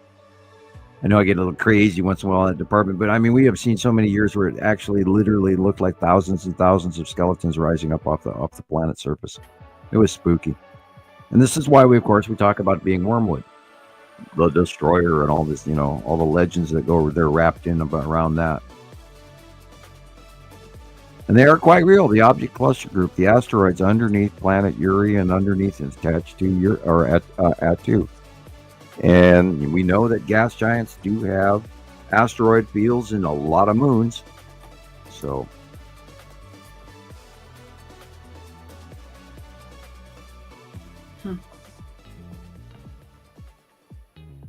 know I get a little crazy once in a while in that department, but I mean, we have seen so many years where it actually literally looked like thousands and thousands of skeletons rising up off the planet's surface. It was spooky. And this is why we talk about it being wormwood, the destroyer, and all this, all the legends that go there wrapped in around that. And they are quite real. The object cluster group, the asteroids underneath planet Uri and underneath is attached to Attu. And we know that gas giants do have asteroid fields and a lot of moons. So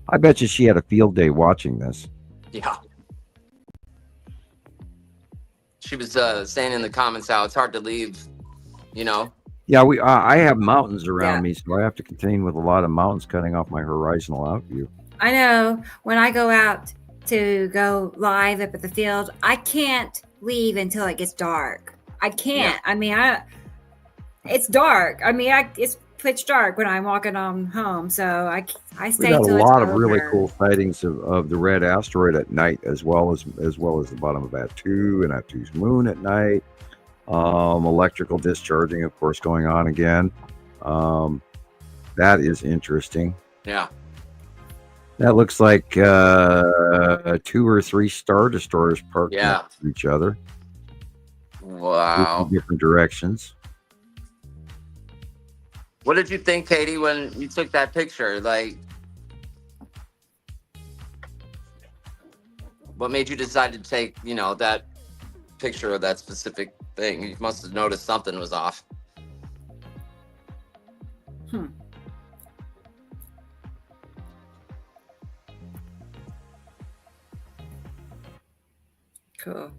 I bet you she had a field day watching this. Yeah. She was saying in the comments how it's hard to leave, Yeah, I have mountains around me, so I have to contend with a lot of mountains cutting off my horizontal out view. I know when I go out to go live up at the field, I can't leave until it gets dark. I can't. Yeah. I mean, it's dark. I mean, it's pitch dark when I'm walking on home. So I We stay got a till it's lot of really over. cool sightings of the red asteroid at night, as well as the bottom of Atu and Atu's moon at night. Electrical discharging, of course, going on again. That is interesting. Yeah. That looks like 2 or 3 star destroyers parked next to each other. Wow. In different directions. What did you think, Katie, when you took that picture? Like, what made you decide to take, that picture of that specific thing? You must have noticed something was off. Cool.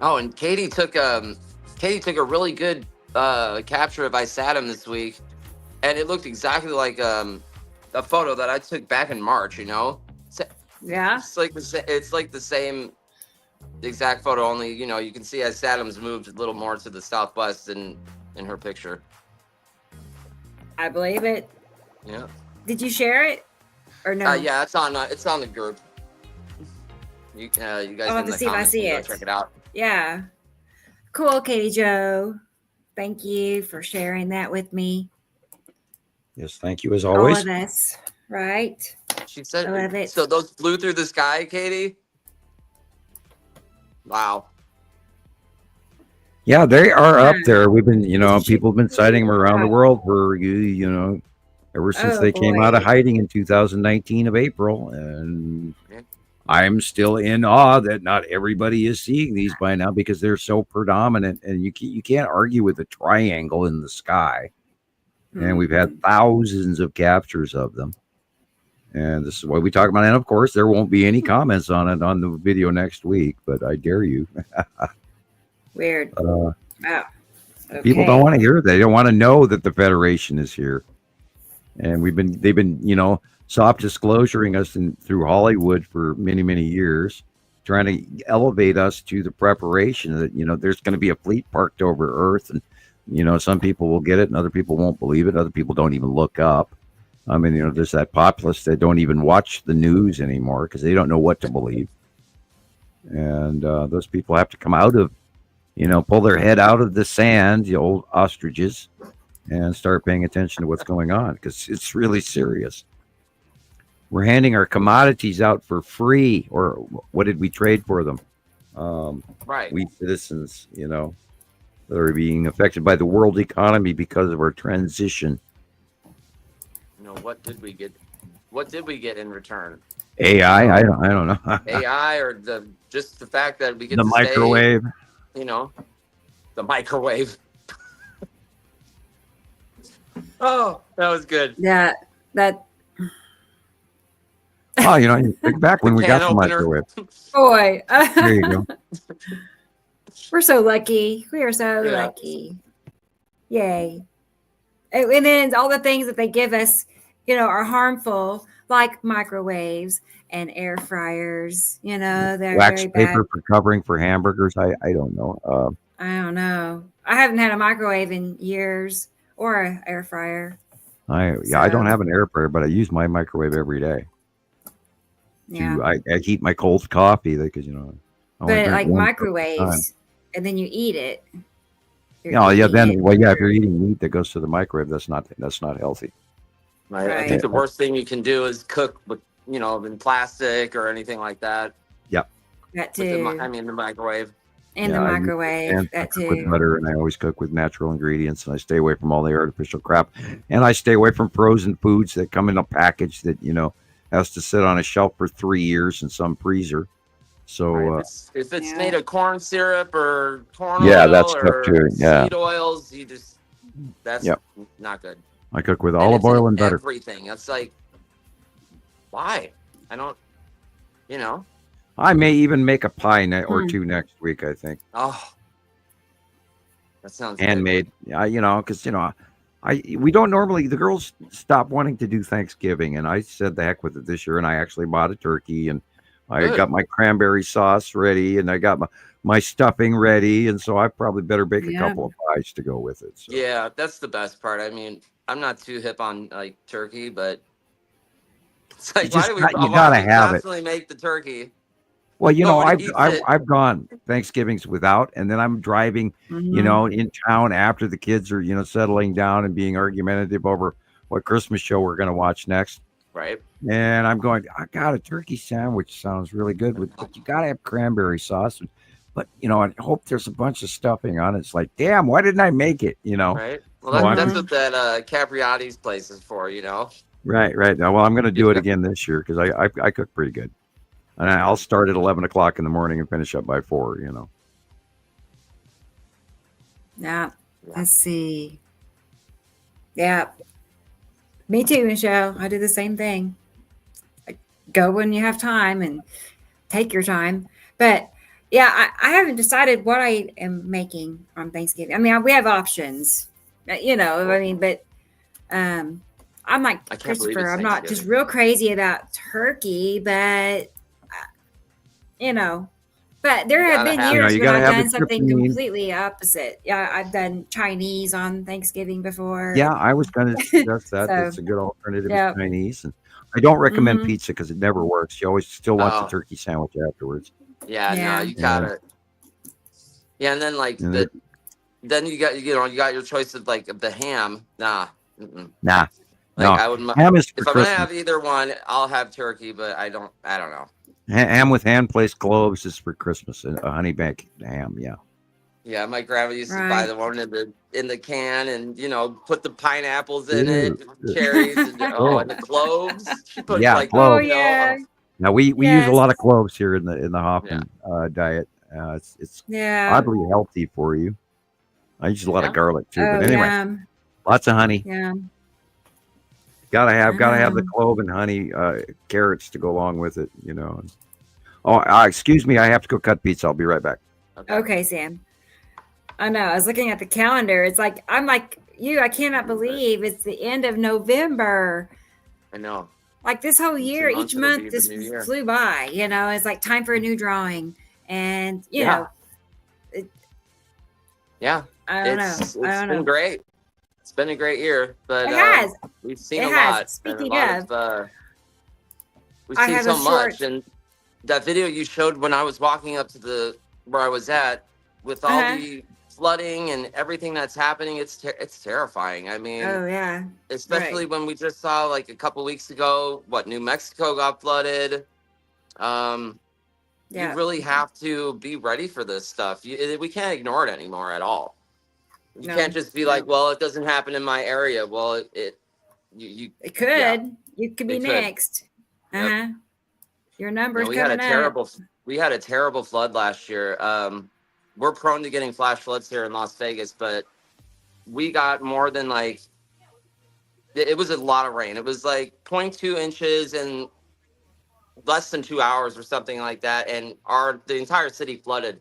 Oh, and Katie took a really good capture of ISATM this week, and it looked exactly like a photo that I took back in March. Yeah. It's like the same exact photo, only you can see ISATM's moved a little more to the southwest in her picture. I believe it. Yeah. Did you share it or no? Yeah, it's on the group. You guys I'll have in to the see if I comments see can go it. check it out. Yeah. Cool, Katie Joe. Thank you for sharing that with me. Yes, thank you as always. All of us, right? She said, I love it. So those flew through the sky, Katie? Wow. Yeah, they are up there. We've been, people have been sighting them around the world for, ever since they came out of hiding in 2019 of April. And I'm still in awe that not everybody is seeing these by now because they're so predominant. And you can't argue with a triangle in the sky. And we've had thousands of captures of them. And this is what we talk about. And of course, there won't be any comments on it on the video next week, but I dare you. Weird. Wow. Okay. People don't want to hear it. They don't want to know that the Federation is here. And they've been, soft disclosuring us through Hollywood for many, many years, trying to elevate us to the preparation that, there's going to be a fleet parked over Earth. And, some people will get it and other people won't believe it. Other people don't even look up. I mean, there's that populace that don't even watch the news anymore because they don't know what to believe. And those people have to come out of, pull their head out of the sand, the old ostriches, and start paying attention to what's going on because it's really serious. We're handing our commodities out for free, or what did we trade for them? Right. We citizens, that are being affected by the world economy because of our transition. What did we get? What did we get in return? AI? I don't know. AI or just the fact that we get the to microwave. Stay, the microwave. Oh, that was good. That. Oh, you think back when we got the microwave. Boy. There you go. We're so lucky. We are so lucky. Yay. And then all the things that they give us, are harmful, like microwaves and air fryers. They're wax very paper bad. for covering for hamburgers. I don't know. I don't know. I haven't had a microwave in years or an air fryer. I don't have an air fryer, but I use my microwave every day. Yeah. I heat my cold coffee because but like microwaves, and then you eat it. If you're eating meat that goes to the microwave, that's not healthy. Right. I think the worst thing you can do is cook with, in plastic or anything like that. Yep. That too. The microwave. In the microwave, that too. With butter, and I always cook with natural ingredients, and I stay away from all the artificial crap. And I stay away from frozen foods that come in a package that has to sit on a shelf for 3 years in some freezer. So right. If it's made of corn syrup or corn oil that's or too. seed oils, that's not good. I cook with olive oil and butter. Everything. It's like, why? I don't. I may even make a pie or two next week. I think. Oh, that sounds handmade. Yeah, because we don't normally. The girls stop wanting to do Thanksgiving, and I said the heck with it this year, and I actually bought a turkey, and I got my cranberry sauce ready, and I got my stuffing ready, and so I probably better bake a couple of pies to go with it. So. Yeah, that's the best part. I mean, I'm not too hip on like turkey, but it's like why do we constantly make the turkey? Well, I've gone Thanksgivings without, and then I'm driving, in town after the kids are, settling down and being argumentative over what Christmas show we're going to watch next. Right. And I'm going, I got a turkey sandwich. Sounds really good, but you got to have cranberry sauce. But, I hope there's a bunch of stuffing on it. It's like, damn, why didn't I make it? Right. Well, that's what that Capriati's place is for, Right. Now, well, I'm going to do it again this year because I cook pretty good. And I'll start at 11 o'clock in the morning and finish up by 4, Yeah. Let's see. Yeah. Me too, Michelle. I do the same thing. Go when you have time and take your time. But yeah, I haven't decided what I am making on Thanksgiving. I mean, we have options, but I'm like Christopher. I'm not just real crazy about turkey, but but there have been years when I've done something completely opposite. Yeah, I've done Chinese on Thanksgiving before. Yeah, I was going to suggest that. It's a good alternative to Chinese. And I don't recommend pizza because it never works. You always still want the turkey sandwich afterwards. Yeah, no, you got it. Yeah, and then then you got your choice of the ham. Nah. Nah. I would. Ham is if I'm gonna have either one, I'll have turkey, but I don't know. Ham with hand-placed cloves is for Christmas. A honey baked ham, yeah. Yeah, my grandma used to buy the one in the can, and put the pineapples in it, cherries, and the cloves. She put cloves. Oh yeah. Now we use a lot of cloves here in the Hofman diet. It's oddly healthy for you. I use a lot of garlic too, but anyway, lots of honey. Yeah. Gotta have the clove and honey, carrots to go along with it, Oh, excuse me, I have to go cut pizza. I'll be right back. Okay, Sam. I know. I was looking at the calendar. It's like I'm like you. I cannot believe it's the end of November. I know. Like this whole year, each month just flew by. It's like time for a new drawing, and you know. I don't know. It's been great. It's been a great year, but it has. We've seen a lot. Speaking of, we've seen so much, and that video you showed when I was walking up to where I was at with all the flooding and everything that's happening, it's terrifying. I mean, especially when we just saw a couple weeks ago, New Mexico got flooded. You really have to be ready for this stuff. We can't ignore it anymore at all. You can't just be like, well, it doesn't happen in my area. Well, it could. Yeah. You could be next. Yep. Your numbers we coming up. We had a terrible flood last year. We're prone to getting flash floods here in Las Vegas, but we got more than it was a lot of rain. It was 0.2 inches in less than 2 hours or something like that, and the entire city flooded.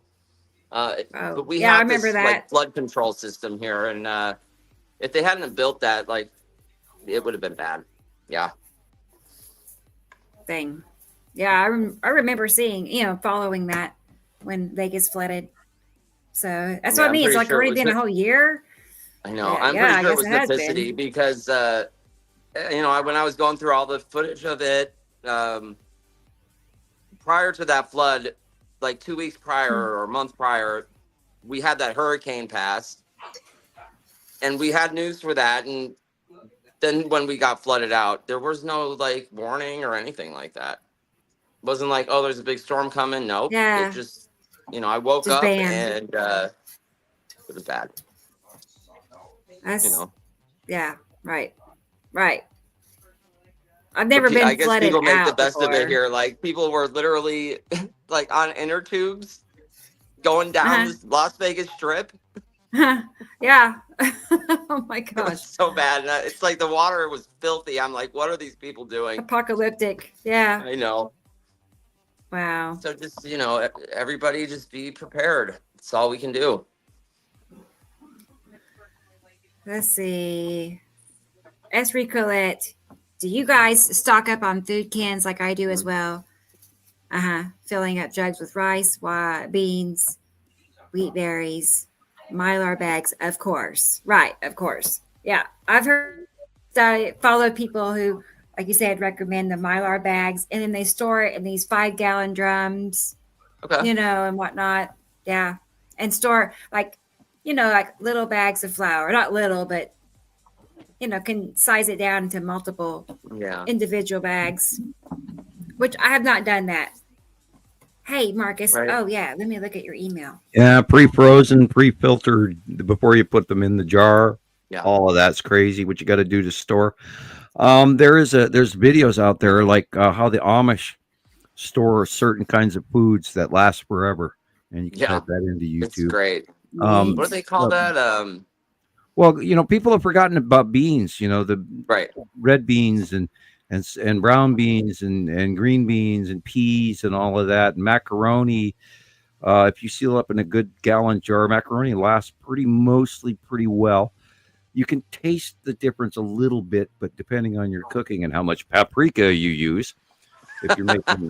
But we have this flood control system here, and if they hadn't built that, it would have been bad. Yeah. Thing. Yeah, I remember seeing, following that when Vegas flooded. So that's what I mean. It's already been a whole year. I know. I'm pretty sure it was necessity because, when I was going through all the footage of it, prior to that flood, 2 weeks prior or a month prior, we had that hurricane pass, and we had news for that. And then when we got flooded out, there was no warning or anything like that. It wasn't oh, there's a big storm coming. Nope. Yeah. It just, I woke up and it was bad. That's, yeah, right. I've never been I guess flooded people make out the best before. of it here. People were literally on inner tubes going down this Las Vegas Strip. Yeah. Oh my It gosh. was so bad. And it's the water was filthy. I'm what are these people doing? Apocalyptic. Yeah. I know. Wow. So just, everybody just be prepared. That's all we can do. Let's see. Esri Colette, do you guys stock up on food cans like I do as well? Filling up jugs with rice, beans, wheat berries, mylar bags, of course. Right, of course. Yeah, I've heard. I follow people who, like you said, recommend the mylar bags, and then they store it in these 5-gallon drums, Okay. and whatnot. Yeah, and store like little bags of flour, not little, but can size it down into multiple individual bags, which I have not done that. Hey, Marcus. Right. Oh, yeah. Let me look at your email. Yeah, pre-frozen, pre-filtered before you put them in the jar. Yeah. All of that's crazy. What you got to do to store. There's videos out there like how the Amish store certain kinds of foods that last forever, and you can type that into YouTube. It's great. What do they call that? Well, people have forgotten about beans. The red beans and brown beans and green beans and peas and all of that, and macaroni. If you seal up in a good gallon jar, macaroni lasts mostly pretty well. You can taste the difference a little bit, but depending on your cooking and how much paprika you use, if you're making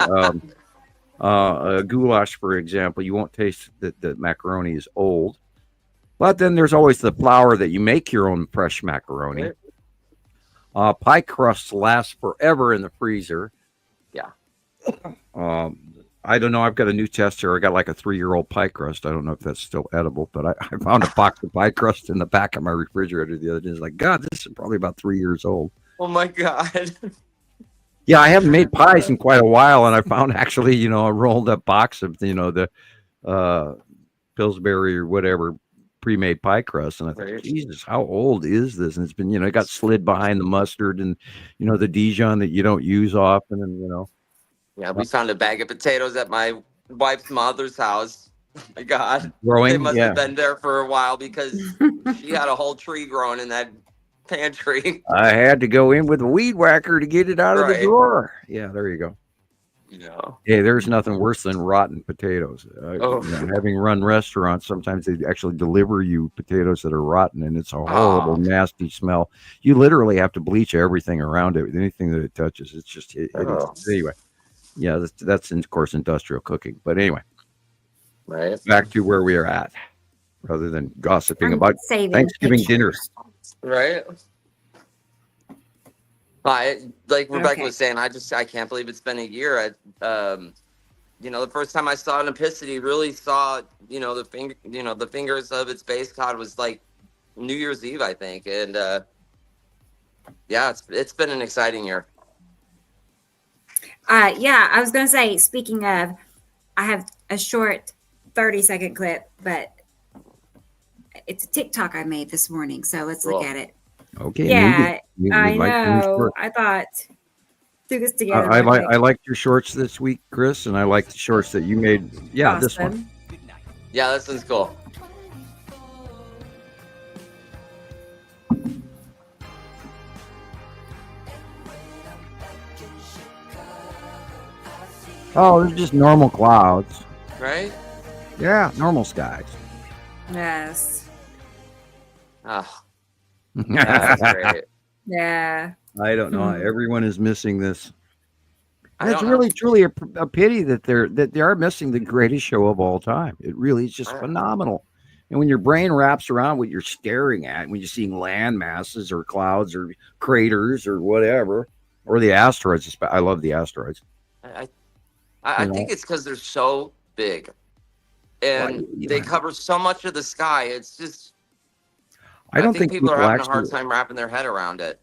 a goulash, for example, you won't taste that the macaroni is old. But then there's always the flour that you make your own fresh macaroni. Pie crusts last forever in the freezer. Yeah. I don't know. I've got a new test here. I got like a 3-year-old pie crust. I don't know if that's still edible, but I found a box of pie crust in the back of my refrigerator the other day. It's like, God, this is probably about 3 years old. Oh my God. Yeah, I haven't made pies in quite a while, and I found actually, a rolled up box of, the Pillsbury or whatever pre-made pie crust, and I thought, Jesus, how old is this? And it's been, it got slid behind the mustard and, the Dijon that you don't use often, and Yeah, we found a bag of potatoes at my wife's mother's house. Oh my God. Growing? They must have been there for a while because she had a whole tree growing in that pantry. I had to go in with a weed whacker to get it out of the drawer. Yeah, there you go. Yeah. Hey, there's nothing worse than rotten potatoes. Having run restaurants, sometimes they actually deliver you potatoes that are rotten, and it's a horrible, nasty smell. You literally have to bleach everything around it, anything that it touches. It's just anyway. Yeah, that's of course industrial cooking. But anyway, back to where we are at, rather than gossiping about Thanksgiving dinner. Right. Like Rebecca was saying, I can't believe it's been a year. The first time I saw an epicity, really saw the fingers of its base god was like New Year's Eve, I think, and it's been an exciting year. I was going to say, speaking of, I have a short 30-second clip, but it's a TikTok I made this morning. So let's look at it. Okay. Yeah, I know. I thought do this together. I liked your shorts this week, Chris, and I liked the shorts that you made. Yeah, awesome. This one. Yeah, this one's cool. Oh, they're just normal clouds. Right? Yeah, normal skies. Yes. Oh. That's great. Yeah. I don't know. Everyone is missing this. It's really, truly a pity that they are missing the greatest show of all time. It really is just phenomenal. And when your brain wraps around what you're staring at, when you're seeing land masses or clouds or craters or whatever, or the asteroids, I love the asteroids. I think it's because they're so big, and they cover so much of the sky. It's just. I don't think people are having a hard time wrapping their head around it.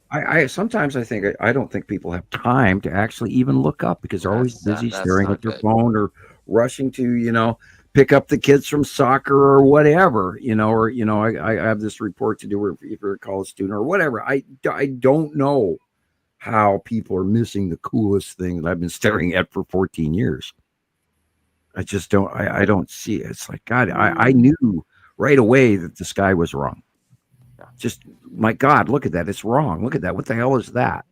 Sometimes I don't think people have time to actually even look up because they're always busy staring at their phone or rushing to, pick up the kids from soccer or whatever, I have this report to do if you're a college student or whatever. I don't know how people are missing the coolest thing that I've been staring at for 14 years. I just don't, I don't see it. It's like, God, I knew right away that the sky was wrong. Just, my God, look at that. It's wrong. Look at that. What the hell is that?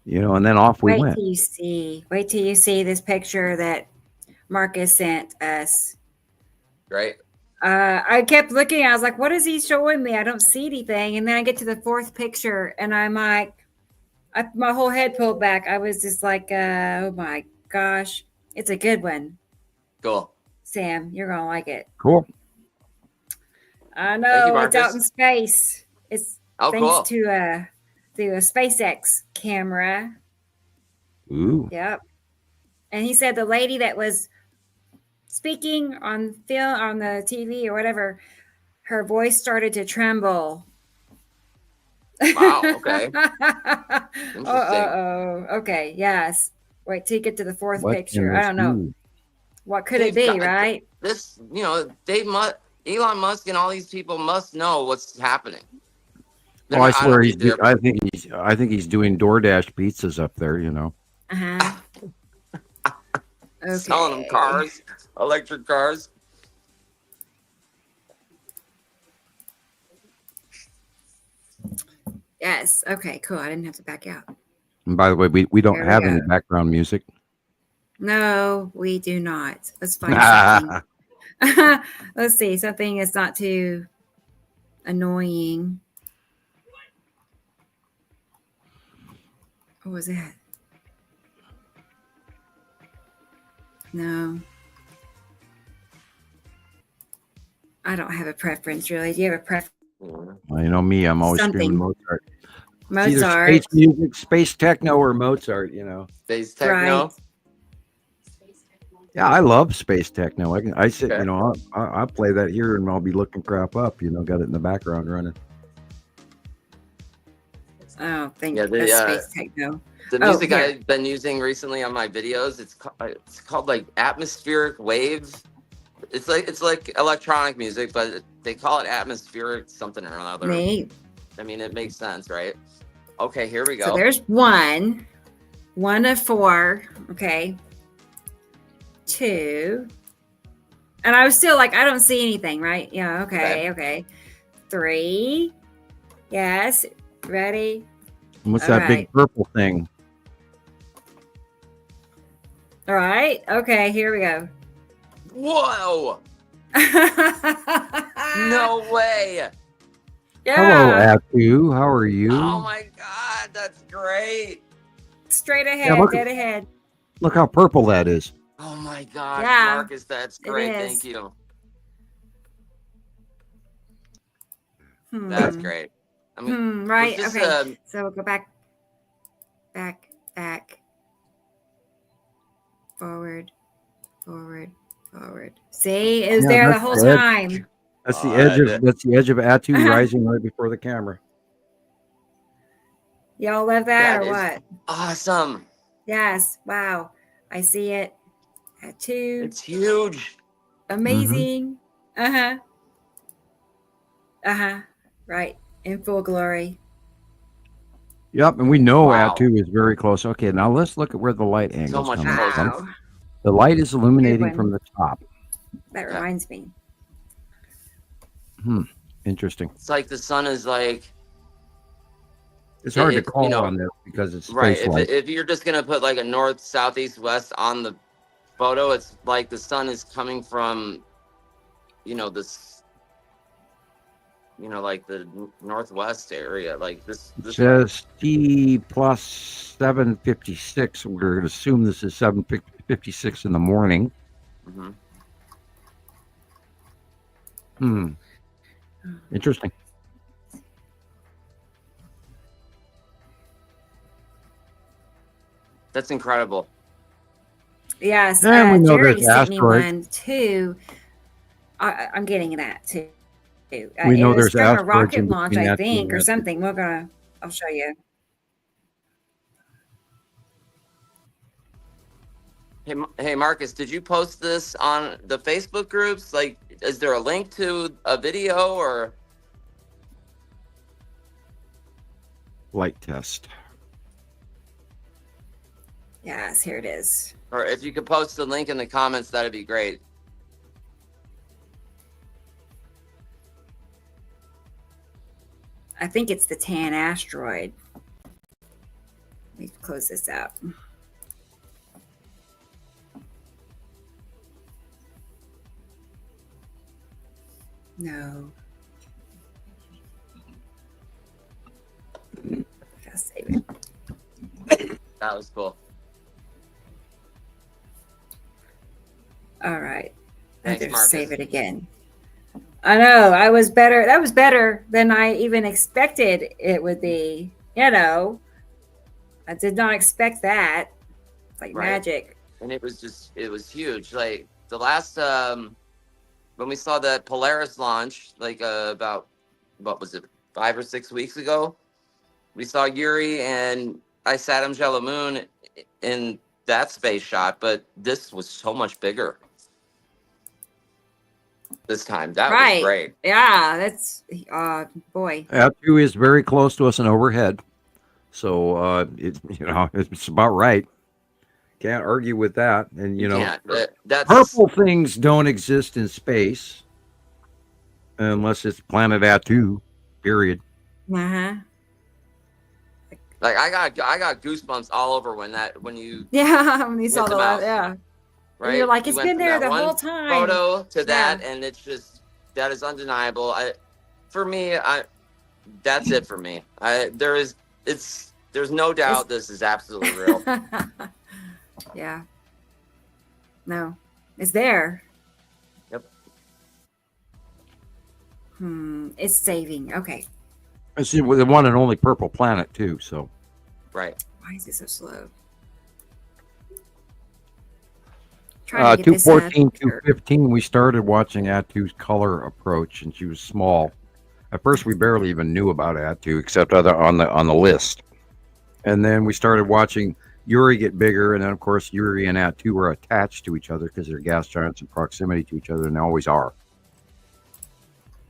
And then off we went. Wait till you see this picture that Marcus sent us. Right. I kept looking. I was like, what is he showing me? I don't see anything. And then I get to the fourth picture and I'm like, my whole head pulled back. I was just like, oh my gosh. It's a good one. Cool. Sam, you're going to like it. Cool. I know. It's out in space. It's thanks to a SpaceX camera. Ooh. Yep. And he said the lady that was speaking on film on the TV or whatever, her voice started to tremble. Wow. Okay. Interesting. Okay. Yes. Wait till you get to the fourth picture. I don't know. What could it be, right? This, Elon Musk and all these people must know what's happening. Well, I swear I think he's doing DoorDash pizzas up there. Uh-huh. Okay. Selling them cars, electric cars. Yes. Okay, cool. I didn't have to back out. And by the way, we don't have any background music. No, we do not. Let's find something. Let's see. Something that's not too annoying. What was that? No. I don't have a preference, really. Do you have a preference? Well, you know me, I'm always screaming Mozart. Mozart. Space music, space techno, or Mozart, Space techno? Right. Yeah, I love space techno. I sit, I'll play that here and I'll be looking crap up, got it in the background running. Oh, thank you. That's space techno. The music I've been using recently on my videos, it's called like atmospheric waves. It's like electronic music, but they call it atmospheric something or another. Neat. I mean, it makes sense, right? Okay, here we go. So there's one of 4. Okay. 2. And I was still like, I don't see anything, right? Yeah. Okay. 3. Yes. Ready? And what's that big purple thing? All right. Okay. Here we go. Whoa! No way! Yeah. Hello, Atu. How are you? Oh my God, that's great! Straight ahead, dead ahead. Look how purple that is. Oh my God, Yeah, Marcus, that's great. Thank you. That's great. I mean, right. just, okay. So we'll go back. Forward. See, it was there the whole time. That's the edge of Atu rising right before the camera. Y'all love that or what? Awesome. Yes. Wow. I see it. Atu. It's huge. Amazing. Mm-hmm. Right. In full glory. Yep, and we know Atu is very close. Okay, now let's look at where the light angle is coming from. The light is illuminating from the top. That reminds me. Interesting. It's like the sun is like. It's hard to call on this because it's space light. If you're just gonna put like a north, south, east, west on the photo, it's like the sun is coming from, this, like the northwest area, like this. It says T plus 7:56. We're going to assume this is 7:56 in the morning. Interesting. That's incredible. Yes, And we know Jerry there's sent me asteroids. one too. I'm getting that too. We know there's from a asteroids rocket in launch, between I Atu think, and or Atu. something. I'll show you. Hey, Marcus, did you post this on the Facebook groups? Like, is there a link to a video or? Light test. Yes, here it is. Or if you could post the link in the comments, that'd be great. I think it's the tan asteroid. Let me close this out. No. Gotta save it. That was cool. All right. Thanks, I have to Marcus. save it again. I know. I was better. That was better than I even expected it would be. You know, I did not expect that. It's like magic. And it was huge. Like the last, when we saw that Polaris launch, like about, what was it, 5 or 6 weeks ago? We saw Yuri and Saturn Yellow Moon in that space shot, but this was so much bigger this time. That was great. Yeah, that's boy. At2 is very close to us and overhead, so it's about right. Can't argue with that. And purple things don't exist in space unless it's planet At2. Period. Uh-huh. Like I got goosebumps all over when you when you saw the last, right. And you're like, You it's went been from there that the one whole time. Photo to that, and it's just that is undeniable. For me, that's it for me. There's no doubt this is absolutely real. Yeah. No, it's there. Yep. It's saving. Okay. It's the one and only purple planet too. So. Right. Why is it so slow? 214, 215, we started watching At2's color approach, and she was small. At first, we barely even knew about At2, except on the list. And then we started watching Yuri get bigger, and then, of course, Yuri and At2 were attached to each other because they're gas giants in proximity to each other, and they always are.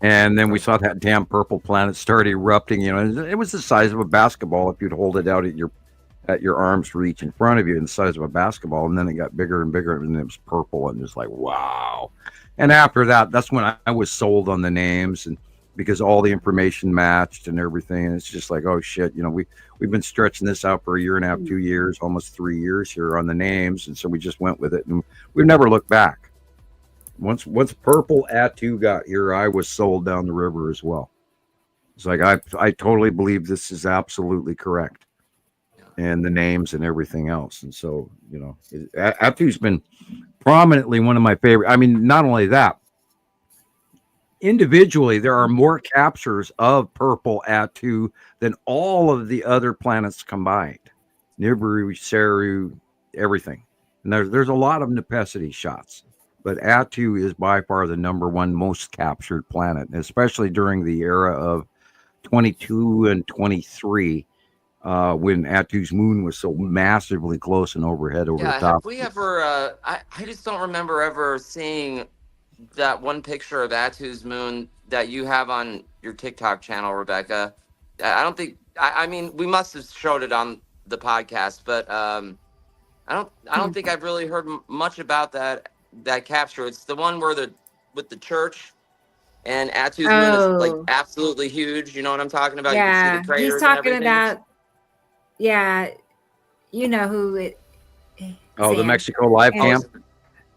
And then we saw that damn purple planet start erupting. It was the size of a basketball if you'd hold it out at your arm's reach in front of you, in the size of a basketball, and then it got bigger and bigger, and it was purple, and it was like, wow. And after that, that's when I was sold on the names, and because all the information matched and everything, and it's just like, oh shit, we've been stretching this out for 1.5 years, 2 years, almost 3 years here on the names, and so we just went with it, and we've never looked back. Once purple At2 got here, I was sold down the river as well. It's like I totally believe this is absolutely correct. And the names and everything else. And so, At2's been prominently one of my favorite. I mean, not only that, individually, there are more captures of purple At2 than all of the other planets combined. Nibiru, Saru, everything. And there's a lot of Nepesity shots. But At2 is by far the #1 most captured planet, especially during the era of 22 and 23. When At2's moon was so massively close and overhead over the top. Have we ever? I just don't remember ever seeing that one picture of At2's moon that you have on your TikTok channel, Rebecca. I don't think. I mean, we must have showed it on the podcast, but I don't think I've really heard much about that capture. It's the one where with the church. And At2's moon is like absolutely huge. You know what I'm talking about? Yeah, you can see the craters he's talking and everything. about. Yeah, you know who it. Oh, the Mexico live camp.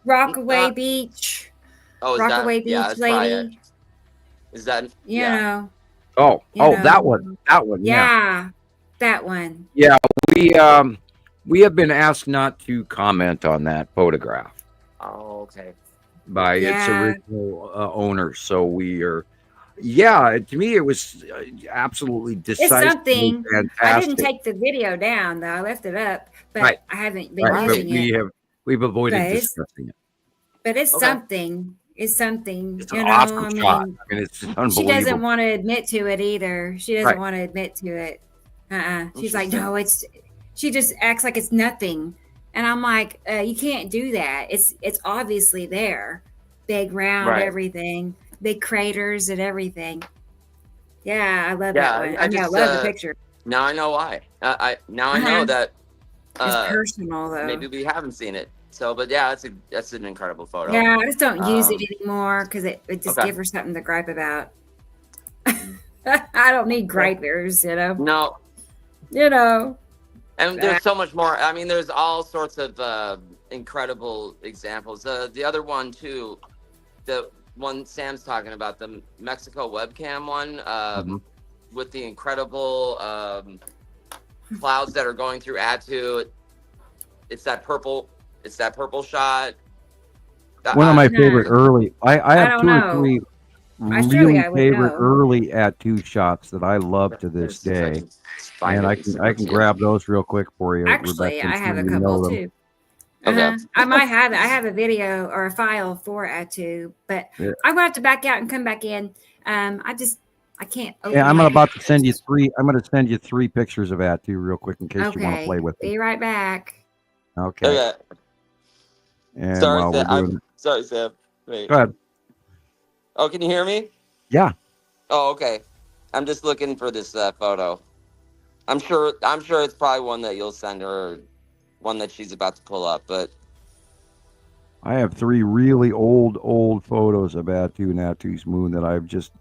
Rockaway Beach. Oh, Rockaway Beach lady. Is that? You know. That one. Yeah, that one. Yeah, we have been asked not to comment on that photograph. Oh, okay. By its original owner, so we are. Yeah, to me it was absolutely decisive. It's something. Fantastic. I didn't take the video down though. I left it up, but I haven't been using it. We've avoided discussing it. But it's something. It's something. It's an awesome shot. I mean, it's unbelievable. She doesn't want to admit to it either. She doesn't want to admit to it. She's like, no, it's. She just acts like it's nothing, and I'm like, you can't do that. It's obviously there, big round everything. Big craters and everything. Yeah, I love that one. I love the picture. Now I know why. I know that. It's personal though. Maybe we haven't seen it. So, but yeah, that's an incredible photo. Yeah, I just don't use it anymore because it just give her something to gripe about. I don't need gripers, No. And there's so much more. I mean, there's all sorts of incredible examples. The other one too, one Sam's talking about, the Mexico webcam one, with the incredible clouds that are going through Attu. It's that purple shot. One of my favorite early. I have two or three really favorite early Attu shots that I love to this day, and I can grab those real quick for you. Actually, Rebecca, I have a you couple know them. too. I might have it. I have a video or a file for Attu, but Yeah. I'm gonna have to back out and come back in. I can't. Yeah, I'm about to send you three. I'm going to send you 3 pictures of Attu real quick in case you want to play with them. Be right back. Okay. And Sorry, while Sam. we're doing, Sorry, Sam. Wait. go ahead. Oh, can you hear me? Yeah. Oh, okay. I'm just looking for this photo. I'm sure it's probably one that you'll send her, one that she's about to pull up. But I have 3 really old photos of Attu and Attu's moon that I've just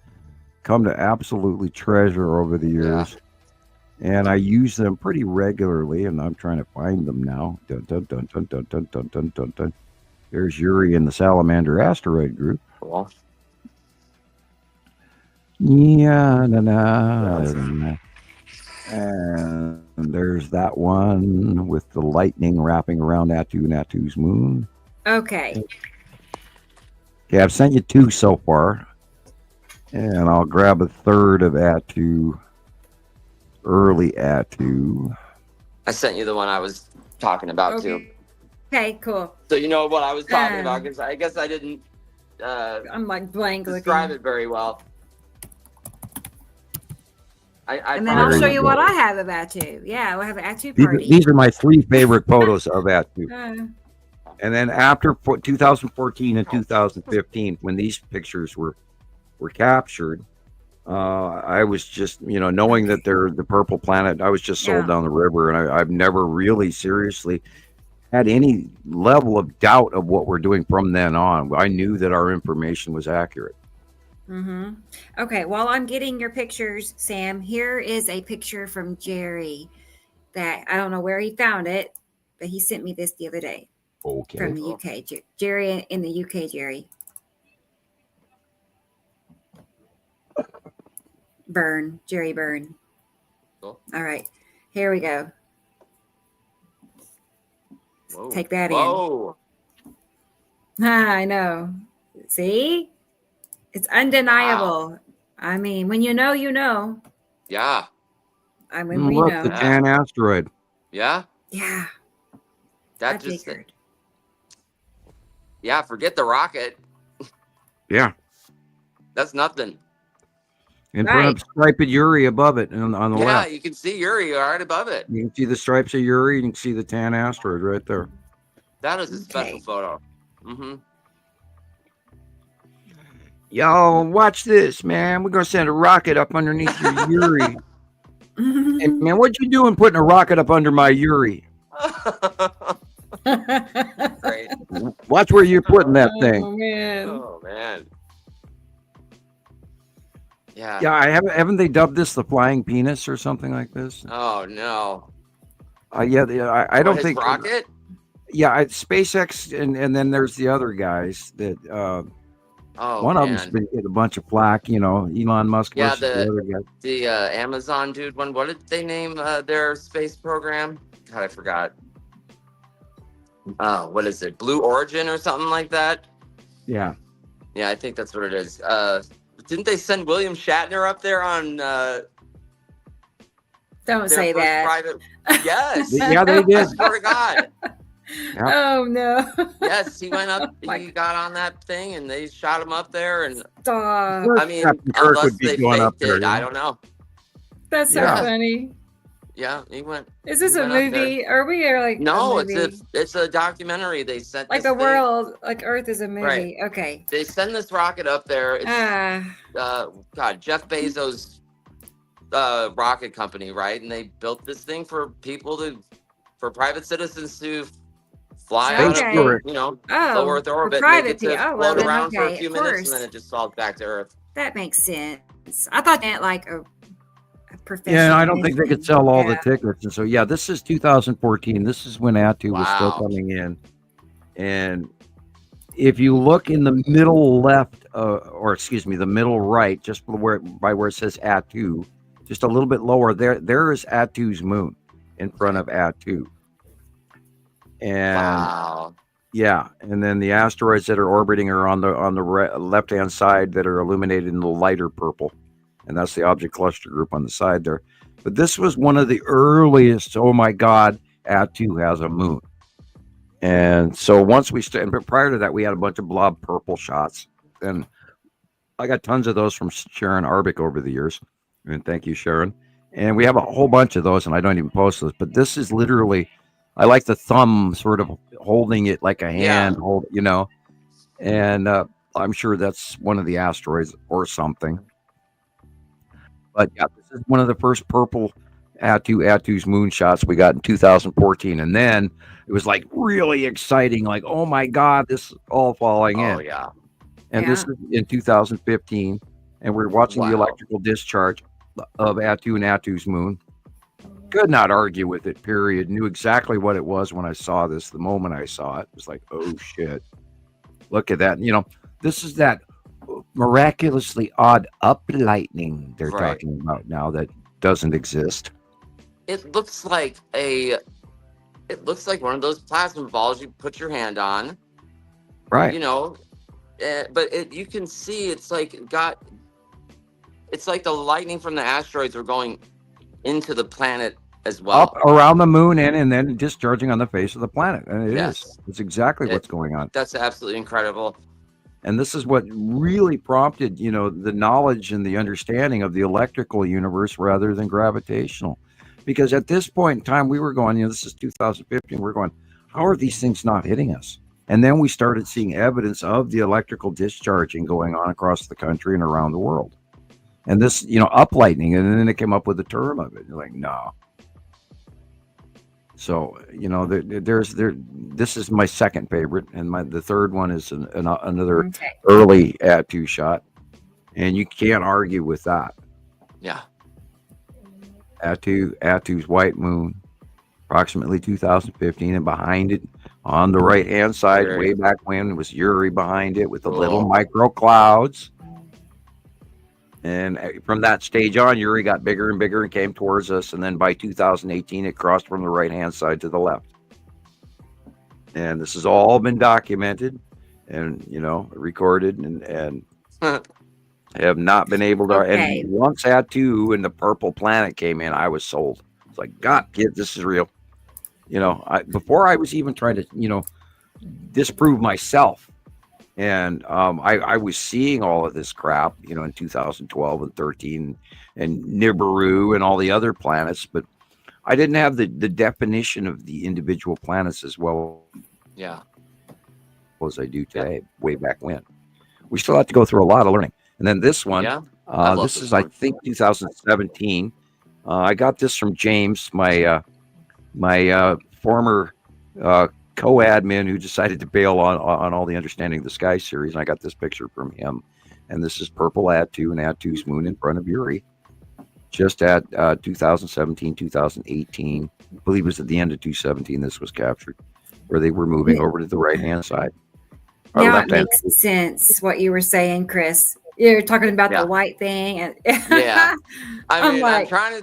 come to absolutely treasure over the years. And I use them pretty regularly, and I'm trying to find them now. Dun, dun, dun, dun, dun, dun, dun, dun, dun, dun. There's Yuri in the Salamander asteroid group. Cool. Yeah, and there's that one with the lightning wrapping around Attu and Attu's moon. Okay. Okay, I've sent you 2 so far, and I'll grab a third of Attu, early Attu. I sent you the one I was talking about too. Okay, cool. So you know what I was talking about, because I guess I didn't I'm like blank describe looking. it very well. And then I'll show you what I have of Attu. Yeah, we'll have an Attu party. These are my 3 favorite photos of Attu. And then after 2014 and 2015, when these pictures were captured, I was just, knowing that they're the purple planet, I was just sold down the river, and I've never really seriously had any level of doubt of what we're doing from then on. I knew that our information was accurate. Okay, while I'm getting your pictures, Sam, here is a picture from Jerry that I don't know where he found it, but he sent me this the other day. Okay. From the UK. Jerry in the UK, Jerry. Jerry Byrne. Cool. All right, here we go. Whoa. Take that Whoa. in. I know. See? It's undeniable. Wow. I mean, when you know, you know. Yeah. I mean, we look, know. the tan asteroid. Yeah. Yeah. That just. Yeah, forget the rocket. Yeah. That's nothing. And perhaps striped Yuri above it on the left. Yeah, you can see Yuri right above it. You can see the stripes of Yuri. You can see the tan asteroid right there. That is a special photo. Y'all, watch this, man. We're going to send a rocket up underneath your Yuri. And, man, what you doing putting a rocket up under my Yuri? Great. Watch where you're putting that thing. Oh, man. Yeah. Yeah, haven't they dubbed this the flying penis or something like this? Oh, no. Yeah, I don't think. Rocket? Yeah, SpaceX, and then there's the other guys that. One of them's been getting a bunch of flack, Elon Musk. Yeah, versus the other guy. The Amazon dude one. What did they name their space program? God, I forgot. What is it? Blue Origin or something like that? Yeah. Yeah, I think that's what it is. Didn't they send William Shatner up there on? Don't say that. Private... Yes. Yeah, they did. I swear to God. Yep. Oh no! Yes, he went up. He got on that thing, and they shot him up there. And stop. I mean, unless they faked it, I don't know. That's so funny. Yeah, he went. Is this a movie? Or we are like no? It's a documentary. They sent like the world, like Earth is a movie. Right. Okay. They send this rocket up there. It's, God, Jeff Bezos' rocket company, right? And they built this thing for private citizens to fly out of, low Earth orbit. Private float around for a few minutes, and then it just falls back to Earth. That makes sense. I thought that like a professional. Yeah, I don't think they could sell all the tickets, and so this is 2014. This is when Attu was still coming in, and if you look in the middle left, or excuse me, the middle right, just where it says Attu, just a little bit lower there is Attu's moon in front of Attu. And wow. Yeah, and then the asteroids that are orbiting are on the left-hand side that are illuminated in the lighter purple, and that's the object cluster group on the side there. But this was one of the earliest. Oh my God, Attu has a moon. And so once but prior to that, we had a bunch of blob purple shots, and I got tons of those from Sharon Arbic over the years, and thank you, Sharon. And we have a whole bunch of those, and I don't even post those. But this is literally, I like the thumb sort of holding it like a hand, and I'm sure that's one of the asteroids or something. But yeah, this is one of the first purple Attu's moonshots we got in 2014, and then it was like really exciting, like, oh my God, this is all falling in. Oh yeah. And this is in 2015, and we're watching the electrical discharge of Attu and Attu's moon. Could not argue with it, period. Knew exactly what it was when I saw this. The moment I saw it, it was like, oh shit, look at that. This is that miraculously odd uplighting they're talking about now that doesn't exist. It looks like one of those plasma balls you put your hand on. Right. But you can see it's like the lightning from the asteroids are going into the planet as well. Up around the moon and then discharging on the face of the planet. And it's exactly what's going on. That's absolutely incredible. And this is what really prompted, the knowledge and the understanding of the electrical universe rather than gravitational. Because at this point in time, we were going, this is 2015, we're going, how are these things not hitting us? And then we started seeing evidence of the electrical discharging going on across the country and around the world. And this, uplighting, and then it came up with the term of it. You're like, no. So, this is my second favorite, and the third one is another early Attu shot, and you can't argue with that. Yeah. Attu's white moon, approximately 2015, and behind it, on the right-hand side, way back when, was Uri behind it with the little micro clouds. And from that stage on, Uri got bigger and bigger and came towards us. And then by 2018, it crossed from the right-hand side to the left. And this has all been documented and, recorded and have not been able to. Okay. And once Attu and the purple planet came in, I was sold. It's like, God, kid, this is real. Before I was even trying to, disprove myself. And I was seeing all of this crap, in 2012 and 13 and Nibiru and all the other planets, but I didn't have the definition of the individual planets as well as I do today, way back when. We still have to go through a lot of learning. And then this one, this is, I think, 2017. I got this from James, my former co-admin who decided to bail on all the Understanding the Sky series. And I got this picture from him. And this is purple Attu and Attu's moon in front of Uri. Just at 2017, 2018. I believe it was at the end of 2017 this was captured, where they were moving over to the right-hand side. Now it makes sense what you were saying, Chris. You're talking about the white thing, and I'm trying to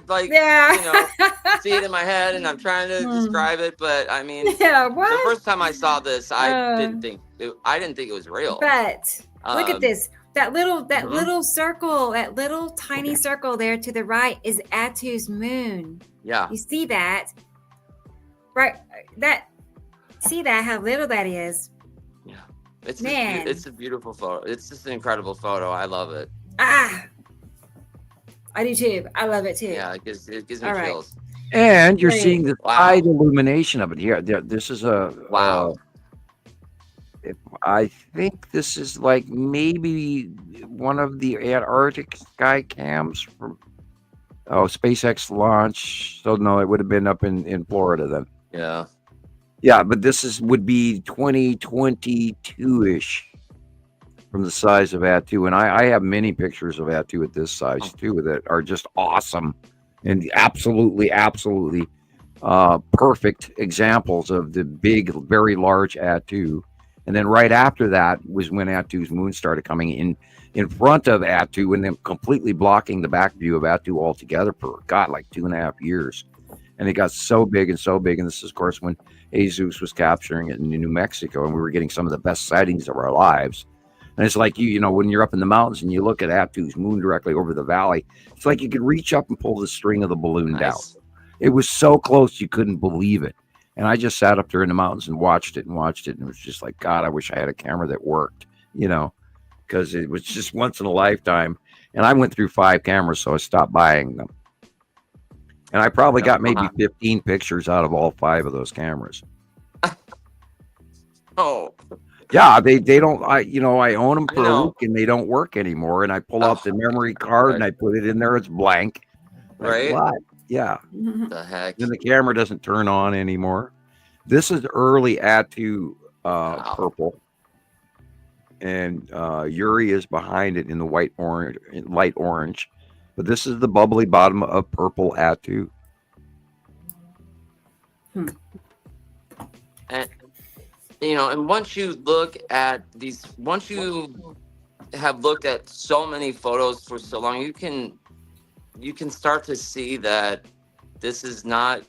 see it in my head, and I'm trying to describe it. But I mean, the first time I saw this, I didn't think it was real. But look at this. That little circle, that little tiny circle there to the right is Attu's moon. Yeah, you see that, right? See how little that is. It's a beautiful photo. It's just an incredible photo. I love it. I do too. I love it too. Yeah, it gives me chills. And you're seeing the side illumination of it here. This is a wow. I think this is like maybe one of the Antarctic sky cams from SpaceX launch. So no, it would have been up in Florida then. Yeah. Yeah, but this would be 2022-ish from the size of Attu. And I have many pictures of Attu at this size too that are just awesome and absolutely perfect examples of the big, very large Attu. And then right after that was when Attu's moon started coming in front of Attu, and then completely blocking the back view of Attu altogether for, God, like 2.5 years. And it got so big and so big. And this is, of course, when Jesus was capturing it in New Mexico, and we were getting some of the best sightings of our lives. And it's like, you know, when you're up in the mountains and you look at Attu's moon directly over the valley, it's like you could reach up and pull the string of the balloon down. It was so close you couldn't believe it. And I just sat up there in the mountains and watched it. And it was just like, God, I wish I had a camera that worked, you know, because it was just once in a lifetime. And I went through 5 cameras, so I stopped buying them. And I probably got maybe 15 pictures out of all 5 of those cameras. Oh. Yeah, they don't. I own them for a week and they don't work anymore. And I pull out the memory card and I put it in there. It's blank. Like, Right? what? Yeah. The heck? Then the camera doesn't turn on anymore. This is early Attu purple, and Uri is behind it in the light orange. But this is the bubbly bottom of purple Attu. And and once you look at these, once you have looked at so many photos for so long, you can start to see that this is not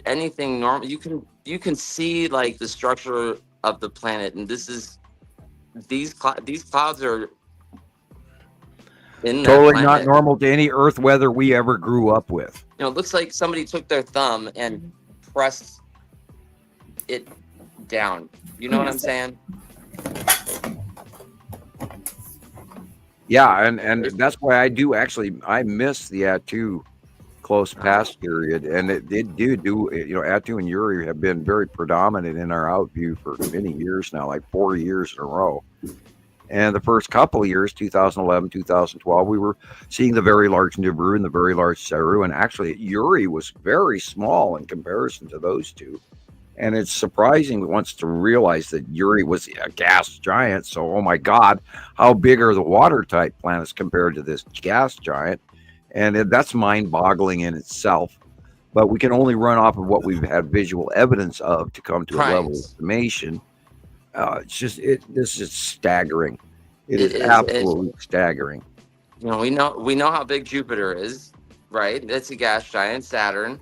anything normal. You can see like the structure of the planet, and these clouds are in Totally that not normal to any Earth weather we ever grew up with. It looks like somebody took their thumb and pressed it down. You know what I'm saying? Yeah, and that's why I miss the Attu close past period, and it did do Attu and Uri have been very predominant in our outview for many years now, like 4 years in a row. And the first couple of years, 2011, 2012, we were seeing the very large Nibiru and the very large Saru, and actually Uri was very small in comparison to those two. And it's surprising once to realize that Uri was a gas giant. So, oh my God, how big are the water type planets compared to this gas giant? And that's mind-boggling in itself. But we can only run off of what we've had visual evidence of to come to a level of estimation. This is staggering. It is absolutely staggering. We know how big Jupiter is, right? It's a gas giant, Saturn,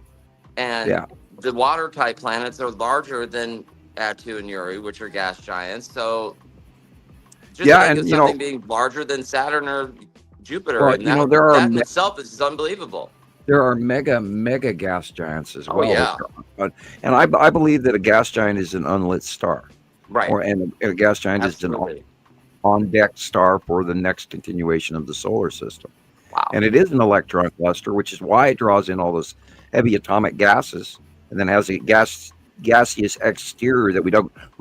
and the water type planets are larger than Attu and Uri, which are gas giants. So just think of something being larger than Saturn or Jupiter, well, and that in itself is unbelievable. There are mega gas giants as well. Yeah. And I believe that a gas giant is an unlit star. Right. And a gas giant is an on-deck star for the next continuation of the solar system. Wow. And it is an electron cluster, which is why it draws in all those heavy atomic gases, and then has a gaseous exterior that we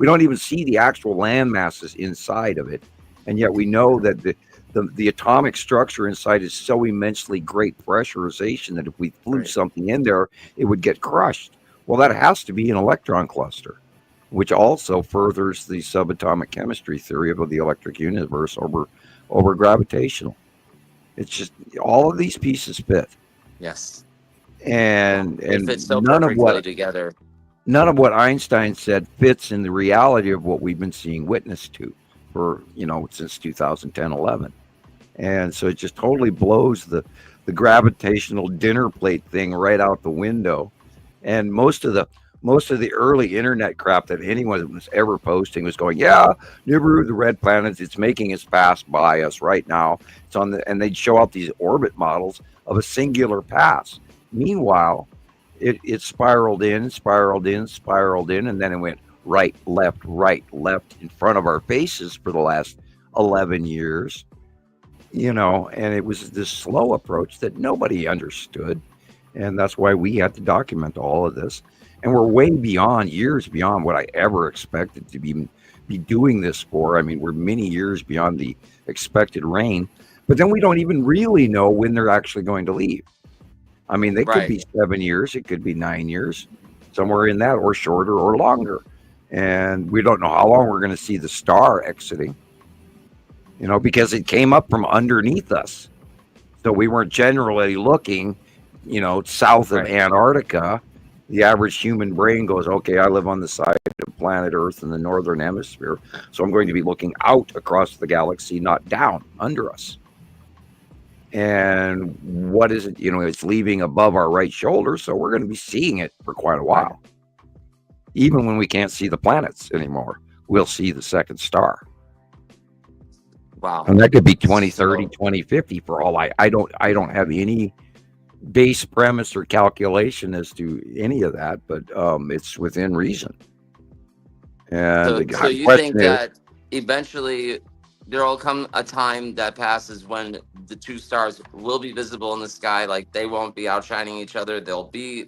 don't even see the actual land masses inside of it. And yet we know that the atomic structure inside is so immensely great pressurization that if we flew something in there, it would get crushed. Well, that has to be an electron cluster, which also furthers the subatomic chemistry theory of the electric universe over gravitational. It's just all of these pieces fit. Yes. And fit so none of what Einstein said fits in the reality of what we've been seeing witness to for since 2010-11. And so it just totally blows the gravitational dinner plate thing right out the window. And most of the early internet crap that anyone was ever posting was going, Nibiru, the red planet, it's making its pass by us right now. It's on and they'd show out these orbit models of a singular pass. Meanwhile, it spiraled in, and then it went right, left in front of our faces for the last 11 years. And it was this slow approach that nobody understood. And that's why we had to document all of this. And we're way years beyond what I ever expected to be doing this for. I mean, we're many years beyond the expected rain. But then we don't even really know when they're actually going to leave. I mean, they could be 7 years. It could be 9 years, somewhere in that, or shorter or longer. And we don't know how long we're going to see the star exiting, because it came up from underneath us. So we weren't generally looking, south of Antarctica. the average human brain goes, okay, I live on the side of planet Earth in the northern hemisphere, so I'm going to be looking out across the galaxy, not down under us. And what is it? It's leaving above our right shoulder, so we're going to be seeing it for quite a while. Even when we can't see the planets anymore, we'll see the second star. Wow. And that could be 2030, 2050 for all I don't have any base premise or calculation as to any of that, but it's within reason. And so you think that eventually there will come a time that passes when the two stars will be visible in the sky, like they won't be outshining each other. They'll be.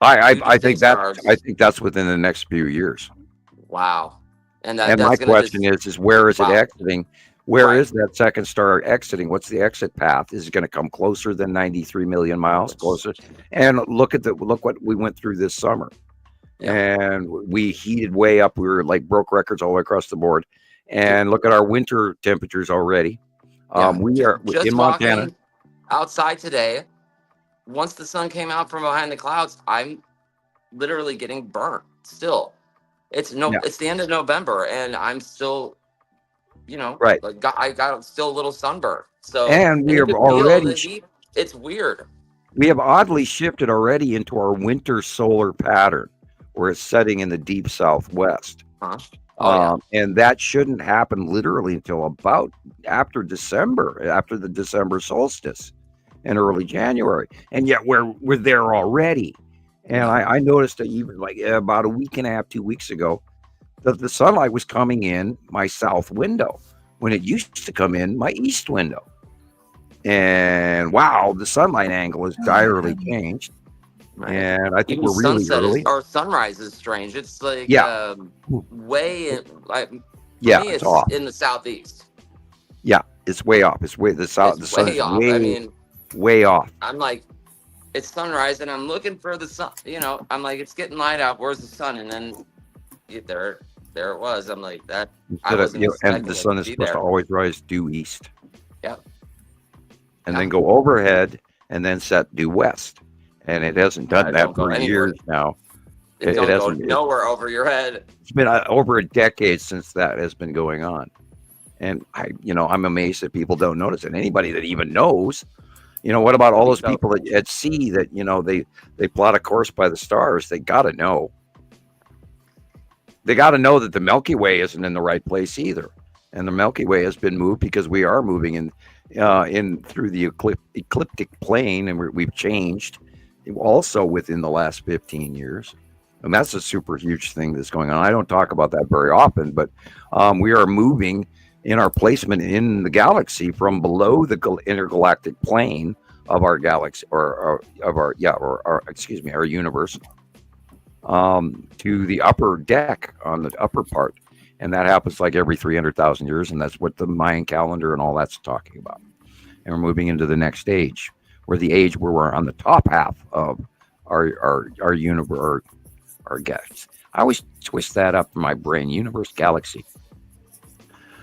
I think that's within the next few years. Wow. And my question is where is it exiting? Where is that second star exiting? What's the exit path? Is it going to come closer than 93 million miles closer? And look what we went through this summer. And we heated way up. We were like broke records all the way across the board. And look at our winter temperatures already. We are just in Montana. Outside today, once the sun came out from behind the clouds, I'm literally getting burnt still. It's the end of November and I'm still, like I got still a little sunburn. So and we are already it's weird. We have oddly shifted already into our winter solar pattern where it's setting in the deep southwest. And that shouldn't happen literally until about after the December solstice in early January. And yet we're there already. And I noticed that even like about a week and a half, 2 weeks ago, that the sunlight was coming in my south window when it used to come in my east window. And wow, the sunlight angle has direly changed. Right. And I think even we're really early. Or sunrise is strange. It's like way like it's off in the southeast. Yeah, it's way off. It's way the south. The sun is way off. I'm like, it's sunrise, and I'm looking for the sun. I'm like, it's getting light out. Where's the sun? And then there it was. I'm like that. And the sun is supposed to always rise due east. Yep. And then go overhead, and then set due west. And it hasn't done that for years now. It don't go nowhere over your head. It's been over a decade since that has been going on. And I'm amazed that people don't notice it. Anybody that even knows, what about all those people at sea that, they plot a course by the stars? They got to know. They got to know that the Milky Way isn't in the right place either. And the Milky Way has been moved because we are moving in through the ecliptic plane, and we've changed also within the last 15 years. And that's a super huge thing that's going on. I don't talk about that very often, but we are moving in our placement in the galaxy from below the intergalactic plane of our galaxy, or our universe, to the upper deck on the upper part. And that happens like every 300,000 years. And that's what the Mayan calendar and all that's talking about. And we're moving into the next age, where we're on the top half of our universe, our galaxy. I always twist that up in my brain. Universe, galaxy.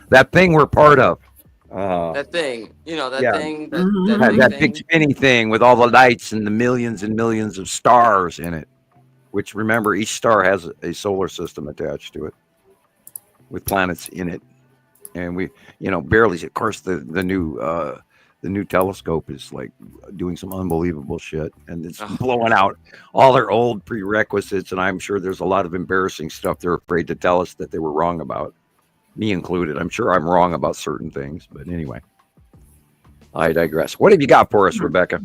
That thing we're part of. That thing, thing. That big spinning thing with all the lights and the millions and millions of stars in it. Which, remember, each star has a solar system attached to it, with planets in it. And we, barely. Of course, the new telescope is like doing some unbelievable shit, and it's blowing out all their old prerequisites. And I'm sure there's a lot of embarrassing stuff they're afraid to tell us that they were wrong about, me included. I'm sure I'm wrong about certain things, but anyway, I digress. What have you got for us, Rebecca?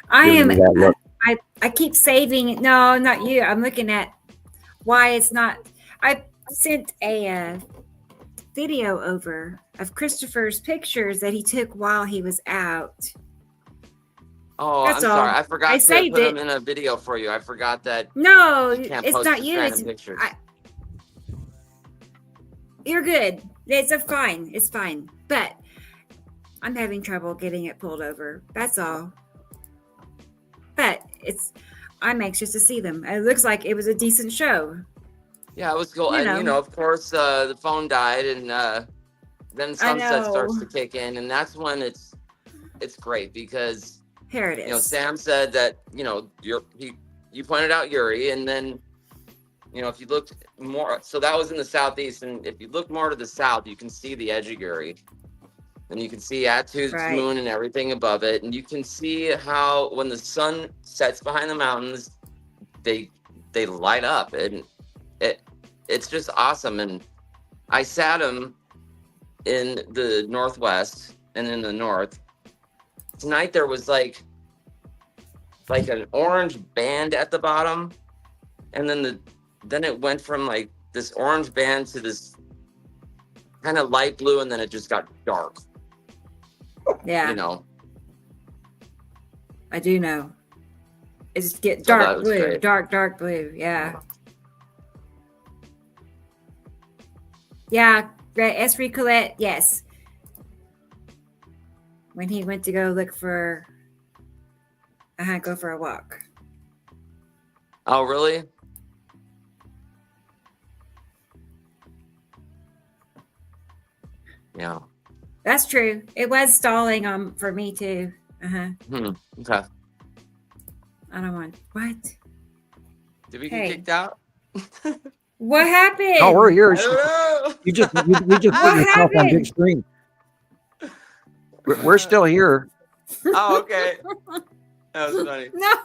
I keep saving. No, not you. I'm looking at why it's not. I sent a video over of Christopher's pictures that he took while he was out. Oh, I'm sorry. I forgot to put them in a video for you. I forgot that. No, it's not you. It's pictures. You're good. It's fine. It's fine. But I'm having trouble getting it pulled over. That's all. But I'm anxious to see them. It looks like it was a decent show. Yeah, it was cool. And of course, the phone died, and then sunset starts to kick in, and that's when it's great because here it is. Sam said that you pointed out Uri, and then, if you looked more, so that was in the southeast, and if you look more to the south, you can see the edge of Uri, and you can see Attu's moon and everything above it, and you can see how when the sun sets behind the mountains, they light up, and it's just awesome. And I sat them in the northwest and in the north. Tonight there was like an orange band at the bottom, and then it went from like this orange band to this kind of light blue, and then it just got dark. Yeah. I do know. It's get dark blue, great. dark blue. Yeah. Yeah. Esri Colette. Yes. When he went to go look for, go for a walk. Oh, really? Yeah. That's true. It was stalling for me too. Okay. I don't want what? Did we get kicked out? What happened? Oh, we're here. I don't know. You just put yourself on big screen. We're still here. Oh, okay. That was funny. No.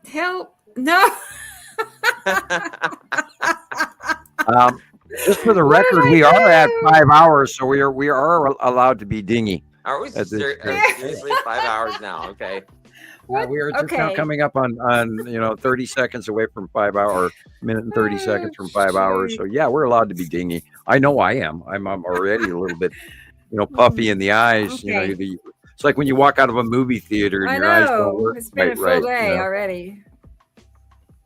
Help. No. Just for the record, we are at 5 hours, so we are allowed to be dingy. Are we seriously 5 hours now? Okay. We are just now coming up on 30 seconds away from 5 hours, minute and 30 seconds from 5 hours. So yeah, we're allowed to be dingy. I know I am. I'm already a little bit, puffy in the eyes. Okay. It's like when you walk out of a movie theater and your eyes don't work. It's been a full day already.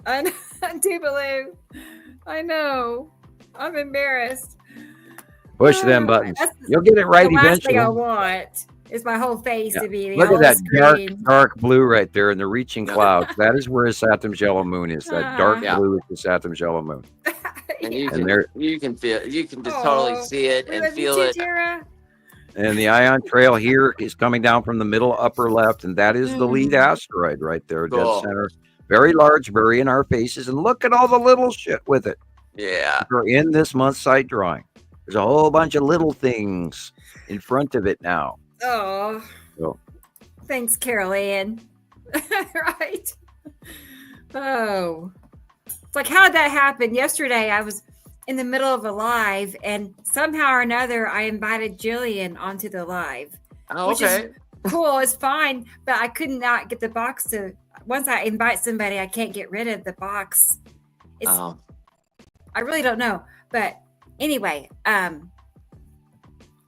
I know, Tuvalu. I know. I'm embarrassed. Push them buttons. You'll get it right the last eventually. thing I want is my whole face to be the Look at old that screen. dark blue right there in the reaching clouds. That is where Saturn's yellow moon is. That dark blue is the Saturn's yellow moon. And you can just totally see it and feel it. Tara. And the ion trail here is coming down from the middle upper left, and that is the lead asteroid right there, dead center. Very large, very in our faces, and look at all the little shit with it. Yeah. We're in this month's sight drawing. There's a whole bunch of little things in front of it now. Oh. So. Thanks, Carol Ann. Right? Oh. It's like, how did that happen? Yesterday, I was in the middle of a live, and somehow or another, I invited Gillian onto the live. Oh, which is cool. It's fine, but I could not get the box to. Once I invite somebody, I can't get rid of the box. I really don't know, but anyway, I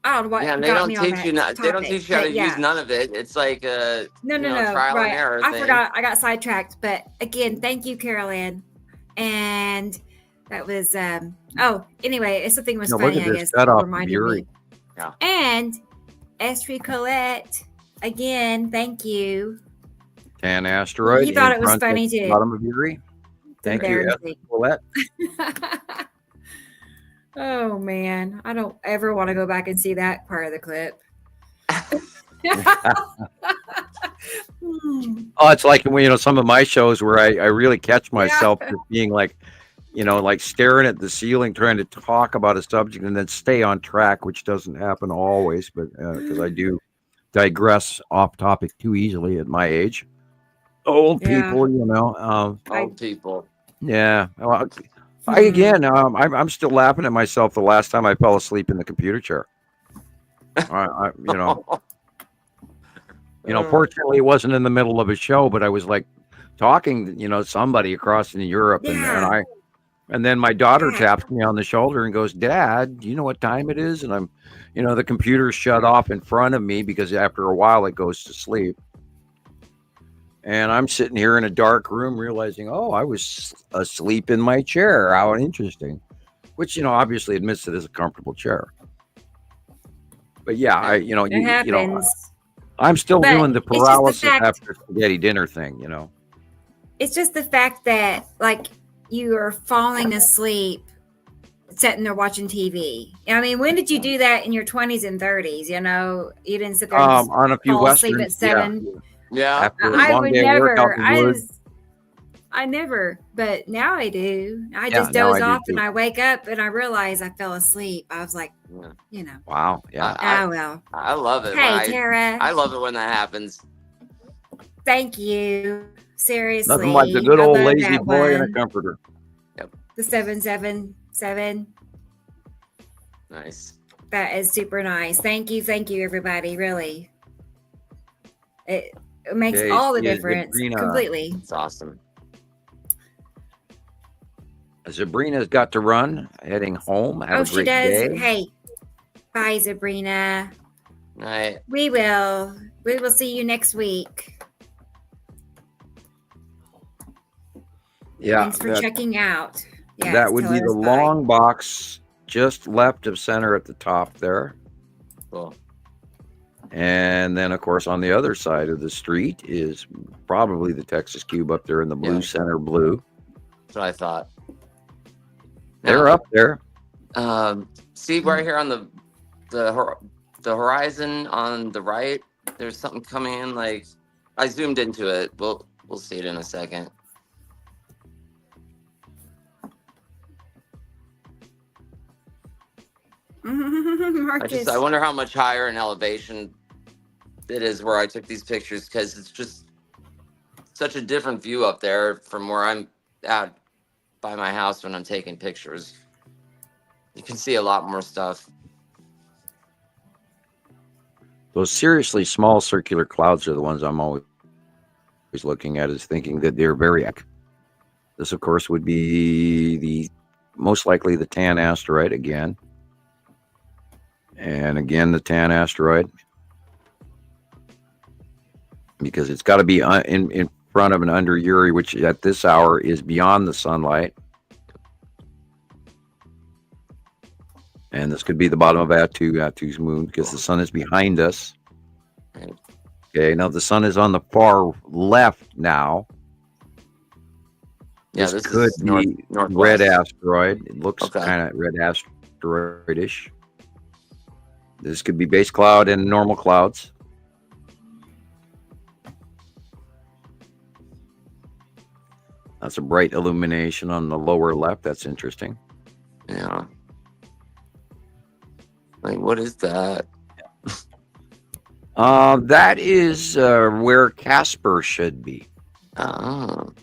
don't know what. Yeah, they don't teach you. They don't teach you how to use none of it. It's like no, trial and error. I forgot. I got sidetracked, but again, thank you, Carol Ann. And that was anyway, something was funny. I guess reminded me. Yeah. And Estri Colette, again, thank you. Tan asteroid. You thought it was funny too. Bottom of Uri. Thank you, Estri Colette. Oh man, I don't ever want to go back and see that part of the clip. Oh, it's like some of my shows where I really catch myself just being like staring at the ceiling, trying to talk about a subject and then stay on track, which doesn't happen always, but because I do digress off topic too easily at my age. Old people, old people. Yeah. Well, I'm still laughing at myself the last time I fell asleep in the computer chair. Fortunately, it wasn't in the middle of a show, but I was like talking, somebody across in Europe, and then my daughter taps me on the shoulder and goes, "Dad, do you know what time it is?" And I'm, the computer's shut off in front of me because after a while it goes to sleep. And I'm sitting here in a dark room realizing, I was asleep in my chair. How interesting. Which, obviously admits it is a comfortable chair. But yeah, I'm still doing the paralysis after spaghetti dinner thing, It's just the fact that, like, you are falling asleep sitting there watching TV. I mean, when did you do that in your 20s and 30s? You didn't sit there and on a few fall asleep Westerns, at 7. Yeah. After a I long would day of work out never. in the woods. I never, but now I do. I Yeah, just now doze I do off and too. I wake up and I realize I fell asleep. I was like, you know. Wow. Yeah. Well. I love it. Hey, Tara. I love it when that happens. Thank you. Seriously. Nothing like a good old love lazy that boy and a one. comforter. Yep. The 777. Nice. That is super nice. Thank you, everybody. Really, it makes Okay, all the yeah, difference. Sabrina. Completely. It's awesome. Sabrina's got to run, heading home. Have a She great does. day. Hey, bye, Sabrina. Right. We will see you next week. Yeah, Thanks for checking out. Yes, that would tell be us the bye. long box just left of center at the top there. Cool. And then, of course, on the other side of the street is probably the Texas Cube up there in the blue center blue. That's what I thought. They're up there. See right here on the horizon on the right. There's something coming in. Like I zoomed into it. We'll see it in a second. Marcus. I wonder how much higher in elevation it is where I took these pictures, because it's just such a different view up there from where I'm at by my house when I'm taking pictures. You can see a lot more stuff. Those seriously small circular clouds are the ones I'm always looking at, is thinking that they're very. This, of course, would be the most likely the Tan asteroid again. And again, the Tan asteroid, because it's got to be in front of an under Uri, which at this hour is beyond the sunlight. And this could be the bottom of Atu's moon, because the sun is behind us. Okay, now the sun is on the far left now. Yeah, this could be red asteroid. It looks kind of red asteroidish. This could be base cloud and normal clouds. That's a bright illumination on the lower left. That's interesting. Yeah. Like, what is that? That is where Casper should be. Oh.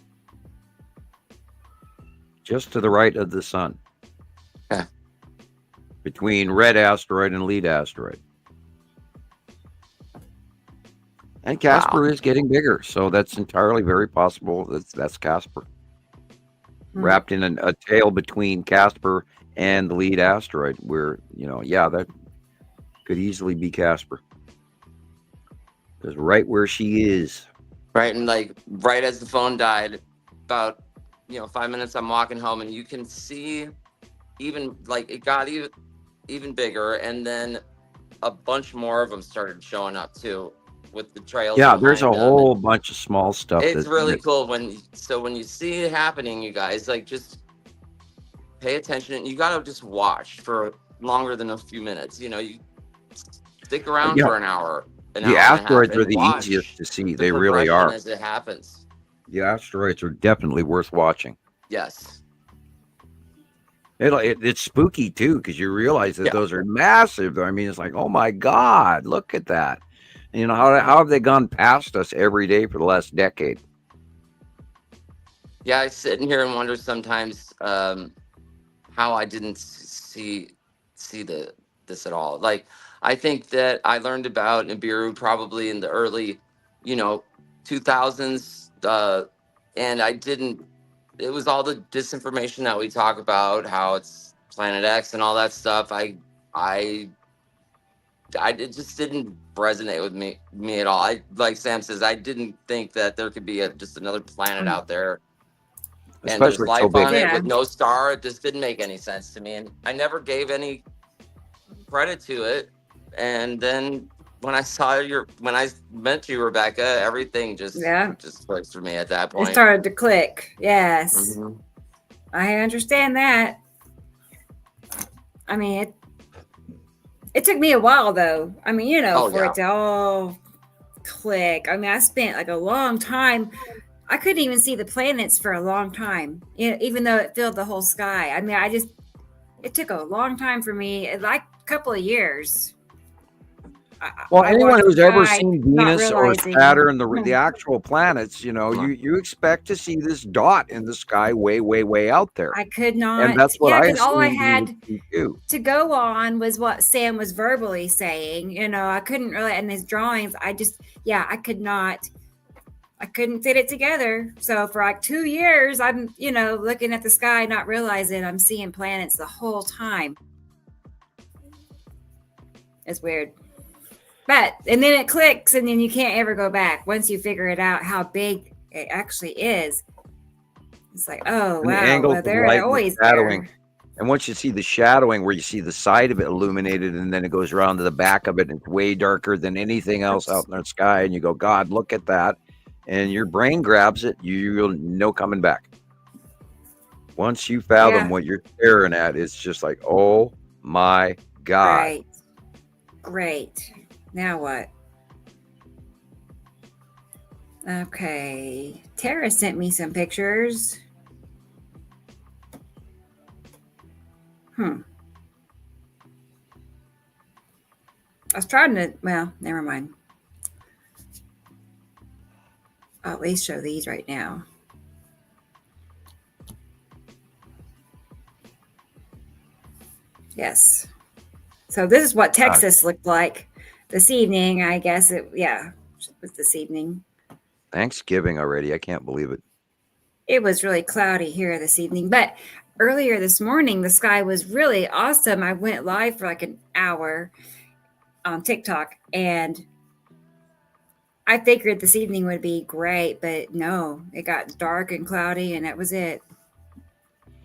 Just to the right of the sun. Okay. Between red asteroid and lead asteroid. And Casper is getting bigger, so that's entirely very possible. That's Casper. Wrapped in a tail between Casper and the lead asteroid, where, that could easily be Casper. Because right where she is. Right, and like right as the phone died, about 5 minutes, I'm walking home, and you can see even like it got even bigger, and then a bunch more of them started showing up too, with the trails. Yeah, there's a whole bunch of small stuff. It's really cool when you see it happening, you guys, like, just pay attention, and you gotta just watch for longer than a few minutes. You stick around for an hour. The asteroids are the easiest to see. They really are. As it happens. The asteroids are definitely worth watching. Yes. It's spooky too, because you realize that those are massive. I mean, it's like, oh my God, look at that. And how have they gone past us every day for the last decade? Yeah, I sit in here and wonder sometimes how I didn't see this at all. Like, I think that I learned about Nibiru probably in the early, 2000s, and I didn't. It was all the disinformation that we talk about, how it's Planet X and all that stuff. It just didn't resonate with me at all. Like Sam says, I didn't think that there could be just another planet out there, and there's life on it with no star. It just didn't make any sense to me, and I never gave any credit to it. And then when I met you, Rebecca, everything just clicked for me at that point. It started to click. Yes. Mm-hmm. I understand that. I mean, it took me a while though. I mean, for it to all click. I mean, I spent like a long time. I couldn't even see the planets for a long time, even though it filled the whole sky. I mean, it took a long time for me, like a couple of years. Well, anyone who's ever seen Venus or Saturn, the actual planets, you expect to see this dot in the sky way out there. I could not. And that's what all I had to go on was what Sam was verbally saying. I couldn't really, and his drawings, I could not. I couldn't fit it together. So for like 2 years, I'm, looking at the sky, not realizing I'm seeing planets the whole time. It's weird. And then it clicks, and then you can't ever go back once you figure it out how big it actually is. It's like, oh, wow, well, they're always shadowing. And once you see the shadowing where you see the side of it illuminated, and then it goes around to the back of it, and it's way darker than anything else out in the sky, and you go, God, look at that. And your brain grabs it, you'll no coming back. Once you fathom what you're staring at, it's just like, oh my God. Great. Now what? Okay. Tara sent me some pictures. I was trying to, well, never mind. I'll at least show these right now. Yes. So this is what Texas looked like this evening. I guess it was this evening. Thanksgiving already. I can't believe it. It was really cloudy here this evening, but earlier this morning, the sky was really awesome. I went live for like an hour on TikTok, and I figured this evening would be great, but no, it got dark and cloudy, and that was it.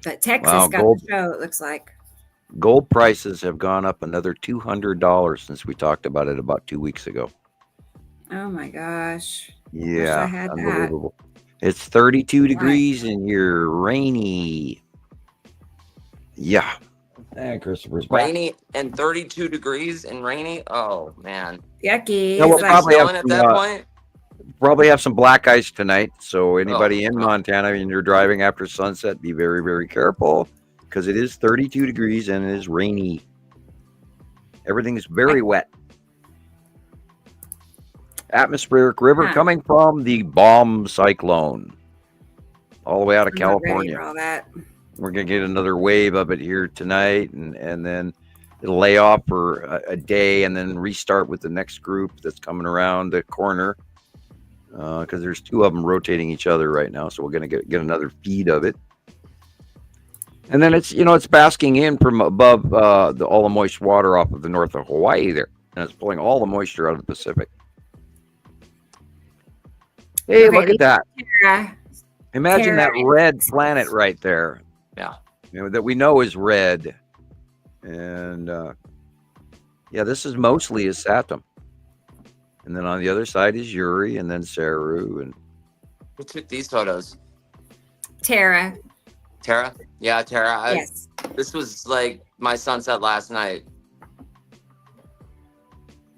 But Texas got the show, it looks like. Gold prices have gone up another $200 since we talked about it about 2 weeks ago. Oh my gosh. Yeah, I had unbelievable. It's 32 degrees and you're rainy. Yeah. And Christopher's back. Rainy and 32 degrees and rainy. Oh man. Yucky. Yeah, we'll probably have at that point. Probably have some black ice tonight. So anybody in Montana, and you're driving after sunset, be very, very careful, because it is 32 degrees and it is rainy. Everything is very wet. Atmospheric river coming from the bomb cyclone all the way out of California. All that. We're going to get another wave of it here tonight, and then it'll lay off for a day and then restart with the next group that's coming around the corner, because there's two of them rotating each other right now. So we're going to get another feed of it. And then it's basking in from above all the moist water off of the north of Hawaii there, and it's pulling all the moisture out of the Pacific. Hey, look at that. Imagine that red planet right there. Yeah. That we know is red. And this is mostly a Saturn. And then on the other side is Uri, and then Saru. And who took these photos? Tara? Yeah, Tara. Yes. This was like my sunset last night.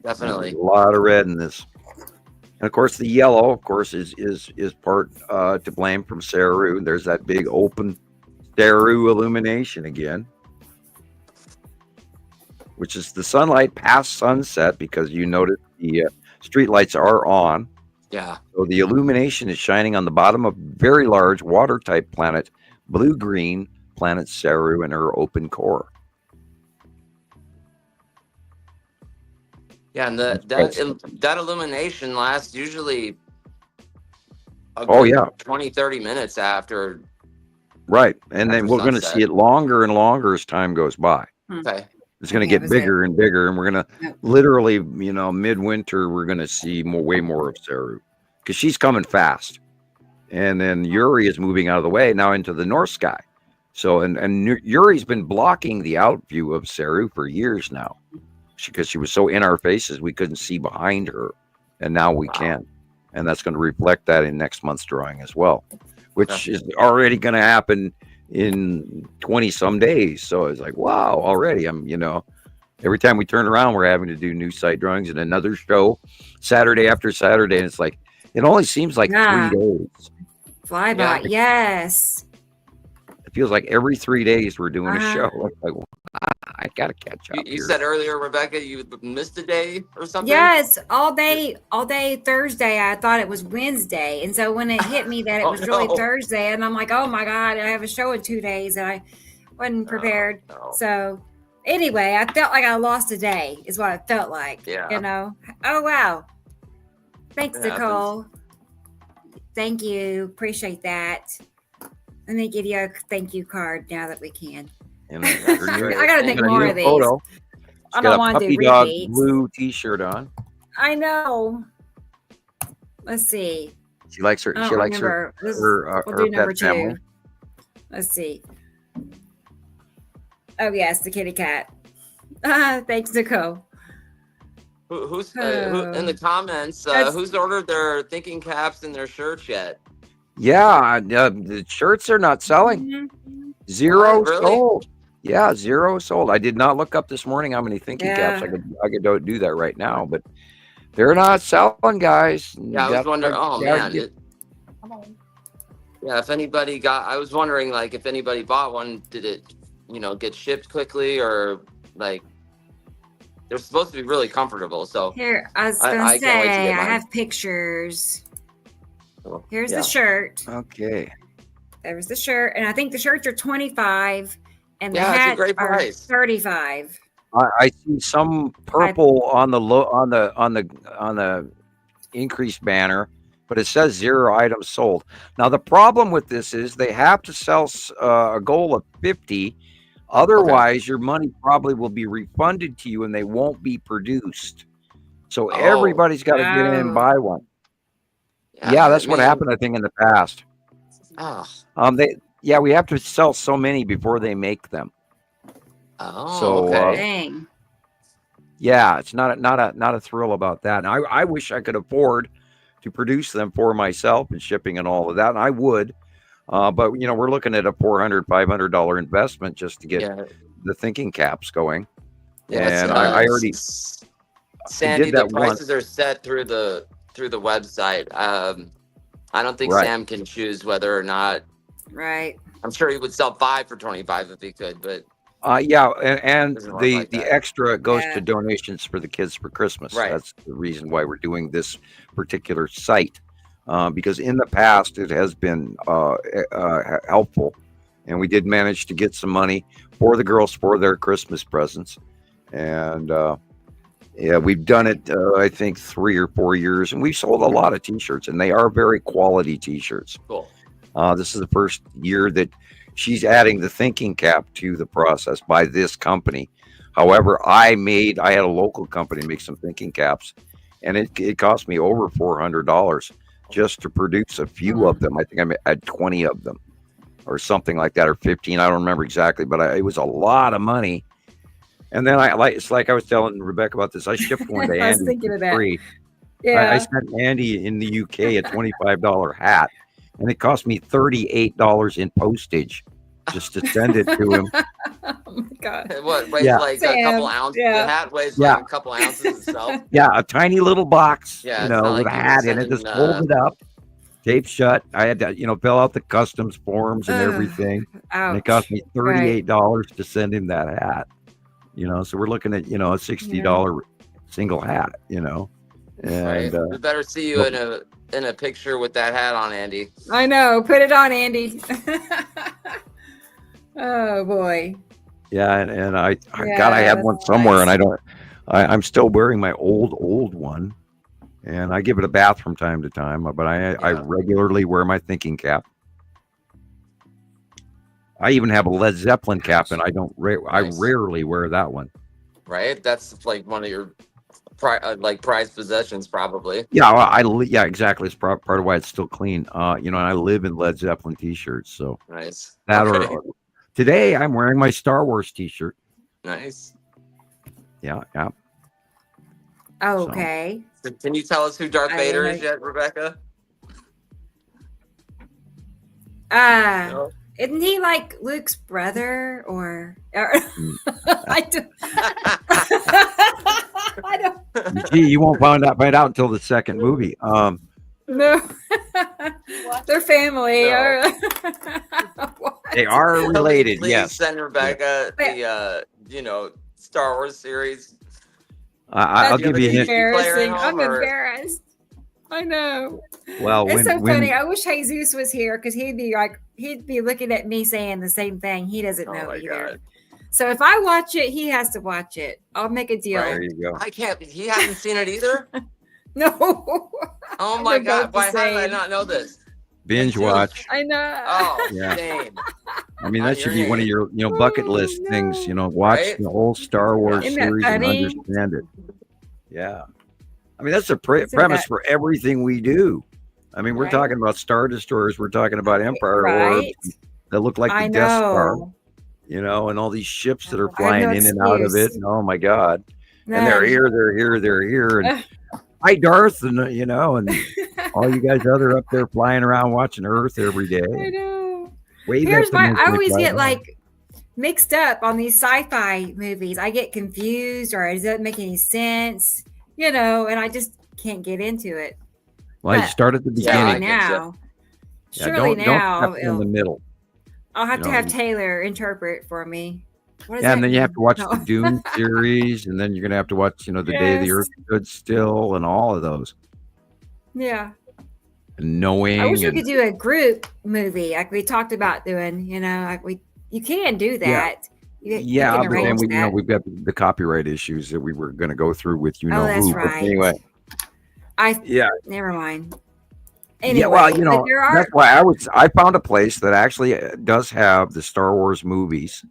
Definitely. There's a lot of red in this. And of course, the yellow, of course, is part to blame from Saru. There's that big open Saru illumination again, which is the sunlight past sunset, because you notice the street lights are on. Yeah. So the illumination is shining on the bottom of very large water type planet, blue-green planet Saru and her open core. Yeah, and that illumination lasts usually 20, 30 minutes after. Right. And then we're going to see it longer and longer as time goes by. Okay. It's going to get bigger and bigger, and we're going to literally, midwinter, we're going to see way more of Saru, because she's coming fast. And then Uri is moving out of the way now into the north sky. So, and Uri's been blocking the out view of Saru for years now, because she was so in our faces, we couldn't see behind her. And now we can. And that's going to reflect that in next month's drawing as well, which is already going to happen in 20 some days. So it's like, wow, already Every time we turn around, we're having to do new site drawings and another show Saturday after Saturday. And it's like, it only seems like 3 days. Fly by. Yes. It feels like every 3 days we're doing a show. Like, I got to catch up. You said earlier, Rebecca, you missed a day or something? Yes, all day Thursday. I thought it was Wednesday. And so when it hit me that it was really Thursday, and I'm like, oh my God, I have a show in 2 days, and I wasn't prepared. So anyway, I felt like I lost a day is what I felt like. Yeah. You know? Oh, wow. Thanks, Nicole. Thank you. Appreciate that. Let me give you a thank you card now that we can. I got to make more of these. I don't want to do puppy dog repeats. blue t-shirt on. I know. Let's see. She likes her. She likes her. We'll do number pet 2. family. Let's see. Oh yes, the kitty cat. Thanks, Nicole. Who's who, in the comments? Who's ordered their thinking caps and their shirts yet? Yeah, the shirts are not selling. Zero sold. Yeah, 0 sold. I did not look up this morning how many thinking caps. I could do that right now, but they're not selling, guys. Yeah, I was wondering. Oh man. If anybody I was wondering, like, if anybody bought one, did it, get shipped quickly, or like they're supposed to be really comfortable. So here, I was gonna say, I have pictures. Here's the shirt. Okay. There's the shirt, and I think the shirts are $25, and the it's a hats great are price. $35. I see some purple on the increased banner, but it says 0 items sold. Now the problem with this is they have to sell a goal of 50. Otherwise, your money probably will be refunded to you, and they won't be produced. So everybody's got to get in and buy one. Yeah, that's what happened, I think, in the past. We have to sell so many before they make them. Dang. Yeah, it's not a thrill about that. And I wish I could afford to produce them for myself and shipping and all of that, and I would. But we're looking at a $400-$500 investment just to get the thinking caps going. And I already Sandy, did that the prices once. are set through the website. I don't think Sam can choose whether or not. Right. I'm sure he would sell 5 for $25 if he could, but and like the that. extra goes to donations for the kids for Christmas. Right. That's the reason why we're doing this particular site, because in the past it has been helpful, and we did manage to get some money for the girls for their Christmas presents, and we've done it I think 3 or 4 years, and we've sold a lot of t-shirts, and they are very quality t-shirts. Cool. This is the first year that she's adding the thinking cap to the process by this company. However, I had a local company make some thinking caps, and it cost me over $400 just to produce a few of them. I think I had 20 of them or something like that, or 15. I don't remember exactly, but it was a lot of money. And then it's like I was telling Rebecca about this. I shipped one to I was Andy thinking of that. free. Yeah. I sent Andy in the UK a $25 hat, and it cost me $38 in postage just to send it to him. Oh my God. What weighs like a couple ounces? The hat weighs like a couple ounces itself. Yeah, a tiny little box, Yeah, it's not with like a you hat were in it, just sending, fold it up, tape shut. I had to, fill out the customs forms and everything. And it cost me $38 to send him that hat. So we're looking at, a $60 single hat, And we better see you in a picture with that hat on, Andy. I know. Put it on, Andy. Oh boy. Yeah, and I had one somewhere, nice. And I'm still wearing my old one, and I give it a bath from time to time, but I regularly wear my thinking cap. I even have a Led Zeppelin cap, and I rarely wear that one. Right, that's like one of your prized possessions, probably. Yeah, exactly. It's part of why it's still clean. And I live in Led Zeppelin t-shirts, so nice. Today I'm wearing my Star Wars t-shirt. Nice. Yeah. Okay. So can you tell us who Darth Vader is yet, Rebecca? No. Isn't he like Luke's brother or I don't. I don't. Gee, you won't find out until the second movie. No, they're family. No. They are related. Please Yes. send Rebecca the Star Wars series. I'll give you a hint. Embarrassing. I'm embarrassed. I know. Well, it's so funny. I wish Jesus was here because he'd be looking at me saying the same thing. He doesn't know either. God. So if I watch it, he has to watch it. I'll make a deal. There you go. I can't. He hasn't seen it either. No. Oh my God! Why how did I not know this? Binge watch. I know. Oh, yeah. Shame. I mean, that should be one of your bucket list things. Watch the whole Star Wars series and understand it. Yeah. I mean, that's the premise for everything we do. I mean, we're talking about Star Destroyers. We're talking about Empire orbs that look like the Death Star. And all these ships that are flying in and out of it. And oh my God. And they're here. And hi, Darth. And, and all you guys up there flying around watching Earth every day. I know. I always get mixed up on these sci-fi movies. I get confused or it doesn't make any sense, and I just can't get into it. Well, you start at the beginning. Surely now. Don't in the middle. I'll have to have Taylor interpret for me. And then you have to watch the Dune series, and then you're going to have to watch, the Day the Earth Stood Still, and all of those. Yeah. And knowing. I wish we could do a group movie like we talked about doing. You can do that. Yeah, but then we've got the copyright issues that we were going to go through with who. That's right. But anyway. Never mind. Anyway, yeah, well, that's why I found a place that actually does have the Star Wars movies,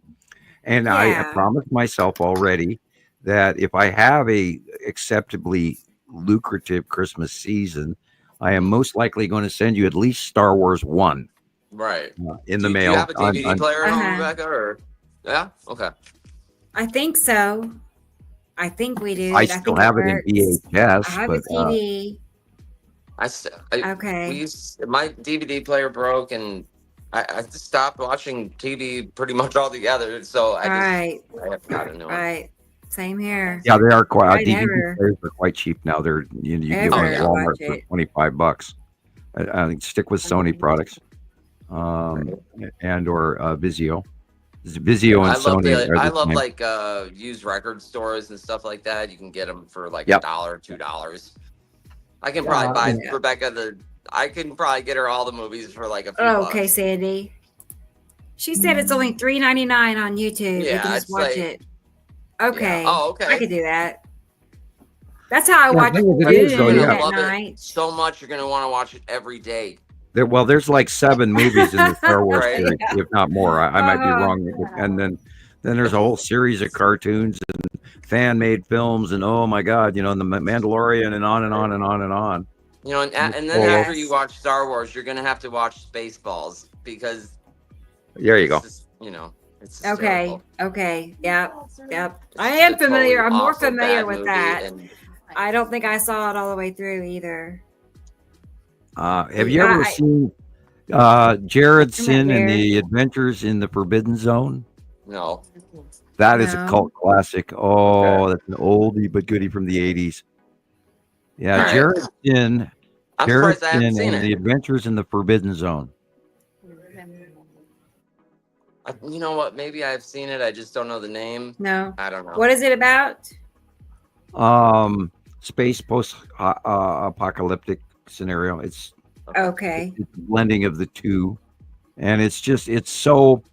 and I promised myself already that if I have a acceptably lucrative Christmas season, I am most likely going to send you at least Star Wars 1. Right. In the mail. Do you have a DVD player at home, Rebecca? Or yeah, okay. I think so. I think we do. I still have it in VHS. I have a TV. Okay. My DVD player broke, and I just stopped watching TV pretty much altogether. So I have got a new one. Right. Same here. Yeah, they are quite. DVD players are quite cheap now. They're you get one at Walmart for $25. I think stick with Sony products, and or Vizio. Vizio and Sony. I love used record stores and stuff like that. You can get them for $1, $2. I can probably buy Rebecca I can probably get her all the movies for a few bucks. Okay, Sandy. She said it's only $3.99 on YouTube. Yeah, you can just watch it. Okay. Yeah. Oh, okay. I could do that. That's how I watch it at night. So much you're gonna want to watch it every day. There's 7 movies in the Star Wars series, if not more. I might be wrong. And then there's a whole series of cartoons and fan-made films, and oh my God, and the Mandalorian, and on and on and on and on. And then after you watch Star Wars, you're gonna have to watch Spaceballs because. There you go. It's okay. Yep. I am familiar. I'm more familiar with that. I don't think I saw it all the way through either. Have you ever seen Jared Sin and the Adventures in the Forbidden Zone? No. That is a cult classic. Oh, that's an oldie but goodie from the 80s. Yeah, right. Jared Sin and the Adventures in the Forbidden Zone. You know what? Maybe I've seen it. I just don't know the name. No. I don't know. What is it about? Space post-apocalyptic scenario. It's okay. It's a blending of the two, and it's so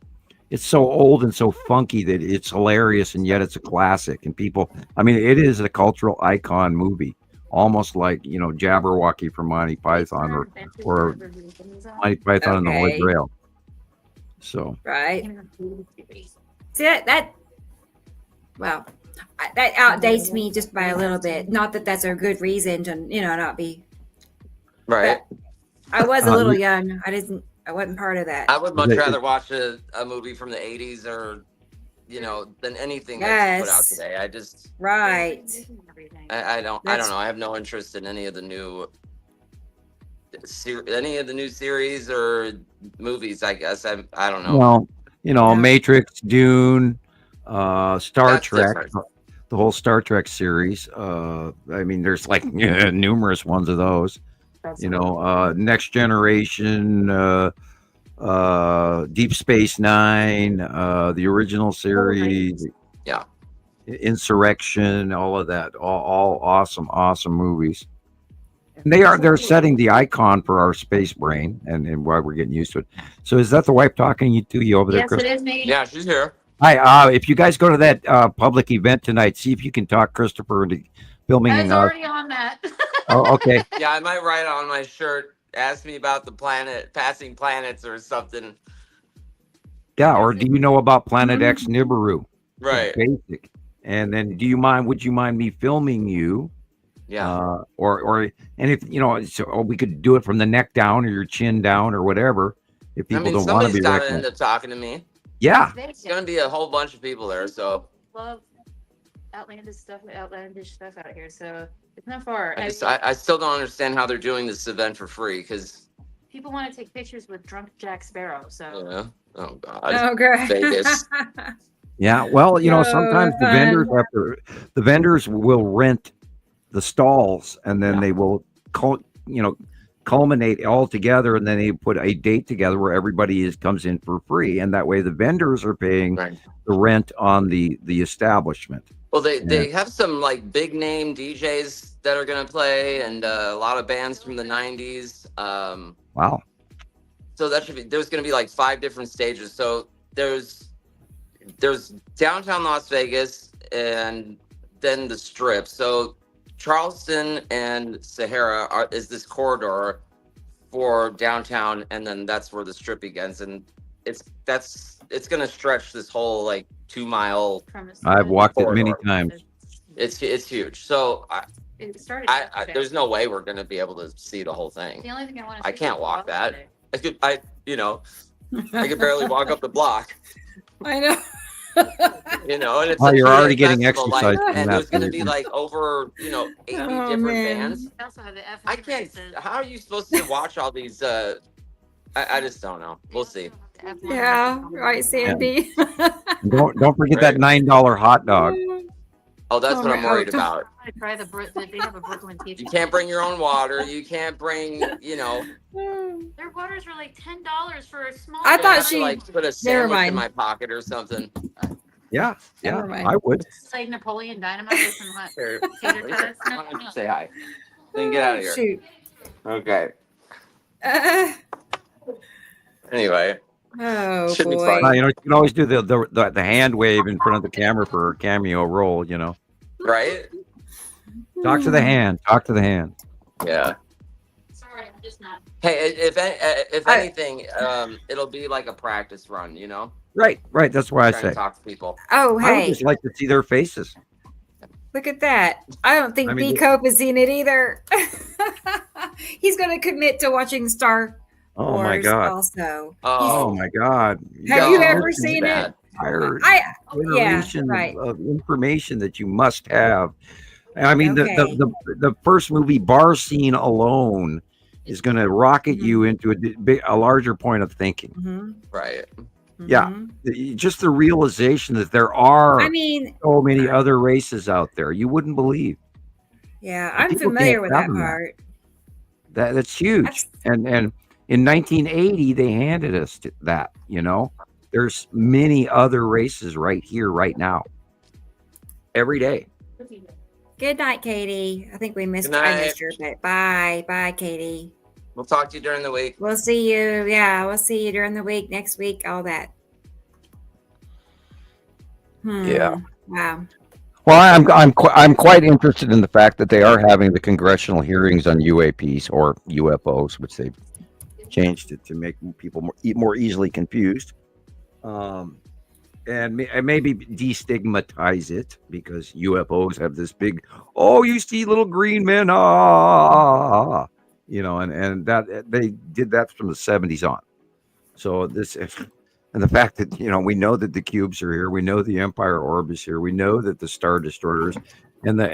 old and so funky that it's hilarious, and yet it's a classic. And people, it is a cultural icon movie, almost like Jabberwocky from Monty Python or Monty Python and the Holy Grail. So right. See that outdates me just by a little bit. Not that that's a good reason to not be. Right. I was a little young. I wasn't part of that. I would much rather watch a movie from the 80s or than anything that's put out today. I just I don't know. I have no interest in any of the new any of the new series or movies? I guess I don't know. Well, Matrix, Dune, Star Trek, different. the whole Star Trek series. I mean, there's like numerous ones of those. Next Generation, Deep Space Nine, the original series. Yeah. Insurrection, all of that, all awesome movies. And they're setting the icon for our space brain and why we're getting used to it. So is that the wife talking to you over there, Chris? Yes, it is me. Yeah, she's here. Hi. If you guys go to that public event tonight, see if you can talk Christoper into filming. I was already on that. Oh, okay. Yeah, I might write on my shirt. Ask me about the passing planets or something. Yeah, or do you know about Planet X Nibiru? Right. Basic. And then would you mind me filming you? Yeah. And if so we could do it from the neck down or your chin down or whatever. If people don't want to be somebody's got to recognized. end up talking to me. Yeah. It's going to be a whole bunch of people there, so. Love outlandish stuff out here, so it's not far. I still don't understand how they're doing this event for free, because people want to take pictures with drunk Jack Sparrow, so. Yeah. Oh God. Oh, God. Vegas. Yeah, well, sometimes the vendors will rent the stalls, and then they will culminate all together, and then they put a date together where everybody comes in for free, and that way the vendors are paying the rent on the establishment. Well, they have some like big name DJs that are going to play, and a lot of bands from the 90s. Wow. So there's going to be like 5 different stages. So there's downtown Las Vegas, and then the Strip. So Charleston and Sahara is this corridor for downtown, and then that's where the Strip begins, and it's going to stretch this whole like 2-mile. I've walked it many times. It's huge. So It started. there's no way we're going to be able to see the whole thing. The only thing I want to. I can't walk that. I could barely walk up the block. I know. And it's Oh, a you're 2-day already getting festival, exercise from and that there's going to be reason. like over 80 different bands. They also have the F. I can't. How are you supposed to watch all these? I just don't know. We'll see. Yeah, right, Sandy. Don't forget that $9 hot dog. Oh, that's what I'm worried about. I try they have a Brooklyn teacher. You can't bring your own water. You can't bring, Their waters are like $10 for a small. I thought have to, like put a Never sandwich in mind. my pocket or something. Yeah, Never mind. I would. It's like Napoleon Dynamite with some hot Here, tater tots. why don't you say hi? Then get out of here. Shoot. Okay. Anyway, Oh should be boy. fun. You can always do the hand wave in front of the camera for a cameo role. Right? Talk to the hand. Talk to the hand. Yeah. Sorry, I'm just not. Hey, if anything, it'll be like a practice run. Right. That's why I Trying to say. talk to people. Oh, I would hey, just like to see their faces. look at that. I don't think I mean, B Cope has seen it either. He's going to commit to watching Star Oh my Wars God. also. Oh my God. Have you No, ever it's seen bad. it? Entire Yeah, iteration right. of information that you must have. I mean, Okay. the first movie bar scene alone is going to rocket you into a larger point of thinking. Mm-hmm. Right. Yeah, just the realization that there are I mean, so many other races out there. You wouldn't believe. yeah, I'm People familiar can't with that fathom that. part. That's huge. And in 1980, they handed us that. There's many other races right here, right now, every day. Good night, Katie. I think we missed. Good I night. missed your bit. Bye, Katie. We'll talk to you during the week. We'll see you. Yeah, we'll see you during the week, next week, all that. Yeah. Wow. Well, I'm quite interested in the fact that they are having the congressional hearings on UAPs or UFOs, which they've changed it to make people more easily confused, and maybe destigmatize it, because UFOs have this big, you see little green men, and that they did that from the 70s on. So And the fact that, we know that the cubes are here, we know the Empire orb is here, we know that the Star Destroyers and the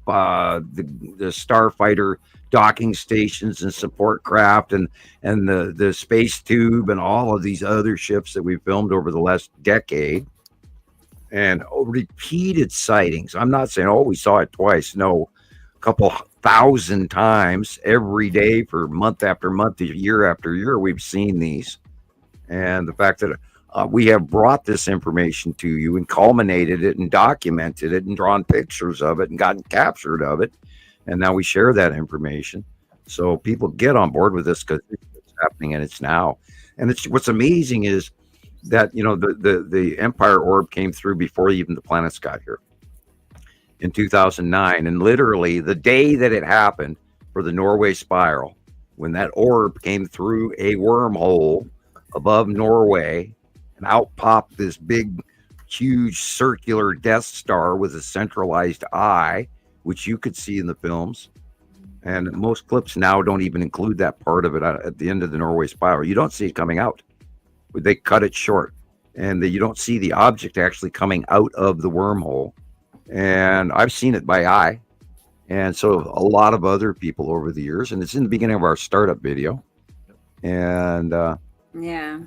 starfighter docking stations and support craft and the space tube and all of these other ships that we've filmed over the last decade, and repeated sightings. I'm not saying, we saw it twice. No, a couple 1,000 times every day for month after month, year after year, we've seen these. And the fact that we have brought this information to you and culminated it and documented it and drawn pictures of it and gotten captured of it. And now we share that information. So people get on board with this because it's happening and it's now. And what's amazing is that, the Empire orb came through before even the planets got here in 2009. And literally the day that it happened for the Norway spiral, when that orb came through a wormhole above Norway, and out popped this big, huge circular Death Star with a centralized eye, which you could see in the films. And most clips now don't even include that part of it at the end of the Norway spiral. You don't see it coming out. They cut it short, and you don't see the object actually coming out of the wormhole. And I've seen it by eye, and so a lot of other people over the years. And it's in the beginning of our startup video. And yeah.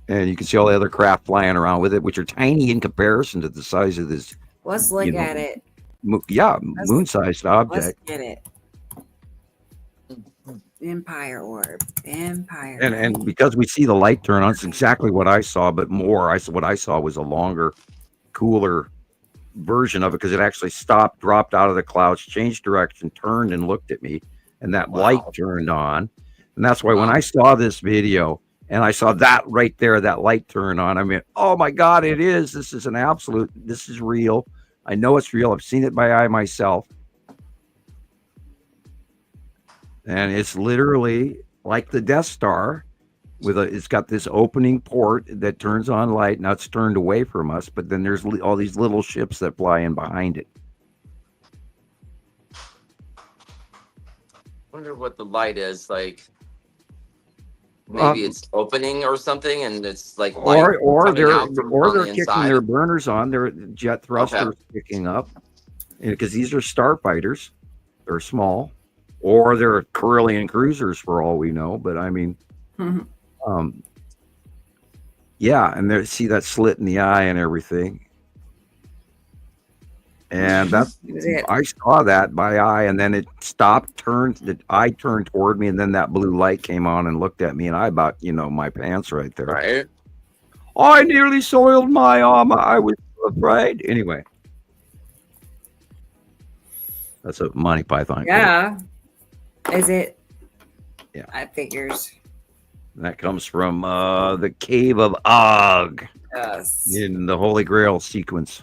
And you can see all the other craft flying around with it, which are tiny in comparison to the size of this. Let's look at it. Moon-sized object. Let's get it. Empire orb. Empire. And because we see the light turn on, it's exactly what I saw, but more. What I saw was a longer, cooler version of it, because it actually stopped, dropped out of the clouds, changed direction, turned and looked at me, and that light turned on. And that's why when I saw this video and I saw that right there, that light turn on, I mean, oh my God, it is. This is this is real. I know it's real. I've seen it by eye myself. And it's literally like the Death Star it's got this opening port that turns on light. Now it's turned away from us, but then there's all these little ships that fly in behind it. Wonder what the light is like. Maybe it's opening or something, and it's like light or they're the kicking inside. their burners on. Their jet thrusters kicking up, because these are starfighters. They're small, or they're Carillion cruisers for all we know. But I mean, yeah, and see that slit in the eye and everything. And I saw that by eye, and then it stopped, turned, the eye turned toward me, and then that blue light came on and looked at me, and I about, my pants right there. Right. I nearly soiled my arm. I was afraid. Anyway. That's a Monty Python. Yeah. Is it? Yeah. I figures. And that comes from the Cave of Og. Yes. In the Holy Grail sequence.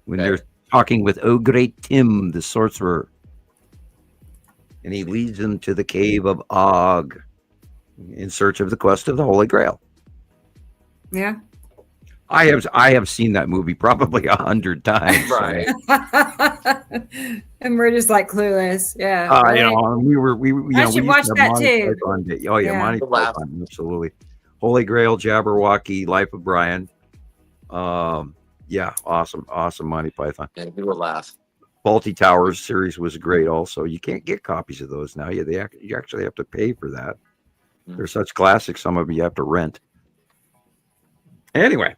When they're talking with O Great Tim, the sorcerer. And he leads them to the Cave of Og in search of the quest of the Holy Grail. Yeah. I have seen that movie probably 100 times. Right. And we're just like clueless. Yeah. I should watch that too. Oh yeah, Monty Python, absolutely. Holy Grail, Jabberwocky, Life of Brian. Yeah, awesome Monty Python. Yeah, we will laugh. Faulty Towers series was great also. You can't get copies of those now. You actually have to pay for that. They're such classics, some of them you have to rent. Anyway.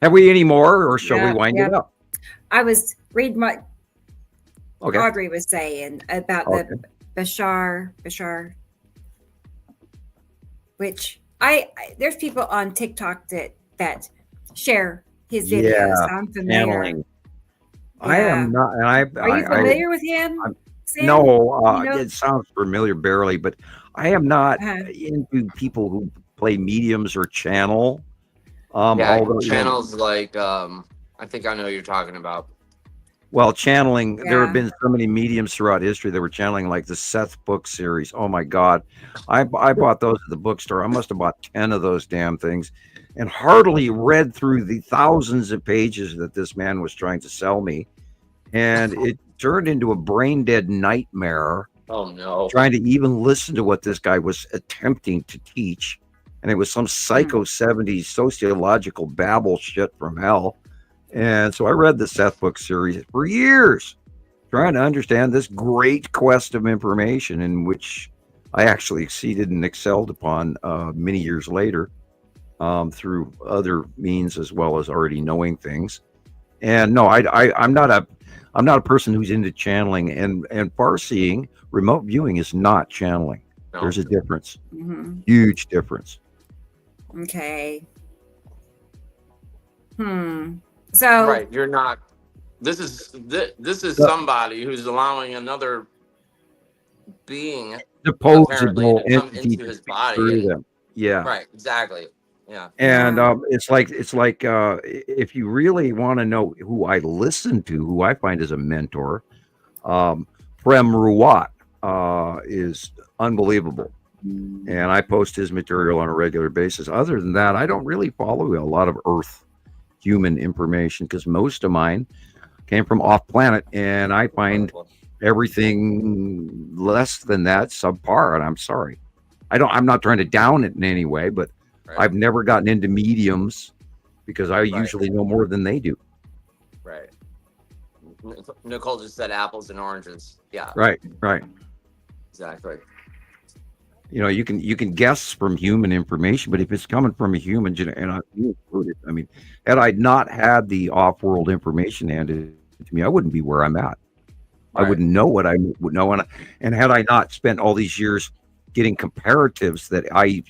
Have we any more, or shall we wind it up? I was reading what Okay. Audrey was saying about the Bashar, which there's people on TikTok that share his videos. Yeah, I'm familiar. channeling. I am not. And Are you familiar with him? Sam? No, it sounds familiar barely, but I am not into people who play mediums or channel. Channels like I think I know what you're talking about. Well, channeling, there have been so many mediums throughout history that were channeling, like the Seth book series. Oh my God. I bought those at the bookstore. I must have bought 10 of those damn things and hardly read through the thousands of pages that this man was trying to sell me. And it turned into a brain dead nightmare. Oh no. Trying to even listen to what this guy was attempting to teach. and it was some psycho 70s sociological babble shit from hell. And so I read the Seth book series for years, trying to understand this great quest of information, in which I actually exceeded and excelled upon many years later, through other means as well as already knowing things. And no, I'm not a person who's into channeling, and far seeing. Remote viewing is not channeling. No. There's a difference, huge difference. Okay. So right, you're not. This is somebody who's allowing another being supposable to come into his body. Yeah. Right. Exactly. Yeah. And it's like if you really want to know who I listen to, who I find as a mentor, Prem Ruwat is unbelievable, and I post his material on a regular basis. Other than that, I don't really follow a lot of Earth human information, because most of mine came from off planet, and I find everything less than that subpar. And I'm sorry, I'm not trying to down it in any way, but I've never gotten into mediums because I usually know more than they do. Right. Nicole just said apples and oranges. Yeah. Right. Exactly. You know, you can guess from human information, but if it's coming from a human, and I mean, had I not had the off-world information handed to me, I wouldn't be where I'm at. I wouldn't know what I would know, and had I not spent all these years getting comparatives that I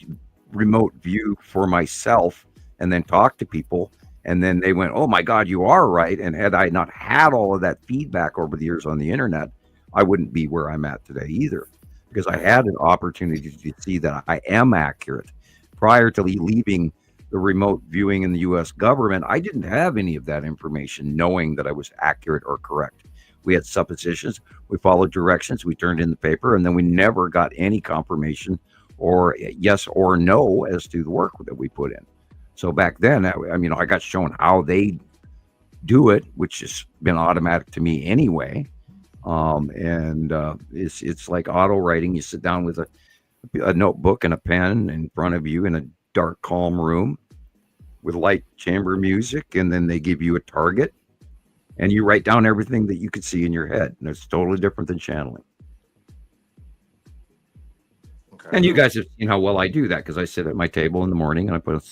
remote view for myself and then talk to people, and then they went, oh my God, you are right. And had I not had all of that feedback over the years on the internet, I wouldn't be where I'm at today either, because I had an opportunity to see that I am accurate. Prior to leaving the remote viewing in the US government, I didn't have any of that information knowing that I was accurate or correct. We had suppositions, we followed directions, we turned in the paper, and then we never got any confirmation or yes or no as to the work that we put in. So back then, I got shown how they do it, which has been automatic to me anyway. It's like auto writing. You sit down with a notebook and a pen in front of you in a dark, calm room with light chamber music, and then they give you a target, and you write down everything that you could see in your head. And it's totally different than channeling. And you guys have seen how well I do that, because I sit at my table in the morning and I put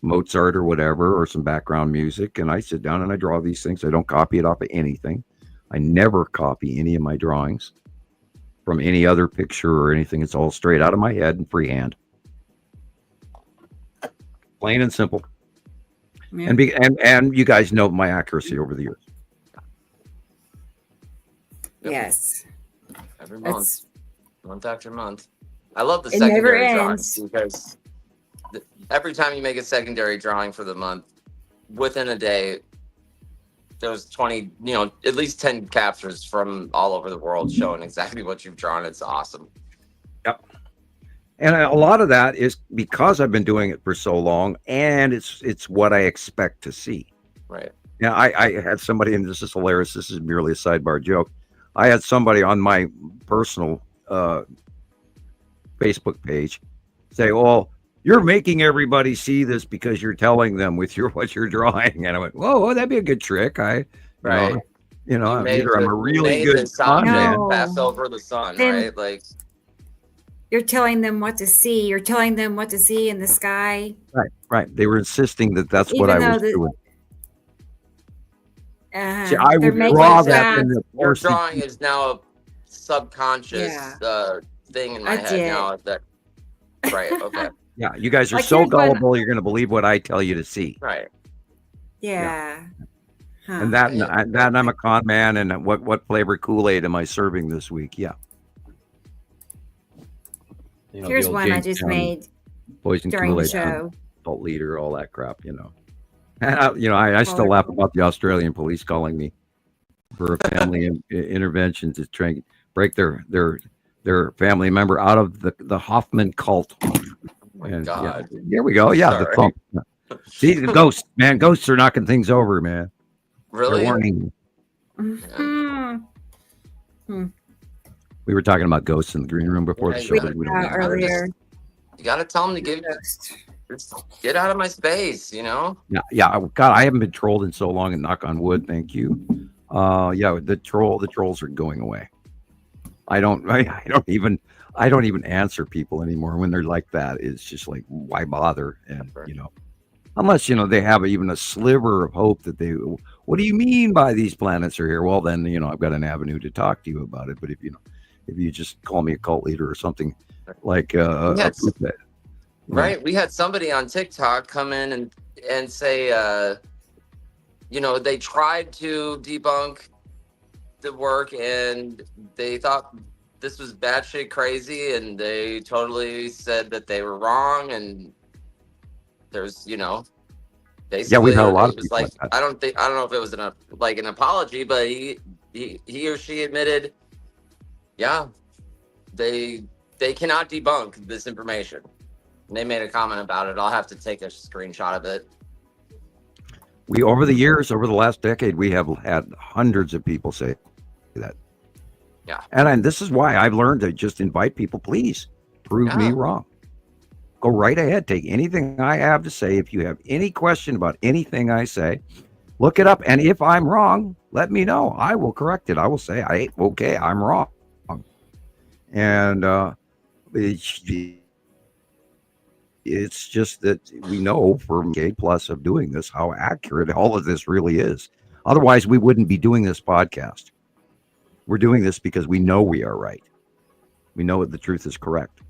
Mozart or whatever, or some background music, and I sit down and I draw these things. I don't copy it off of anything. I never copy any of my drawings from any other picture or anything. It's all straight out of my head and freehand. Plain and simple. Yeah. And you guys know my accuracy over the years. Yes. Every month. Month after month. I love the secondary drawings, because every time you make a secondary drawing for the month, within a day, there's 20, at least 10 captures from all over the world showing exactly what you've drawn. It's awesome. Yep. And a lot of that is because I've been doing it for so long, and it's what I expect to see. Right. Now, I had somebody, and this is hilarious, this is merely a sidebar joke. I had somebody on my personal Facebook page say, "Oh, you're making everybody see this because you're telling them with what you're drawing." And I went, "Whoa, that'd be a good trick." I'm a really good con man. Pass over the sun, right? Like, you're telling them what to see. You're telling them what to see in the sky. Right. They were insisting that that's what I was doing. See, I would draw that. Your drawing is now a subconscious thing in my head now. Right. Okay. Yeah, you guys are so gullible. You're going to believe what I tell you to see. Right. Yeah. Huh. And that I'm a con man. And what flavor Kool-Aid am I serving this week? Yeah. Here's one I just made poison during Kool-Aid, the show. Salt leader, all that crap. And I still laugh about the Australian police calling me for a family intervention to try and break their family member out of the Hofman cult. And God. Here we go. Yeah, the Trump. See, the ghosts, man. Ghosts are knocking things over, man. Really? They're warning. We were talking about ghosts in the green room before the show. Earlier. You got to tell them to get out of my space, you know? Yeah. God, I haven't been trolled in so long, and knock on wood, thank you. Yeah, the trolls are going away. I don't even answer people anymore when they're like that. It's just like, why bother? And unless they have even a sliver of hope that what do you mean by these planets are here? Well, then I've got an avenue to talk to you about it. But if you just call me a cult leader or something like right, we had somebody on TikTok come in and say they tried to debunk the work and they thought this was batshit crazy, and they totally said that they were wrong. And there's basically, we've had a lot of it was people like that. I don't know if it was an apology, but he or she admitted, they cannot debunk this information. And they made a comment about it. I'll have to take a screenshot of it. Over the last decade, we have had hundreds of people say that. Yeah. And this is why I've learned to just invite people, please prove me wrong. Go right ahead. Take anything I have to say. If you have any question about anything I say, look it up. And if I'm wrong, let me know. I will correct it. I will say, okay, I'm wrong. And it's just that we know from K plus of doing this how accurate all of this really is. Otherwise, we wouldn't be doing this podcast. We're doing this because we know we are right. We know that the truth is correct.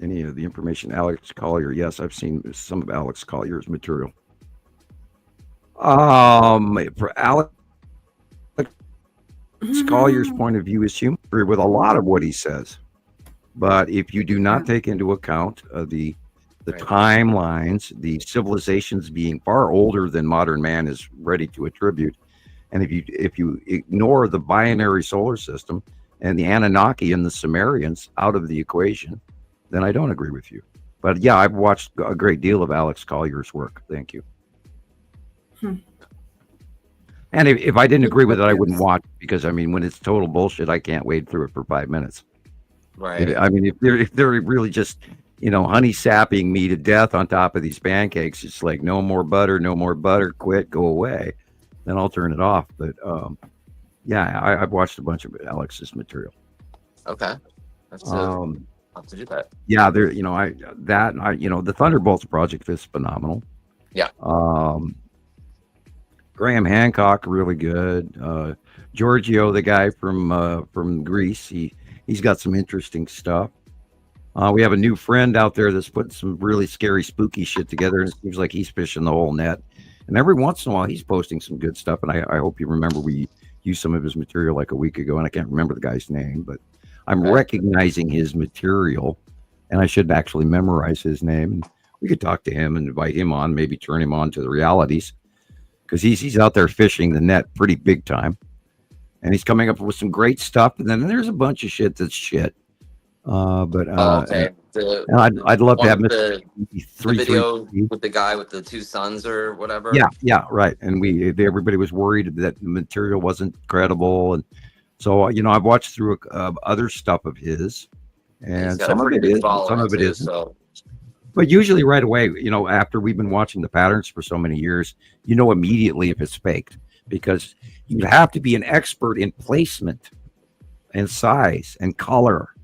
Any of the information, Alex Collyer? Yes, I've seen some of Alex Collier's material. For Alex Collier's point of view is human with a lot of what he says. But if you do not take into account the timelines, the civilizations being far older than modern man is ready to attribute, and if you ignore the binary solar system and the Anunnaki and the Sumerians out of the equation, then I don't agree with you. But yeah, I've watched a great deal of Alex Collier's work. Thank you. And if I didn't agree with it, I wouldn't watch, because when it's total bullshit, I can't wade through it for 5 minutes. Right. If they're really just honey sapping me to death on top of these pancakes, it's like no more butter, quit, go away, then I'll turn it off. But I've watched a bunch of Alex's material. Okay. I'll have to do that. Yeah, there the Thunderbolts project is phenomenal. Yeah. Graham Hancock, really good. Giorgio, the guy from Greece, he's got some interesting stuff. We have a new friend out there that's putting some really scary, spooky shit together, and it seems like he's fishing the whole net. And every once in a while, he's posting some good stuff. And I hope you remember we used some of his material like a week ago, and I can't remember the guy's name, but I'm recognizing his material, and I should actually memorize his name. And we could talk to him and invite him on, maybe turn him on to the realities, because he's out there fishing the net pretty big time. And he's coming up with some great stuff. And then there's a bunch of shit that's shit. Okay. And I'd love to have the video with the guy with the two sons or whatever. Yeah, right. And everybody was worried that the material wasn't credible. And so, I've watched through other stuff of his, and some of it is, some of it isn't. So. But usually right away, after we've been watching the patterns for so many years, immediately if it's faked, because you have to be an expert in placement and size and color,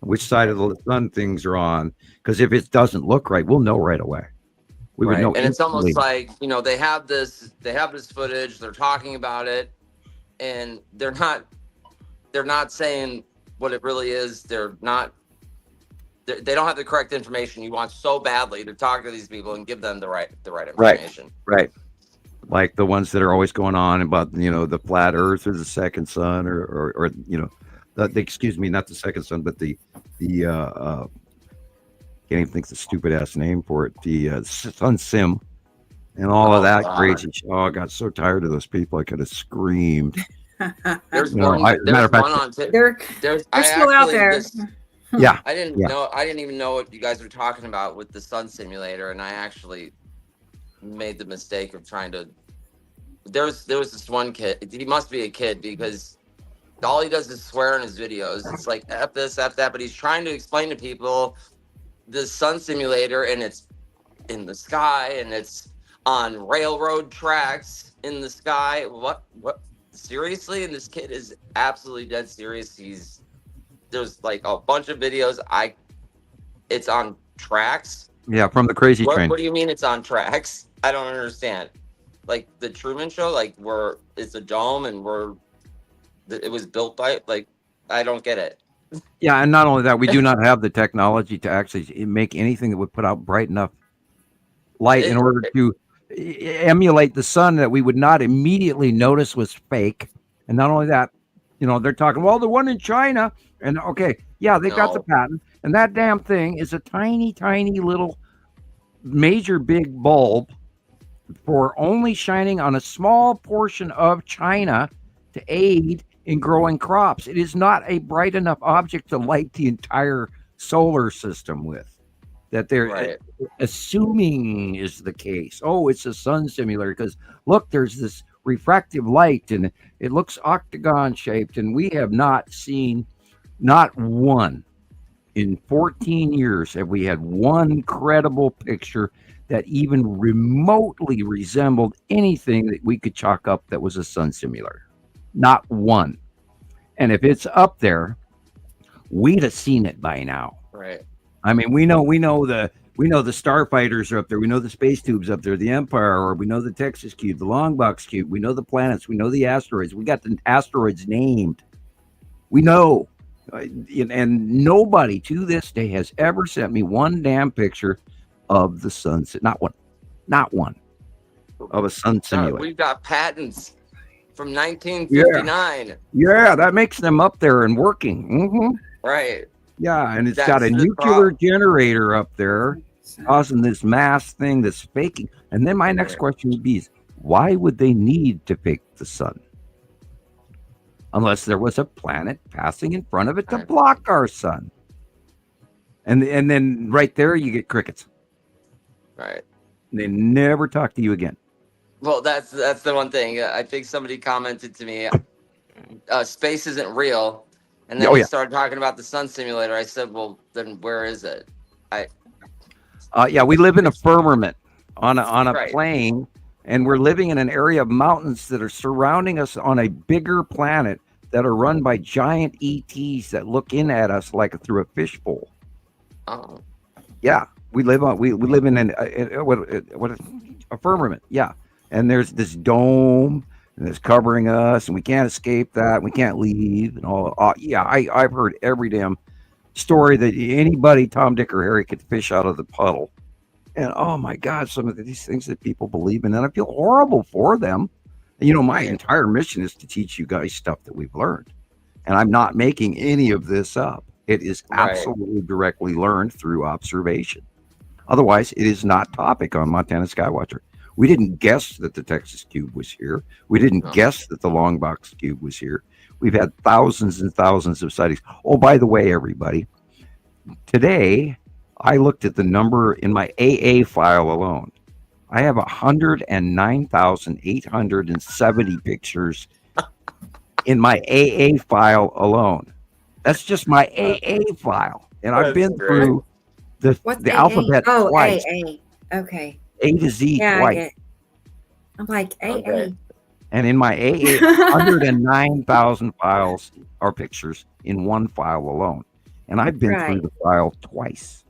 which side of the sun things are on. Because if it doesn't look right, we'll know right away. We would know. And it's almost like, they have this footage, they're talking about it, and they're not saying what it really is. They don't have the correct information. You want so badly to talk to these people and give them the right information. Right. Like the ones that are always going on about, the flat earth or the second sun or excuse me, not the second sun, but the can't even think the stupid ass name for it. The sun sim and all of that crazy. I got so tired of those people. I could have screamed. There's one on they're still out there. Yeah. I didn't even know what you guys were talking about with the sun simulator, and I actually made the mistake of trying to. There was this one kid. He must be a kid, because all he does is swear in his videos. It's like F this, F that, but he's trying to explain to people this sun simulator, and it's in the sky, and it's on railroad tracks in the sky. What? Seriously? And this kid is absolutely dead serious. There's like a bunch of videos. It's on tracks. Yeah, from the Crazy Train. What do you mean it's on tracks? I don't understand. Like the Truman Show, like where it's a dome and it was built by, like, I don't get it. Yeah, and not only that, we do not have the technology to actually make anything that would put out bright enough light in order to emulate the sun that we would not immediately notice was fake. And not only that, they're talking, well, the one in China, and okay, yeah, they got the patent, and that damn thing is a tiny, tiny little major big bulb for only shining on a small portion of China to aid in growing crops. It is not a bright enough object to light the entire solar system with. That they're assuming is the case. Oh, it's a sun simulator because look, there's this refractive light and it looks octagon shaped, and we have not seen, not one in 14 years have we had one credible picture that even remotely resembled anything that we could chalk up that was a sun simulator. Not one. And if it's up there, we'd have seen it by now. Right. I mean, we know the starfighters are up there. We know the space tubes up there, the Empire, or we know the Texas Cube, the Long Box Cube. We know the planets. We know the asteroids. We got the asteroids named. We know. And nobody to this day has ever sent me one damn picture of the sun. Not one of a sun simulator. We've got patents from 1959. Yeah, that makes them up there and working. Mm-hmm. Right. Yeah, and it's got a nuclear generator up there causing this mass thing that's faking. And then my next question would be, why would they need to fake the sun? Unless there was a planet passing in front of it to block our sun. And then right there you get crickets. Right. They never talk to you again. Well, that's the one thing. I think somebody commented to me, space isn't real. And then we started talking about the sun simulator. I said, well, then where is it? Yeah, we live in a firmament on a plane, and we're living in an area of mountains that are surrounding us on a bigger planet that are run by giant ETs that look in at us like through a fishbowl. Oh. Yeah, we live in a firmament. Yeah, and there's this dome. And it's covering us, and we can't escape that. We can't leave, and all. I've heard every damn story that anybody, Tom, Dick, or Harry, could fish out of the puddle. And oh my God, some of these things that people believe in, and I feel horrible for them. My entire mission is to teach you guys stuff that we've learned, and I'm not making any of this up. It is absolutely directly learned through observation. Otherwise, it is not topic on Montana Skywatcher. We didn't guess that the Texas Cube was here. We didn't guess that the Long Box Cube was here. We've had thousands and thousands of sightings. Oh, by the way, everybody, today I looked at the number in my AA file alone. I have 109,870 pictures in my AA file alone. That's just my AA file. And I've been through the alphabet twice. AA. Okay. A to Z twice. I'm like AA. And in my AA, 109,000 files are pictures in one file alone. And I've been through the file twice.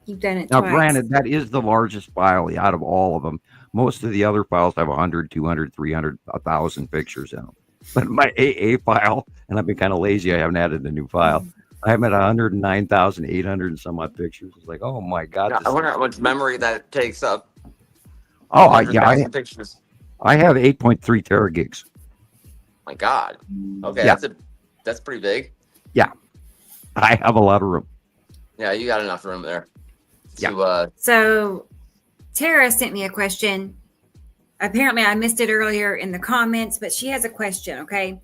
You've done it now, twice. Granted, that is the largest file out of all of them. Most of the other files have 100, 200, 300, 1,000 pictures in them. But my AA file, and I've been kind of lazy, I haven't added a new file. I'm at 109,800 and some odd pictures. It's like, oh my God. I wonder how much memory that takes up. Oh, I have 8.3 teragigs. My God. Okay, that's pretty big. Yeah, I have a lot of room. Yeah, you got enough room there. So, Tara sent me a question. Apparently, I missed it earlier in the comments, but she has a question. Okay.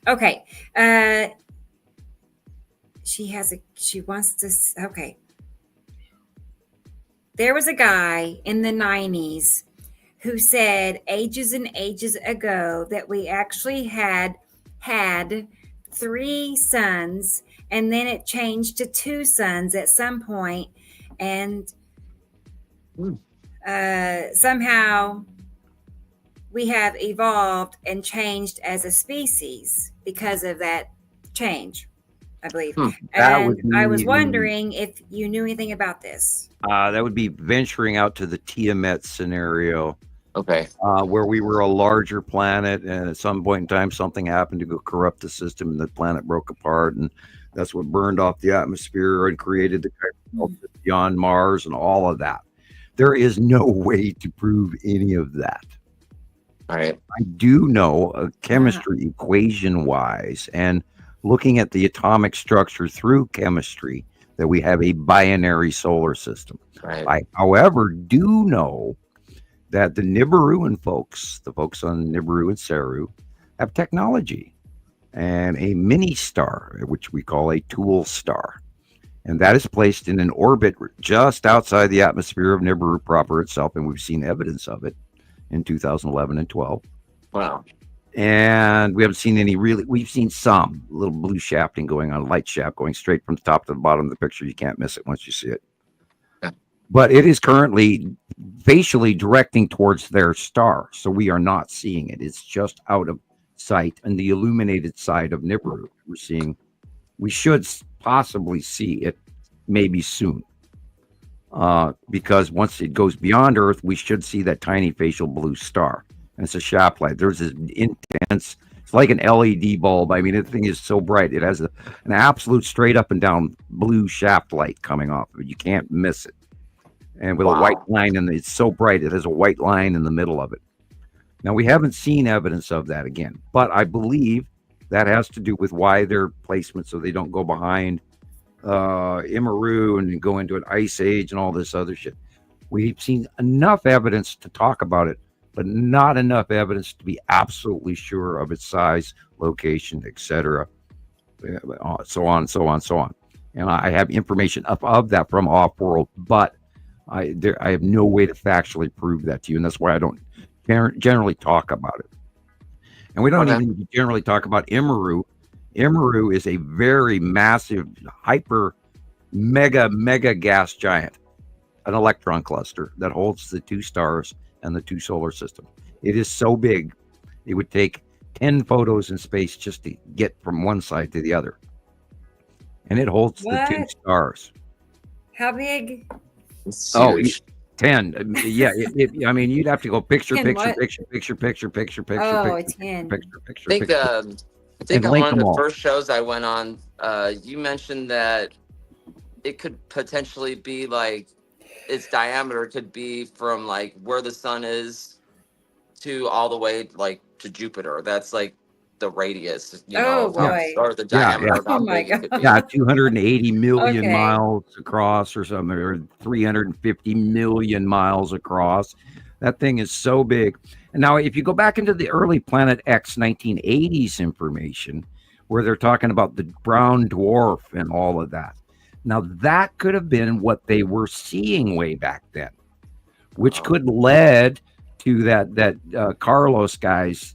Okay. She wants to. Okay. There was a guy in the 90s who said ages and ages ago that we actually had had 3 suns, and then it changed to 2 suns at some point, and somehow we have evolved and changed as a species because of that change, I believe. And I was wondering if you knew anything about this. That would be venturing out to the Tiamat scenario. Okay. Where we were a larger planet, and at some point in time, something happened to go corrupt the system, and the planet broke apart, and that's what burned off the atmosphere and created the beyond Mars and all of that. There is no way to prove any of that. All right. I do know chemistry equation wise, and looking at the atomic structure through chemistry, that we have a binary solar system. Right. I, however, do know that the Nibiruan folks, the folks on Nibiru and Saru, have technology and a mini star, which we call a tool star. And that is placed in an orbit just outside the atmosphere of Nibiru proper itself. And we've seen evidence of it in 2011 and 12. Wow. And we haven't seen any really, we've seen some little blue shafting going on, light shaft going straight from the top to the bottom of the picture. You can't miss it once you see it. Yeah. But it is currently facially directing towards their star. So we are not seeing it. It's just out of sight on the illuminated side of Nibiru. We're seeing, we should possibly see it maybe soon. Because once it goes beyond Earth, we should see that tiny facial blue star. And it's a shaft light. There's this intense, it's like an LED bulb. I mean, the thing is so bright. It has an absolute straight up and down blue shaft light coming off of it. You can't miss it. And with a white line, and it's so bright, it has a white line in the middle of it. Now, we haven't seen evidence of that again, but I believe that has to do with why their placement, so they don't go behind Immaru and go into an ice age and all this other shit. We've seen enough evidence to talk about it, but not enough evidence to be absolutely sure of its size, location, etc. So on, so on, so on. And I have information of that from off-world, but I have no way to factually prove that to you, and that's why I don't generally talk about it. And we don't even generally talk about Immaru. Immaru is a very massive, mega gas giant, an electron cluster that holds the 2 stars and the 2 solar systems. It is so big, it would take 10 photos in space just to get from one side to the other. And it holds the 2 stars. How big? Oh, 10. Yeah, I mean, you'd have to go picture. Oh, it's 10. I think on one of the first shows I went on, you mentioned that it could potentially be like its diameter could be from like where the sun is to all the way like to Jupiter. That's like the radius, or the diameter. Yeah. Oh my God. Yeah, 280 million miles across or something, or 350 million miles across. That thing is so big. And now if you go back into the early Planet X 1980s information, where they're talking about the brown dwarf and all of that. Now that could have been what they were seeing way back then, which could led to that Carlos guy's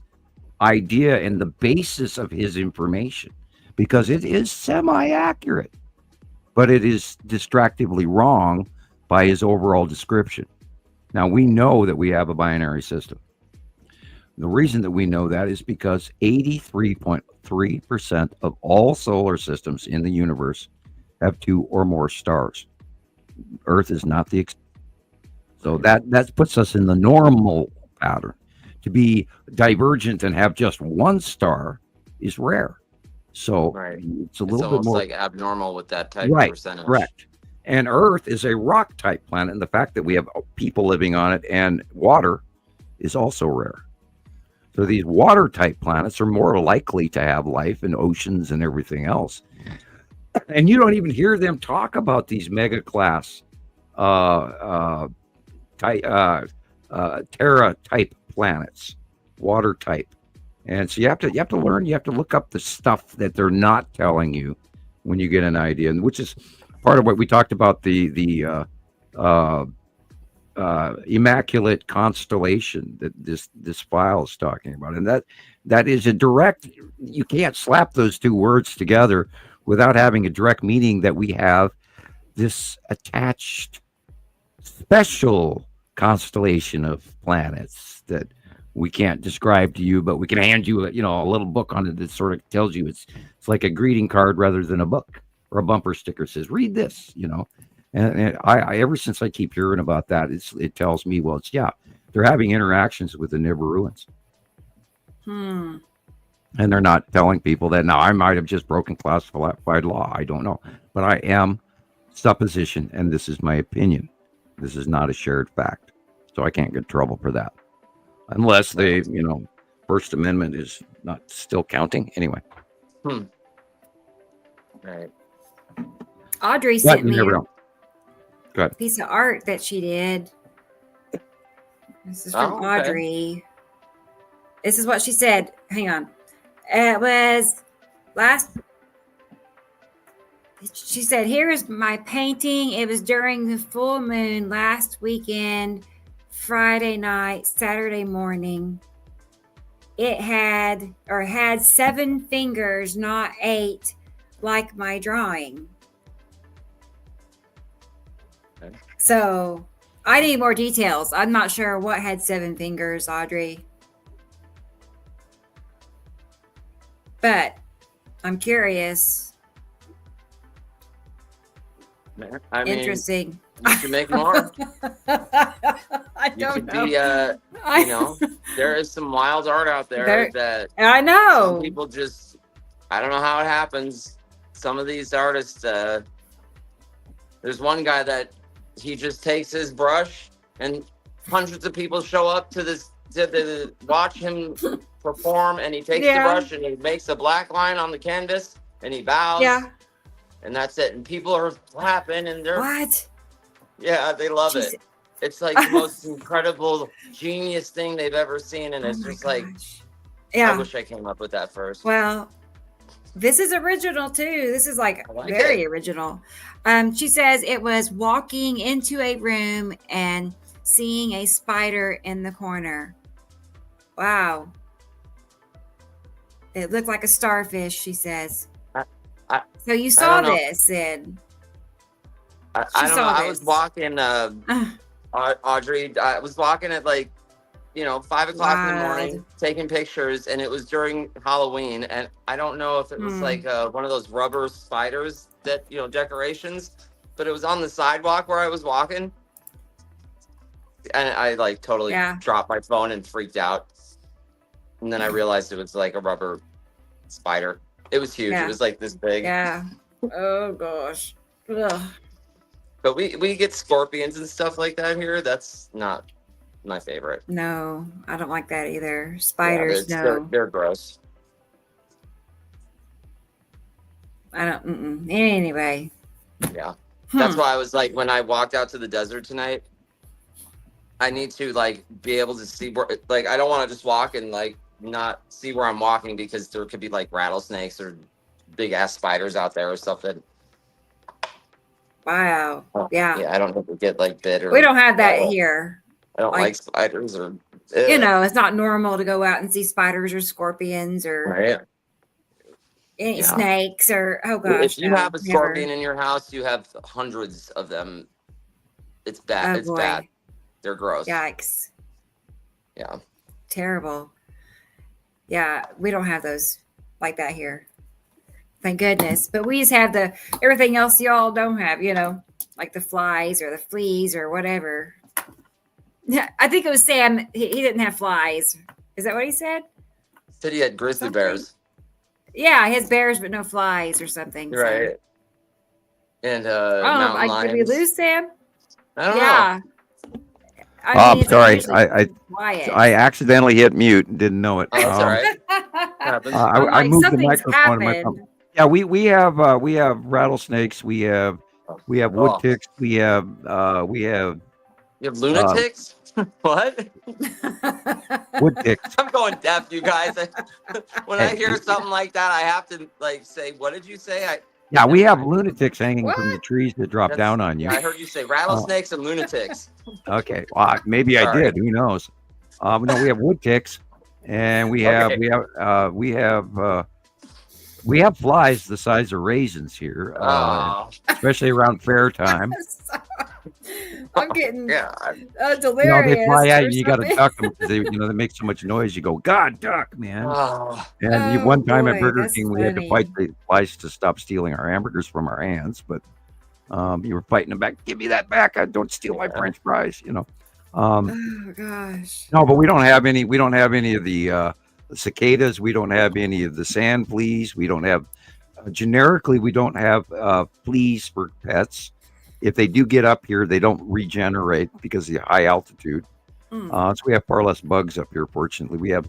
idea and the basis of his information, because it is semi-accurate, but it is distractingly wrong by his overall description. Now we know that we have a binary system. The reason that we know that is because 83.3% of all solar systems in the universe have 2 or more stars. Earth is not the exception. So that puts us in the normal pattern. To be divergent and have just 1 star is rare. So it's a little bit more like abnormal with that type of percentage. Correct. And Earth is a rock type planet, and the fact that we have people living on it and water is also rare. So these water type planets are more likely to have life and oceans and everything else. And you don't even hear them talk about these mega class Terra type planets, water type. And so you have to learn, you have to look up the stuff that they're not telling you when you get an idea, and which is part of what we talked about, the Immaculate Constellation that this file is talking about, and that is a direct. You can't slap those two words together without having a direct meaning that we have this attached special constellation of planets that we can't describe to you, but we can hand you a little book on it that sort of tells you it's like a greeting card rather than a book, or a bumper sticker says read this, and I ever since I keep hearing about that, it tells me, well, they're having interactions with the Nibiruans. And they're not telling people that. Now I might have just broken classified law, I don't know, but I am supposition, and this is my opinion. This is not a shared fact, so I can't get in trouble for that. Unless they, First Amendment is not still counting. Anyway. Right. Audrey sent me a piece of art that she did. This is from Audrey. This is what she said. Hang on. It was she said, here is my painting. It was during the full moon last weekend, Friday night, Saturday morning. It had 7 fingers, not 8, like my drawing. Okay. So I need more details. I'm not sure what had 7 fingers, Audrey. But I'm curious. I mean, interesting. You should make more. I don't know. There is some wild art out there that I know. Some people just, I don't know how it happens. Some of these artists, there's one guy that he just takes his brush and hundreds of people show up to watch him perform, and he takes the brush and he makes a black line on the canvas and he bows. Yeah. And that's it. And people are clapping and they're what? Yeah, they love it. It's like the most incredible genius thing they've ever seen. And it's just like, I wish I came up with that first. Well, this is original too. This is like very original. She says it was walking into a room and seeing a spider in the corner. Wow. It looked like a starfish, she says. So you saw this, Sid. I don't know. I was walking, Audrey. I was walking at 5 o'clock in the morning, taking pictures, and it was during Halloween. And I don't know if it was one of those rubber spiders that decorations, but it was on the sidewalk where I was walking, and I totally dropped my phone and freaked out. And then I realized it was like a rubber spider. It was huge. It was like this big. Yeah. Oh gosh. Ugh. But we get scorpions and stuff like that here. That's not my favorite. No, I don't like that either. Spiders, no. They're gross. I don't. Anyway. Yeah. That's why I was like, when I walked out to the desert tonight, I need to be able to see where. I don't want to just walk and not see where I'm walking, because there could be rattlesnakes or big ass spiders out there or something. Wow. Yeah. Yeah, I don't have to get bit or. We don't have that here. I don't like spiders or. It's not normal to go out and see spiders or scorpions or snakes or If you have a scorpion in your house, you have hundreds of them. It's bad. It's bad. They're gross. Yikes. Yeah. Terrible. Yeah, we don't have those like that here. Thank goodness. But we just have everything else y'all don't have, like the flies or the fleas or whatever. I think it was Sam. He didn't have flies. Is that what he said? Said he had grizzly bears. Yeah, he has bears, but no flies or something. Right. So. And mountain lions. Did we lose Sam? I don't know. I'm sorry. I accidentally hit mute and didn't know it. Oh, that's all right. I moved the microphone. Yeah, we have rattlesnakes. We have wood ticks. We have. You have lunatics. What? Wood ticks. I'm going deaf, you guys. When I hear something like that, I have to say, "What did you say?" Yeah, we have lunatics hanging from the trees that drop down on you. Yeah, I heard you say rattlesnakes and lunatics. Okay, well, maybe I did. Who knows? No, we have wood ticks, and we have flies the size of raisins here, especially around fair time. I'm getting delirious. They fly at you. You got to duck them because they make so much noise. You go, God, duck, man. And one time at Burger King, we had to fight the flies to stop stealing our hamburgers from our hands. But you were fighting them back. Give me that back! Don't steal my French fries. Oh gosh. No, but we don't have any. We don't have any of the cicadas. We don't have any of the sand fleas. We don't have. Generically, we don't have fleas for pets. If they do get up here, they don't regenerate because of the high altitude. So we have far less bugs up here. Fortunately, we have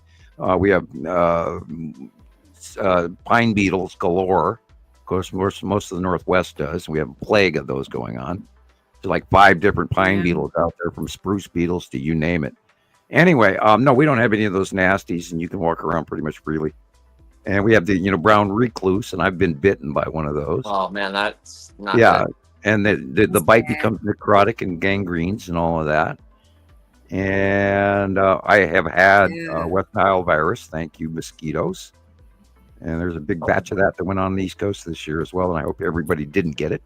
pine beetles galore. Of course, most of the Northwest does. We have a plague of those going on. There's like 5 different pine beetles out there, from spruce beetles to you name it. Anyway, no, we don't have any of those nasties, and you can walk around pretty much freely. And we have the brown recluse, and I've been bitten by one of those. Oh man, that's not good. And the bite becomes necrotic and gangrenes and all of that. And I have had West Nile virus, thank you, mosquitoes. And there's a big batch of that went on the East Coast this year as well, and I hope everybody didn't get it.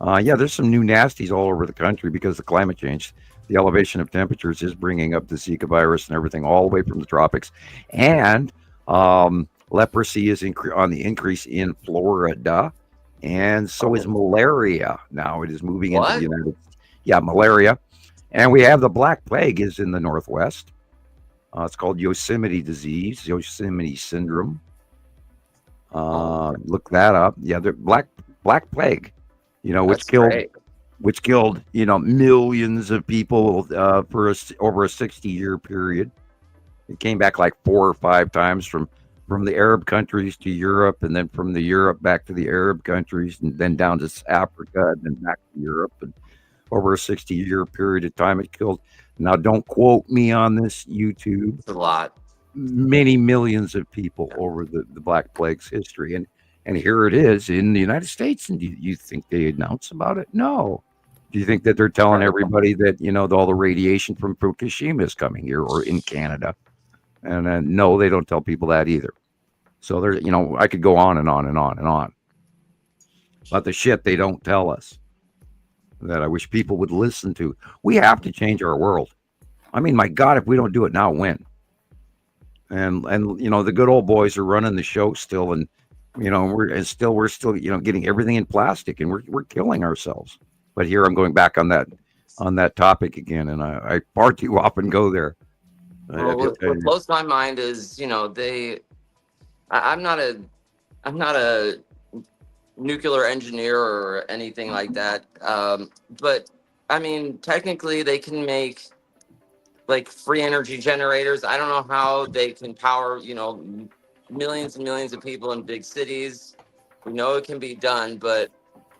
There's some new nasties all over the country because of the climate change. The elevation of temperatures is bringing up the Zika virus and everything all the way from the tropics. And leprosy is on the increase in Florida. And so is malaria. Now it is moving into the United States. Yeah, malaria. And we have the Black Plague is in the Northwest. It's called Yosemite disease, Yosemite syndrome. Look that up. Yeah, the Black Plague, which killed millions of people for over a 60-year period. It came back like 4 or 5 times from the Arab countries to Europe, and then from the Europe back to the Arab countries, and then down to Africa, and then back to Europe. And over a 60-year period of time, it killed. Now, don't quote me on this, YouTube. It's a lot. Many millions of people over the Black Plague's history. And here it is in the United States. And do you think they announce about it? No. Do you think that they're telling everybody that, all the radiation from Fukushima is coming here or in Canada? And no, they don't tell people that either. So there's, I could go on and on and on and on. But the shit they don't tell us that I wish people would listen to. We have to change our world. I mean, my God, if we don't do it now, when? And the good old boys are running the show still, and we're still getting everything in plastic, and we're killing ourselves. But here I'm going back on that topic again, and I far too often go there. Well, what blows my mind is, I'm not a nuclear engineer or anything like that. But I mean, technically they can make like free energy generators. I don't know how they can power, millions and millions of people in big cities. We know it can be done, but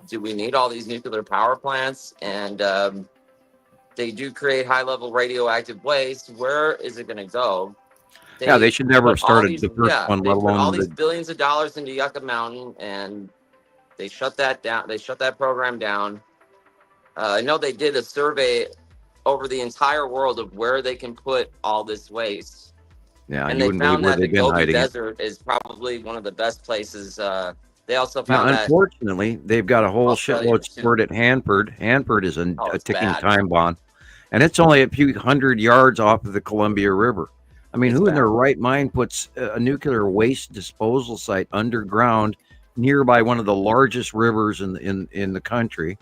do we need all these nuclear power plants? And they do create high-level radioactive waste. Where is it going to go? They should never have started the first one, let alone all these billions of dollars into Yucca Mountain, and they shut that down. They shut that program down. I know they did a survey over the entire world of where they can put all this waste. Yeah, and they found that the Gobi Desert is probably one of the best places. They also found that. Unfortunately, they've got a whole shitload stored at Hanford. Hanford is a ticking time bomb. And it's only a few hundred yards off of the Columbia River. I mean, who in their right mind puts a nuclear waste disposal site underground nearby one of the largest rivers in the country?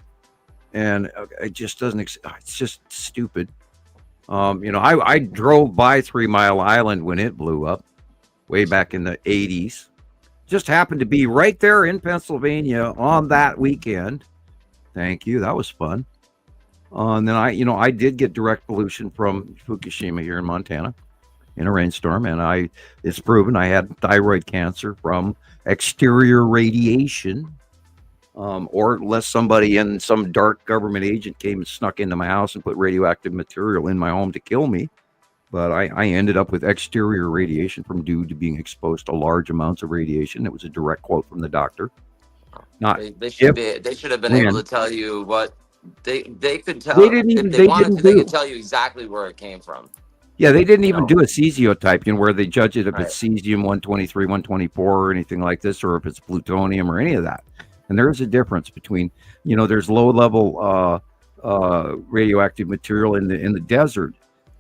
And it just doesn't. It's just stupid. I drove by 3 Mile Island when it blew up, way back in the 80s. Just happened to be right there in Pennsylvania on that weekend. Thank you. That was fun. And then I did get direct pollution from Fukushima here in Montana in a rainstorm, and it's proven I had thyroid cancer from exterior radiation, or unless somebody in some dark government agent came and snuck into my house and put radioactive material in my home to kill me. But I ended up with exterior radiation due to being exposed to large amounts of radiation. It was a direct quote from the doctor. Not They should have been able to tell you what they could tell. If they wanted to, they could tell you exactly where it came from. Yeah, they didn't even do a cesiotype, where they judge it if it's cesium 123, 124, or anything like this, or if it's plutonium or any of that. And there is a difference between, there's low level radioactive material in the desert,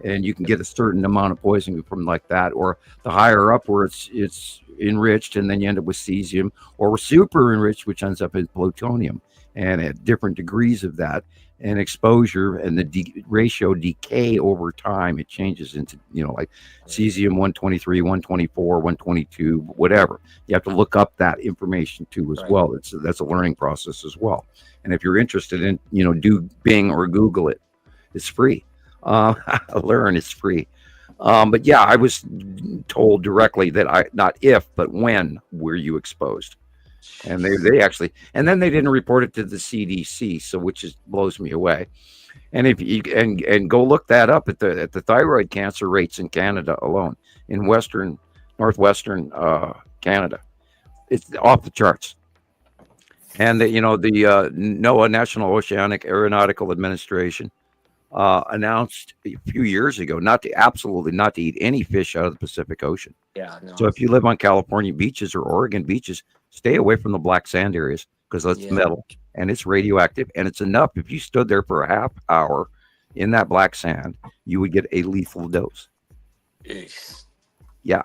and you can get a certain amount of poisoning from like that, or the higher up where it's enriched, and then you end up with cesium, or super enriched, which ends up in plutonium, and at different degrees of that. And exposure and the ratio decay over time, it changes into, like cesium 123, 124, 122, whatever. You have to look up that information too as well. That's a learning process as well. And if you're interested in, do Bing or Google it. It's free. Learn, it's free. But yeah, I was told directly that not if, but when were you exposed? And they actually, and then they didn't report it to the CDC, so which blows me away. And if you and go look that up at the thyroid cancer rates in Canada alone, in northwestern Canada, it's off the charts. And the NOAA, National Oceanic Aeronautical Administration, announced a few years ago not to eat any fish out of the Pacific Ocean. Yeah. No. So if you live on California beaches or Oregon beaches, stay away from the black sand areas, because that's metal and it's radioactive, and it's enough. If you stood there for a half hour in that black sand, you would get a lethal dose. Jeez. Yeah.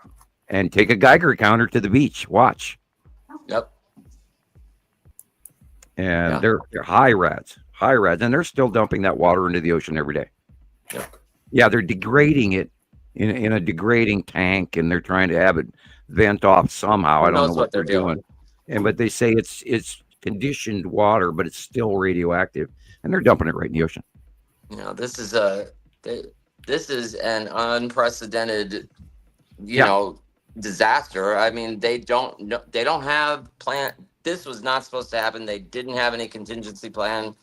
And take a Geiger counter to the beach. Watch. Yep. And they're high rads, and they're still dumping that water into the ocean every day. Yep. Yeah, they're degrading it in a degrading tank, and they're trying to have it vent off somehow. I don't know what they're doing. But they say it's conditioned water, but it's still radioactive, and they're dumping it right in the ocean. This is an unprecedented, disaster. I mean, they don't have plan. This was not supposed to happen. They didn't have any contingency plan.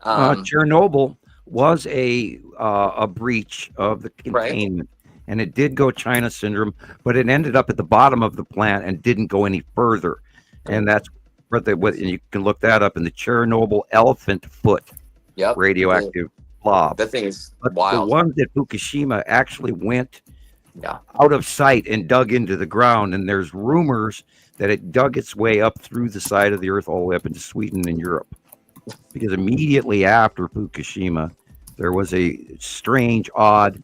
Chernobyl was a breach of the containment, and it did go China syndrome, but it ended up at the bottom of the plant and didn't go any further. And that's what and you can look that up in the Chernobyl elephant foot radioactive blob. That thing is but wild. The ones at Fukushima actually went out of sight and dug into the ground, and there's rumors that it dug its way up through the side of the earth all the way up into Sweden and Europe. Because immediately after Fukushima, there was a strange, odd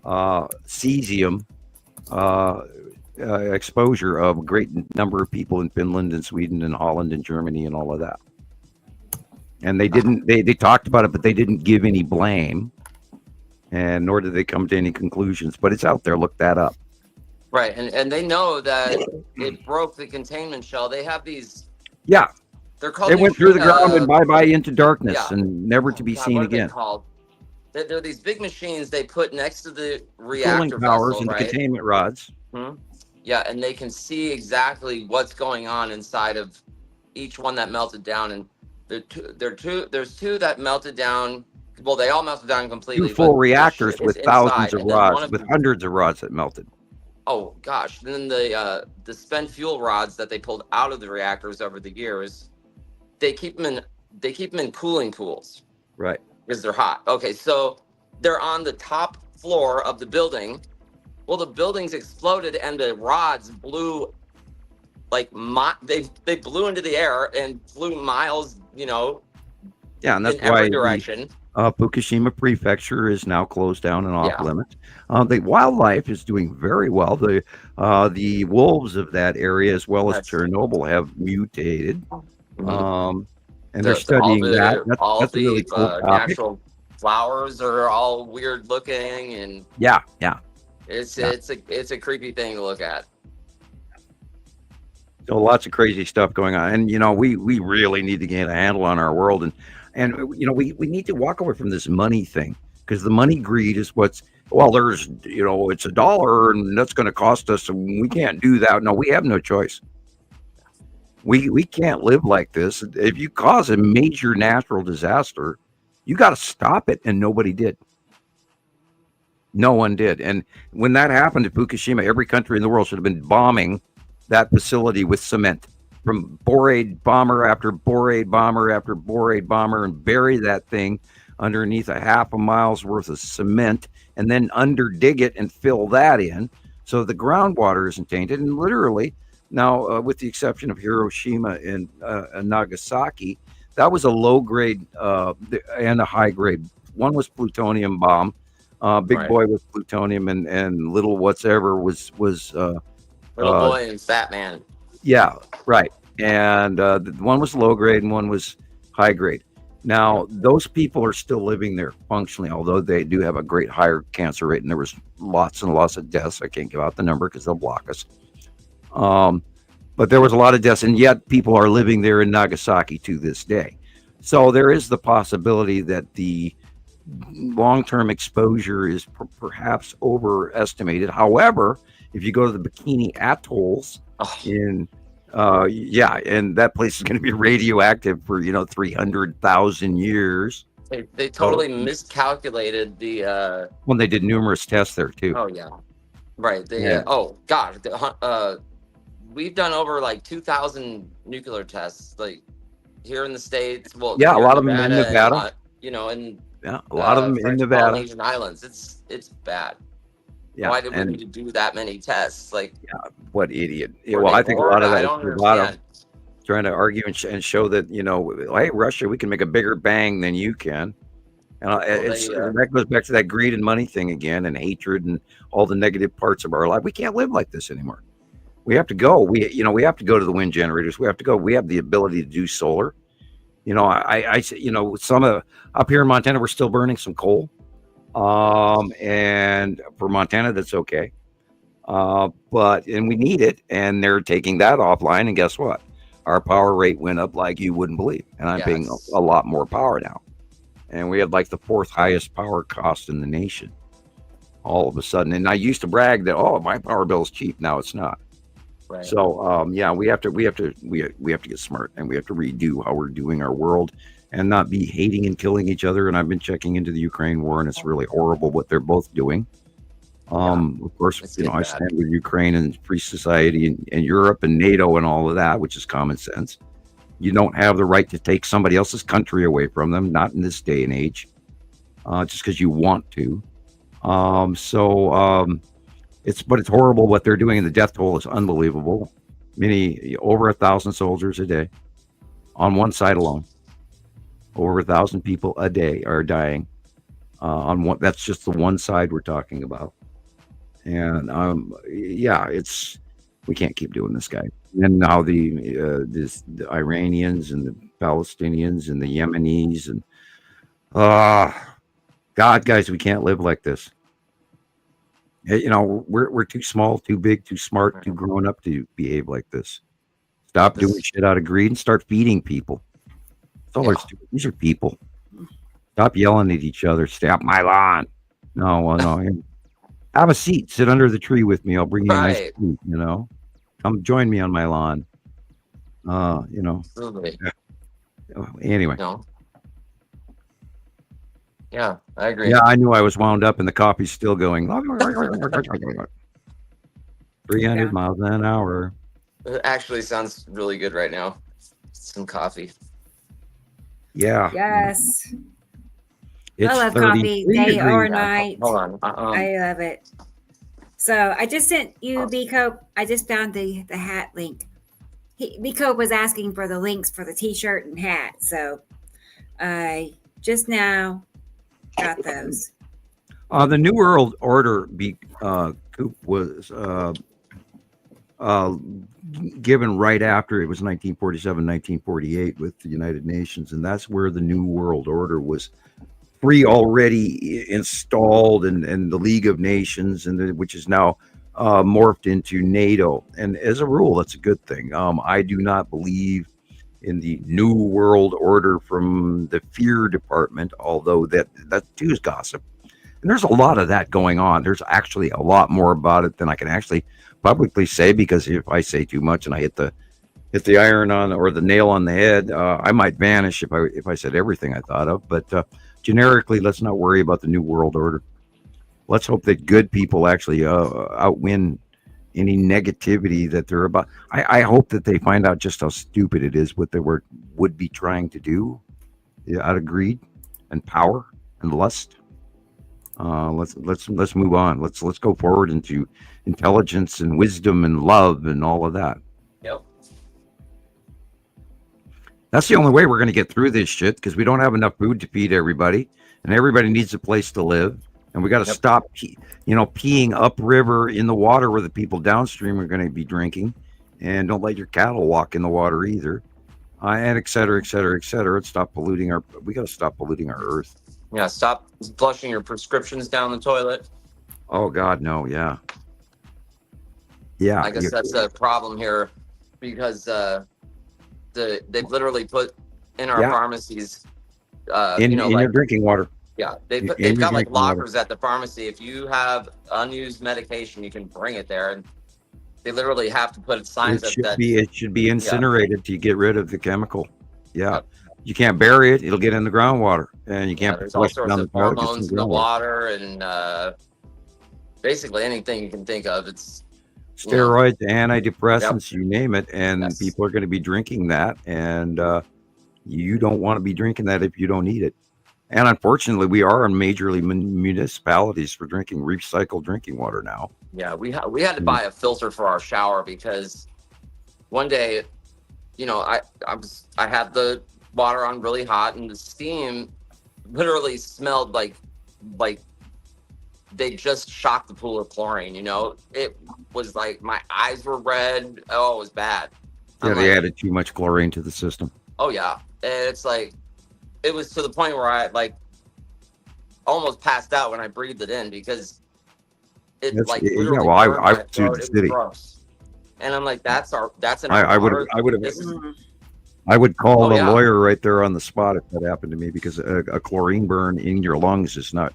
cesium exposure of a great number of people in Finland and Sweden and Holland and Germany and all of that. And they talked about it, but they didn't give any blame, and nor did they come to any conclusions. But it's out there. Look that up. Right, and they know that it broke the containment shell. They have these. Yeah. They're called. They went through the ground and bye into darkness and never to be seen again. They're these big machines they put next to the reactor cooling towers vessel, and right? the containment rods. Yeah, and they can see exactly what's going on inside of each one that melted down. And there's two that melted down. Well, they all melted down completely. Two full reactors with thousands of rods, with hundreds of rods that melted. Oh gosh! Then the spent fuel rods that they pulled out of the reactors over the years, they keep them in cooling pools, right? Because they're hot. Okay, so they're on the top floor of the building. Well, the buildings exploded and the rods blew, they blew into the air and flew miles, Yeah, and that's in why every direction. Fukushima Prefecture is now closed down and off limits. The wildlife is doing very well. The wolves of that area, as well as Chernobyl, have mutated, and they're studying that. That's a really cool topic. Natural flowers are all weird looking, and it's a creepy thing to look at. So lots of crazy stuff going on, and we really need to get a handle on our world, and we need to walk away from this money thing, because the money greed is there's it's $1 and that's going to cost us, and we can't do that. No, we have no choice. We can't live like this. If you cause a major natural disaster, you got to stop it, and nobody did. No one did. And when that happened at Fukushima, every country in the world should have been bombing that facility with cement, from borate bomber after borate bomber after borate bomber and bury that thing underneath a half a mile's worth of cement and then underdig it and fill that in so the groundwater isn't tainted. And literally now, with the exception of Hiroshima and Nagasaki, that was a low grade and a high grade. One was plutonium bomb. Big boy was plutonium, and little whatever was little boy and fat man. Yeah, right. And one was low grade and one was high grade. Now, those people are still living there functionally, although they do have a great higher cancer rate, and there was lots and lots of deaths. I can't give out the number because they'll block us. But there was a lot of deaths, and yet people are living there in Nagasaki to this day. So there is the possibility that the long-term exposure is perhaps overestimated. However, if you go to the Bikini Atolls and that place is going to be radioactive for 300,000 years. They totally miscalculated the when they did numerous tests there too. Oh yeah, right. Oh gosh, we've done over like 2,000 nuclear tests, like here in the States. Well, yeah, a lot of them in Nevada. And a lot of them in Nevada. Polynesian Islands. It's bad. Yeah, why did we need to do that many tests? Like, what idiot? Well, I think a lot of that is bravado, trying to argue and show that hey, Russia, we can make a bigger bang than you can. And that goes back to that greed and money thing again, and hatred and all the negative parts of our life. We can't live like this anymore. We have to go. We have to go to the wind generators. We have to go. We have the ability to do solar. Some up here in Montana, we're still burning some coal. And for Montana, that's okay. But we need it, and they're taking that offline. And guess what? Our power rate went up like you wouldn't believe. And I'm paying a lot more power now. And we have like the 4th highest power cost in the nation all of a sudden. And I used to brag that, my power bill is cheap. Now it's not. Right. So, we have to get smart, and we have to redo how we're doing our world and not be hating and killing each other. And I've been checking into the Ukraine war, and it's really horrible what they're both doing. Of course, I stand with Ukraine and free society and Europe and NATO and all of that, which is common sense. You don't have the right to take somebody else's country away from them, not in this day and age, just because you want to. But it's horrible what they're doing, and the death toll is unbelievable. Over 1,000 soldiers a day on one side alone. Over 1,000 people a day are dying on one. That's just the one side we're talking about. And we can't keep doing this, guy. And now the Iranians and the Palestinians and the Yemenis and God, guys, we can't live like this. We're too small, too big, too smart, too grown up to behave like this. Stop doing shit out of greed and start feeding people. That's all there's to it. These are people. Stop yelling at each other. Stay off my lawn. No. Have a seat. Sit under the tree with me. I'll bring you a nice food, Come join me on my lawn. Anyway. No. Yeah, I agree. Yeah, I knew I was wound up, and the coffee's still going. 300 miles an hour. It actually sounds really good right now. Some coffee. Yeah. Yes. It's I love coffee day or night. Hold on. I love it. So I just sent you Biko. I just found the hat link. Biko was asking for the links for the t-shirt and hat. So I just now got those. The New World Order was given right after it was 1947, 1948 with the United Nations, and that's where the New World Order was already installed, and the League of Nations, which is now morphed into NATO. And as a rule, that's a good thing. I do not believe in the New World Order from the fear department, although that too is gossip. And there's a lot of that going on. There's actually a lot more about it than I can actually publicly say, because if I say too much and I hit the iron on or the nail on the head, I might vanish if I said everything I thought of. But generically, let's not worry about the New World Order. Let's hope that good people actually outwin any negativity that they're about. I hope that they find out just how stupid it is what they would be trying to do, out of greed and power and lust. Let's move on. Let's go forward into intelligence and wisdom and love and all of that. Yep. That's the only way we're going to get through this shit, because we don't have enough food to feed everybody, and everybody needs a place to live. And we got to stop, peeing upriver in the water where the people downstream are going to be drinking, and don't let your cattle walk in the water either, and et cetera, et cetera, et cetera. And stop polluting we got to stop polluting our earth. Yeah, stop flushing your prescriptions down the toilet. Oh God, no, yeah. Yeah. I guess that's a problem here, because they've literally put in our pharmacies, in your drinking water. Yeah, they've got like lockers at the pharmacy. If you have unused medication, you can bring it there, and they literally have to put signs up that it should be incinerated to get rid of the chemical. Yeah. You can't bury it; it'll get in the groundwater, and you can't. There's all sorts of hormones in the water, and basically anything you can think of. It's steroids, antidepressants, you name it, and people are going to be drinking that, and you don't want to be drinking that if you don't need it. And unfortunately, we are in majorly municipalities for drinking recycled drinking water now. Yeah, we had to buy a filter for our shower, because one day, I had the water on really hot, and the steam literally smelled like they just shocked the pool of chlorine. It was like my eyes were red. Oh, it was bad. Yeah, they added too much chlorine to the system. Oh yeah, and it's like, it was to the point where I almost passed out when I breathed it in, because it literally I went to the city, and I'm like, that's an. I would call a lawyer right there on the spot if that happened to me, because a chlorine burn in your lungs is not.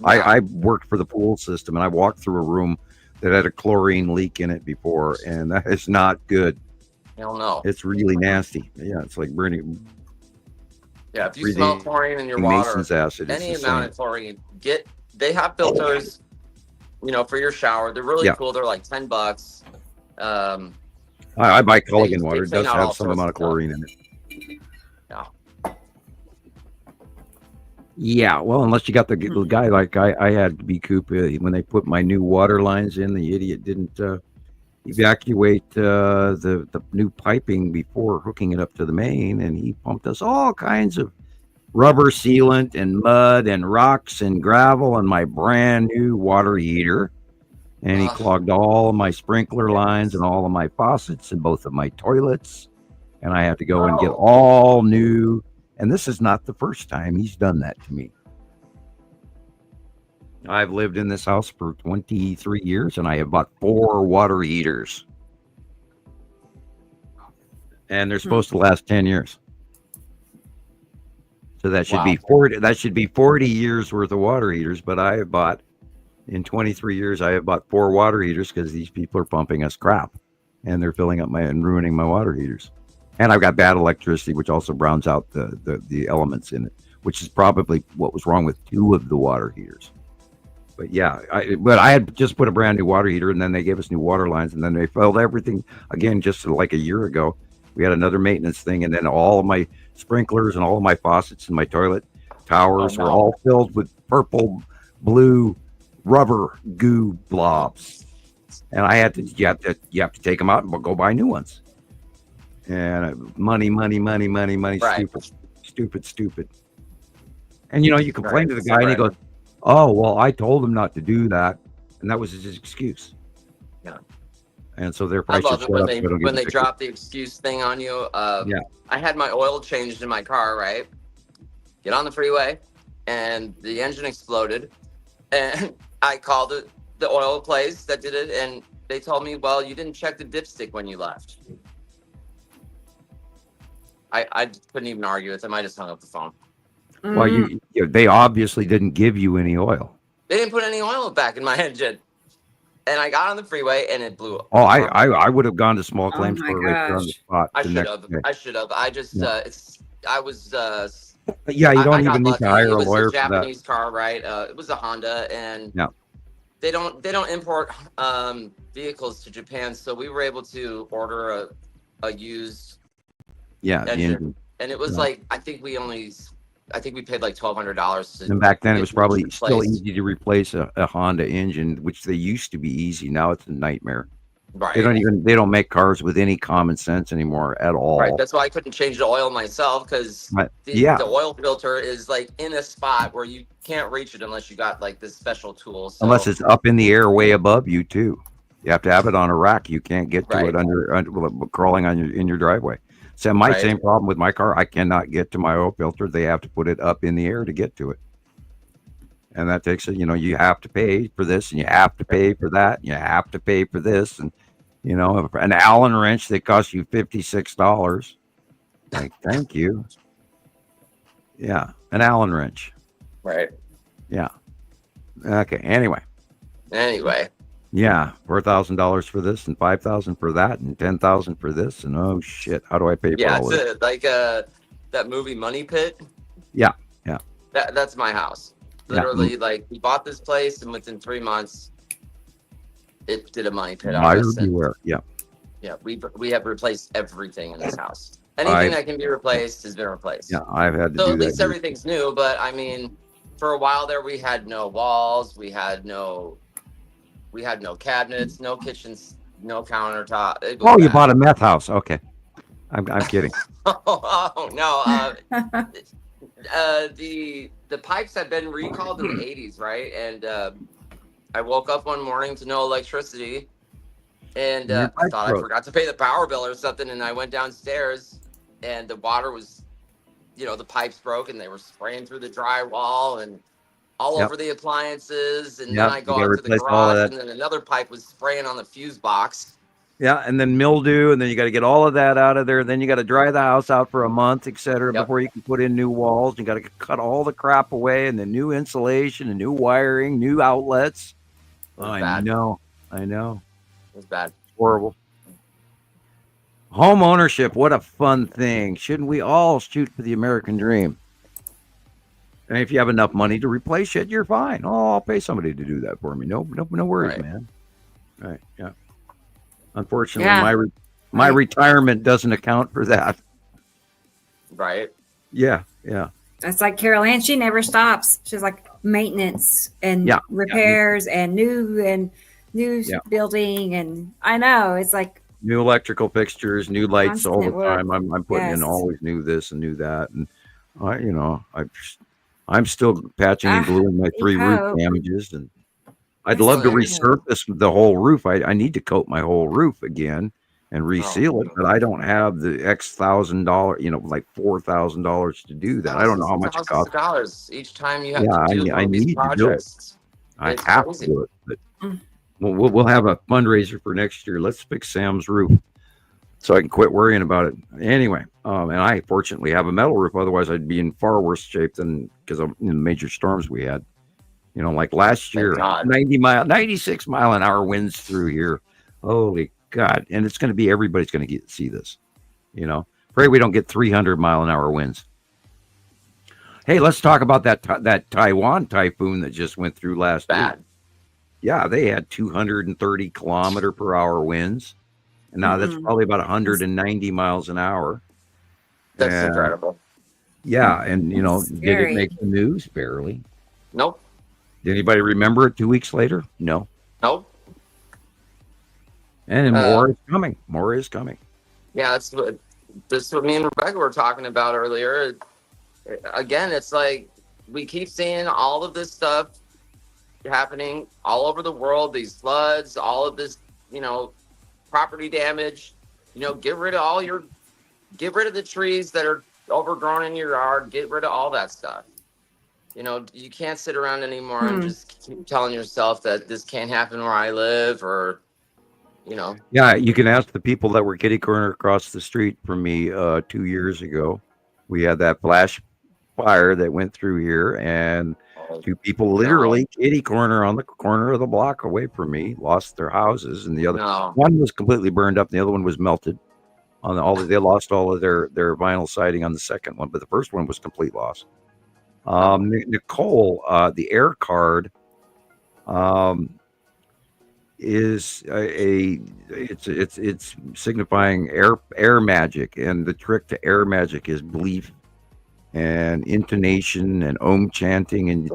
I worked for the pool system, and I walked through a room that had a chlorine leak in it before, and that is not good. Hell no. It's really nasty. Yeah, it's like burning. Yeah, if you smell chlorine in your water, Mason's acid, any amount of chlorine, they have filters, for your shower. They're really cool. They're like $10. I buy Culligan water. It does have some amount of chlorine in it. Yeah. Yeah, well, unless you got the guy like I had to be Coop, when they put my new water lines in, the idiot didn't evacuate the new piping before hooking it up to the main, and he pumped us all kinds of rubber sealant and mud and rocks and gravel and my brand new water heater, and he clogged all of my sprinkler lines and all of my faucets and both of my toilets, and I had to go and get all new. And this is not the first time he's done that to me. I've lived in this house for 23 years, and I have bought 4 water heaters. And they're supposed to last 10 years. So that should be 40. That should be 40 years worth of water heaters. But I have bought, in 23 years, I have bought 4 water heaters, because these people are pumping us crap, and they're filling up and ruining my water heaters. And I've got bad electricity, which also browns out the elements in it, which is probably what was wrong with 2 of the water heaters. But yeah, I had just put a brand new water heater, and then they gave us new water lines, and then they filled everything again just like a year ago. We had another maintenance thing, and then all of my sprinklers and all of my faucets and my toilet towers were all filled with purple, blue, rubber goo blobs. And you have to take them out and go buy new ones. And money, right. stupid. And you complain to the guy, and he goes, "Oh, well, I told him not to do that," and that was his excuse. Yeah. And so therefore, I love it when they drop the excuse thing on you. Yeah. I had my oil changed in my car, right? Get on the freeway, and the engine exploded, and I called the oil place that did it, and they told me, "Well, you didn't check the dipstick when you left." I couldn't even argue with them. I just hung up the phone. Well, they obviously didn't give you any oil. They didn't put any oil back in my engine, and I got on the freeway and it blew up. Oh, I would have gone to small claims for right there on the spot. I should have. I just I was. Yeah, you don't even need to hire a lawyer for that. It was a Japanese car, right? It was a Honda, and they don't import vehicles to Japan, so we were able to order a used engine. And it was like I think we paid like $1,200. And back then it was probably still easy to replace a Honda engine, which they used to be easy. Now it's a nightmare. Right. They don't make cars with any common sense anymore at all. Right. That's why I couldn't change the oil myself, because the oil filter is like in a spot where you can't reach it unless you got like this special tool. So. Unless it's up in the air way above you too. You have to have it on a rack. You can't get to it under crawling on in your driveway. So same problem with my car. I cannot get to my oil filter. They have to put it up in the air to get to it. And that takes you have to pay for this, and you have to pay for that, and you have to pay for this, and an Allen wrench that costs you $56. Like, thank you. Yeah, an Allen wrench. Right. Yeah. Okay. Anyway. Yeah, $4,000 for this, and $5,000 for that, and $10,000 for this, and oh shit, how do I pay for all this? Like that movie Money Pit. Yeah. That's my house. Literally, like we bought this place, and within 3 months, it did a money pit. Yeah. Yeah, we have replaced everything in this house. Anything that can be replaced has been replaced. Yeah, I've had to so do at that. least everything's new, but I mean, for a while there, we had no walls, we had no cabinets, no kitchens, no countertop. Oh, you bought a meth house? Okay, I'm kidding. oh no, the pipes had been recalled in the 80s, right? And I woke up one morning to no electricity, and I thought I forgot to pay the power bill or something, and I went downstairs, and the water was, the pipes broke, and they were spraying through the drywall and all over the appliances, and then I go out to the garage, and then another pipe was spraying on the fuse box. Yeah, and then mildew, and then you got to get all of that out of there. Then you got to dry the house out for a month, etc., before you can put in new walls. You got to cut all the crap away, and then new insulation, and new wiring, new outlets. I know. It was bad. Horrible. Home ownership, what a fun thing. Shouldn't we all shoot for the American dream? And if you have enough money to replace it, you're fine. Oh, I'll pay somebody to do that for me. No worries, man. Right, yeah. Unfortunately, my retirement doesn't account for that. Right. Yeah. That's like Carol Ann. She never stops. She's like maintenance and repairs and new building, and I know it's like new electrical fixtures, new lights all the time. I'm putting in always new this and new that, and I'm still patching and gluing my 3 roof damages, and I'd love to resurface the whole roof. I need to coat my whole roof again and reseal it, but I don't have the X $1,000, like $4,000 to do that. I don't know how much it costs. $1,000 each time you have to do I need projects. To do it. I have to do it. But we'll have a fundraiser for next year. Let's fix Sam's roof so I can quit worrying about it. Anyway, and I fortunately have a metal roof. Otherwise, I'd be in far worse shape than because of the major storms we had. Like last year, 96 mile an hour winds through here. Holy God. And it's going to be, everybody's going to see this, pray we don't get 300 mile an hour winds. Hey, let's talk about that Taiwan typhoon that just went through last week. Yeah, they had 230 kilometer per hour winds. And now that's probably about 190 miles an hour. That's incredible. Yeah. And, did it make the news? Barely. Nope. Did anybody remember it 2 weeks later? No. Nope. And more is coming. More is coming. Yeah, that's what me and Rebecca were talking about earlier. Again, it's like we keep seeing all of this stuff happening all over the world. These floods, all of this, property damage. Get rid of the trees that are overgrown in your yard. Get rid of all that stuff. You can't sit around anymore and just keep telling yourself that this can't happen where I live, or, Yeah, you can ask the people that were kitty corner across the street from me 2 years ago. We had that flash fire that went through here, and 2 people literally kitty corner on the corner of the block away from me lost their houses, and the other one was completely burned up, and the other one was melted. They lost all of their vinyl siding on the second one, but the first one was complete loss. Nicole, the air card, is it's signifying air magic, and the trick to air magic is belief and intonation and om chanting, and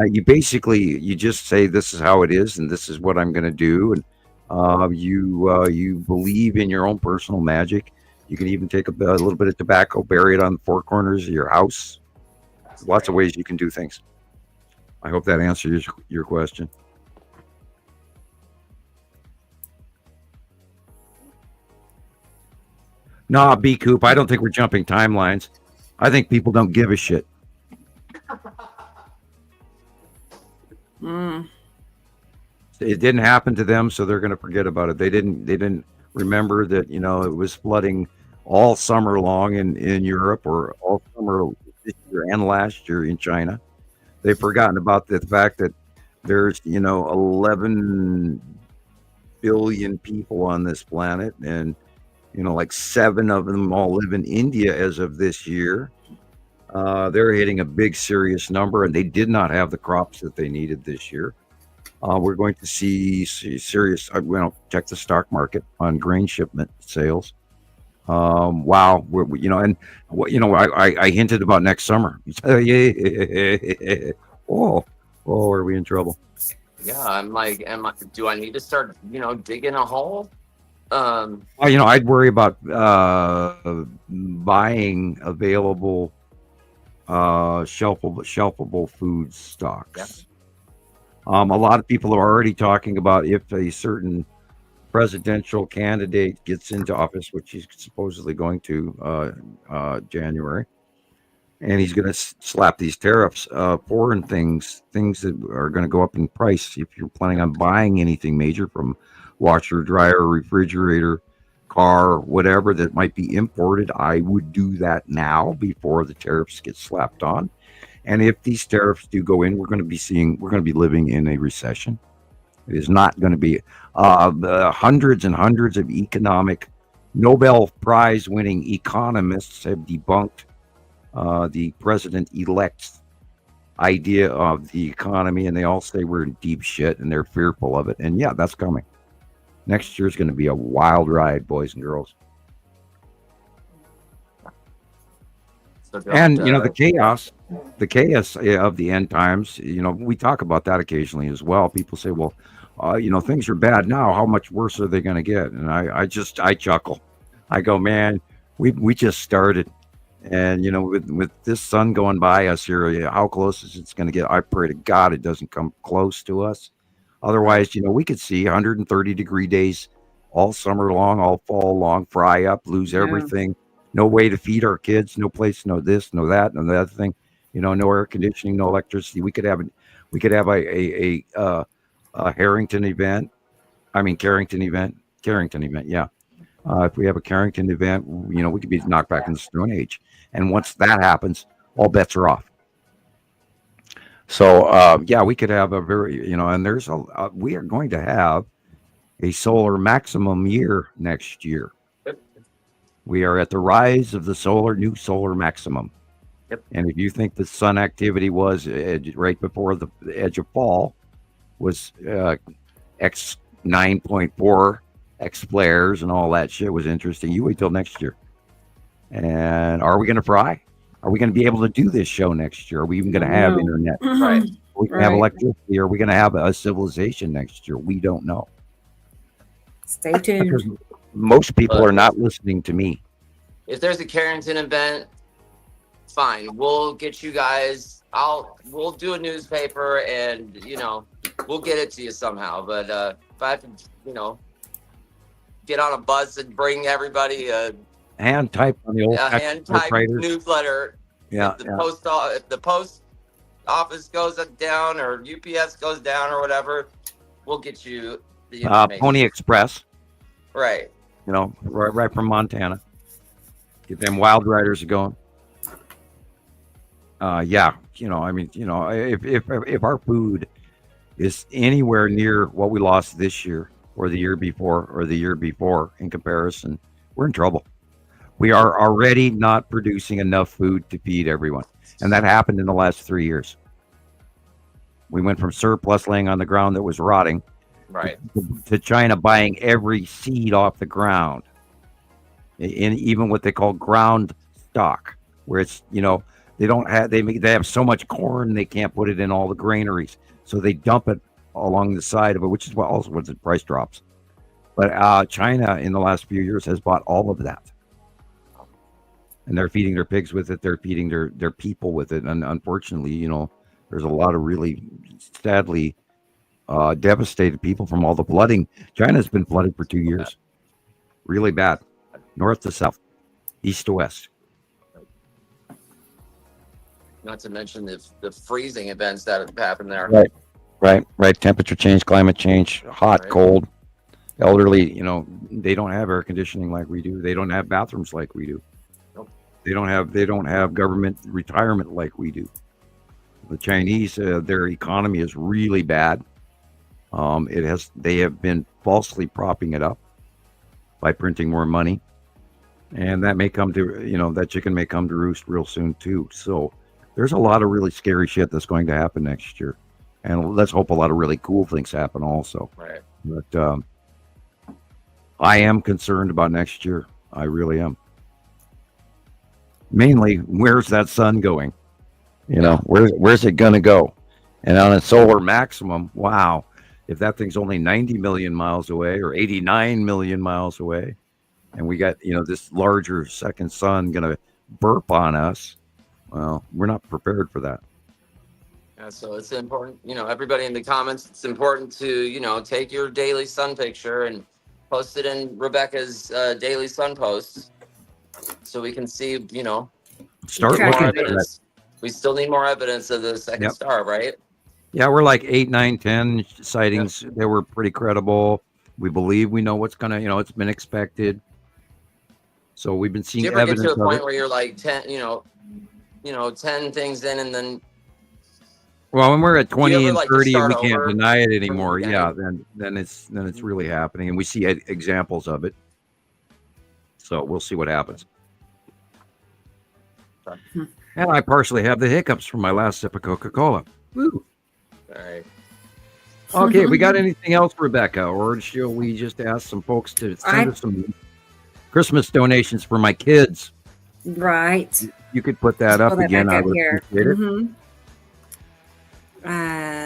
you just say, this is how it is and this is what I'm going to do, and you believe in your own personal magic. You can even take a little bit of tobacco, bury it on the four corners of your house. There's lots of ways you can do things. I hope that answers your question. Nah, B Coop, I don't think we're jumping timelines. I think people don't give a shit. It didn't happen to them, so they're going to forget about it. They didn't remember that, it was flooding all summer long in Europe, or all summer this year and last year in China. They've forgotten about the fact that there's 11 billion people on this planet, and like 7 of them all live in India as of this year. They're hitting a big serious number, and they did not have the crops that they needed this year. We're going to see serious, check the stock market on grain shipment sales. Wow. I hinted about next summer. Oh, are we in trouble? Yeah, I'm like, do I need to start, digging a hole? I'd worry about buying available shelfable food stocks. Yeah. A lot of people are already talking about, if a certain presidential candidate gets into office, which he's supposedly going to January, and he's going to slap these tariffs, foreign things that are going to go up in price. If you're planning on buying anything major, from washer, dryer, refrigerator, car, whatever that might be imported, I would do that now before the tariffs get slapped on. And if these tariffs do go in, we're going to be living in a recession. It is not going to be hundreds and hundreds of economic Nobel Prize winning economists have debunked the president-elect's idea of the economy, and they all say we're in deep shit and they're fearful of it. And yeah, that's coming. Next year is going to be a wild ride, boys and girls. And the chaos of the end times, we talk about that occasionally as well. People say, well, things are bad now, how much worse are they going to get? And I chuckle. I go, man, we just started. And with this sun going by us here, how close is it going to get? I pray to God it doesn't come close to us. Otherwise, we could see 130 degree days all summer long, all fall long, fry up, lose everything. No way to feed our kids, no place, no this, no that, no that thing. No air conditioning, no electricity. We could have a Harrington event. Carrington event. Yeah. If we have a Carrington event, we could be knocked back in the Stone Age. And once that happens, all bets are off. So we could have a very, and there's we are going to have a solar maximum year next year. We are at the rise of the new solar maximum. Yep. And if you think the sun activity was right before the edge of fall was X 9.4 X flares and all that shit was interesting, you wait till next year. And are we going to fry? Are we going to be able to do this show next year? Are we even going to have internet? Right. Are we going to have electricity? Are we going to have a civilization next year? We don't know. Stay tuned. Because most people are not listening to me. If there's a Carrington event, fine. We'll get you guys. We'll do a newspaper, and we'll get it to you somehow. But if I have to, get on a bus and bring everybody a hand type on the old hand type newsletter. Yeah. If the post office goes down or UPS goes down or whatever, we'll get you the information. Pony Express. Right. Right from Montana. Get them Wild Riders going. If our food is anywhere near what we lost this year or the year before in comparison, we're in trouble. We are already not producing enough food to feed everyone. And that happened in the last 3 years. We went from surplus laying on the ground that was rotting Right. To China buying every seed off the ground, in even what they call ground stock, where it's, they don't have, they have so much corn they can't put it in all the granaries, so they dump it along the side of it, which is what also what the price drops. But China in the last few years has bought all of that, and they're feeding their pigs with it. They're feeding their people with it, and unfortunately, there's a lot of really sadly devastated people from all the flooding. China's been flooded for 2 years, really bad, north to south, east to west. Not to mention the freezing events that have happened there. Right. Temperature change, climate change, hot, cold. Elderly, they don't have air conditioning like we do. They don't have bathrooms like we do. Nope. They don't have government retirement like we do. The Chinese, their economy is really bad. They have been falsely propping it up by printing more money, and that may come to, that chicken may come to roost real soon too. So there's a lot of really scary shit that's going to happen next year, and let's hope a lot of really cool things happen also. Right. But I am concerned about next year. I really am. Mainly, where's that sun going? Where's it going to go? And on a solar maximum, wow. If that thing's only 90 million miles away or 89 million miles away, and we got, this larger second sun going to burp on us, well, we're not prepared for that. Yeah, so it's important, everybody in the comments, it's important to, take your daily sun picture and post it in Rebecca's daily sun posts so we can see, start more looking evidence. We still need more evidence of the second star, right? Yeah, we're like 8, 9, 10 sightings. They were pretty credible. We believe we know what's going to, it's been expected. So we've been seeing evidence. Do you ever get to a point where you're like 10, 10 things in, and then? Well, when we're at 20 and like 30 and we can't deny it anymore, then it's really Mm-hmm. happening, and we see examples of it. So we'll see what happens. And I partially have the hiccups from my last sip of Coca-Cola. Woo. All right. Okay, we got anything else, Rebecca, or shall we just ask some folks to send us some Christmas donations for my kids? Right. You could put that up again. I would appreciate it. Mm-hmm.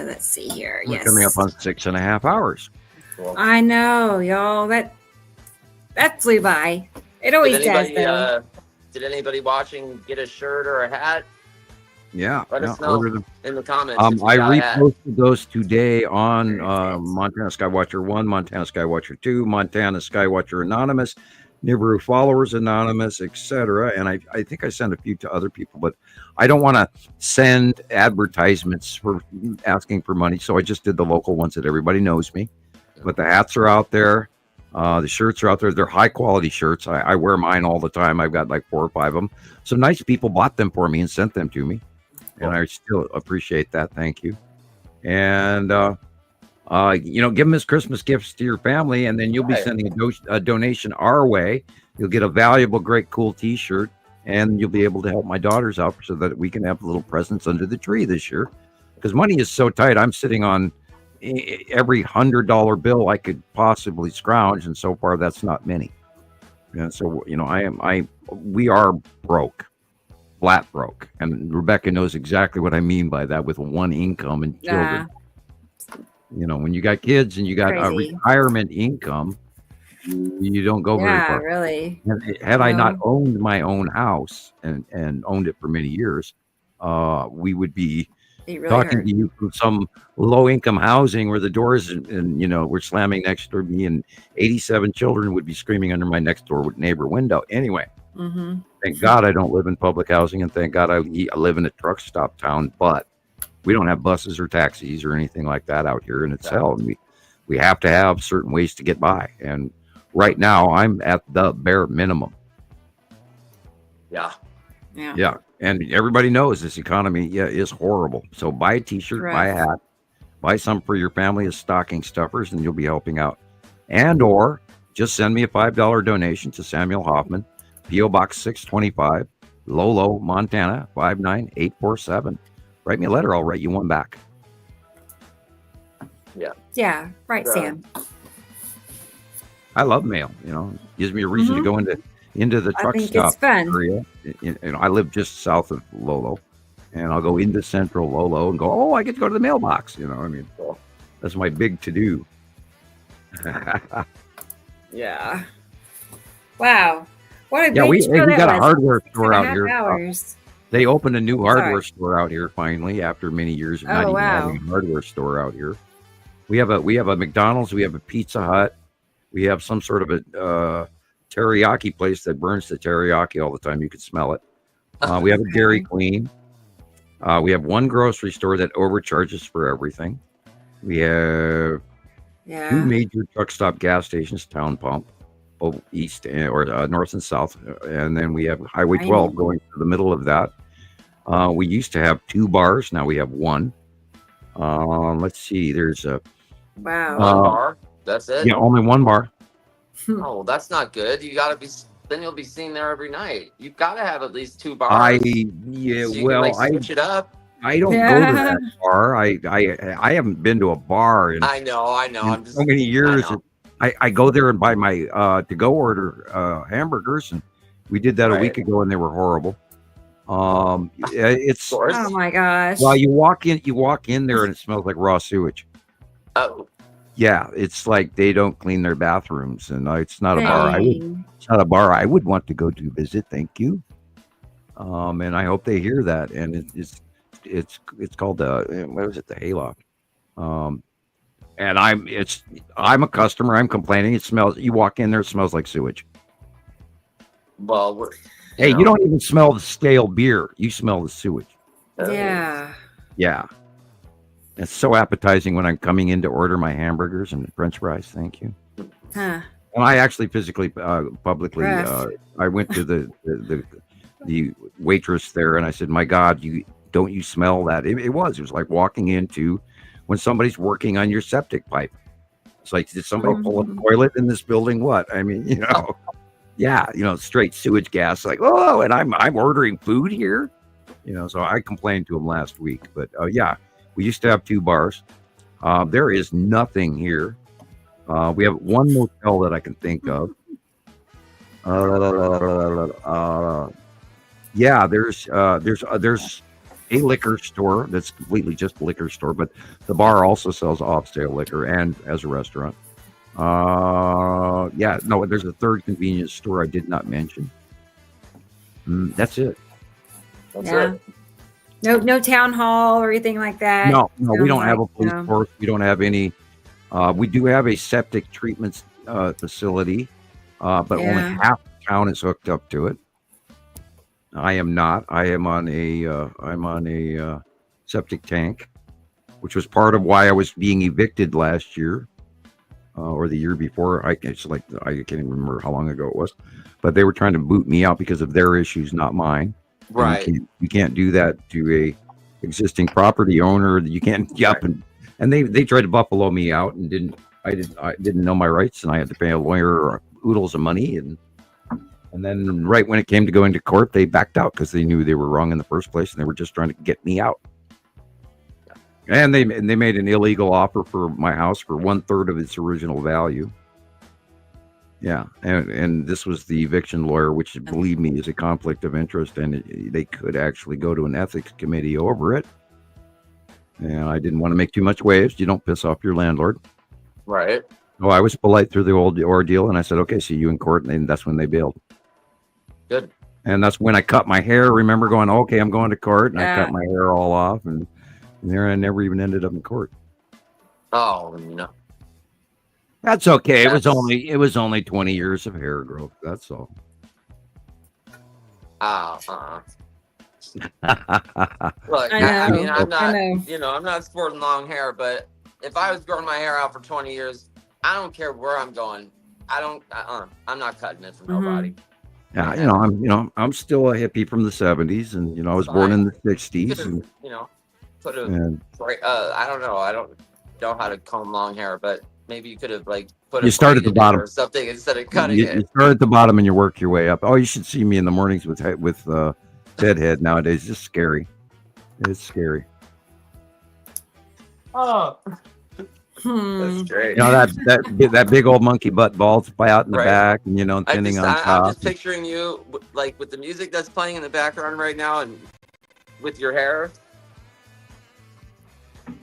Let's see here. We're Yes. coming up on 6.5 hours. I know, y'all. That flew by. It always does, though. Did anybody watching get a shirt or a hat? Yeah. Let us know in the comments. I reposted those today on Montana Skywatcher 1, Montana Skywatcher 2, Montana Skywatcher Anonymous, Nibiru Followers Anonymous, etc. And I think I sent a few to other people, but I don't want to send advertisements for asking for money. So I just did the local ones that everybody knows me. But the hats are out there. The shirts are out there. They're high quality shirts. I wear mine all the time. I've got like 4 or 5 of them. Some nice people bought them for me and sent them to me. And I still appreciate that. Thank you. And, give them as Christmas gifts to your family, and then you'll be sending a donation our way. You'll get a valuable, great, cool T-shirt, and you'll be able to help my daughters out so that we can have little presents under the tree this year. Because money is so tight. I'm sitting on every $100 bill I could possibly scrounge, and so far that's not many. And so, we are broke. Flat broke, and Rebecca knows exactly what I mean by that, with one income and children. When you got kids and you got a retirement income, you don't go very far. Really. Had I not owned my own house and owned it for many years, we would be talking to you from some low income housing where the doors and we're slamming next door to me, and 87 children would be screaming under my next door neighbor window. Anyway. Mm-hmm. Thank God I don't live in public housing, and thank God I live in a truck stop town, but we don't have buses or taxis or anything like that out here, and it's hell. And we have to have certain ways to get by. And right now I'm at the bare minimum. Yeah. And everybody knows this economy is horrible. So buy a T-shirt, buy a hat, buy some for your family as stocking stuffers, and you'll be helping out. And or just send me a $5 donation to Samuel Hofman, P.O. Box 625, Lolo, Montana, 59847. Write me a letter. I'll write you one back. Yeah. Yeah, right, Sam. I love mail. Gives me a reason to go into the truck stop it's fun. area. I live just south of Lolo, and I'll go into central Lolo and go, oh, I get to go to the mailbox. That's my big to do. Yeah. Wow. What a big we got a was. hardware store out here. Hours. They opened a new hardware store out here finally after many years of not even having a hardware store out here. We have a McDonald's, we have a Pizza Hut, we have some sort of a teriyaki place that burns the teriyaki all the time. You can smell it. We have a Dairy Queen. We have one grocery store that overcharges for everything. We have two major truck stop gas stations, Town Pump, east or north and south, and then we have Highway 12 going to the middle of that. We used to have 2 bars. Now we have 1. Let's see. There's a one bar. That's it. Yeah, only 1 bar. Oh, that's not good. You gotta be. Then you'll be seen there every night. You've got to have at least 2 bars. So switch it up. I don't go to that bar. I haven't been to a bar in I know. I'm just so many years. I go there and buy my to-go order hamburgers, and we did that a week ago, and they were horrible. It's oh my gosh. Well, you walk in there, and it smells like raw sewage. Oh. Yeah, it's like they don't clean their bathrooms, and it's not a bar. It's not a bar I would want to go to visit. Thank you. And I hope they hear that. And it's called what was it? The Hayloft. And I'm a customer. I'm complaining. It smells. You walk in there, it smells like sewage. Well, you don't even smell the stale beer. You smell the sewage. Yeah. Yeah. It's so appetizing when I'm coming in to order my hamburgers and French fries. Thank you. Huh. And I actually physically, publicly, I went to the waitress there, and I said, "My God, don't you smell that?" It was like walking into when somebody's working on your septic pipe. It's like, did somebody pull a toilet in this building? What? I mean, straight sewage gas. Like, oh, and I'm ordering food here. So I complained to him last week, but we used to have 2 bars. There is nothing here. We have 1 motel that I can think of. There's a liquor store that's completely just a liquor store, but the bar also sells off-sale liquor and as a restaurant. There's a 3rd convenience store I did not mention. That's it. That's it. No town hall or anything like that. No, we don't have a police force. We don't have any. We do have a septic treatment facility, but only half the town is hooked up to it. I am not. I am on a septic tank, which was part of why I was being evicted last year or the year before. I can't even remember how long ago it was, but they were trying to boot me out because of their issues, not mine. Right. You can't do that to a existing property owner. You can't and they tried to buffalo me out and I didn't know my rights, and I had to pay a lawyer oodles of money, and then right when it came to going to court, they backed out because they knew they were wrong in the first place, and they were just trying to get me out. And they made an illegal offer for my house for 1/3 of its original value. Yeah, and this was the eviction lawyer, which, believe me, is a conflict of interest, and they could actually go to an ethics committee over it. And I didn't want to make too much waves. You don't piss off your landlord. Right. Oh, I was polite through the old ordeal, and I said, "Okay, see you in court," and that's when they bailed. Good. And that's when I cut my hair. Remember going, "Okay, I'm going to court," and I cut my hair all off, and there I never even ended up in court. Oh no. That's okay. It was only 20 years of hair growth. That's all. Look, I'm not sporting long hair, but if I was growing my hair out for 20 years, I don't care where I'm going. I'm not cutting it for nobody. Yeah, I'm still a hippie from the 70s, and I was born in the 60s. And, I don't know. I don't know how to comb long hair, but maybe you could have put you start at the bottom or something instead of cutting it. You start at the bottom and you work your way up. Oh, you should see me in the mornings with deadhead nowadays. It's just scary. It's scary. Oh. That's great. You know, that big old monkey butt balls fly out in the back, and thinning on top. I'm just picturing you like with the music that's playing in the background right now, and with your hair.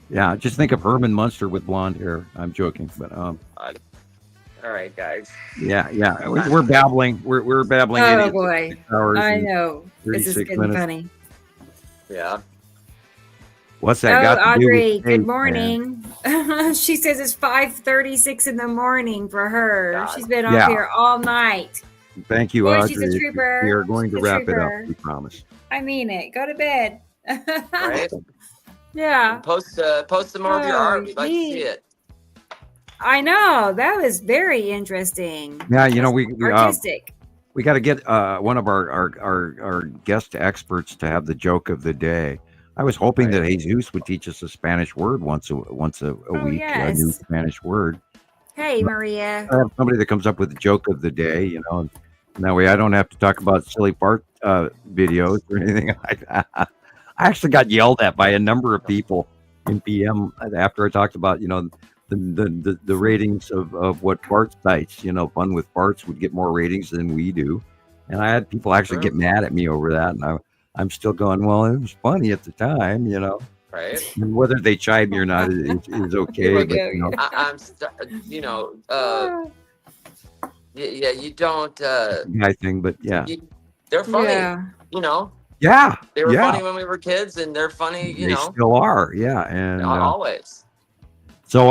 Yeah, just think of Herman Munster with blonde hair. I'm joking, but All right, guys. Yeah, we're babbling. We're babbling. Oh idiots boy, 6 hours I and know. This is 36 getting minutes. funny. Yeah. What's that got to do Audrey, with good taste, morning. She says it's 5:36 in the morning for her. God. She's been Yeah. off here all night. man? Thank you, Boy, Audrey. she's a trooper. We are going to She's a wrap it up. trooper. We promise. I mean it. Go to bed. Right. Yeah. Post some more of your art. We'd like to see it. I know. That was very interesting. Yeah, we Artistic. we got to get one of our guest experts to have the joke of the day. I was hoping that Jesus would teach us a Spanish word once a week, yes. a new Spanish word. Hey, Maria. I have somebody that comes up with the joke of the day, and that way I don't have to talk about silly fart videos or anything like that. I actually got yelled at by a number of people in PM after I talked about, the ratings of what fart sites, Fun with Farts would get more ratings than we do. And I had people actually get mad at me over that. And I'm still going, well, it was funny at the time, Right. And whether they chide me or not is okay. But, yeah, you don't. I think, but yeah. They're funny. Yeah. Yeah. They were yeah. funny when we were kids, and they're funny, They still are. Yeah. And always. so,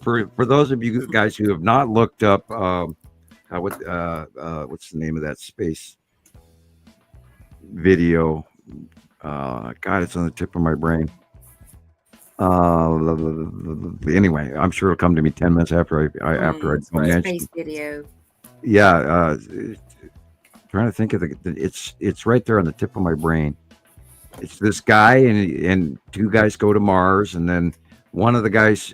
for those of you guys who have not looked up, what's the name of that space video? God, it's on the tip of my brain. Anyway, I'm sure it'll come to me 10 minutes after I mention. Space video. Yeah, trying to think of it's right there on the tip of my brain. It's this guy and two guys go to Mars, and then one of the guys'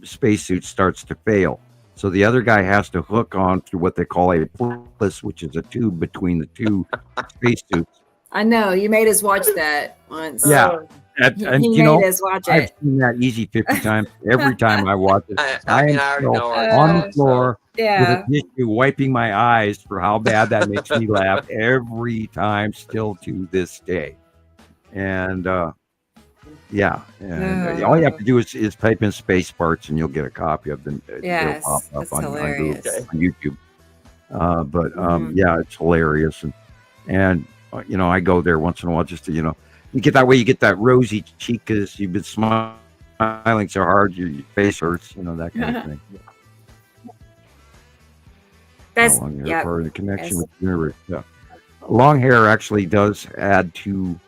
spacesuit starts to fail. So the other guy has to hook on through what they call a porpoise, which is a tube between the two spacesuits. I know. You made us watch that once. Yeah. And you made us watch I've it. seen that easy 50 times. Every time I watch it, I am still on the floor with a tissue wiping my eyes for how bad that makes me laugh every time, still to this day. And all you have to do is type in space parts and you'll get a copy of them. Yes, it'll pop up that's on hilarious. on YouTube. Yeah, it's hilarious. And I go there once in a while just to, you get that way, you get that rosy cheek because you've been smiling so hard, your face hurts, that kind of thing. That's long hair part of the connection with the universe. Yeah. Long hair actually does add to.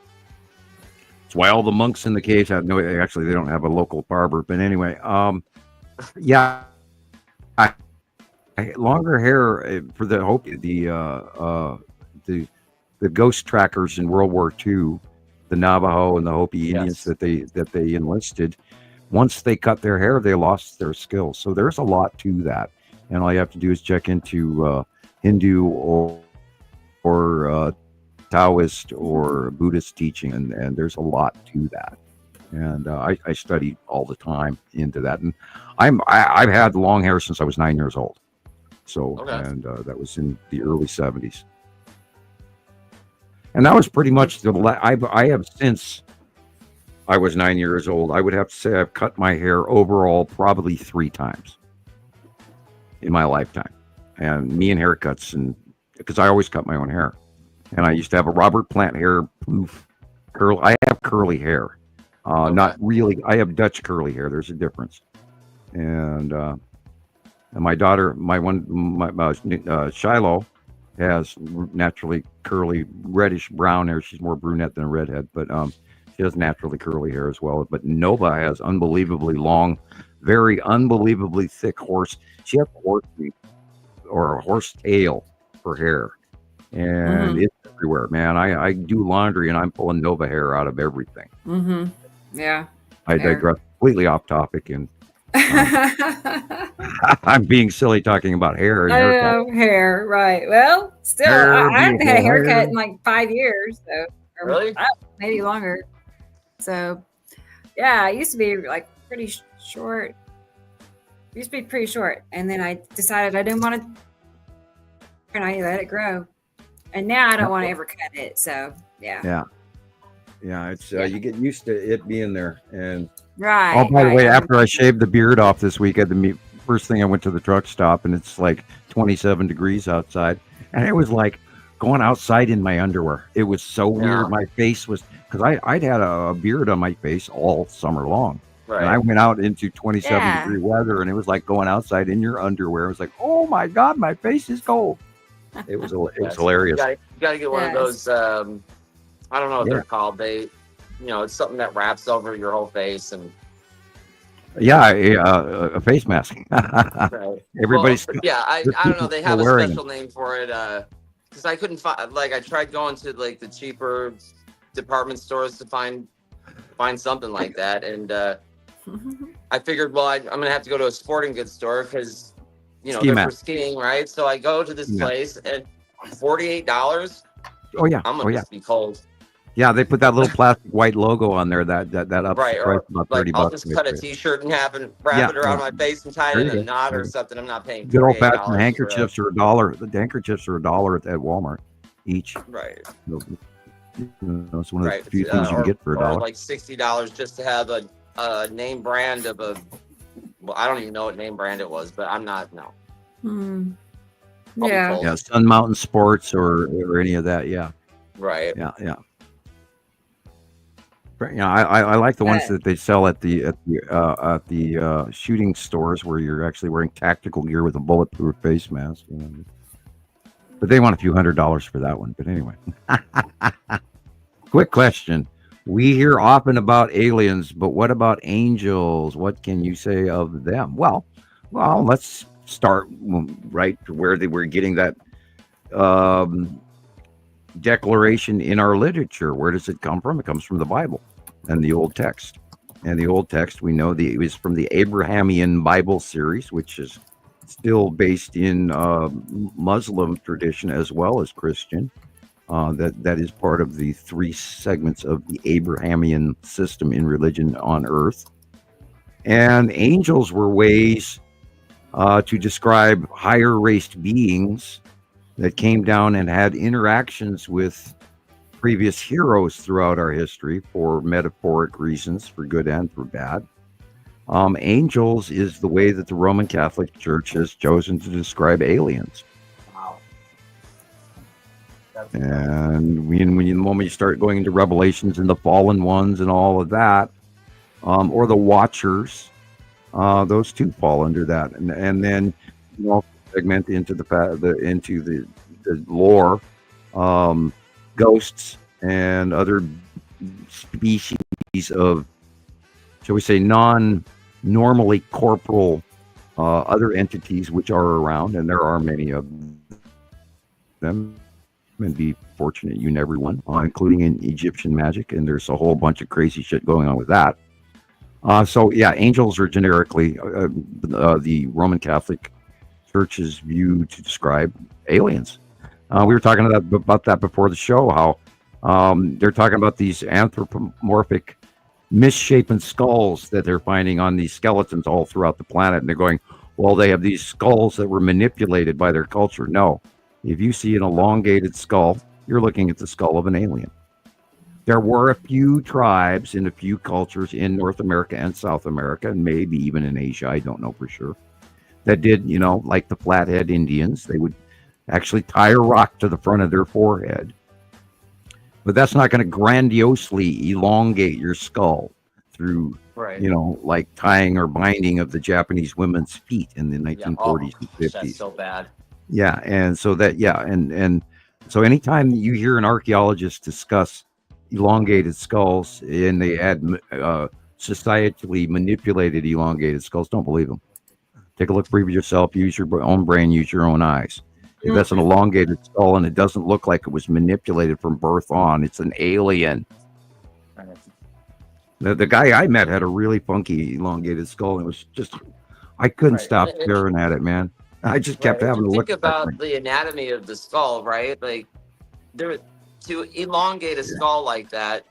It's why all the monks in the caves have actually they don't have a local barber, but anyway, yeah. Longer hair for the ghost trackers in World War II, the Navajo and the Hopi Indians that they enlisted. Once they cut their hair, they lost their skills. So there's a lot to that, and all you have to do is check into Hindu or Taoist or Buddhist teaching, and there's a lot to that. And I study all the time into that, and I've had long hair since I was 9 years old. So and that was in the early 70s. And that was pretty much I have since I was 9 years old. I would have to say I've cut my hair overall probably 3 times in my lifetime. And me and haircuts, and because I always cut my own hair. And I used to have a Robert Plant hair poof curl. I have curly hair. Not really. I have Dutch curly hair. There's a difference. And my daughter, Shiloh, has naturally curly reddish brown hair. She's more brunette than a redhead, but she has naturally curly hair as well. But Nova has unbelievably long, very unbelievably thick horse. She has horse feet or a horse tail for hair, and it's everywhere, man. I do laundry and I'm pulling Nova hair out of everything. Yeah. I digress completely off topic, and I'm being silly talking about hair. And hair, right? Well, still, I haven't had a haircut in like 5 years, so really, maybe longer. So, yeah, I used to be like pretty short. used to be pretty short, and then I decided I didn't want to, and I let it grow, and now I don't want to ever cut it. So yeah. It's you get used to it being there, and right. Oh, by the way, after I shaved the beard off this week, at the first thing I went to the truck stop, and it's like 27 degrees outside, and it was like going outside in my underwear. It was so weird. My face was, because I'd had a beard on my face all summer long. Right. And I went out into 27-degree weather, and it was like going outside in your underwear. It was like, oh my God, my face is cold. It was hilarious. You got to get one of those. I don't know what they're called. It's something that wraps over your whole face and. A face mask. Right. Everybody's. Well, I don't know. They have a special name for it. Because I couldn't find. Like, I tried going to like the cheaper department stores to find something like that, and I figured, well, I'm gonna have to go to a sporting goods store because they're for skiing, right? So I go to this place and $48. Oh yeah. I'm gonna just be cold. Yeah, they put that little plastic white logo on there that ups right, the price about $30. I'll just cut a T-shirt in half and wrap it around my face and tie it in a knot or something. I'm not paying. Good old-fashioned handkerchiefs are $1. The handkerchiefs are $1 at Walmart each. Right. It's one of the few things you can get for $1. Like $60 just to have a name brand of a. Well, I don't even know what name brand it was, but I'm not. No. Yeah. Sun Mountain Sports or any of that. Yeah. Right. Yeah. I like the ones that they sell at the shooting stores where you're actually wearing tactical gear with a bulletproof face mask. But they want a few $100s for that one. But anyway, quick question: we hear often about aliens, but what about angels? What can you say of them? Well, let's start right to where they were getting that declaration in our literature. Where does it come from? It comes from the Bible and the Old Text. And the Old Text, we know it was from the Abrahamian Bible series, which is still based in Muslim tradition as well as Christian. That is part of the 3 segments of the Abrahamian system in religion on earth. And angels were ways to describe higher raised beings that came down and had interactions with previous heroes throughout our history for metaphoric reasons, for good and for bad. Angels is the way that the Roman Catholic Church has chosen to describe aliens. Wow. And the moment you start going into Revelations and the fallen ones and all of that, or the Watchers, those two fall under that. And then segment into the lore, ghosts and other species of, shall we say, non-normally corporal other entities which are around, and there are many of them, and be fortunate you never one, including in Egyptian magic, and there's a whole bunch of crazy shit going on with that. Angels are generically the Roman Catholic Church's view to describe aliens. We were talking about that before the show, how they're talking about these anthropomorphic misshapen skulls that they're finding on these skeletons all throughout the planet. And they're going, well, they have these skulls that were manipulated by their culture. No, if you see an elongated skull, you're looking at the skull of an alien. There were a few tribes in a few cultures in North America and South America, and maybe even in Asia, I don't know for sure, that did, like the Flathead Indians, they would actually tie a rock to the front of their forehead. But that's not going to grandiosely elongate your skull through, like tying or binding of the Japanese women's feet in the 1940s and 50s. That's so bad. Yeah, and so so anytime you hear an archaeologist discuss elongated skulls and they add societally manipulated elongated skulls, don't believe them. Take a look for yourself, use your own brain, use your own eyes. If that's an elongated skull and it doesn't look like it was manipulated from birth on, it's an alien. The guy I met had a really funky elongated skull, and it was just, I couldn't stop staring at it, man. I just kept having to look at that. Think about the anatomy of the skull, right? Like, to elongate a skull like that,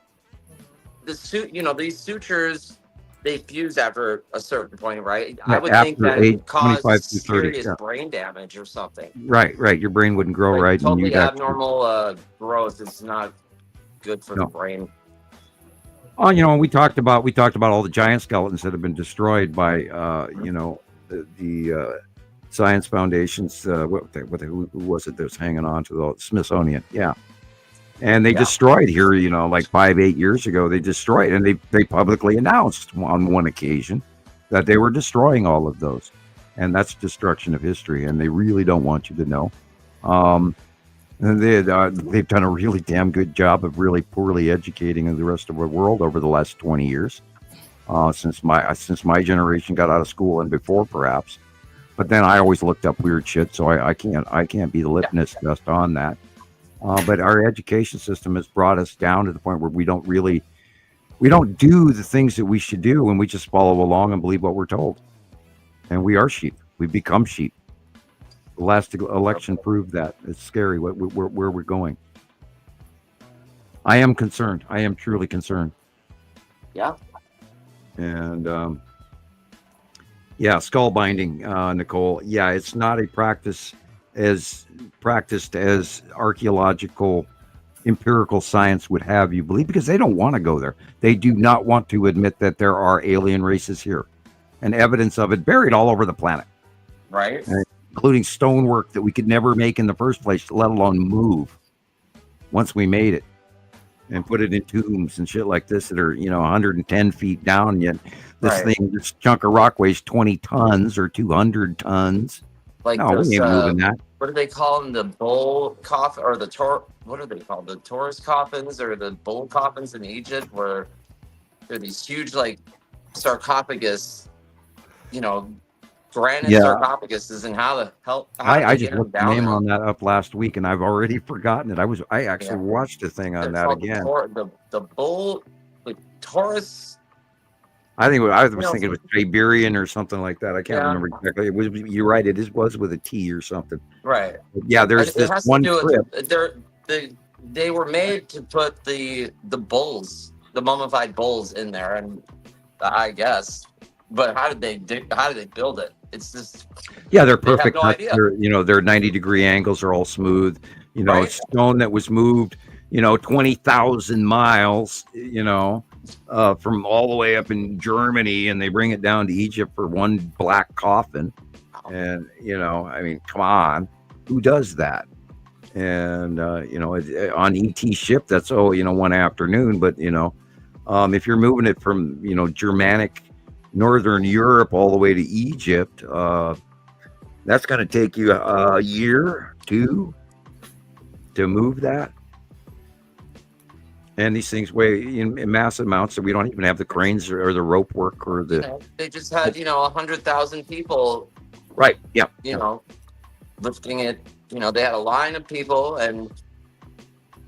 these sutures they fuse after a certain point, right? Yeah, I would think after that it age would cause 25 to 30. serious Yeah. brain damage or something. Right. Your brain wouldn't grow Like right, and totally you'd actually abnormal growth is not good for the no. brain. Oh, and we talked about all the giant skeletons that have been destroyed by the Science Foundation's who was it that was hanging on to the Smithsonian? Yeah. And they destroyed here, like 5-8 years ago, they destroyed, and they publicly announced on one occasion that they were destroying all of those. And that's destruction of history, and they really don't want you to know. And they've done a really damn good job of really poorly educating the rest of the world over the last 20 years, since my generation got out of school and before, perhaps. But then I always looked up weird shit, so I can't be the litmus test on that. But our education system has brought us down to the point where we don't do the things that we should do, and we just follow along and believe what we're told. And we are sheep. We've become sheep. The last election proved that. It's scary where we're going. I am concerned. I am truly concerned. Yeah. And skull binding, Nicole. Yeah, it's not a practice as practiced as archaeological empirical science would have you believe, because they don't want to go there. They do not want to admit that there are alien races here, and evidence of it buried all over the planet. Right. Including stonework that we could never make in the first place, let alone move once we made it and put it in tombs and shit like this that are, 110 feet down. Yet this chunk of rock weighs 20 tons or 200 tons. Like no, we ain't moving that. What do they call them? The bull coffin, or what are they called? The Taurus coffins or the bull coffins in Egypt, where they're these huge, like, sarcophagus, granite sarcophaguses, and how the hell? I just looked the name on that up last week, and I've already forgotten it. I actually watched a thing on that again. The bull, the Taurus. I think I was thinking it was Siberian or something like that. I can't remember exactly. It was. You're right. It was with a T or something. Right. But yeah, there's this one trip. They were made to put the bulls, the mummified bulls, in there, and I guess. But how did they build it? It's just they're perfect. They have no idea. Their 90-degree angles are all smooth. Stone that was moved, 20,000 miles, from all the way up in Germany, and they bring it down to Egypt for one black coffin. And come on, who does that? And on ET ship, that's one afternoon. But if you're moving it from Germanic Northern Europe all the way to Egypt, that's going to take you a year, 2 to move that. And these things weigh in massive amounts, so we don't even have the cranes or the rope work or the. They just had 100,000 people. Right. Yeah. Lifting it. They had a line of people, and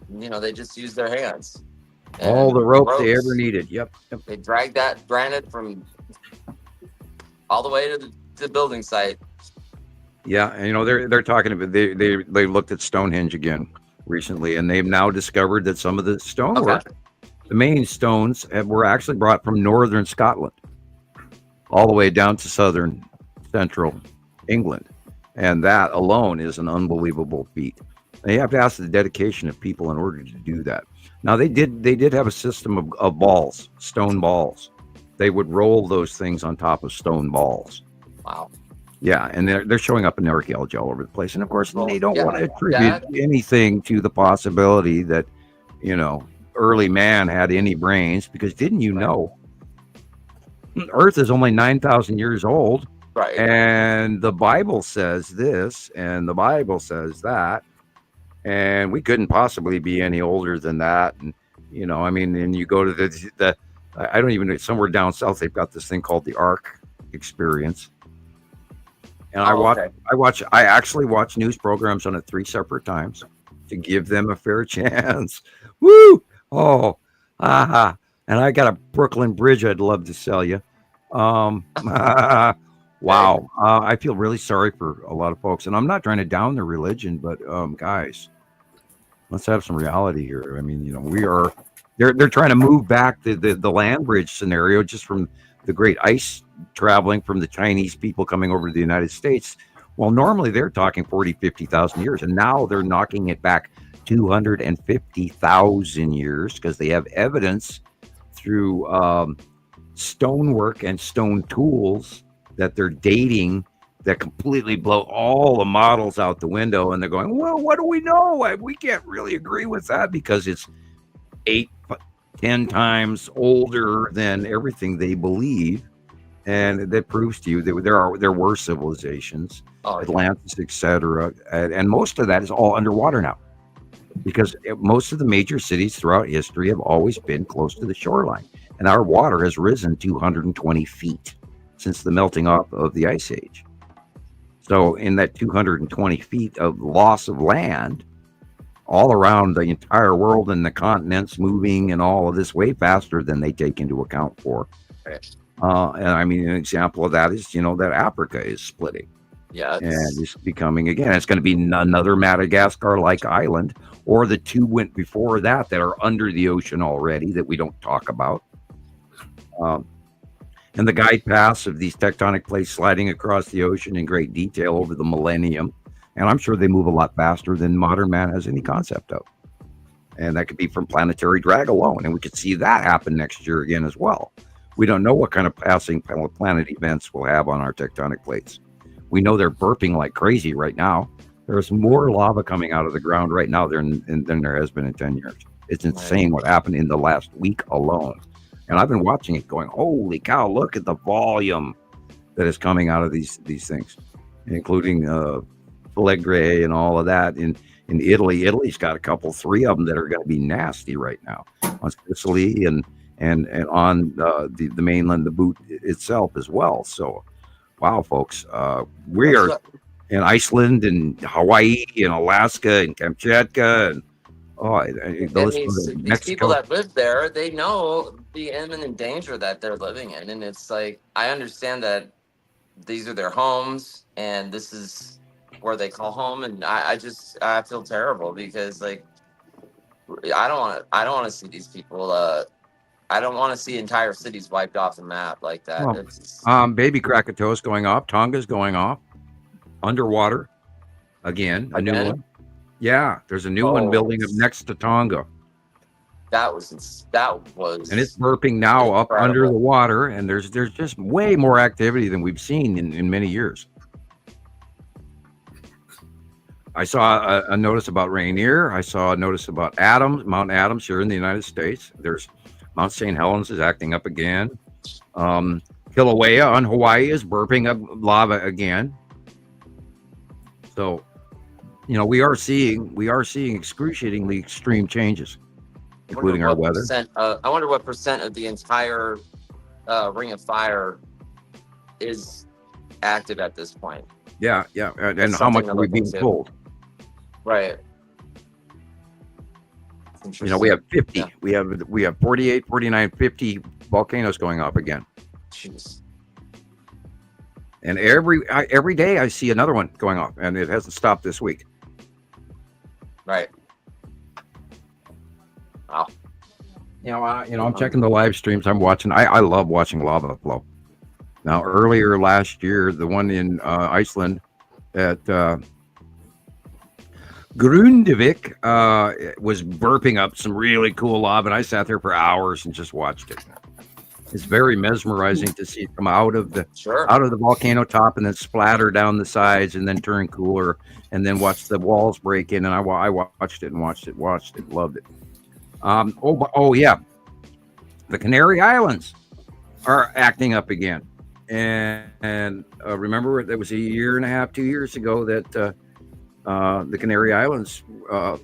they just used their hands. All the ropes they ever needed. Yep. They dragged that granite from all the way to the building site. Yeah, and they're talking about they looked at Stonehenge again recently, and they've now discovered that some of the stonework, the main stones, were actually brought from northern Scotland, all the way down to southern central England, and that alone is an unbelievable feat. And you have to ask the dedication of people in order to do that. Now they did have a system of balls, stone balls. They would roll those things on top of stone balls. Wow. Yeah, and they're showing up in archaeology all over the place. And of course, they don't want to attribute anything to the possibility that, early man had any brains, because didn't you know Earth is only 9,000 years old? Right. And the Bible says this, and the Bible says that. And we couldn't possibly be any older than that. And, and you go to the I don't even know, somewhere down south, they've got this thing called the Ark experience. And I actually watch news programs on it 3 separate times to give them a fair chance. Woo! Oh, aha. And I got a Brooklyn Bridge I'd love to sell you. Wow. I feel really sorry for a lot of folks. And I'm not trying to down their religion, but guys, let's have some reality here. I mean, they're trying to move back the land bridge scenario just from the great ice traveling from the Chinese people coming over to the United States. Well, normally they're talking 40, 50,000 years, and now they're knocking it back 250,000 years because they have evidence through stonework and stone tools that they're dating that completely blow all the models out the window. And they're going, well, what do we know? We can't really agree with that because it's 8-10 times older than everything they believe. And that proves to you that there were civilizations, Atlantis, etc. And most of that is all underwater now, because most of the major cities throughout history have always been close to the shoreline. And our water has risen 220 feet since the melting off of the Ice Age. So in that 220 feet of loss of land, all around the entire world and the continents moving and all of this way faster than they take into account for. And I mean, an example of that is, that Africa is splitting. Yeah. And it's becoming, again, it's going to be another Madagascar-like island, or the two went before that are under the ocean already that we don't talk about. And the guide paths of these tectonic plates sliding across the ocean in great detail over the millennium. And I'm sure they move a lot faster than modern man has any concept of. And that could be from planetary drag alone. And we could see that happen next year again as well. We don't know what kind of passing planet events we'll have on our tectonic plates. We know they're burping like crazy right now. There's more lava coming out of the ground right now than there has been in 10 years. It's insane what happened in the last week alone. And I've been watching it going, holy cow, look at the volume that is coming out of these things, including Filegre and all of that. In Italy, Italy's got three of them that are going to be nasty right now on Sicily and on the mainland, the boot itself as well. So, wow, folks, we are in Iceland and Hawaii and Alaska and Kamchatka and these people that live there, they know the imminent danger that they're living in, and it's like, I understand that these are their homes and this is where they call home, and I feel terrible because, like, I don't want to see these people. I don't want to see entire cities wiped off the map like that. Well, baby Krakatoa's going off. Tonga's going off. Underwater again. A new one. Yeah, there's a new one building up next to Tonga. That was, and it's burping now up under the water, and there's just way more activity than we've seen in many years. I saw a notice about Rainier. I saw a notice about Mount Adams here in the United States. There's Mount St. Helens is acting up again. Kilauea on Hawaii is burping up lava again. So, we are seeing excruciatingly extreme changes, including our weather. I wonder what percent of the entire Ring of Fire is active at this point. Yeah, and how much are we being told? Right. We have 50. Yeah. We have 48, 49, 50 volcanoes going off again. Jeez. And every day I see another one going off, and it hasn't stopped this week. Right. Wow. I'm checking the live streams. I'm watching. I love watching lava flow. Now, earlier last year, the one in Iceland at Grundvik was burping up some really cool lava, and I sat there for hours and just watched it. It's very mesmerizing to see it come out of the volcano top and then splatter down the sides and then turn cooler and then watch the walls break in. And I watched it, loved it. Yeah, the Canary Islands are acting up again. And remember, it was a year and a half, 2 years ago that the Canary Islands,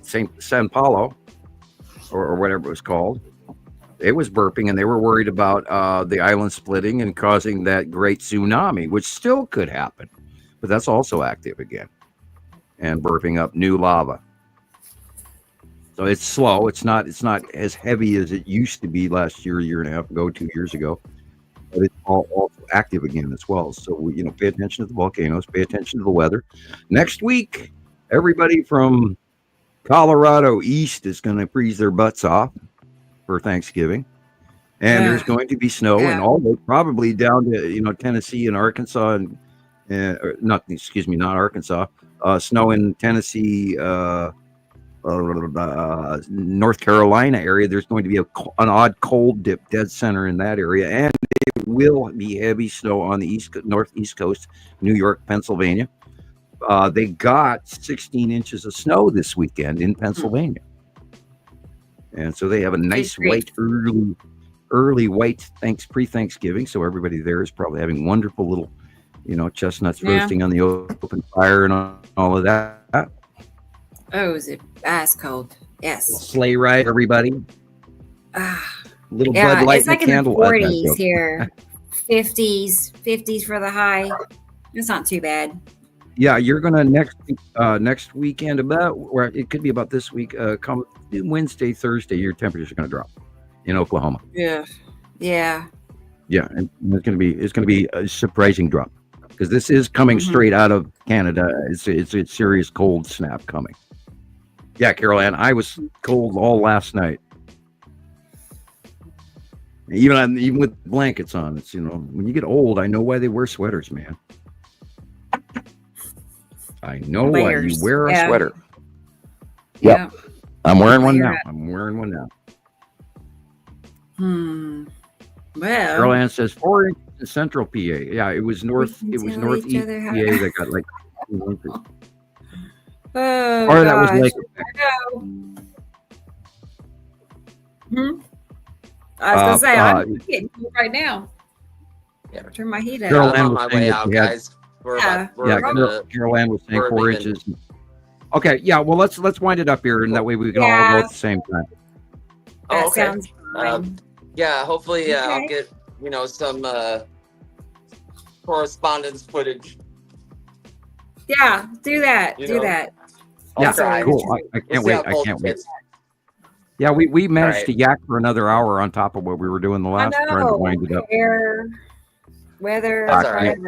San Paulo, or whatever it was called, it was burping, and they were worried about the island splitting and causing that great tsunami, which still could happen. But that's also active again and burping up new lava. So it's slow. It's not as heavy as it used to be last year and a half ago, 2 years ago. But it's also active again as well. So we, pay attention to the volcanoes, pay attention to the weather. Next week, everybody from Colorado east is going to freeze their butts off for Thanksgiving. And there's going to be snow and all the probably down to Tennessee and Arkansas and not Arkansas. Snow in Tennessee, North Carolina area. There's going to be an odd cold dip dead center in that area, and it will be heavy snow on the northeast coast, New York, Pennsylvania. They got 16 inches of snow this weekend in Pennsylvania, and so they have a nice white early white pre-Thanksgiving. So everybody there is probably having wonderful little, chestnuts roasting on the open fire and all of that. Oh, is it ice cold? Yes. Sleigh ride, everybody. Little Bud Light it's like and in the candle 40s here. 50s for the high. It's not too bad. Yeah, you're gonna next weekend or it could be about this week. Come Wednesday, Thursday, your temperatures are gonna drop in Oklahoma. Yeah. Yeah, and it's gonna be a surprising drop because this is coming straight out of Canada. It's a serious cold snap coming. Yeah, Carol Ann, I was cold all last night. Even with blankets on, it's when you get old, I know why they wear sweaters, man. I know why you wear a sweater. Yep. I'm wearing one now. Well, Carol Ann says 4 inches in central PA. Yeah, it was northeast PA that got like 2 inches. Oh, or that was Lake. I was gonna say I'm getting cold right now. Yeah, turn my heat up. Carol Ann on was my saying way that out, she had- guys. Carol Ann was saying 4 inches. Okay, yeah. Well, let's wind it up here, and that way we can all go at the same time. That okay. sounds fine. Yeah, hopefully I'll get some correspondence footage. Yeah, do that. Yeah, cool. I can't wait. Yeah, we managed to yak for another hour on top of what we were doing the last trying to wind it up. Weather. That's all right.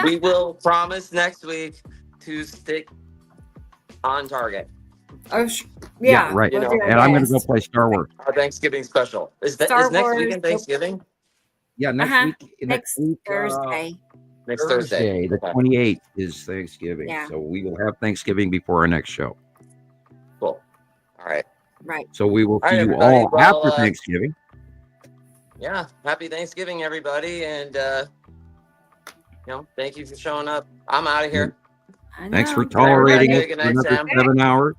We will promise next week to stick on target. Oh, yeah, right. And I'm going to go play Star Wars. Our Thanksgiving special. Is next weekend Thanksgiving? Yeah, next week. Thursday. Next Thursday. The 28th is Thanksgiving. Yeah. So we will have Thanksgiving before our next show. Cool. All right. Right. So we will see you all after Thanksgiving. Yeah. Happy Thanksgiving, everybody. And, thank you for showing up. I'm out of here. Thanks for tolerating it for another 7 hours.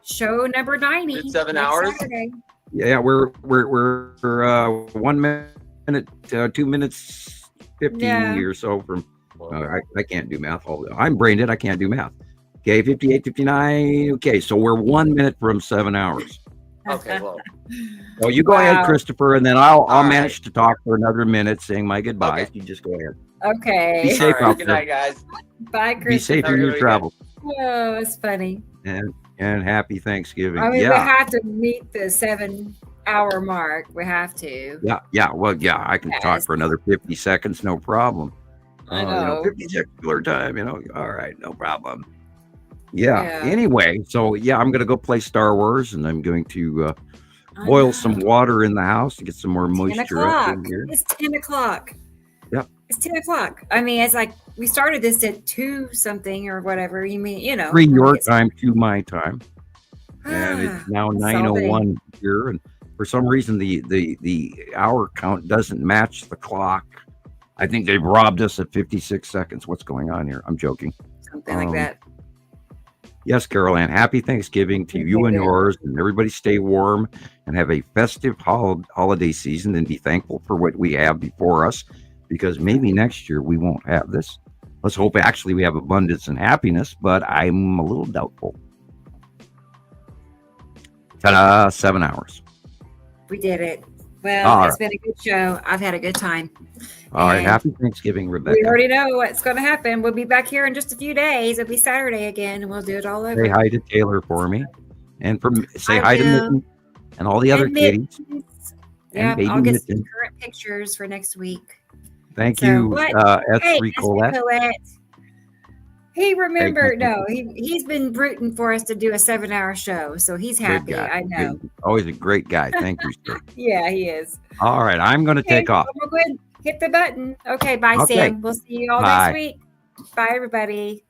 Show number 90. 7 hours. Saturday. Yeah, we're 1 minute, 2 minutes 50 or so from. I can't do math. I'm brain dead. I can't do math. Okay, 58, 59. Okay, so we're 1 minute from 7 hours. Okay, well. So you go ahead, Christopher, and then I'll manage to talk for another minute, saying my goodbyes. You just go ahead. Okay. Be safe out Good there. night, guys. Bye, Christopher. Be safe in your travels. Oh, it's funny. And happy Thanksgiving. I mean, we have to meet the 7 hour mark. We have to. Yeah. Well, yeah, I can talk for another 50 seconds, no problem. I know. 50 secular time, all right, no problem. Yeah. Anyway, so I'm going to go play Star Wars, and I'm going to boil some water in the house to get some more moisture up in here. It's 10 o'clock. Yep. It's 10 o'clock. I mean, it's like we started this at 2 something or whatever. You mean, 3 your time, 2 my time. And it's now 9:01 here, and for some reason the hour count doesn't match the clock. I think they've robbed us at 56 seconds. What's going on here? I'm joking. Something like that. Yes, Carol Ann, happy Thanksgiving to you and yours, and everybody stay warm and have a festive holiday season, and be thankful for what we have before us, because maybe next year we won't have this. Let's hope actually we have abundance and happiness, but I'm a little doubtful. Ta-da, 7 hours. We did it. Well, it's been a good show. I've had a good time. All right. Happy Thanksgiving, Rebecca. We already know what's going to happen. We'll be back here in just a few days. It'll be Saturday again, and we'll do it all over. Say hi to Taylor for me. And say hi to Mitten and all the other kitties. Yeah, I'll get some current pictures for next week. Thank you, S3 Colette. He remembered. No, he's been rooting for us to do a 7-hour show, so he's happy. I know. Always a great guy. Thank you, sir. Yeah, he is. All right, I'm going to take off. We'll go ahead and hit the button. Okay, bye, Sam. We'll see you all next week. Bye, everybody.